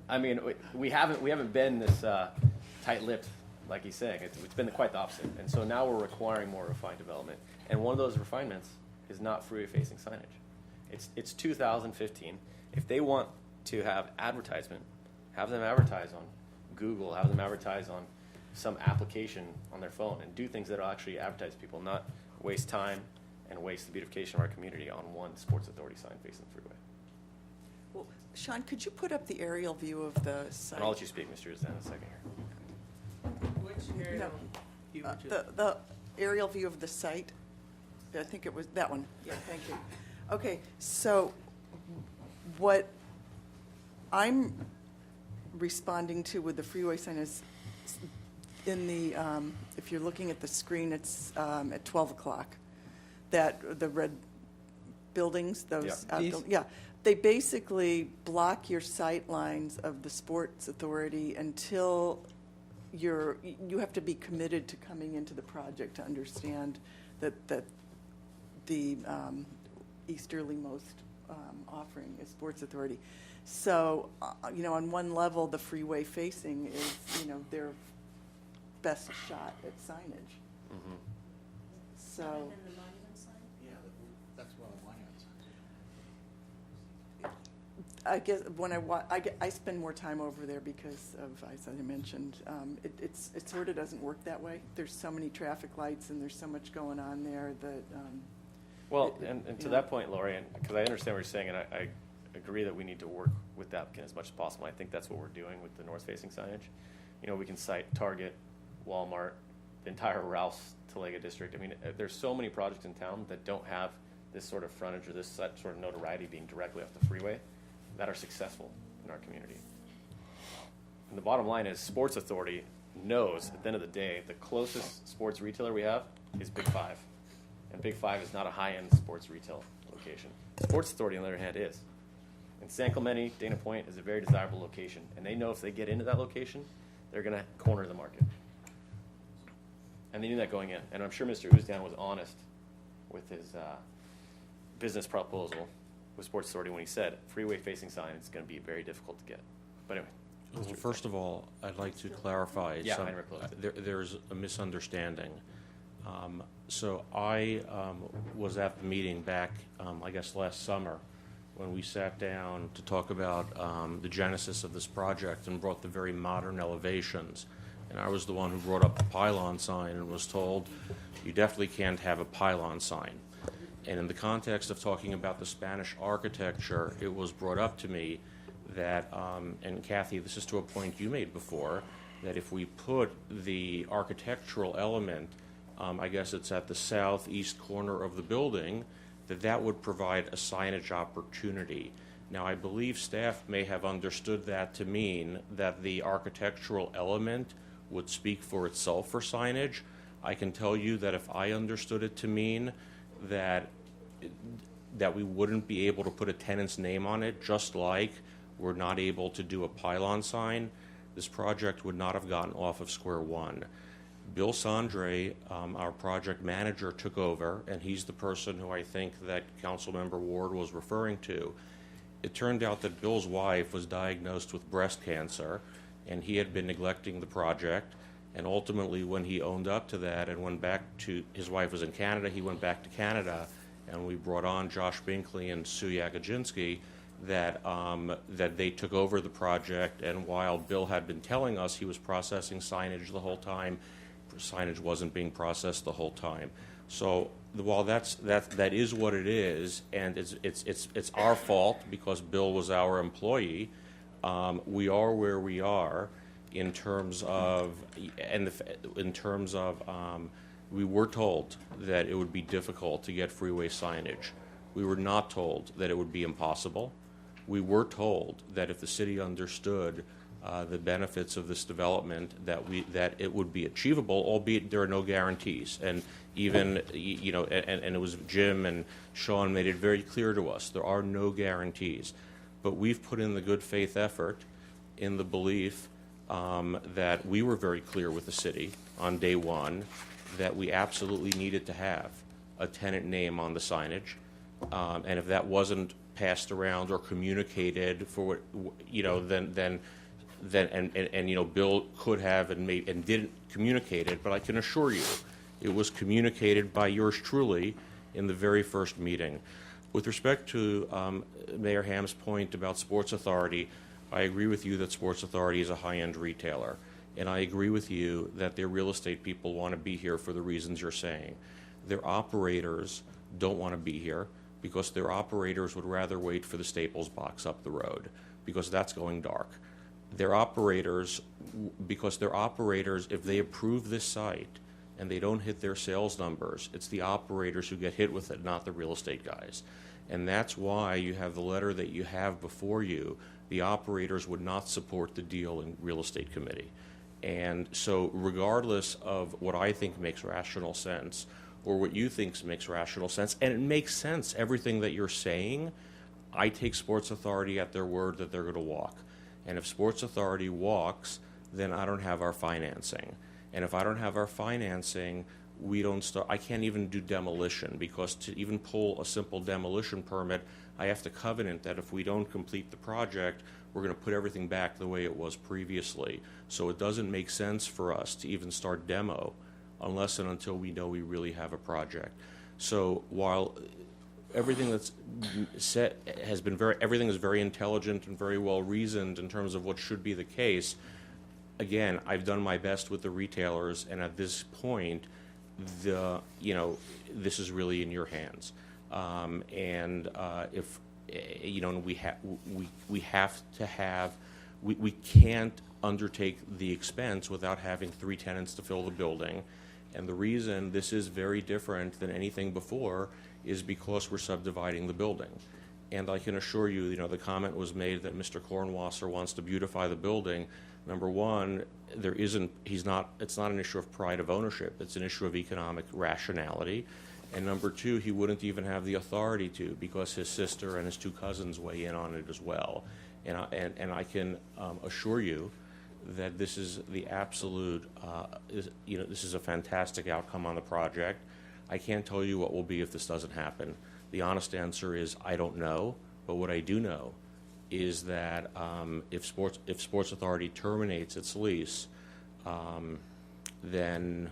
I mean, we haven't been this tight-lipped, like he's saying. It's been quite the opposite. And so now we're requiring more refined development. And one of those refinements is not freeway-facing signage. It's 2015. If they want to have advertisement, have them advertise on Google, have them advertise on some application on their phone, and do things that will actually advertise people, not waste time and waste the beautification of our community on one Sports Authority sign facing the freeway. Well, Sean, could you put up the aerial view of the site? And I'll let you speak, Mr. Zan, in a second here. Which aerial view would you- The aerial view of the site. I think it was that one. Yeah, thank you. Okay, so what I'm responding to with the freeway sign is in the, if you're looking at the screen, it's at 12 o'clock, that the red buildings, those, Yeah. they basically block your sight lines of the Sports Authority until you have to be committed to coming into the project to understand that the easterlymost offering is Sports Authority. So, on one level, the freeway facing is, their best shot at signage. Mm-hmm. So, Yeah, that's one of my answers. I guess when I spend more time over there because of, as I mentioned, it sort of doesn't work that way. There's so many traffic lights and there's so much going on there that. Well, and to that point, Lori, because I understand what you're saying, and I agree that we need to work with the applicant as much as possible. I think that's what we're doing with the north-facing signage. We can cite Target, Walmart, the entire Rouse Tulaga district. I mean, there's so many projects in town that don't have this sort of frontage or this sort of notoriety being directly off the freeway that are successful in our community. And the bottom line is Sports Authority knows at the end of the day the closest sports retailer we have is Big Five. And Big Five is not a high-end sports retail location. Sports Authority, on the other hand, is. And San Clemente, Dana Point is a very desirable location. And they know if they get into that location, they're going to corner the market. And they knew that going in. And I'm sure Mr. Uzdan was honest with his business proposal with Sports Authority when he said freeway-facing sign is going to be very difficult to get. But anyway. Well, first of all, I'd like to clarify. Yeah, I never closed it. There's a misunderstanding. So I was at the meeting back, I guess, last summer when we sat down to talk about the genesis of this project and brought the very modern elevations. And I was the one who brought up the pylon sign and was told, you definitely can't have a pylon sign. And in the context of talking about the Spanish architecture, it was brought up to me that, and Kathy, this is to a point you made before, that if we put the architectural element, I guess it's at the southeast corner of the building, that would provide a signage opportunity. Now, I believe staff may have understood that to mean that the architectural element would speak for itself for signage. I can tell you that if I understood it to mean that we wouldn't be able to put a tenant's name on it, just like we're not able to do a pylon sign, this project would not have gotten off of square one. Bill Sondre, our project manager, took over, and he's the person who I think that Councilmember Ward was referring to. It turned out that Bill's wife was diagnosed with breast cancer, and he had been neglecting the project. And ultimately, when he owned up to that and went back to, his wife was in Canada, he went back to Canada, and we brought on Josh Binkley and Sue Yagodzinski, that they took over the project. And while Bill had been telling us he was processing signage the whole time, signage wasn't being processed the whole time. So while that is what it is, and it's our fault because Bill was our employee, we are where we are, in terms of, we were told that it would be difficult to get freeway signage. We were not told that it would be impossible. We were told that if the city understood the benefits of this development, that it would be achievable, albeit there are no guarantees. And even, and it was Jim and Sean made it very clear to us, there are no guarantees. But we've put in the good faith effort in the belief that we were very clear with the city on day one that we absolutely needed to have a tenant name on the signage. And if that wasn't passed around or communicated for what, then Bill could have and didn't communicate it, but I can assure you it was communicated by yours truly in the very first meeting. With respect to Mayor Ham's point about Sports Authority, I agree with you that Sports Authority is a high-end retailer, and I agree with you that their real estate people want to be here for the reasons you're saying. Their operators don't want to be here because their operators would rather wait for the Staples box up the road because that's going dark. Their operators, if they approve this site and they don't hit their sales numbers, it's the operators who get hit with it, not the real estate guys. And that's why you have the letter that you have before you. The operators would not support the deal in real estate committee. And so regardless of what I think makes rational sense or what you think makes rational sense, and it makes sense, everything that you're saying, I take Sports Authority at their word that they're going to walk. And if Sports Authority walks, then I don't have our financing. And if I don't have our financing, we don't start. I can't even do demolition because to even pull a simple demolition permit, I have to covenant that if we don't complete the project, we're going to put everything back the way it was previously. So it doesn't make sense for us to even start demo unless and until we know we really have a project. So while everything that's said has been everything is very intelligent and very well reasoned in terms of what should be the case, again, I've done my best with the retailers, and at this point, this is really in your hands. If we can't undertake the expense without having 3 tenants to fill the building. And the reason this is very different than anything before is because we're subdividing the building. And I can assure you, the comment was made that Mr. Kornwasser wants to beautify the building. Number one, it's not an issue of pride of ownership. It's an issue of economic rationality. And number two, he wouldn't even have the authority to because his sister and his 2 cousins weigh in on it as well. And I can assure you that this is the absolute, this is a fantastic outcome on the project. I can't tell you what will be if this doesn't happen. The honest answer is I don't know, but what I do know is that if Sports Authority terminates its lease, then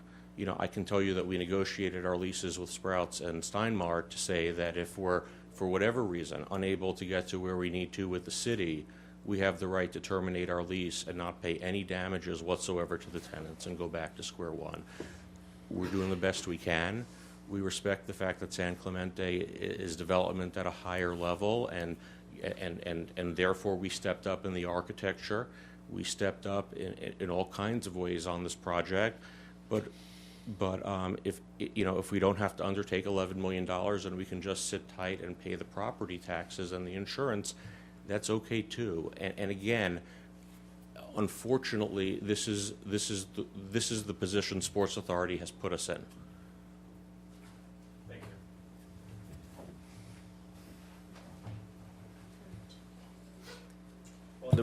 I can tell you that we negotiated our leases with Sprouts and Steinmart to say that if we're, for whatever reason, unable to get to where we need to with the city, we have the right to terminate our lease and not pay any damages whatsoever to the tenants and go back to square one. We're doing the best we can. We respect the fact that San Clemente is development at a higher level, and therefore we stepped up in the architecture. We stepped up in all kinds of ways on this project. But if we don't have to undertake $11 million and we can just sit tight and pay the property taxes and the insurance, that's okay too. And again, unfortunately, this is the position Sports Authority has put us in. Thank you.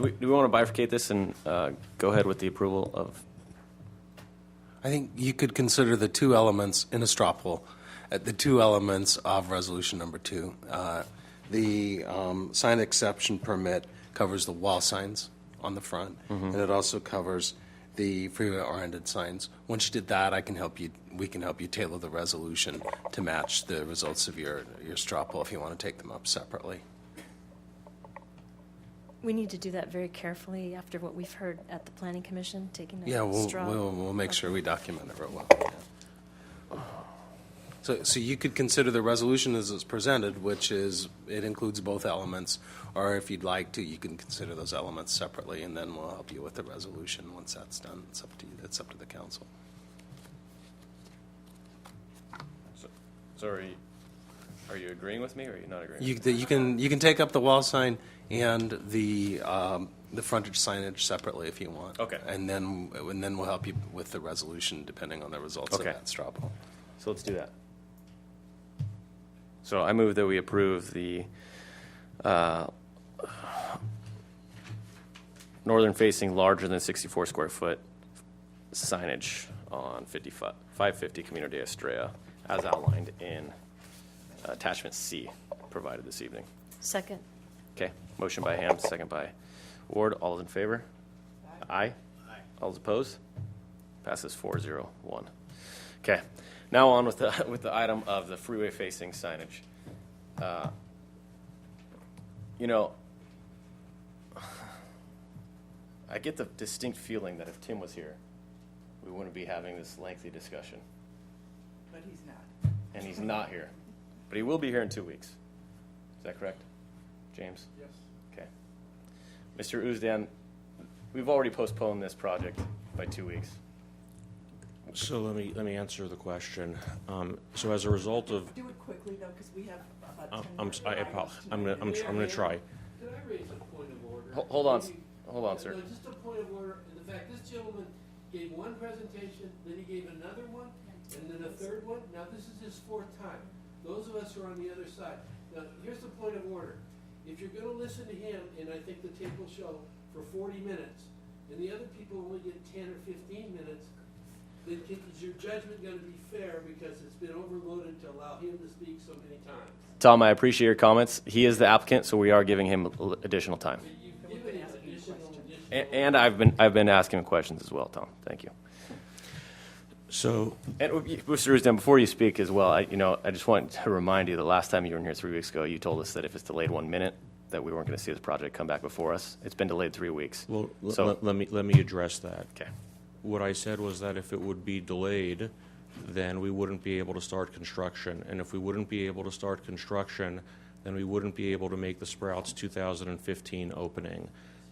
Well, do we want to bifurcate this and go ahead with the approval of? I think you could consider the 2 elements in a straw poll, the 2 elements of resolution number 2. The sign exception permit covers the wall signs on the front, and it also covers the freeway-oriented signs. Once you did that, we can help you tailor the resolution to match the results of your straw poll if you want to take them up separately. We need to do that very carefully after what we've heard at the Planning Commission, taking a Yeah, straw. we'll make sure we document it real well. Yeah. So you could consider the resolution as it's presented, which is, it includes both elements, or if you'd like to, you can consider those elements separately, and then we'll help you with the resolution once that's done. It's up to you. It's up to the council. So are you agreeing with me, or are you not agreeing? You can take up the wall sign and the frontage signage separately if you want. Okay. And then we'll help you with the resolution depending on the results of Okay. that straw poll. So let's do that. So I move that we approve the northern-facing larger than 64 square foot signage on 550 Community Estrella, as outlined in attachment C provided this evening. Second. Okay, motion by Ham, second by Ward. All those in favor? Aye. All those opposed? Passes 4-0-1. Okay, now on with the item of the freeway-facing signage. You know, I get the distinct feeling that if Tim was here, we wouldn't be having this lengthy discussion. But he's not. And he's not here. But he will be here in 2 weeks. Is that correct, James? Yes. Okay. Mr. Uzdan, we've already postponed this project by 2 weeks. So let me answer the question. So as a result of, Do it quickly, though, because we have about 10 I'm going to try. Can I raise a point of order? Hold on, sir. No, just a point of order, in the fact, this gentleman gave one presentation, then he gave another one, and then a third one. Now, this is his fourth time. Those of us who are on the other side. Now, here's the point of order. If you're going to listen to him, and I think the tape will show, for 40 minutes, and the other people only get 10 or 15 minutes, then is your judgment going to be fair because it's been overloaded to allow him to speak so many times? Tom, I appreciate your comments. He is the applicant, so we are giving him additional time. You've given him additional. And I've been asking him questions as well, Tom. Thank you. So, and Mr. Rusden, before you speak as well, I just want to remind you that last time you were in here 3 weeks ago, you told us that if it's delayed 1 minute, that we weren't going to see this project come back before us. It's been delayed 3 weeks. Well, so let me address that. Okay. What I said was that if it would be delayed, then we wouldn't be able to start construction. And if we wouldn't be able to start construction, then we wouldn't be able to make the Sprouts 2015 opening.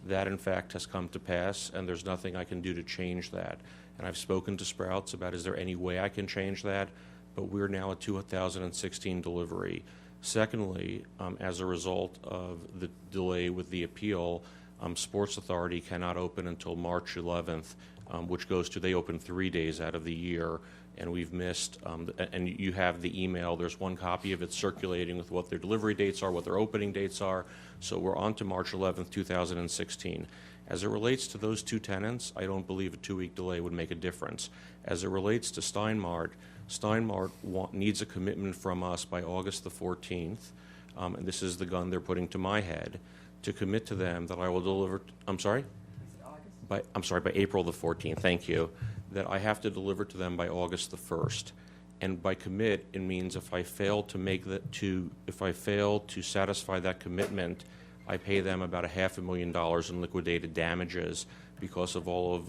That, in fact, has come to pass, and there's nothing I can do to change that. And I've spoken to Sprouts about, is there any way I can change that? But we're now at 2016 delivery. Secondly, as a result of the delay with the appeal, Sports Authority cannot open until March 11th, which goes to, they open 3 days out of the year, and we've missed, and you have the email, there's one copy of it circulating with what their delivery dates are, what their opening dates are, so we're on to March 11th, 2016. As it relates to those two tenants, I don't believe a 2-week delay would make a difference. As it relates to Steinmart needs a commitment from us by August the 14th, and this is the gun they're putting to my head, to commit to them that I will deliver, I'm sorry? By April the 14th, thank you, that I have to deliver to them by August the 1st. And by commit, it means if I fail to satisfy that commitment, I pay them about $500,000 in liquidated damages because of all of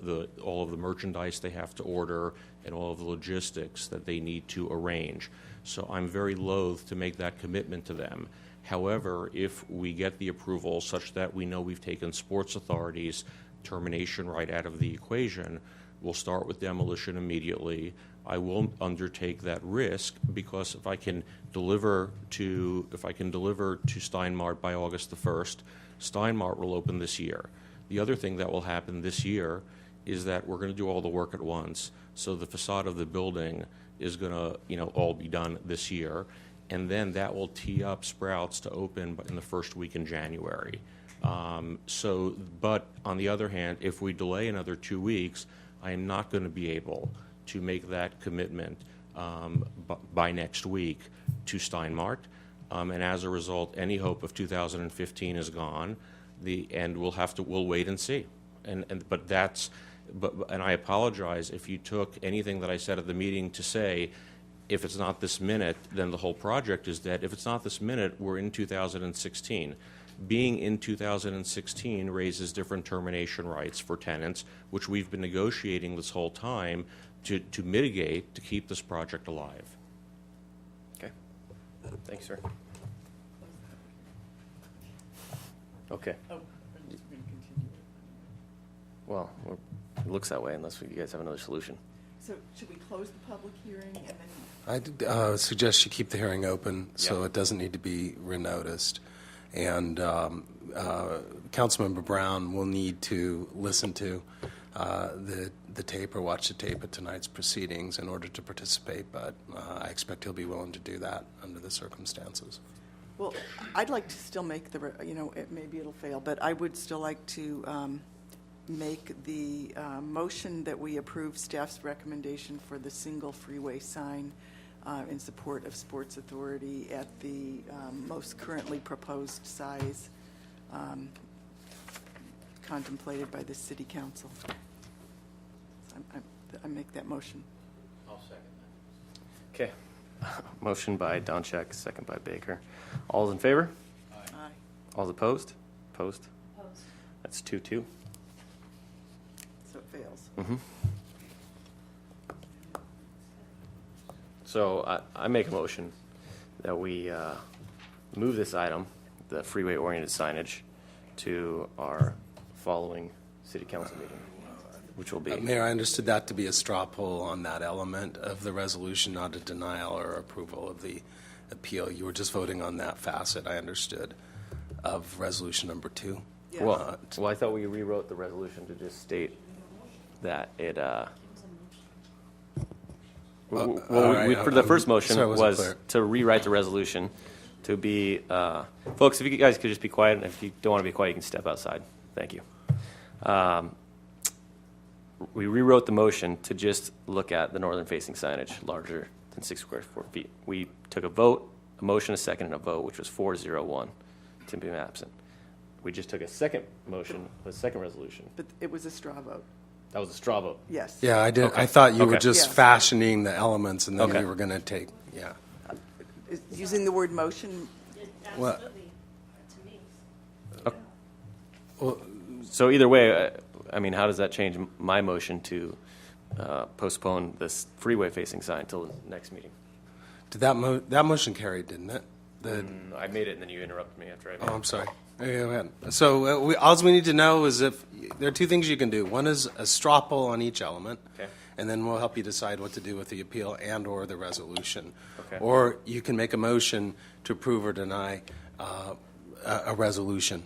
the merchandise they have to order and all of the logistics that they need to arrange. So I'm very loath to make that commitment to them. However, if we get the approval such that we know we've taken Sports Authority's termination right out of the equation, we'll start with demolition immediately. I will undertake that risk because if I can deliver to Steinmart by August the 1st, Steinmart will open this year. The other thing that will happen this year is that we're going to do all the work at once. So the facade of the building is going to, all be done this year, and then that will tee up Sprouts to open in the first week in January. But on the other hand, if we delay another 2 weeks, I am not going to be able to make that commitment by next week to Steinmart, and as a result, any hope of 2015 is gone. And we'll wait and see. But I apologize if you took anything that I said at the meeting to say, if it's not this minute, then the whole project is dead. If it's not this minute, we're in 2016. Being in 2016 raises different termination rights for tenants, which we've been negotiating this whole time to mitigate, to keep this project alive. Thanks, sir. Okay. Well, it looks that way unless you guys have another solution. So should we close the public hearing and then? I suggest you keep the hearing open so Yeah. it doesn't need to be renoticed. And Councilmember Brown will need to listen to the tape or watch the tape of tonight's proceedings in order to participate, but I expect he'll be willing to do that under the circumstances. Well, I'd like to still make maybe it'll fail, but I would still like to make the motion that we approve staff's recommendation for the single freeway sign in support of Sports Authority at the most currently proposed size contemplated by the City Council. So I make that motion. I'll second Okay. Motion by Donchak, second by Baker. All's in favor? Aye. All's opposed? Opposed? That's 2-2. So it fails. Mm-hmm. So I make a motion that we move this item, the freeway-oriented signage, to our following city council meeting, which will be... Mayor, I understood that to be a straw poll on that element of the resolution, not a denial or approval of the appeal. You were just voting on that facet, I understood, of resolution number 2. Yes. Well, I thought we rewrote the resolution to just state that it... all right, for the first motion sorry, I wasn't was clear. to rewrite the resolution to be, folks, if you guys could just be quiet, and if you don't want to be quiet, you can step outside. Thank you. We rewrote the motion to just look at the northern-facing signage larger than 6 square feet. We took a vote, a motion, a second, and a vote, which was 4-0-1. Tim being absent. We just took a second motion, a second resolution. But it was a straw vote. That was a straw vote. Yes. Yeah, I did. Okay. I thought you were Okay. just Yes. fashioning the elements, and then Okay. we were going to take. Yeah. Using the word motion. Well, So either way, I mean, how does that change my motion to postpone this freeway-facing sign until the next meeting? did that motion carry? Didn't it? I made it, and then you interrupted me after I made it. Oh, I'm sorry. Okay, go ahead. So all we need to know is if there are 2 things you can do. One is a straw poll on each element, Okay. and then we'll help you decide what to do with the appeal and/or the resolution. Okay. Or you can make a motion to approve or deny a resolution.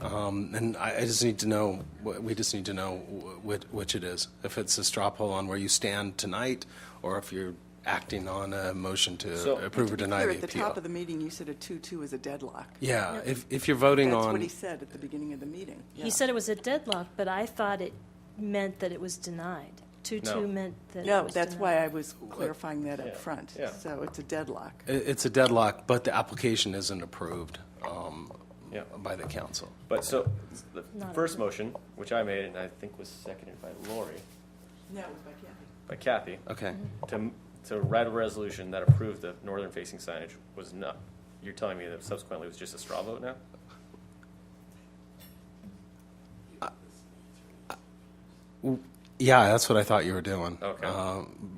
And I just need to know. We just need to know which it is. If it's a straw poll on where you stand tonight, or if you're acting on a motion to So- approve or deny Here the at the appeal. top of the meeting, you said a 2-2 is a deadlock. Yeah, if you're voting That's on. what he said at the beginning of the meeting. He Yeah. said it was a deadlock, but I thought it meant that it was denied. 2-2 No. meant that it No, was that's denied. why I was clarifying that Yeah, up front. yeah. So it's a deadlock. It's a deadlock, but the application isn't approved Yeah. by the council. But so the Not first motion, which I made and I think was seconded by Lori, No, it was by Kathy. by Kathy, Okay. to write a resolution that approved the northern-facing signage was not. You're telling me that subsequently it was just a straw vote now? Yeah, that's what I thought you were doing. Okay.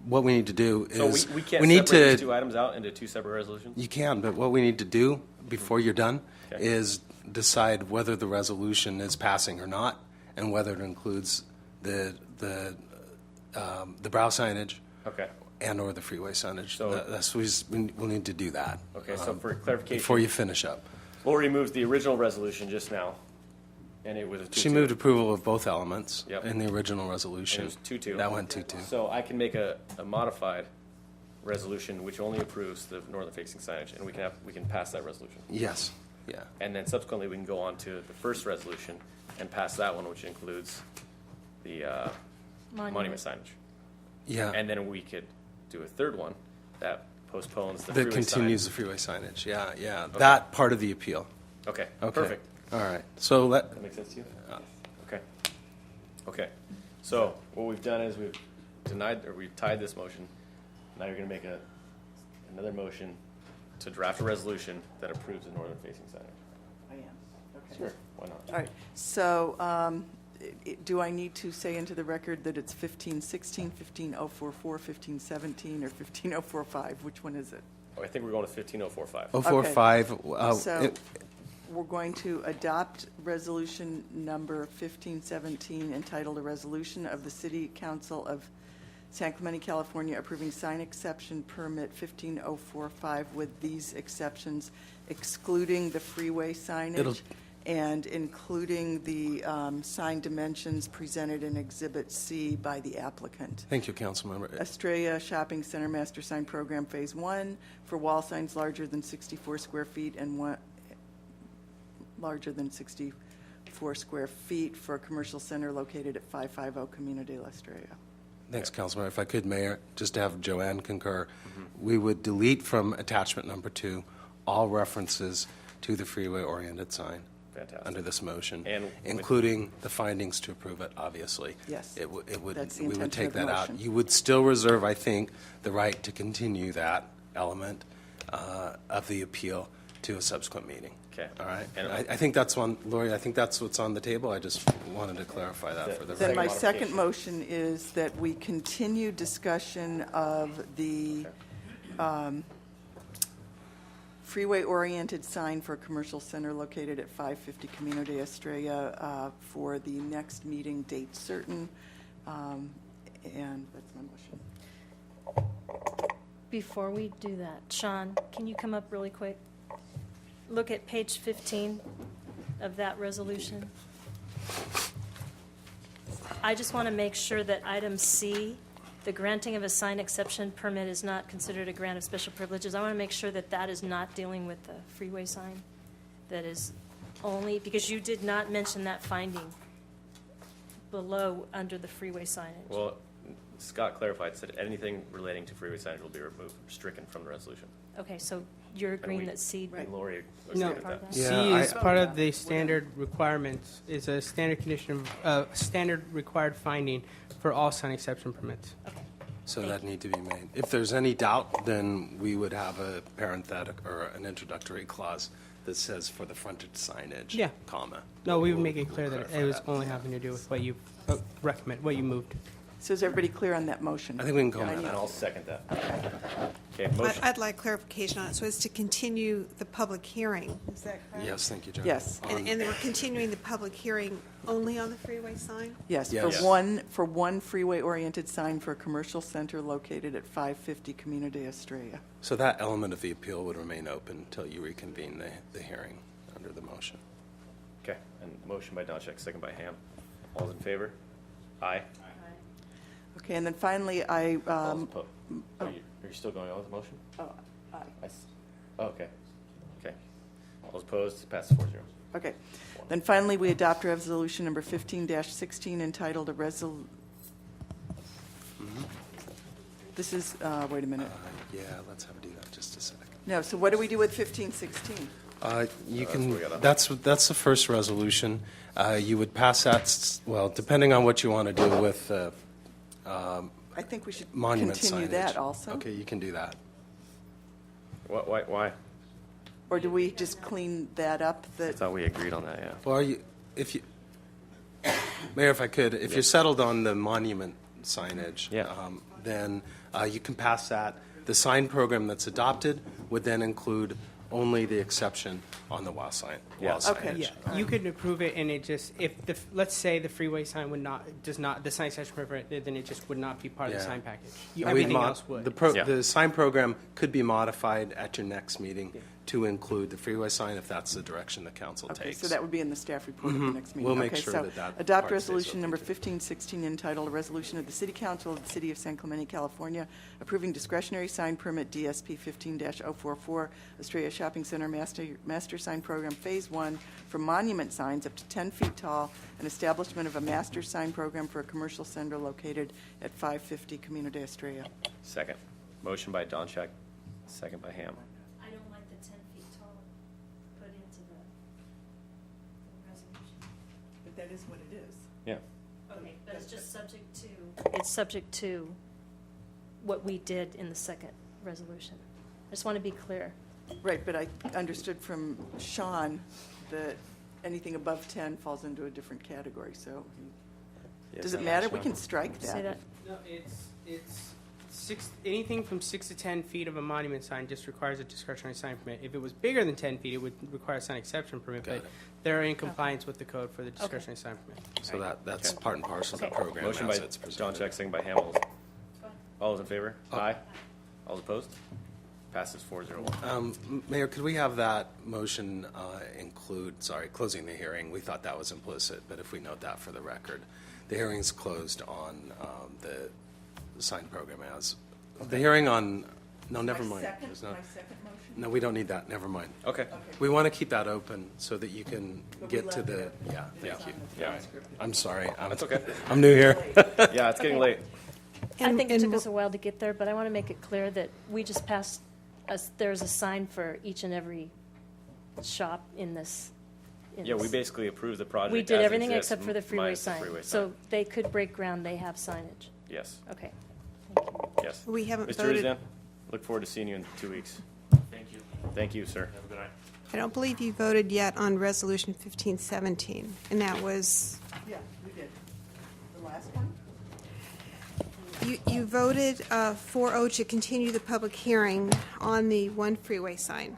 What we need to do So is we can't need separate to. these 2 items out into 2 separate resolutions? You can, but what we need to do before you're done Okay. is decide whether the resolution is passing or not, and whether it includes the brow signage Okay. and/or the freeway signage. So- We'll need to do that. Okay, so for clarification. Before you finish up. Lori moved the original resolution just now, and it was a 2-2. She moved approval of both elements Yep. in the original resolution. And it was 2-2. That went 2-2. So I can make a modified resolution which only approves the northern-facing signage, and we can pass that resolution. Yes, yeah. And then subsequently, we can go on to the first resolution and pass that one, which includes the monument signage. Yeah. And then we could do a third one that postpones the That freeway continues sign. the freeway signage, yeah, yeah. Okay. That part of the appeal. Okay, Okay. perfect. All right, so That makes sense to you? Okay. Okay. So what we've done is we've tied this motion. Now you're going to make another motion to draft a resolution that approves the northern-facing signage. I am. Okay. Sure, why not? All right. So do I need to say into the record that it's 1516, 15044, 1517, or 15045? Which one is it? Oh, I think we're going to 15045. 045. So we're going to adopt resolution number 1517 entitled "A Resolution of the City Council of San Clemente, California approving sign exception permit 15045 with these exceptions, excluding the freeway signage and including the sign dimensions presented in Exhibit C by the applicant. Thank you, Councilmember. Estrella Shopping Center Master Sign Program Phase 1 for wall signs larger than 64 square feet and larger than 64 square feet for a commercial center located at 550 Camino de la Estrella. Thanks, Councilmember. If I could, Mayor, just to have Joanne concur, we would delete from attachment number 2 all references to the freeway-oriented sign. Fantastic. Under this motion, And including the findings to approve it, obviously. Yes. It would, That's the we would intention take of the that out. motion. You would still reserve, I think, the right to continue that element of the appeal to a subsequent meeting. Okay. All right? And And I think that's one, Lori, I think that's what's on the table. I just wanted to clarify that for the Then my record. second motion is that we continue discussion of the freeway-oriented sign for a commercial center located at 550 Camino de Estrella for the next meeting date certain. And that's my motion. Before we do that, Sean, can you come up really quick? Look at page 15 of that resolution. I just want to make sure that item C, the granting of a sign exception permit is not considered a grant of special privileges. I want to make sure that that is not dealing with the freeway sign. That is only, because you did not mention that finding below under the freeway signage. Well, Scott clarified, said anything relating to freeway signage will be removed, stricken from the resolution. Okay, so you're agreeing that C. And Lori No, agreed with that. C is part of the standard requirements, is a standard condition, standard required finding for all sign exception permits. So that need to be made. If there's any doubt, then we would have a parenthetic or an introductory clause that says for the frontage signage, Yeah. comma. No, we would We'll- make it clear we'll that it clarify was that. only having to do with what you recommend, what you moved. So is everybody clear on that motion? I think we can go I on need- And I'll second that. Okay, motion. I'd like clarification on it. So it's to continue the public hearing, is that correct? Yes, thank you, John. Yes. And we're continuing the public hearing only on the freeway sign? Yes, Yes. for one freeway-oriented sign for a commercial center located at 550 Camino de Estrella. So that element of the appeal would remain open until you reconvene the hearing under the motion. Okay, and motion by Doncheck, second by Ham. All's in favor? Aye. Okay, and then finally, I, All's opposed? Are you still going on with the motion? aye. Oh, okay. Okay. All those opposed, passes 4-0. Okay. Then finally, we adopt resolution number 15-16 entitled a This is, wait a minute. Yeah, let's have her do that just a sec. No, so what do we do with 15-16? You That's can, what we got. that's the first resolution. You would pass that, well, depending on what you want to do with I think we should monument continue signage. that also. Okay, you can do that. Why? Or do we just clean that up? I That thought we agreed on that, yeah. Well, Mayor, if I could, if you're settled on the monument signage, Yeah. then you can pass that. The sign program that's adopted would then include only the exception on the wall sign. Yeah. Wall Okay. signage. Yeah, you could approve it, and it just, if let's say the freeway sign does not, the sign exception permit, then it just would not be part of the Yeah. sign package. We'd Everything mod- else would. Yeah. The sign program could be modified at your next meeting to include the freeway sign if that's the direction the council Okay, takes. so that would be in the staff report at the next meeting. We'll make Okay, sure so that that adopt part stays resolution open, number too. 1516 entitled, "A Resolution of the City Council of the City of San Clemente, California, approving discretionary sign permit DSP 15-044, Estrella Shopping Center Master Sign Program Phase 1 for monument signs up to 10 feet tall, and establishment of a master sign program for a commercial center located at 550 Camino de Estrella." Second. Motion by Doncheck, second by Ham. I don't like the 10 feet tall put into the resolution. But that is what it is. Yeah. Okay, but it's just subject to. It's subject to what we did in the second resolution. I just want to be clear. Right, but I understood from Sean that anything above 10 falls into a different category, so does it matter? We can strike that. Say that. No, it's Anything from 6 to 10 feet of a monument sign just requires a discretionary sign permit. If it was bigger than 10 feet, it would require a sign exception permit, but they're in compliance with the code for the discretionary sign permit. So that's part and parcel of the program Motion as by it's John presented. Check, second by Ham. All those in favor? Aye. All opposed? Passes 4-0-1. Mayor, could we have that motion closing the hearing? We thought that was implicit, but if we note that for the record. The hearing's closed on the sign program as. The hearing on, no, never mind. There's no- My second motion? No, we don't need that, never mind. Okay. We want to keep that open so that you can But we get to left the, it. yeah, It's thank you. on the Yeah. transcript. I'm sorry. That's okay. I'm new here. Yeah, it's getting late. I think it took us a while to get there, but I want to make it clear that we just passed, there's a sign for each and every shop in this. Yeah, we basically approved the project. We did as everything exists, except for the freeway minus the sign. freeway So sign. they could break ground, they have signage. Yes. Okay. Yes. We haven't Mr. voted. Uzan, look forward to seeing you in 2 weeks. Thank you. Thank you, sir. Have a good night. I don't believe you voted yet on Resolution 1517, and that was, Yeah, we did. The last one? you voted 4-0 to continue the public hearing on the one freeway sign.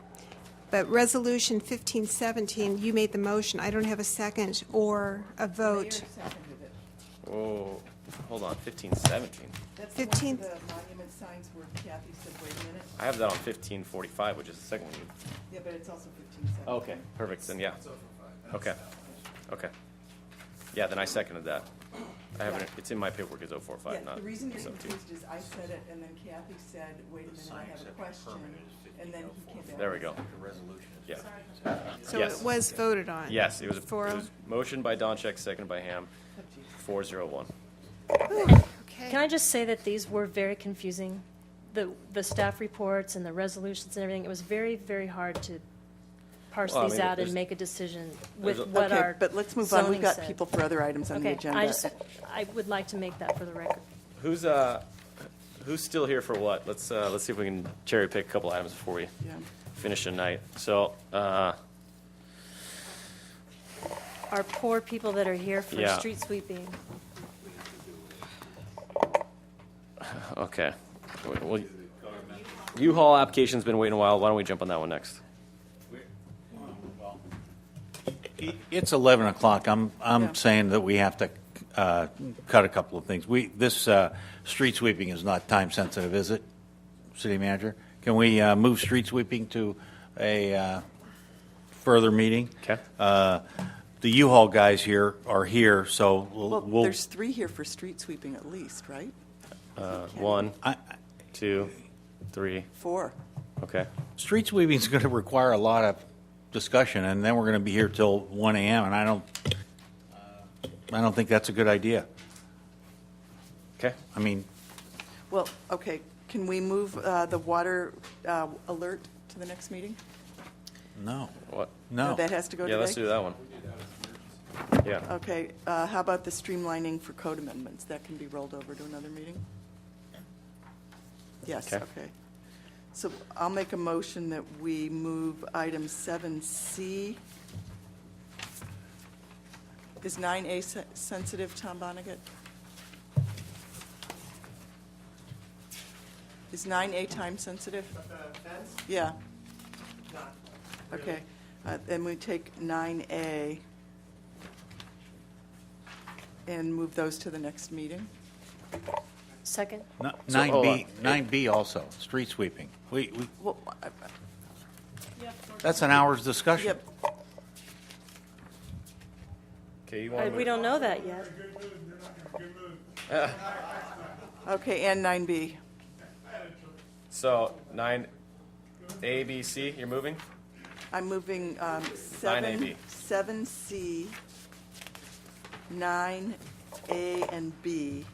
But Resolution 1517, you made the motion. I don't have a second or a vote. Seconded it. Oh, hold on, 1517. That's 15 the one for the monument signs where Kathy said, wait a minute. I have that on 1545, which is the second one. Yeah, but it's also 1517. Okay, perfect, then yeah. Okay, okay. Yeah, then I seconded that. I have it, it's in my paperwork as 045, Yeah, not the reason you're 17. confused is I said it, and then Kathy said, wait a minute, I have a question, and then he came back. There we go. Yeah. So Yes. it was voted on. Yes, it was 4-0. motion by Doncheck, seconded by Ham, 4-0-1. Can I just say that these were very confusing? The staff reports and the resolutions and everything, it was very, very hard to parse Well, I these mean, out there's- and make a decision there's with a- what Okay, our but let's move on. We've zoning got said. people for other items on the Okay, agenda. I would like to make that for the record. Who's still here for what? Let's see if we can cherry pick a couple items before we Yeah. finish tonight. So, Our poor people that are here for Yeah. street sweeping. okay. Well, U-Haul application's been waiting a while. Why don't we jump on that one next? It's 11 o'clock. I'm Yeah. saying that we have to cut a couple of things. This street sweeping is not time sensitive, is it, City Manager? Can we move street sweeping to a further meeting? Okay. The U-Haul guys here are here, so Well, we'll there's 3 here for street sweeping at least, right? 1, 2, 3. 4. Okay. street sweeping is going to require a lot of discussion, and then we're going to be here till 1 a.m. And I don't think that's a good idea. Okay. I mean, Well, okay, can we move the water alert to the next meeting? no, What? no. That has to go today? Yeah, let's do that one. Yeah. Okay, how about the streamlining for code amendments? That can be rolled over to another meeting? Yes, Okay. okay. So I'll make a motion that we move item 7C. Is 9A sensitive, Tom Vonnegut? Is 9A time sensitive? Yeah. Okay, then we take 9A and move those to the next meeting. Second? 9B, 9B also, street sweeping. Well, That's an hour's discussion. Yep, Okay, you want to We don't know that yet. okay, and 9B. So 9 A, B, C, you're moving? I'm moving 9AB. 7C, 9A and B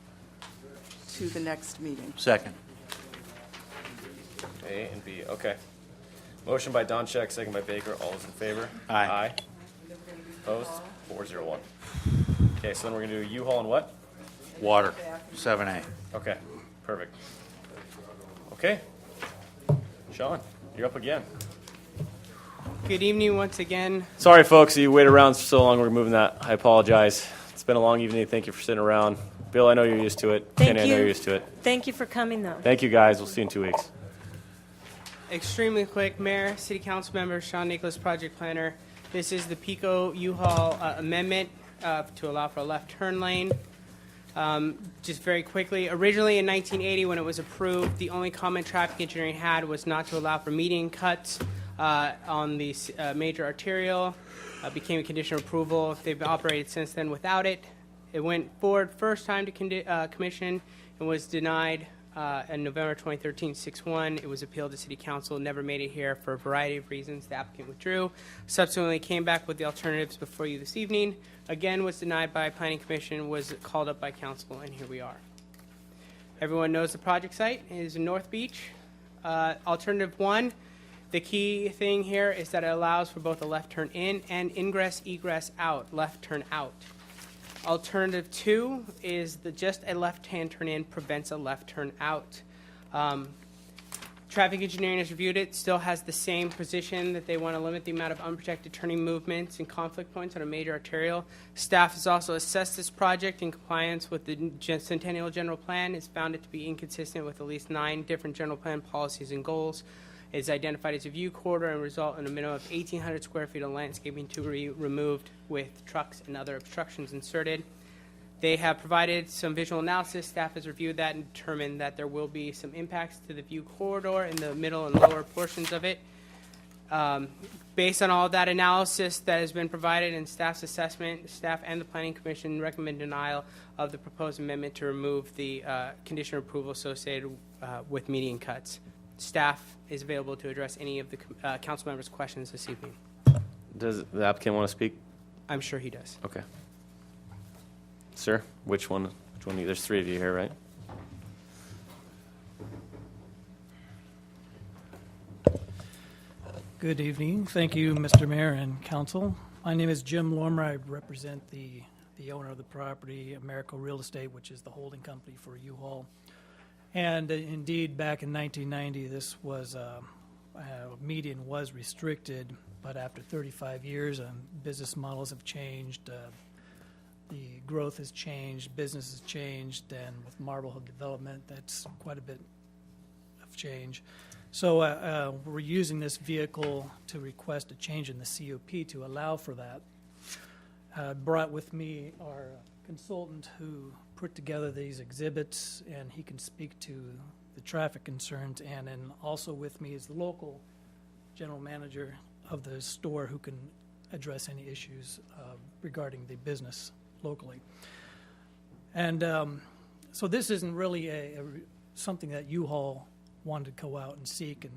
to the next meeting. Second. A and B, okay. Motion by Doncheck, second by Baker. All those in favor? Aye. Aye. Opposed? 4-0-1. Okay, so then we're going to do U-Haul and what? Water, 7A. Okay, perfect. Okay. Sean, you're up again. Good evening once again. Sorry, folks, you waited around so long. We're moving that. I apologize. It's been a long evening. Thank you for sitting around. Bill, I know you're used to it. Thank Kenny, I know you. you're used to it. Thank you for coming, though. Thank you, guys. We'll see you in 2 weeks. Extremely quick, Mayor, City Council member, Sean Nicholas, project planner. This is the Pico U-Haul amendment to allow for a left turn lane. Just very quickly, originally in 1980 when it was approved, the only comment traffic engineering had was not to allow for median cuts on the major arterial. Became a condition of approval. They've operated since then without it. It went forward first time to commission and was denied in November 2013, 6-1. It was appealed to City Council, never made it here for a variety of reasons. The applicant withdrew. Subsequently came back with the alternatives before you this evening. Again, was denied by Planning Commission, was called up by Council, and here we are. Everyone knows the project site is in North Beach. Alternative 1, the key thing here is that it allows for both a left turn in and ingress, egress out, left turn out. Alternative 2 is just a left-hand turn in prevents a left turn out. Traffic engineering has reviewed it, still has the same position that they want to limit the amount of unprotected turning movements and conflict points on a major arterial. Staff has also assessed this project in compliance with the Centennial General Plan. It's found it to be inconsistent with at least 9 different general plan policies and goals. It's identified as a view corridor and result in a minimum of 1,800 square feet of landscaping to be removed with trucks and other obstructions inserted. They have provided some visual analysis. Staff has reviewed that and determined that there will be some impacts to the view corridor in the middle and lower portions of it. Based on all of that analysis that has been provided in staff's assessment, staff and the Planning Commission recommend denial of the proposed amendment to remove the condition of approval associated with median cuts. Staff is available to address any of the council members' questions this evening. Does the applicant want to speak? I'm sure he does. Okay. Sir, which one? There's 3 of you here, right? Good evening. Thank you, Mr. Mayor and Council. My name is Jim Lormer. I represent the owner of the property, Americo Real Estate, which is the holding company for U-Haul. And indeed, back in 1990, this was median was restricted, but after 35 years, business models have changed. The growth has changed, business has changed, and with Marblehead development, that's quite a bit of change. So we're using this vehicle to request a change in the COP to allow for that. I brought with me our consultant who put together these exhibits, and he can speak to the traffic concerns. And then also with me is the local general manager of the store who can address any issues regarding the business locally. And so this isn't really something that U-Haul wanted to go out and seek and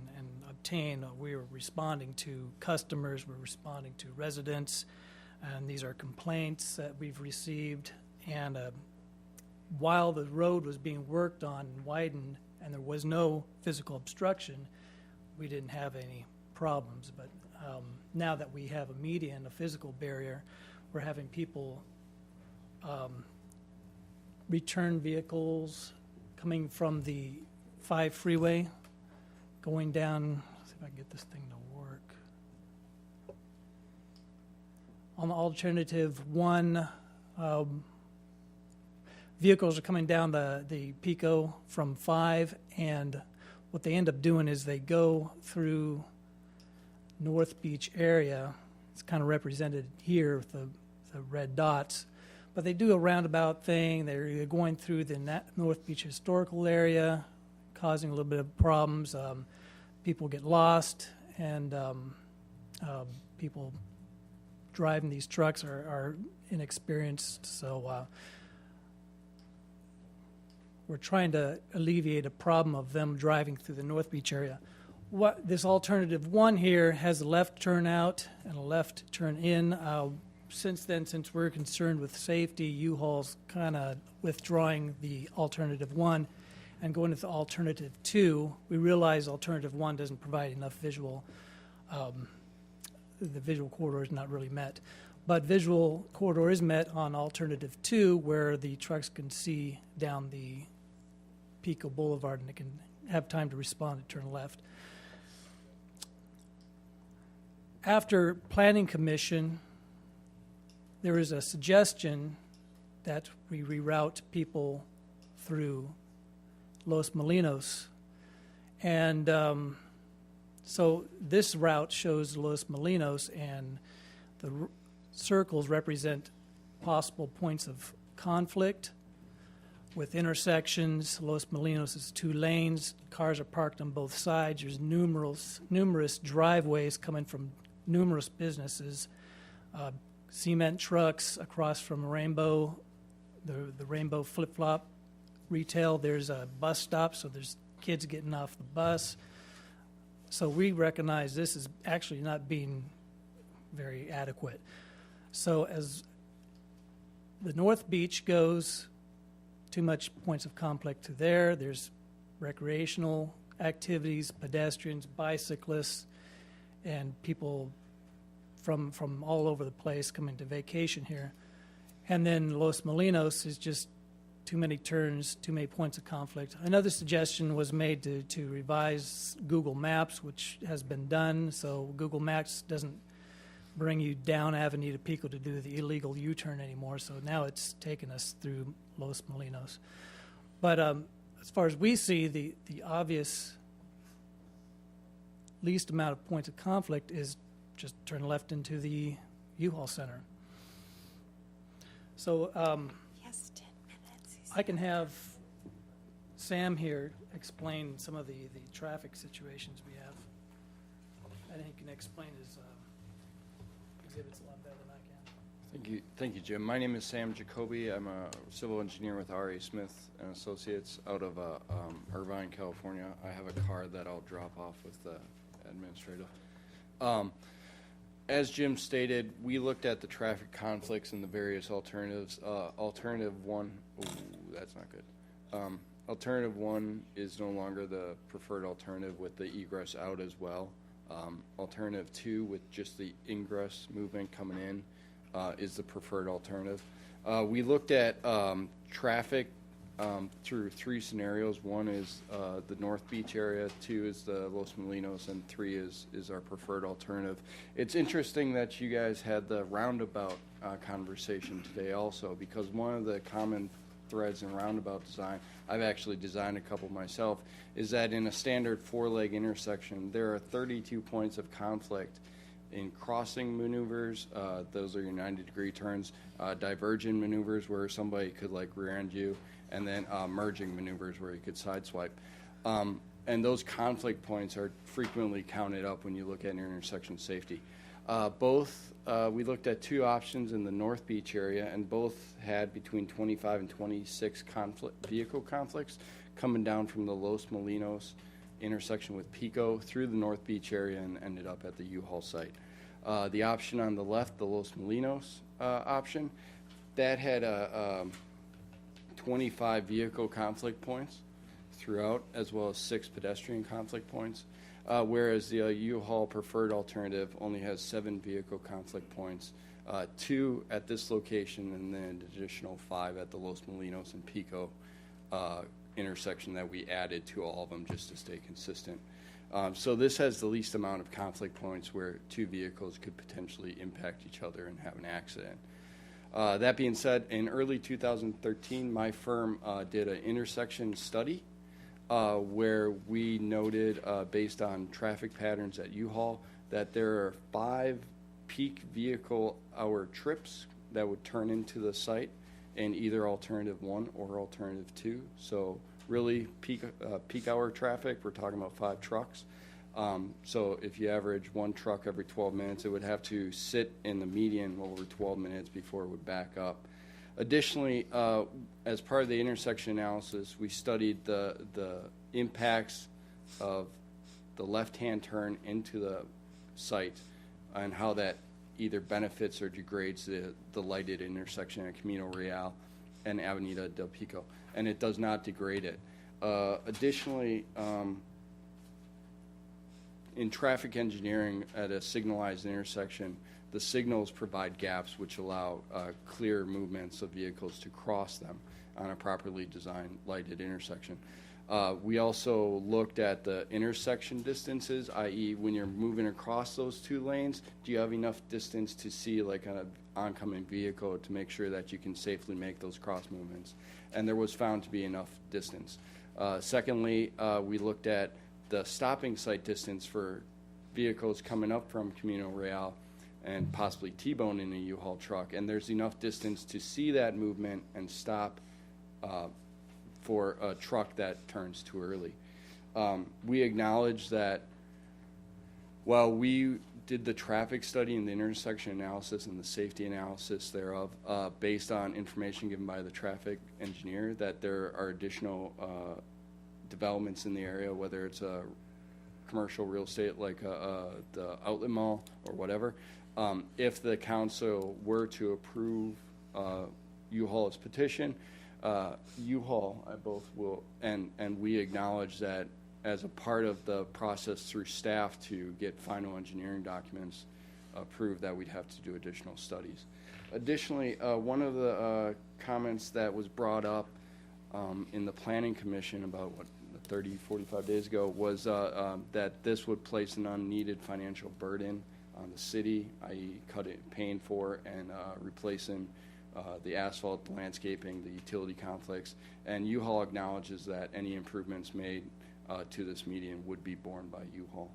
obtain. We were responding to customers, we're responding to residents, and these are complaints that we've received. And while the road was being worked on and widened and there was no physical obstruction, we didn't have any problems. But now that we have a median, a physical barrier, we're having people return vehicles coming from the 5 freeway going down. Let's see if I can get this thing to work. On the alternative 1, vehicles are coming down the Pico from 5, and what they end up doing is they go through North Beach area. It's kind of represented here with the red dots. But they do a roundabout thing. They're going through the North Beach historical area, causing a little bit of problems. People get lost, and people driving these trucks are inexperienced. So we're trying to alleviate a problem of them driving through the North Beach area. What this alternative 1 here has a left turn out and a left turn in. Since then, since we're concerned with safety, U-Haul's kind of withdrawing the alternative 1 and going to the alternative 2. We realize alternative 1 doesn't provide enough visual. The visual corridor is not really met. But visual corridor is met on alternative 2, where the trucks can see down the Pico Boulevard and they can have time to respond and turn left. After Planning Commission, there is a suggestion that we reroute people through Los Molinos. And so this route shows Los Molinos, and the circles represent possible points of conflict with intersections. Los Molinos is 2 lanes. Cars are parked on both sides. There's numerous driveways coming from numerous businesses. Cement trucks across from Rainbow, the Rainbow flip-flop retail. There's a bus stop, so there's kids getting off the bus. So we recognize this is actually not being very adequate. So as the North Beach goes, too much points of conflict to there. There's recreational activities, pedestrians, bicyclists, and people from all over the place coming to vacation here. And then Los Molinos is just too many turns, too many points of conflict. Another suggestion was made to revise Google Maps, which has been done, so Google Maps doesn't bring you down Avenida Pico to do the illegal U-turn anymore, so now it's taken us through Los Molinos. But as far as we see, the obvious least amount of points of conflict is just turn left into the U-Haul Center. So Yes, 10 minutes. I can have Sam here explain some of the traffic situations we have. I think he can explain his exhibits a lot better than I can. Thank you, Jim. My name is Sam Jacoby. I'm a civil engineer with R.A. Smith and Associates out of Irvine, California. I have a card that I'll drop off with the administrative. As Jim stated, we looked at the traffic conflicts and the various alternatives. Alternative one, that's not good. Alternative one is no longer the preferred alternative with the egress out as well. Alternative two, with just the ingress movement coming in, is the preferred alternative. We looked at traffic through 3 scenarios. One is the North Beach area, 2 is the Los Molinos, and 3 is our preferred alternative. It's interesting that you guys had the Roundabout conversation today also, because one of the common threads in Roundabout design, I've actually designed a couple myself, is that in a standard 4-leg intersection, there are 32 points of conflict in crossing maneuvers. Those are your 90-degree turns, divergent maneuvers where somebody could like rear-end you, and then merging maneuvers where you could sideswipe. And those conflict points are frequently counted up when you look at intersection safety. We looked at 2 options in the North Beach area, and both had between 25 and 26 vehicle conflicts coming down from the Los Molinos intersection with Pico through the North Beach area and ended up at the U-Haul site. The option on the left, the Los Molinos option, that had 25 vehicle conflict points throughout, as well as 6 pedestrian conflict points, whereas the U-Haul preferred alternative only has 7 vehicle conflict points, 2 at this location, and then an additional 5 at the Los Molinos and Pico intersection that we added to all of them just to stay consistent. So this has the least amount of conflict points where 2 vehicles could potentially impact each other and have an accident. That being said, in early 2013, my firm did an intersection study where we noted, based on traffic patterns at U-Haul, that there are 5 peak vehicle hour trips that would turn into the site in either alternative 1 or alternative 2. So really peak hour traffic, we're talking about 5 trucks. So if you average 1 truck every 12 minutes, it would have to sit in the median over 12 minutes before it would back up. Additionally, as part of the intersection analysis, we studied the impacts of the left-hand turn into the site and how that either benefits or degrades the lighted intersection at Camino Real and Avenida del Pico, and it does not degrade it. Additionally, in traffic engineering at a signalized intersection, the signals provide gaps which allow clear movements of vehicles to cross them on a properly designed lighted intersection. We also looked at the intersection distances, i.e. when you're moving across those 2 lanes, do you have enough distance to see like oncoming vehicle to make sure that you can safely make those cross movements. And there was found to be enough distance. Secondly, we looked at the stopping site distance for vehicles coming up from Camino Real and possibly T-boning a U-Haul truck, and there's enough distance to see that movement and stop for a truck that turns too early. We acknowledge that while we did the traffic study and the intersection analysis and the safety analysis thereof based on information given by the traffic engineer, that there are additional developments in the area, whether it's a commercial real estate like the outlet mall or whatever. If the council were to approve U-Haul's petition, U-Haul, I both will, and we acknowledge that as a part of the process through staff to get final engineering documents approved, that we'd have to do additional studies. Additionally, one of the comments that was brought up in the Planning Commission about, 45 days ago, was that this would place an unneeded financial burden on the city, i.e. paying for and replacing the asphalt, the landscaping, the utility conflicts. And U-Haul acknowledges that any improvements made to this median would be borne by U-Haul.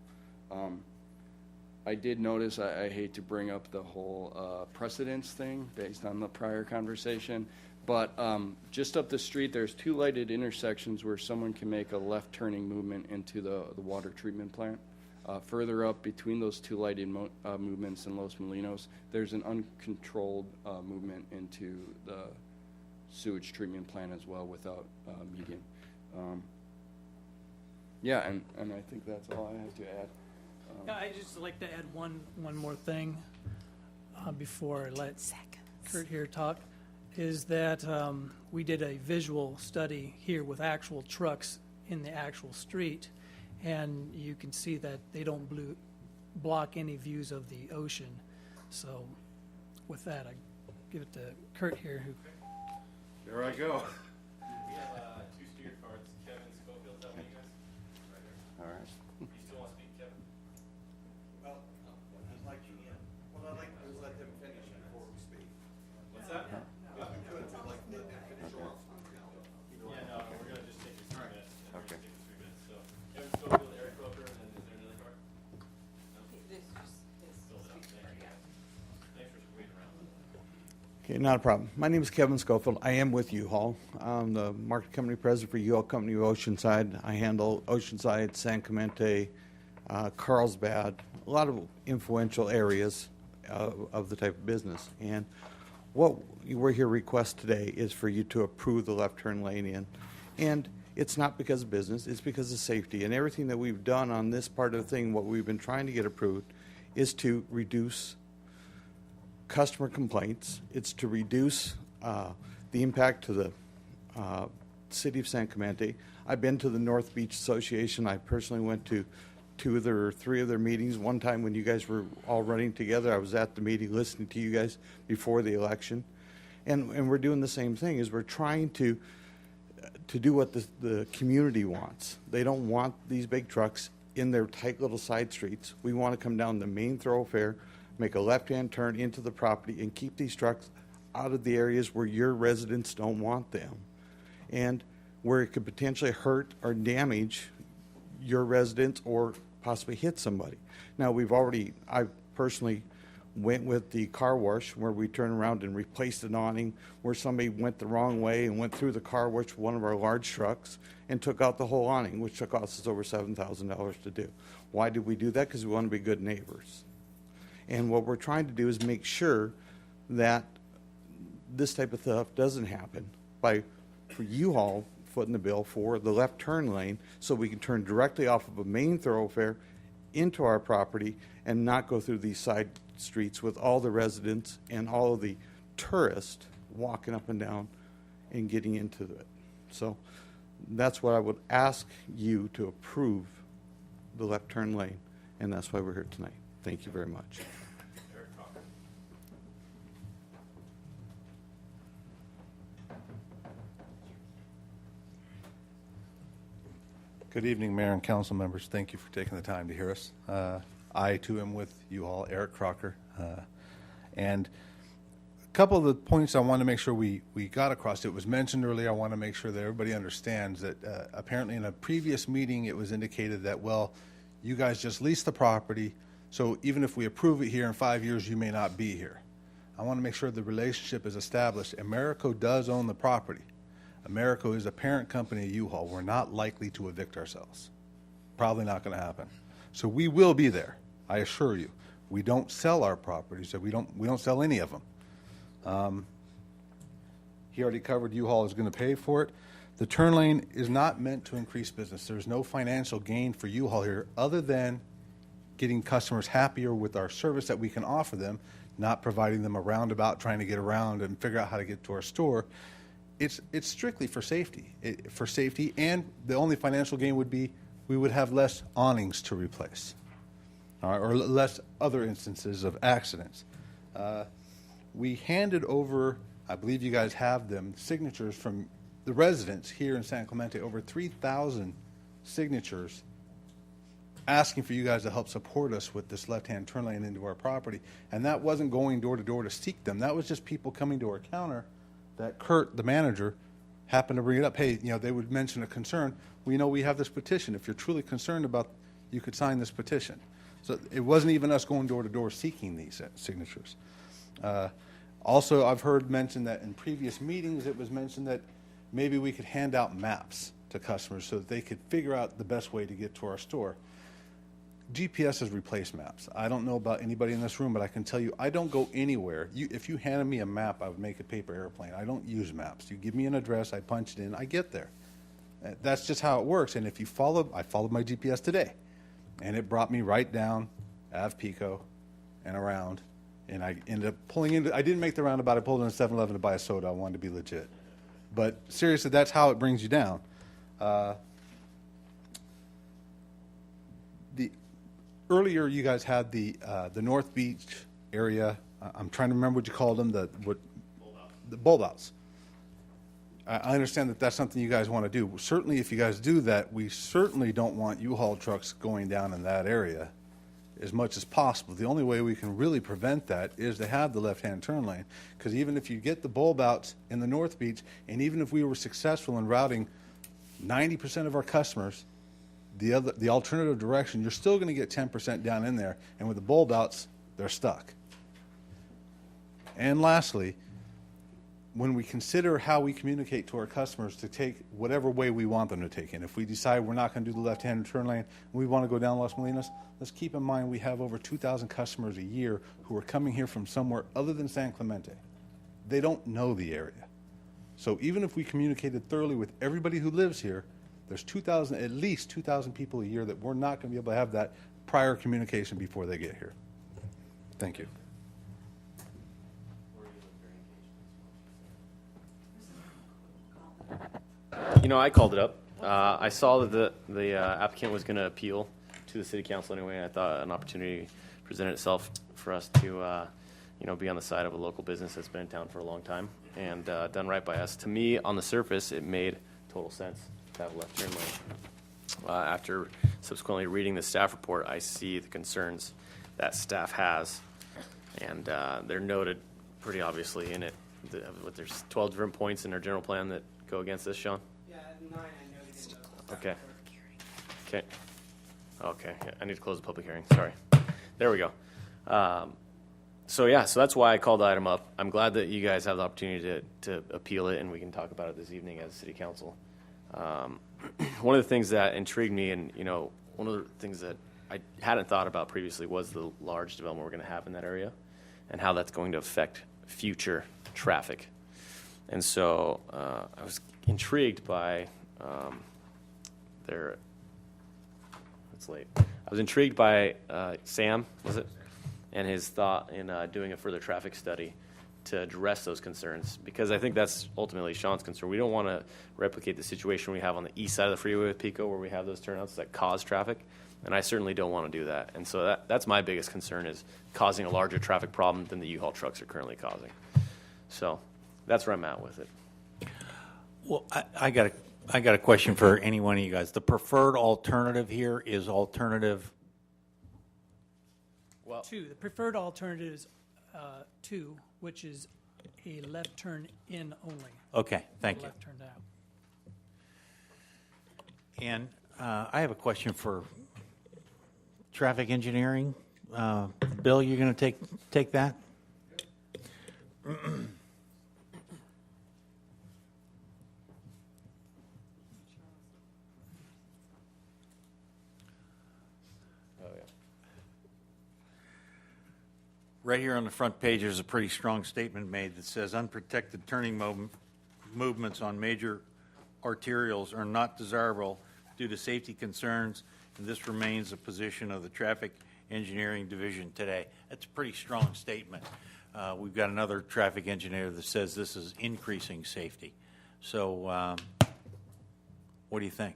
I did notice, I hate to bring up the whole precedence thing based on the prior conversation, but just up the street, there's 2 lighted intersections where someone can make a left turning movement into the water treatment plant. Further up between those 2 lighted movements in Los Molinos, there's an uncontrolled movement into the sewage treatment plant as well without median. Yeah, and I think that's all I have to add. Yeah, I'd just like to add one more thing before I let Kurt here talk, is that we did a visual study here with actual trucks in the actual street, and you can see that they don't block any views of the ocean. So with that, I give it to Kurt here. There I go. We have 2 speaker cards. Kevin Schofield, is that one of you guys? Right here. All right. You still want to speak, Kevin? Well, I'd like to, what I'd like to do is let them finish before we speak. What's that? If we could, we'd like to let them finish off. Yeah, no, we're going to just take your 3 minutes. Okay. Take your 3 minutes. So Kevin Schofield, Eric Roper, and then is there another card? No? Filled it up. Thank you. Thanks for waiting around. Okay, not a problem. My name is Kevin Schofield. I am with U-Haul. I'm the market company president for U-Haul Company of Oceanside. I handle Oceanside, San Clemente, Carlsbad, a lot of influential areas of the type of business. And what we're here request today is for you to approve the left turn lane in. And it's not because of business, it's because of safety. And everything that we've done on this part of the thing, what we've been trying to get approved, is to reduce customer complaints. It's to reduce the impact to the city of San Clemente. I've been to the North Beach Association. I personally went to 2 or 3 of their meetings. One time when you guys were all running together, I was at the meeting listening to you guys before the election. And we're doing the same thing, is we're trying to do what the community wants. They don't want these big trucks in their tight little side streets. We want to come down the main thoroughfare, make a left-hand turn into the property, and keep these trucks out of the areas where your residents don't want them, and where it could potentially hurt or damage your residents or possibly hit somebody. Now, I personally went with the car wash where we turned around and replaced an awning where somebody went the wrong way and went through the car wash with one of our large trucks and took out the whole awning, which cost us over $7,000 to do. Why did we do that? Because we want to be good neighbors. And what we're trying to do is make sure that this type of stuff doesn't happen for U-Haul footing the bill for the left turn lane so we can turn directly off of a main thoroughfare into our property and not go through these side streets with all the residents and all of the tourists walking up and down and getting into it. So that's what I would ask you to approve, the left turn lane, and that's why we're here tonight. Thank you very much. Good evening, Mayor and Council members. Thank you for taking the time to hear us. I, too, am with U-Haul, Eric Crocker. And couple of the points I want to make sure we got across. It was mentioned earlier. I want to make sure that everybody understands that apparently in a previous meeting it was indicated that, well, you guys just leased the property, so even if we approve it here in 5 years, you may not be here. I want to make sure the relationship is established. Americo does own the property. Americo is a parent company of U-Haul. We're not likely to evict ourselves. Probably not going to happen. So we will be there, I assure you. We don't sell our properties, so we don't sell any of them. He already covered U-Haul is going to pay for it. The turn lane is not meant to increase business. There's no financial gain for U-Haul here other than getting customers happier with our service that we can offer them, not providing them a roundabout trying to get around and figure out how to get to our store. It's strictly for safety. And the only financial gain would be we would have less awnings to replace, all right, or less other instances of accidents. We handed over, I believe you guys have them, signatures from the residents here in San Clemente, over 3,000 signatures asking for you guys to help support us with this left-hand turn lane into our property. And that wasn't going door to door to seek them. That was just people coming to our counter that Kirk, the manager, happened to bring it up. Hey, they would mention a concern. We know we have this petition. If you're truly concerned about, you could sign this petition. So it wasn't even us going door to door seeking these signatures. Also, I've heard mentioned that in previous meetings it was mentioned that maybe we could hand out maps to customers so that they could figure out the best way to get to our store. GPS has replaced maps. I don't know about anybody in this room, but I can tell you I don't go anywhere. If you handed me a map, I would make a paper airplane. I don't use maps. You give me an address, I punch it in, I get there. That's just how it works. And if you follow, I followed my GPS today, and it brought me right down Ave Pico and around, and I ended up pulling into, I didn't make the roundabout, I pulled in a 7-Eleven to buy a soda. I wanted to be legit. But seriously, that's how it brings you down. Earlier, you guys had the North Beach area. I'm trying to remember what you called them. The bulb outs. I understand that that's something you guys want to do. Certainly, if you guys do that, we certainly don't want U-Haul trucks going down in that area as much as possible. The only way we can really prevent that is to have the left-hand turn lane. Because even if you get the bulb outs in the North Beach, and even if we were successful in routing 90% of our customers the alternative direction, you're still going to get 10% down in there, and with the bulb outs, they're stuck. And lastly, when we consider how we communicate to our customers to take whatever way we want them to take in, if we decide we're not going to do the left-hand turn lane and we want to go down Las Molinas, let's keep in mind we have over 2,000 customers a year who are coming here from somewhere other than San Clemente. They don't know the area. So even if we communicated thoroughly with everybody who lives here, there's at least 2,000 people a year that we're not going to be able to have that prior communication before they get here. Thank you. I called it up. I saw that the applicant was going to appeal to the city council anyway, and I thought an opportunity presented itself for us to, be on the side of a local business that's been in town for a long time and done right by us. To me, on the surface, it made total sense to have a left turn lane. After subsequently reading the staff report, I see the concerns that staff has, and they're noted pretty obviously in it. There's 12 different points in our general plan that go against this, Sean? Yeah, 9 I noted. Okay. Okay. Yeah, I need to close the public hearing. Sorry. There we go. So that's why I called the item up. I'm glad that you guys have the opportunity to appeal it, and we can talk about it this evening as city council. One of the things that intrigued me, and one of the things that I hadn't thought about previously was the large development we're going to have in that area, and how that's going to affect future traffic. And so I was intrigued by it's late. I was intrigued by Sam, was it? And his thought in doing a further traffic study to address those concerns, because I think that's ultimately Sean's concern. We don't want to replicate the situation we have on the east side of the freeway with Pico, where we have those turnouts that cause traffic, and I certainly don't want to do that. And so that's my biggest concern, is causing a larger traffic problem than the U-Haul trucks are currently causing. So that's where I'm at with it. Well, I got a question for any one of you guys. The preferred alternative here is alternative. Well, 2. The preferred alternative is 2, which is a left turn in only. Okay, thank you. Left turn out. And I have a question for traffic engineering. Bill, you're going to take that? Right here on the front page, there's a pretty strong statement made that says unprotected turning movements on major arterials are not desirable due to safety concerns, and this remains the position of the Traffic Engineering Division today. That's a pretty strong statement. We've got another traffic engineer that says this is increasing safety. So what do you think?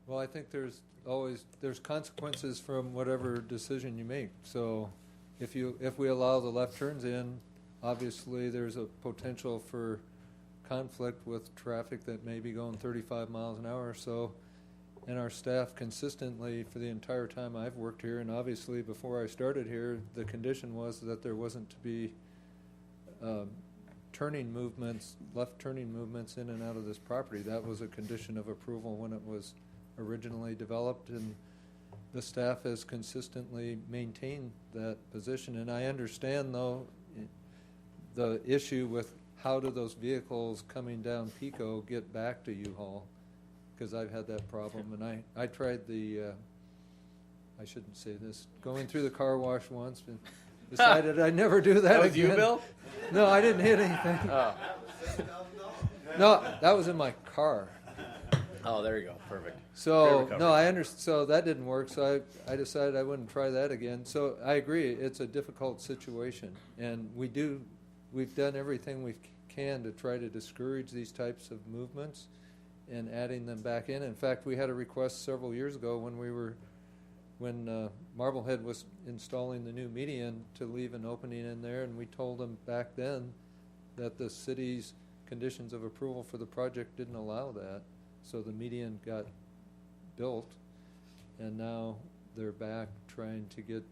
Well, I think there's consequences from whatever decision you make. So if we allow the left turns in, obviously there's a potential for conflict with traffic that may be going 35 miles an hour or so. And our staff consistently, for the entire time I've worked here, and obviously before I started here, the condition was that there wasn't to be turning movements, left turning movements in and out of this property. That was a condition of approval when it was originally developed, and the staff has consistently maintained that position. And I understand, though, the issue with how do those vehicles coming down Pico get back to U-Haul, because I've had that problem. And I tried I shouldn't say this, going through the car wash once and decided I'd never do that That was again. you, Bill? No, I didn't hit anything. Oh. No, that was in my car. Oh, there you go. Perfect. So no, I understand. So that didn't work. So I decided I wouldn't try that again. So I agree. It's a difficult situation, and we've done everything we can to try to discourage these types of movements, and adding them back in. In fact, we had a request several years ago when Marblehead was installing the new median to leave an opening in there, and we told them back then that the city's conditions of approval for the project didn't allow that. So the median got built, and now they're back trying to get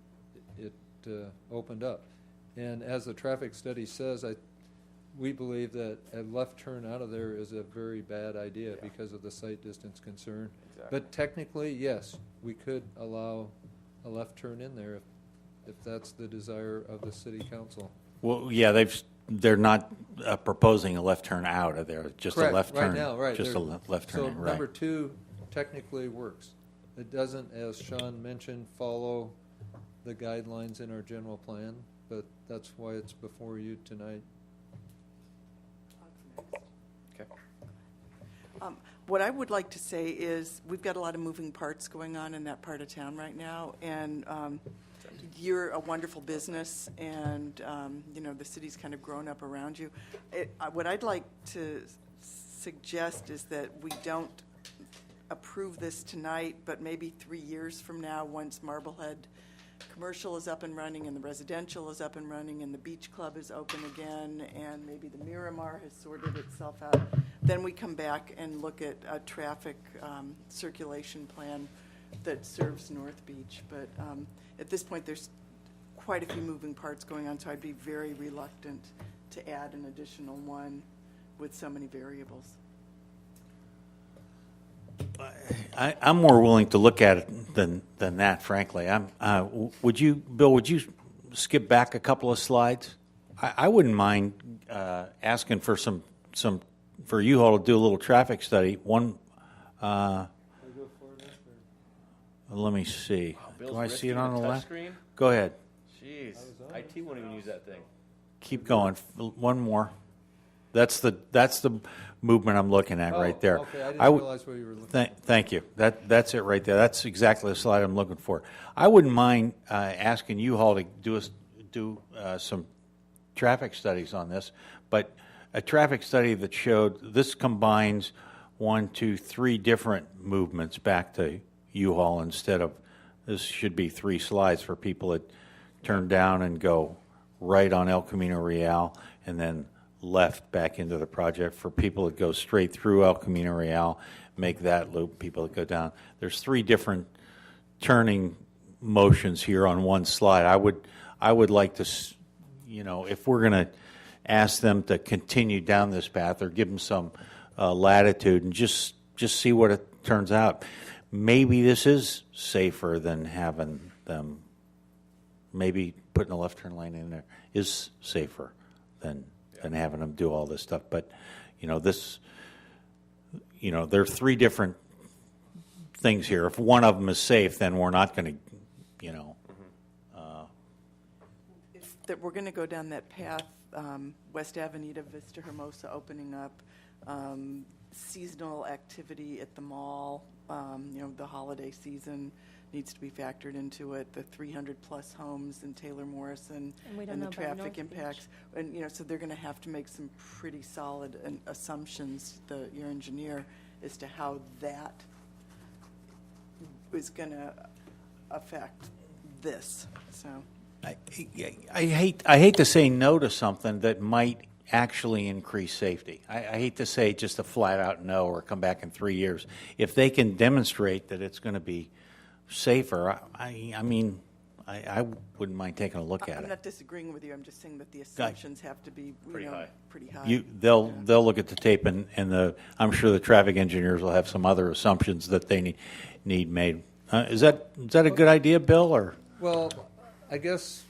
it opened up. And as the traffic study says, we believe that a left turn out of there is a very bad idea because of the sight distance concern. Exactly. But technically, yes, we could allow a left turn in there if that's the desire of the city council. Well, yeah, they're not proposing a left turn out of there, just Correct. a left turn. Right now, right. Just a left turn, So right. number 2 technically works. It doesn't, as Sean mentioned, follow the guidelines in our general plan, but that's why it's before you tonight. Okay. What I would like to say is we've got a lot of moving parts going on in that part of town right now, and you're a wonderful business, and the city's kind of grown up around you. What I'd like to suggest is that we don't approve this tonight, but maybe 3 years from now, once Marblehead Commercial is up and running and the residential is up and running and the beach club is open again and maybe the Miramar has sorted itself out, then we come back and look at a traffic circulation plan that serves North Beach. But at this point, there's quite a few moving parts going on, so I'd be very reluctant to add an additional one with so many variables. I'm more willing to look at it than that, frankly. Bill, would you skip back a couple of slides? I wouldn't mind asking for for U-Haul to do a little traffic study. Let me see. Bill's Do I see risking it on the touch left? screen? Go ahead. Jeez, IT won't even use that thing. Keep going. One more. That's the movement I'm looking at right there. Okay, I didn't realize what you were looking at. Thank you. That's it right there. That's exactly the slide I'm looking for. I wouldn't mind asking U-Haul to do some traffic studies on this, but a traffic study that showed this combines 1, 2, 3 different movements back to U-Haul instead of, this should be 3 slides for people that turn down and go right on El Camino Real and then left back into the project. For people that go straight through El Camino Real, make that loop, people that go down. There's 3 different turning motions here on one slide. I would like to, if we're going to ask them to continue down this path or give them some latitude and just see what it turns out. Maybe this is safer than having them, maybe putting a left turn lane in there is safer than having them do all this stuff. But, there are three different things here. If one of them is safe, then we're not going to, That we're going to go down that path, West Avenida, Vista Hermosa opening up, seasonal activity at the mall, the holiday season needs to be factored into it, the 300-plus homes in Taylor Morrison, and the traffic impacts. And, so they're going to have to make some pretty solid assumptions, your engineer, as to how that is going to affect this, so. I hate to say no to something that might actually increase safety. I hate to say just a flat out no or come back in 3 years. If they can demonstrate that it's going to be safer, I wouldn't mind taking a look at I'm it. not disagreeing with you. I'm just saying that the assumptions have to be pretty high. They'll look at the tape and I'm sure the traffic engineers will have some other assumptions that they need made. Is that a good idea, Bill? Or well, I guess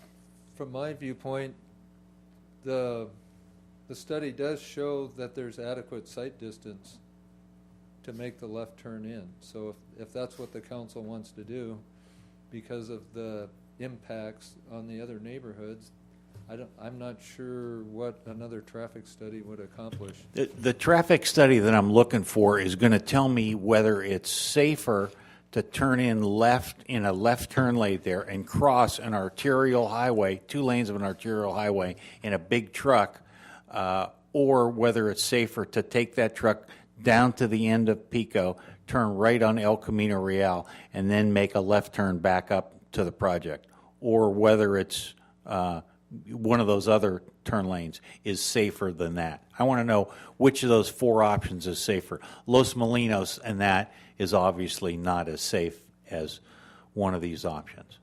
from my viewpoint, the study does show that there's adequate sight distance to make the left turn in. So if that's what the council wants to do, because of the impacts on the other neighborhoods, I'm not sure what another traffic study would accomplish. The traffic study that I'm looking for is going to tell me whether it's safer to turn in left in a left turn lane there and cross an arterial highway, 2 lanes of an arterial highway in a big truck, or whether it's safer to take that truck down to the end of Pico, turn right on El Camino Real, and then make a left turn back up to the project, or whether it's one of those other turn lanes is safer than that. I want to know which of those 4 options is safer. Los Molinos and that is obviously not as safe as one of these options.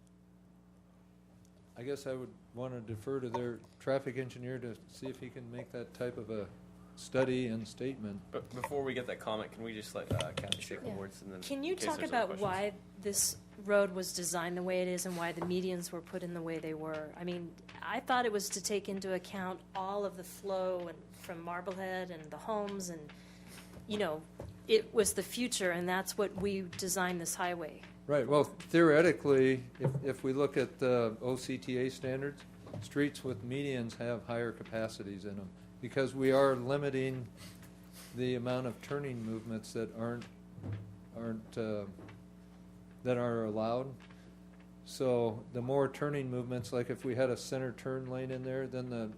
I guess I would want to defer to their traffic engineer to see if he can make that type of a study and statement. But before we get that comment, can we just let Kathy say a couple words? And then Can you talk about why this road was designed the way it is and why the medians were put in the way they were? I mean, I thought it was to take into account all of the flow and from Marblehead and the homes and, it was the future, and that's what we designed this highway. Right. Well, theoretically, if we look at the OCTA standards, streets with medians have higher capacities in them because we are limiting the amount of turning movements that that are allowed. So the more turning movements, like if we had a center turn lane in there, then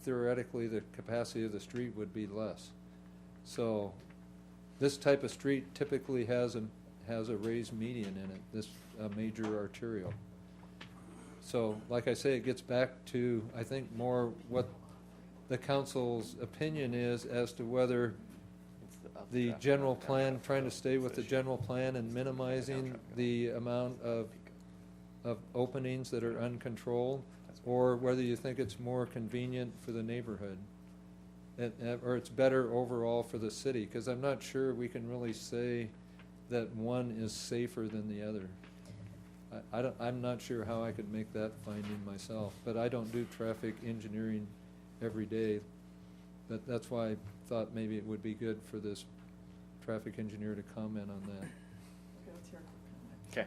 theoretically the capacity of the street would be less. So this type of street typically has a raised median in it, this major arterial. So like I say, it gets back to, I think, more what the council's opinion is as to whether the general plan, trying to stay with the general plan and minimizing the amount of openings that are uncontrolled, or whether you think it's more convenient for the neighborhood. Or it's better overall for the city, because I'm not sure we can really say that one is safer than the other. I'm not sure how I could make that finding myself, but I don't do traffic engineering every day. But that's why I thought maybe it would be good for this traffic engineer to comment on that. Okay.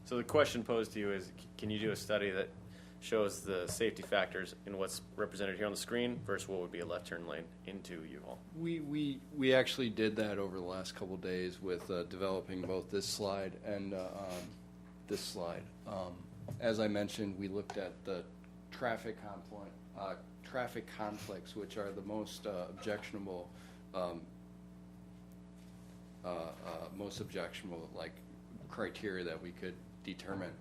So the question posed to you is, can you do a study that shows the safety factors in what's represented here on the screen versus what would be a left turn lane into U-Haul? We actually did that over the last couple of days with developing both this slide and this slide. As I mentioned, we looked at the traffic conflicts, which are the most objectionable, like criteria that we could determine.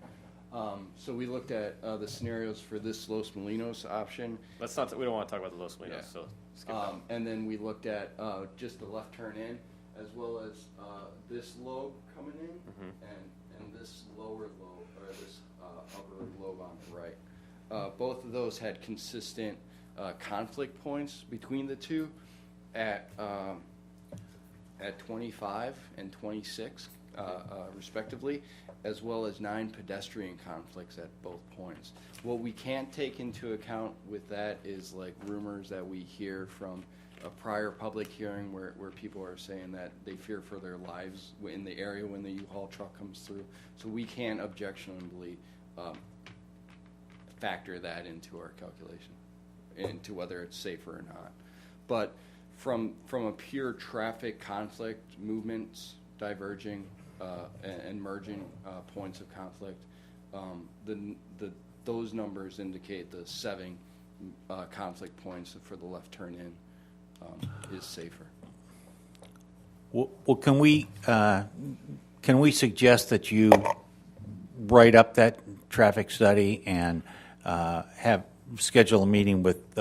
So we looked at the scenarios for this Los Molinos option. We don't want to talk about the Los Molinos, so skip that. And then we looked at just the left turn in, as well as this lobe coming in, and this lower lobe, or this upper lobe on the right. both of those had consistent conflict points between the two at 25 and 26 respectively, as well as 9 pedestrian conflicts at both points. What we can't take into account with that is like rumors that we hear from a prior public hearing where people are saying that they fear for their lives in the area when the U-Haul truck comes through. So we can't objectionably factor that into our calculation, into whether it's safer or not. But from a pure traffic conflict, movements diverging and merging points of conflict, those numbers indicate the 7 conflict points for the left turn in is safer. Well, can we suggest that you write up that traffic study and schedule a meeting with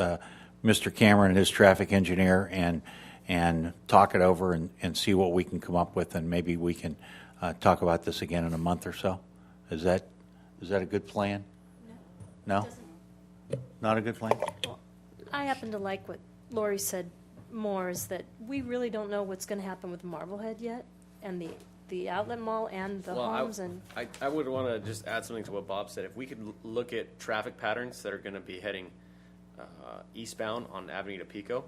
Mr. Cameron and his traffic engineer and talk it over and see what we can come up with, and maybe we can talk about this again in a month or so? Is that a good plan? No? Not a good plan? Well, I happen to like what Lori said more, is that we really don't know what's going to happen with Marblehead yet, and the outlet mall and the homes. I would want to just add something to what Bob said. If we could look at traffic patterns that are going to be heading eastbound on Avenue to Pico,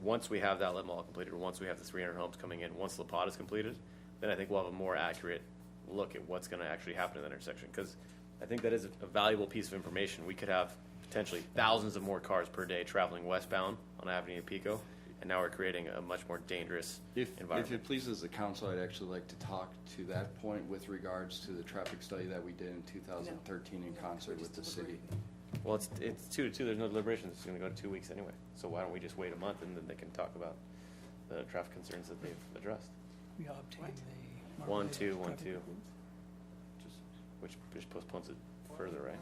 once we have that outlet mall completed, or once we have the 300 homes coming in, once La Pata is completed, then I think we'll have a more accurate look at what's going to actually happen in that intersection. Because I think that is a valuable piece of information. We could have potentially thousands of more cars per day traveling westbound on Avenue to Pico, and now we're creating a much more dangerous environment. If it pleases the council, I'd actually like to talk to that point with regards to the traffic study that we did in 2013 in concert with the city. Well, it's 2 to 2. There's no deliberations. It's going to go to 2 weeks anyway. So why don't we just wait a month, and then they can talk about the traffic concerns that they've addressed. We obtained the 1, 2, 1, 2. Which just postpones it further, right?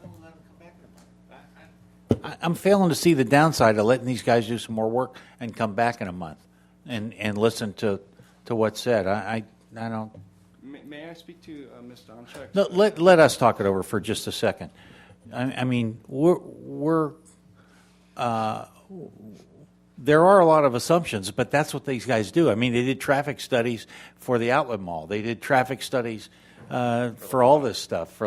I'm failing to see the downside of letting these guys do some more work and come back in a month and listen to what's said. I don't. May I speak to Ms. Donchek? No, let us talk it over for just a second. I mean, there are a lot of assumptions, but that's what these guys do. I mean, they did traffic studies for the outlet mall. They did traffic studies for all this stuff.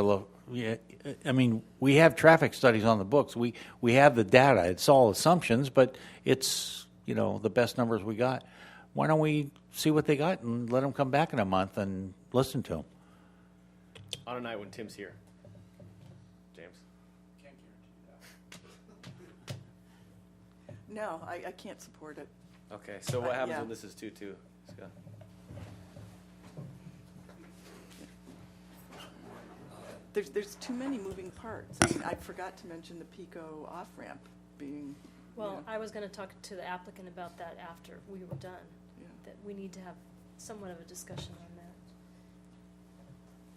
I mean, we have traffic studies on the books. We have the data. It's all assumptions, but it's, the best numbers we got. Why don't we see what they got and let them come back in a month and listen to them? On a night when Tim's here. James? Can't guarantee that. No, I can't support it. Okay, so what happens yeah. when this is 2-2, Scott? There's too many moving parts. I mean, I forgot to mention the Pico off-ramp being. Well, I was going to talk to the applicant about that after we were done. Yeah. That we need to have somewhat of a discussion on that.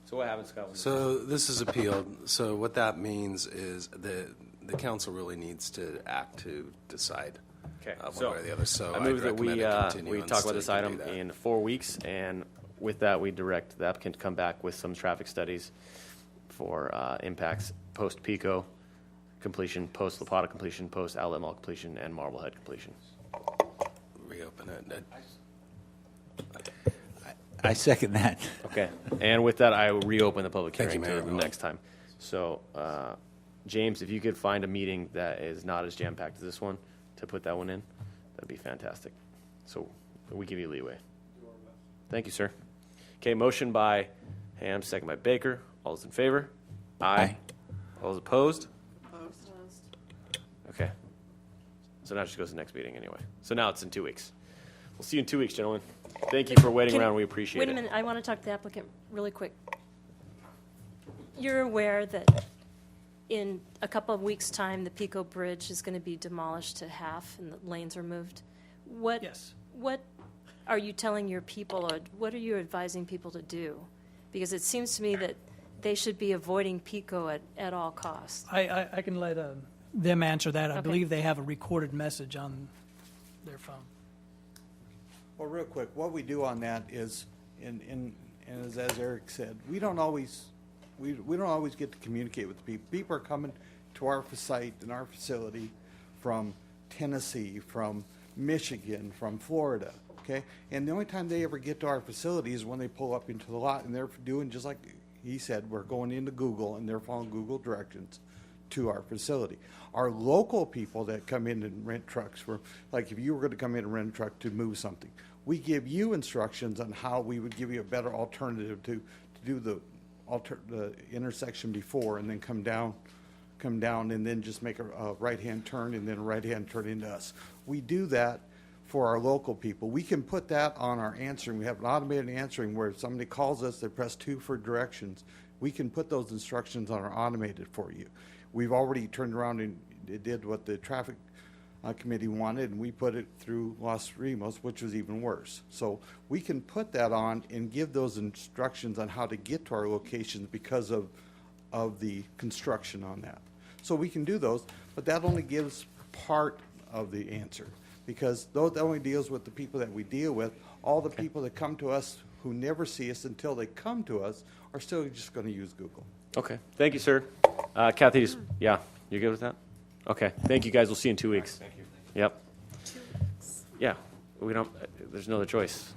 So what happens, Scott? So this is appealed. So what that means is the council really needs to act to decide Okay, one so way or the other. So I move I'd that we recommend it continue we and talk so about this you can item do that. in 4 weeks, and with that, we direct the applicant to come back with some traffic studies for impacts post Pico completion, post La Pata completion, post Outlet Mall completion, and Marblehead completion. Reopen it. I second that. Okay, and with that, I will reopen the public Thank you, hearing Mayor. to the next time. So, James, if you could find a meeting that is not as jam-packed as this one to put that one in, that'd be fantastic. So we give you leeway. Thank you, sir. Okay, motion by Ham, second by Baker. All those in favor? Aye. All those opposed? Opposed. Okay. So now it just goes to the next meeting anyway. So now it's in 2 weeks. We'll see you in 2 weeks, gentlemen. Thank you for waiting around. We appreciate it. Wait a minute. I want to talk to the applicant really quick. You're aware that in a couple of weeks' time, the Pico Bridge is going to be demolished to half and the lanes are moved. Yes. What are you telling your people, or what are you advising people to do? Because it seems to me that they should be avoiding Pico at all costs. I can let them answer that. I Okay. believe they have a recorded message on their phone. Well, real quick, what we do on that is, as Eric said, we don't always get to communicate with the people. People are coming to our site and our facility from Tennessee, from Michigan, from Florida, okay? And the only time they ever get to our facility is when they pull up into the lot, and they're doing just like he said, we're going into Google, and they're following Google directions to our facility. Our local people that come in and rent trucks, for, like if you were going to come in and rent a truck to move something, we give you instructions on how we would give you a better alternative to do the intersection before, and then come down, and then just make a right-hand turn, and then a right-hand turn into us. We do that for our local people. We can put that on our answering. We have an automated answering where if somebody calls us, they press 2 for directions. We can put those instructions on our automated for you. We've already turned around and did what the traffic committee wanted, and we put it through Los Rimos, which was even worse. So we can put that on and give those instructions on how to get to our locations because of the construction on that. So we can do those, but that only gives part of the answer, because that only deals with the people that we deal with. All the people that come to us who never see us until they come to us are still just going to use Google. Okay. Thank you, sir. Kathy, yeah, you good with that? Okay. Thank you, guys. We'll see you in 2 weeks. Thank you. Yep. 2 weeks. Yeah. We don't. There's no other choice.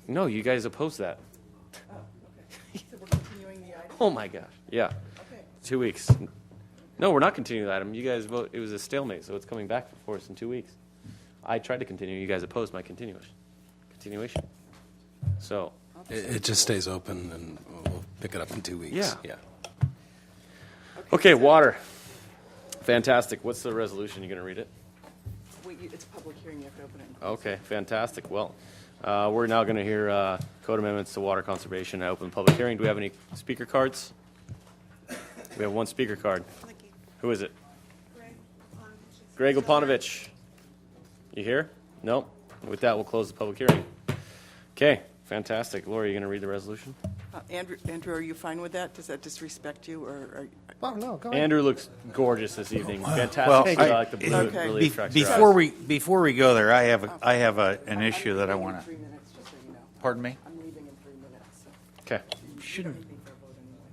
No, you guys opposed that. Oh, okay. So we're continuing the item? Oh my gosh. Yeah. Okay. 2 weeks. No, we're not continuing the item. You guys vote. It was a stalemate, so it's coming back for us in 2 weeks. I tried to continue. You guys opposed my continuation. So. It just stays open, and we'll pick it up in 2 weeks. Yeah. Yeah. Okay, water. Fantastic. What's the resolution? You going to read it? It's a public hearing. You have to open it. Okay, fantastic. Well, we're now going to hear code amendments to water conservation. I open the public hearing. Do we have any speaker cards? We have one speaker card. Who is it? Greg Lopanovich. You here? No? With that, we'll close the public hearing. Okay, fantastic. Laura, you going to read the resolution? Andrew, are you fine with that? Does that disrespect you, or are Oh, no, go ahead. Andrew looks gorgeous this evening. Fantastic. Well, I like the blue. Okay. It really attracts your Before eyes. before we go there, I have an issue that I want to. 3 minutes, just so you know. Pardon me? I'm leaving in 3 minutes. So. Okay.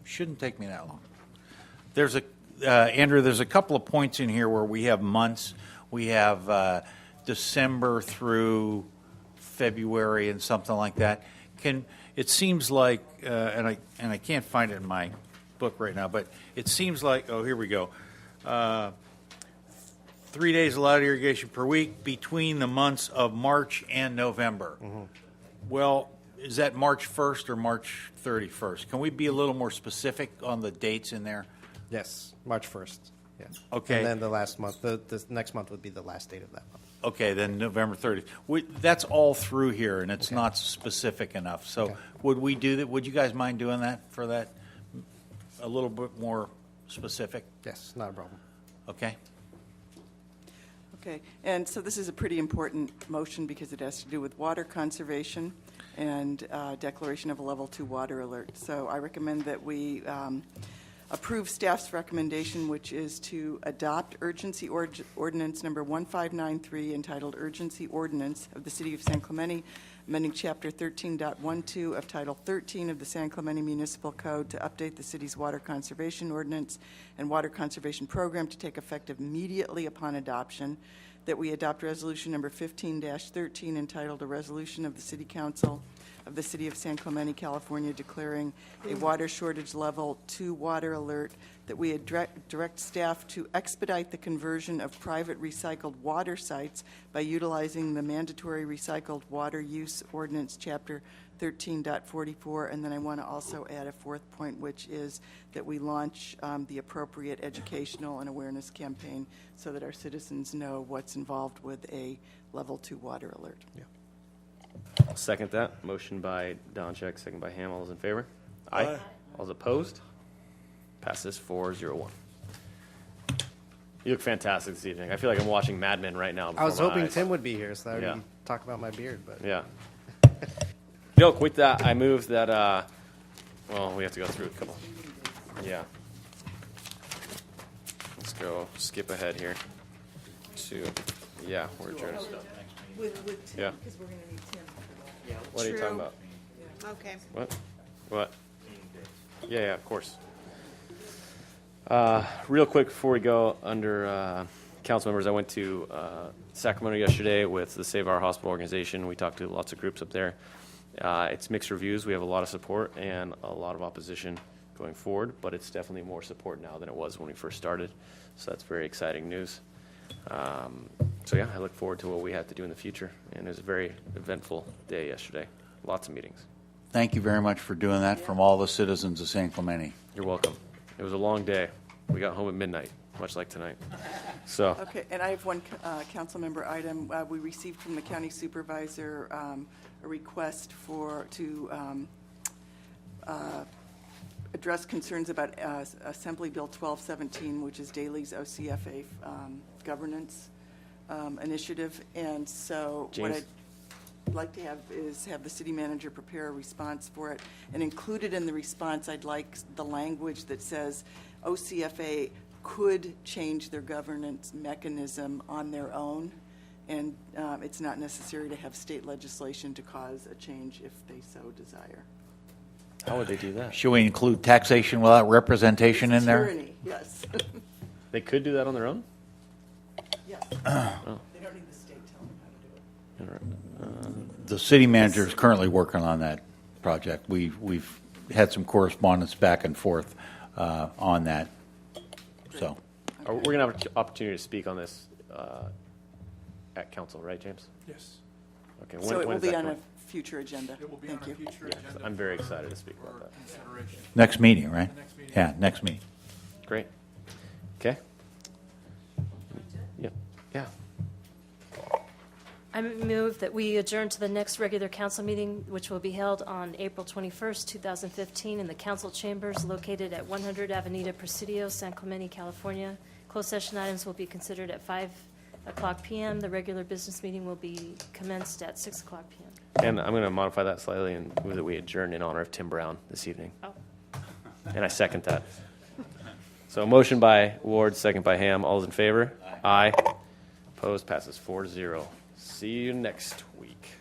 Shouldn't take me that long. There's Andrew. There's a couple of points in here where we have months. We have December through February and something like that. It seems like, and I can't find it in my book right now, but it seems like, oh, here we go. 3 days allowed irrigation per week between the months of March and November. Mm-hmm. Well, is that March 1st or March 31st? Can we be a little more specific on the dates in there? Yes, March 1st. Yeah. Okay. And then the last month, the next month would be the last date of that month. Okay, then November 30th. That's all through here, and it's not specific enough. So Okay. would we do that? Would you guys mind doing that for that? A little bit more specific? Yes, not a problem. Okay. Okay, and so this is a pretty important motion because it has to do with water conservation and declaration of a level 2 water alert. So I recommend that we approve staff's recommendation, which is to adopt urgency ordinance number 1593, entitled Urgency Ordinance of the City of San Clemente, amending Chapter 13.12 of Title 13 of the San Clemente Municipal Code to update the city's water conservation ordinance and water conservation program to take effect immediately upon adoption, that we adopt resolution number 15-13 entitled A Resolution of the City Council of the City of San Clemente, California, declaring a water shortage level 2 water alert, that we direct staff to expedite the conversion of private recycled water sites by utilizing the mandatory recycled water use ordinance, Chapter 13.44, and then I want to also add a 4th point, which is that we launch the appropriate educational and awareness campaign so that our citizens know what's involved with a level 2 water alert. Yeah. I'll second that. Motion by Donchek, second by Ham. All those in favor? Aye. All those opposed? Passes 4-0-1. You look fantastic this evening. I feel like I'm watching Mad Men right now. I was before my hoping eyes. Tim would be here so that we Yeah. could talk about my beard, but Yeah. Joke, with that, I move that, well, we have to go through a couple. Yeah. Let's go skip ahead here to, yeah, we're adjourned. With Tim, Yeah. because we're going to need Tim for that. What are you talking True. about? Okay. What? What? Yeah, of course. Real quick before we go, under council members, I went to Sacramento yesterday with the Save Our Hospital organization. We talked to lots of groups up there. It's mixed reviews. We have a lot of support and a lot of opposition going forward, but it's definitely more support now than it was when we first started. So that's very exciting news. So yeah, I look forward to what we have to do in the future. And it was a very eventful day yesterday. Lots of meetings. Thank you very much for doing that from all the citizens of San Clemente. You're welcome. It was a long day. We got home at midnight, much like tonight. So. Okay, and I have one council member item. We received from the county supervisor a request to address concerns about Assembly Bill 1217, which is Daley's OCFA governance initiative. And so what I'd like to have is have the city manager prepare a response for it. And included in the response, I'd like the language that says OCFA could change their governance mechanism on their own, and it's not necessary to have state legislation to cause a change if they so desire. How would they do that? Should we include taxation without representation in there? Tyranny, yes. They could do that on their own? Yes. Oh. They don't need the state telling them how to do it. The city manager is currently working on that project. We've had some correspondence back and forth on that. So, We're going to have an opportunity to speak on this at council, right, James? Yes. Okay. So it will is be that on coming? a future agenda. It will be Thank on you. a future Yeah, agenda. I'm very excited to speak about for that. consideration. next meeting, right? The next meeting. Yeah, next meeting. Great. Okay. Yeah. Yeah. I move that we adjourn to the next regular council meeting, which will be held on April 21st, 2015, in the council chambers located at 100 Avenida Presidio, San Clemente, California. Closed session items will be considered at 5:00 p.m. The regular business meeting will be commenced at 6:00 p.m. And I'm going to modify that slightly and move that we adjourn in honor of Tim Brown this evening. Oh. And I second that. So a motion by Ward, second by Ham. All those in favor? Aye. Opposed? Passes 4-0. See you next week.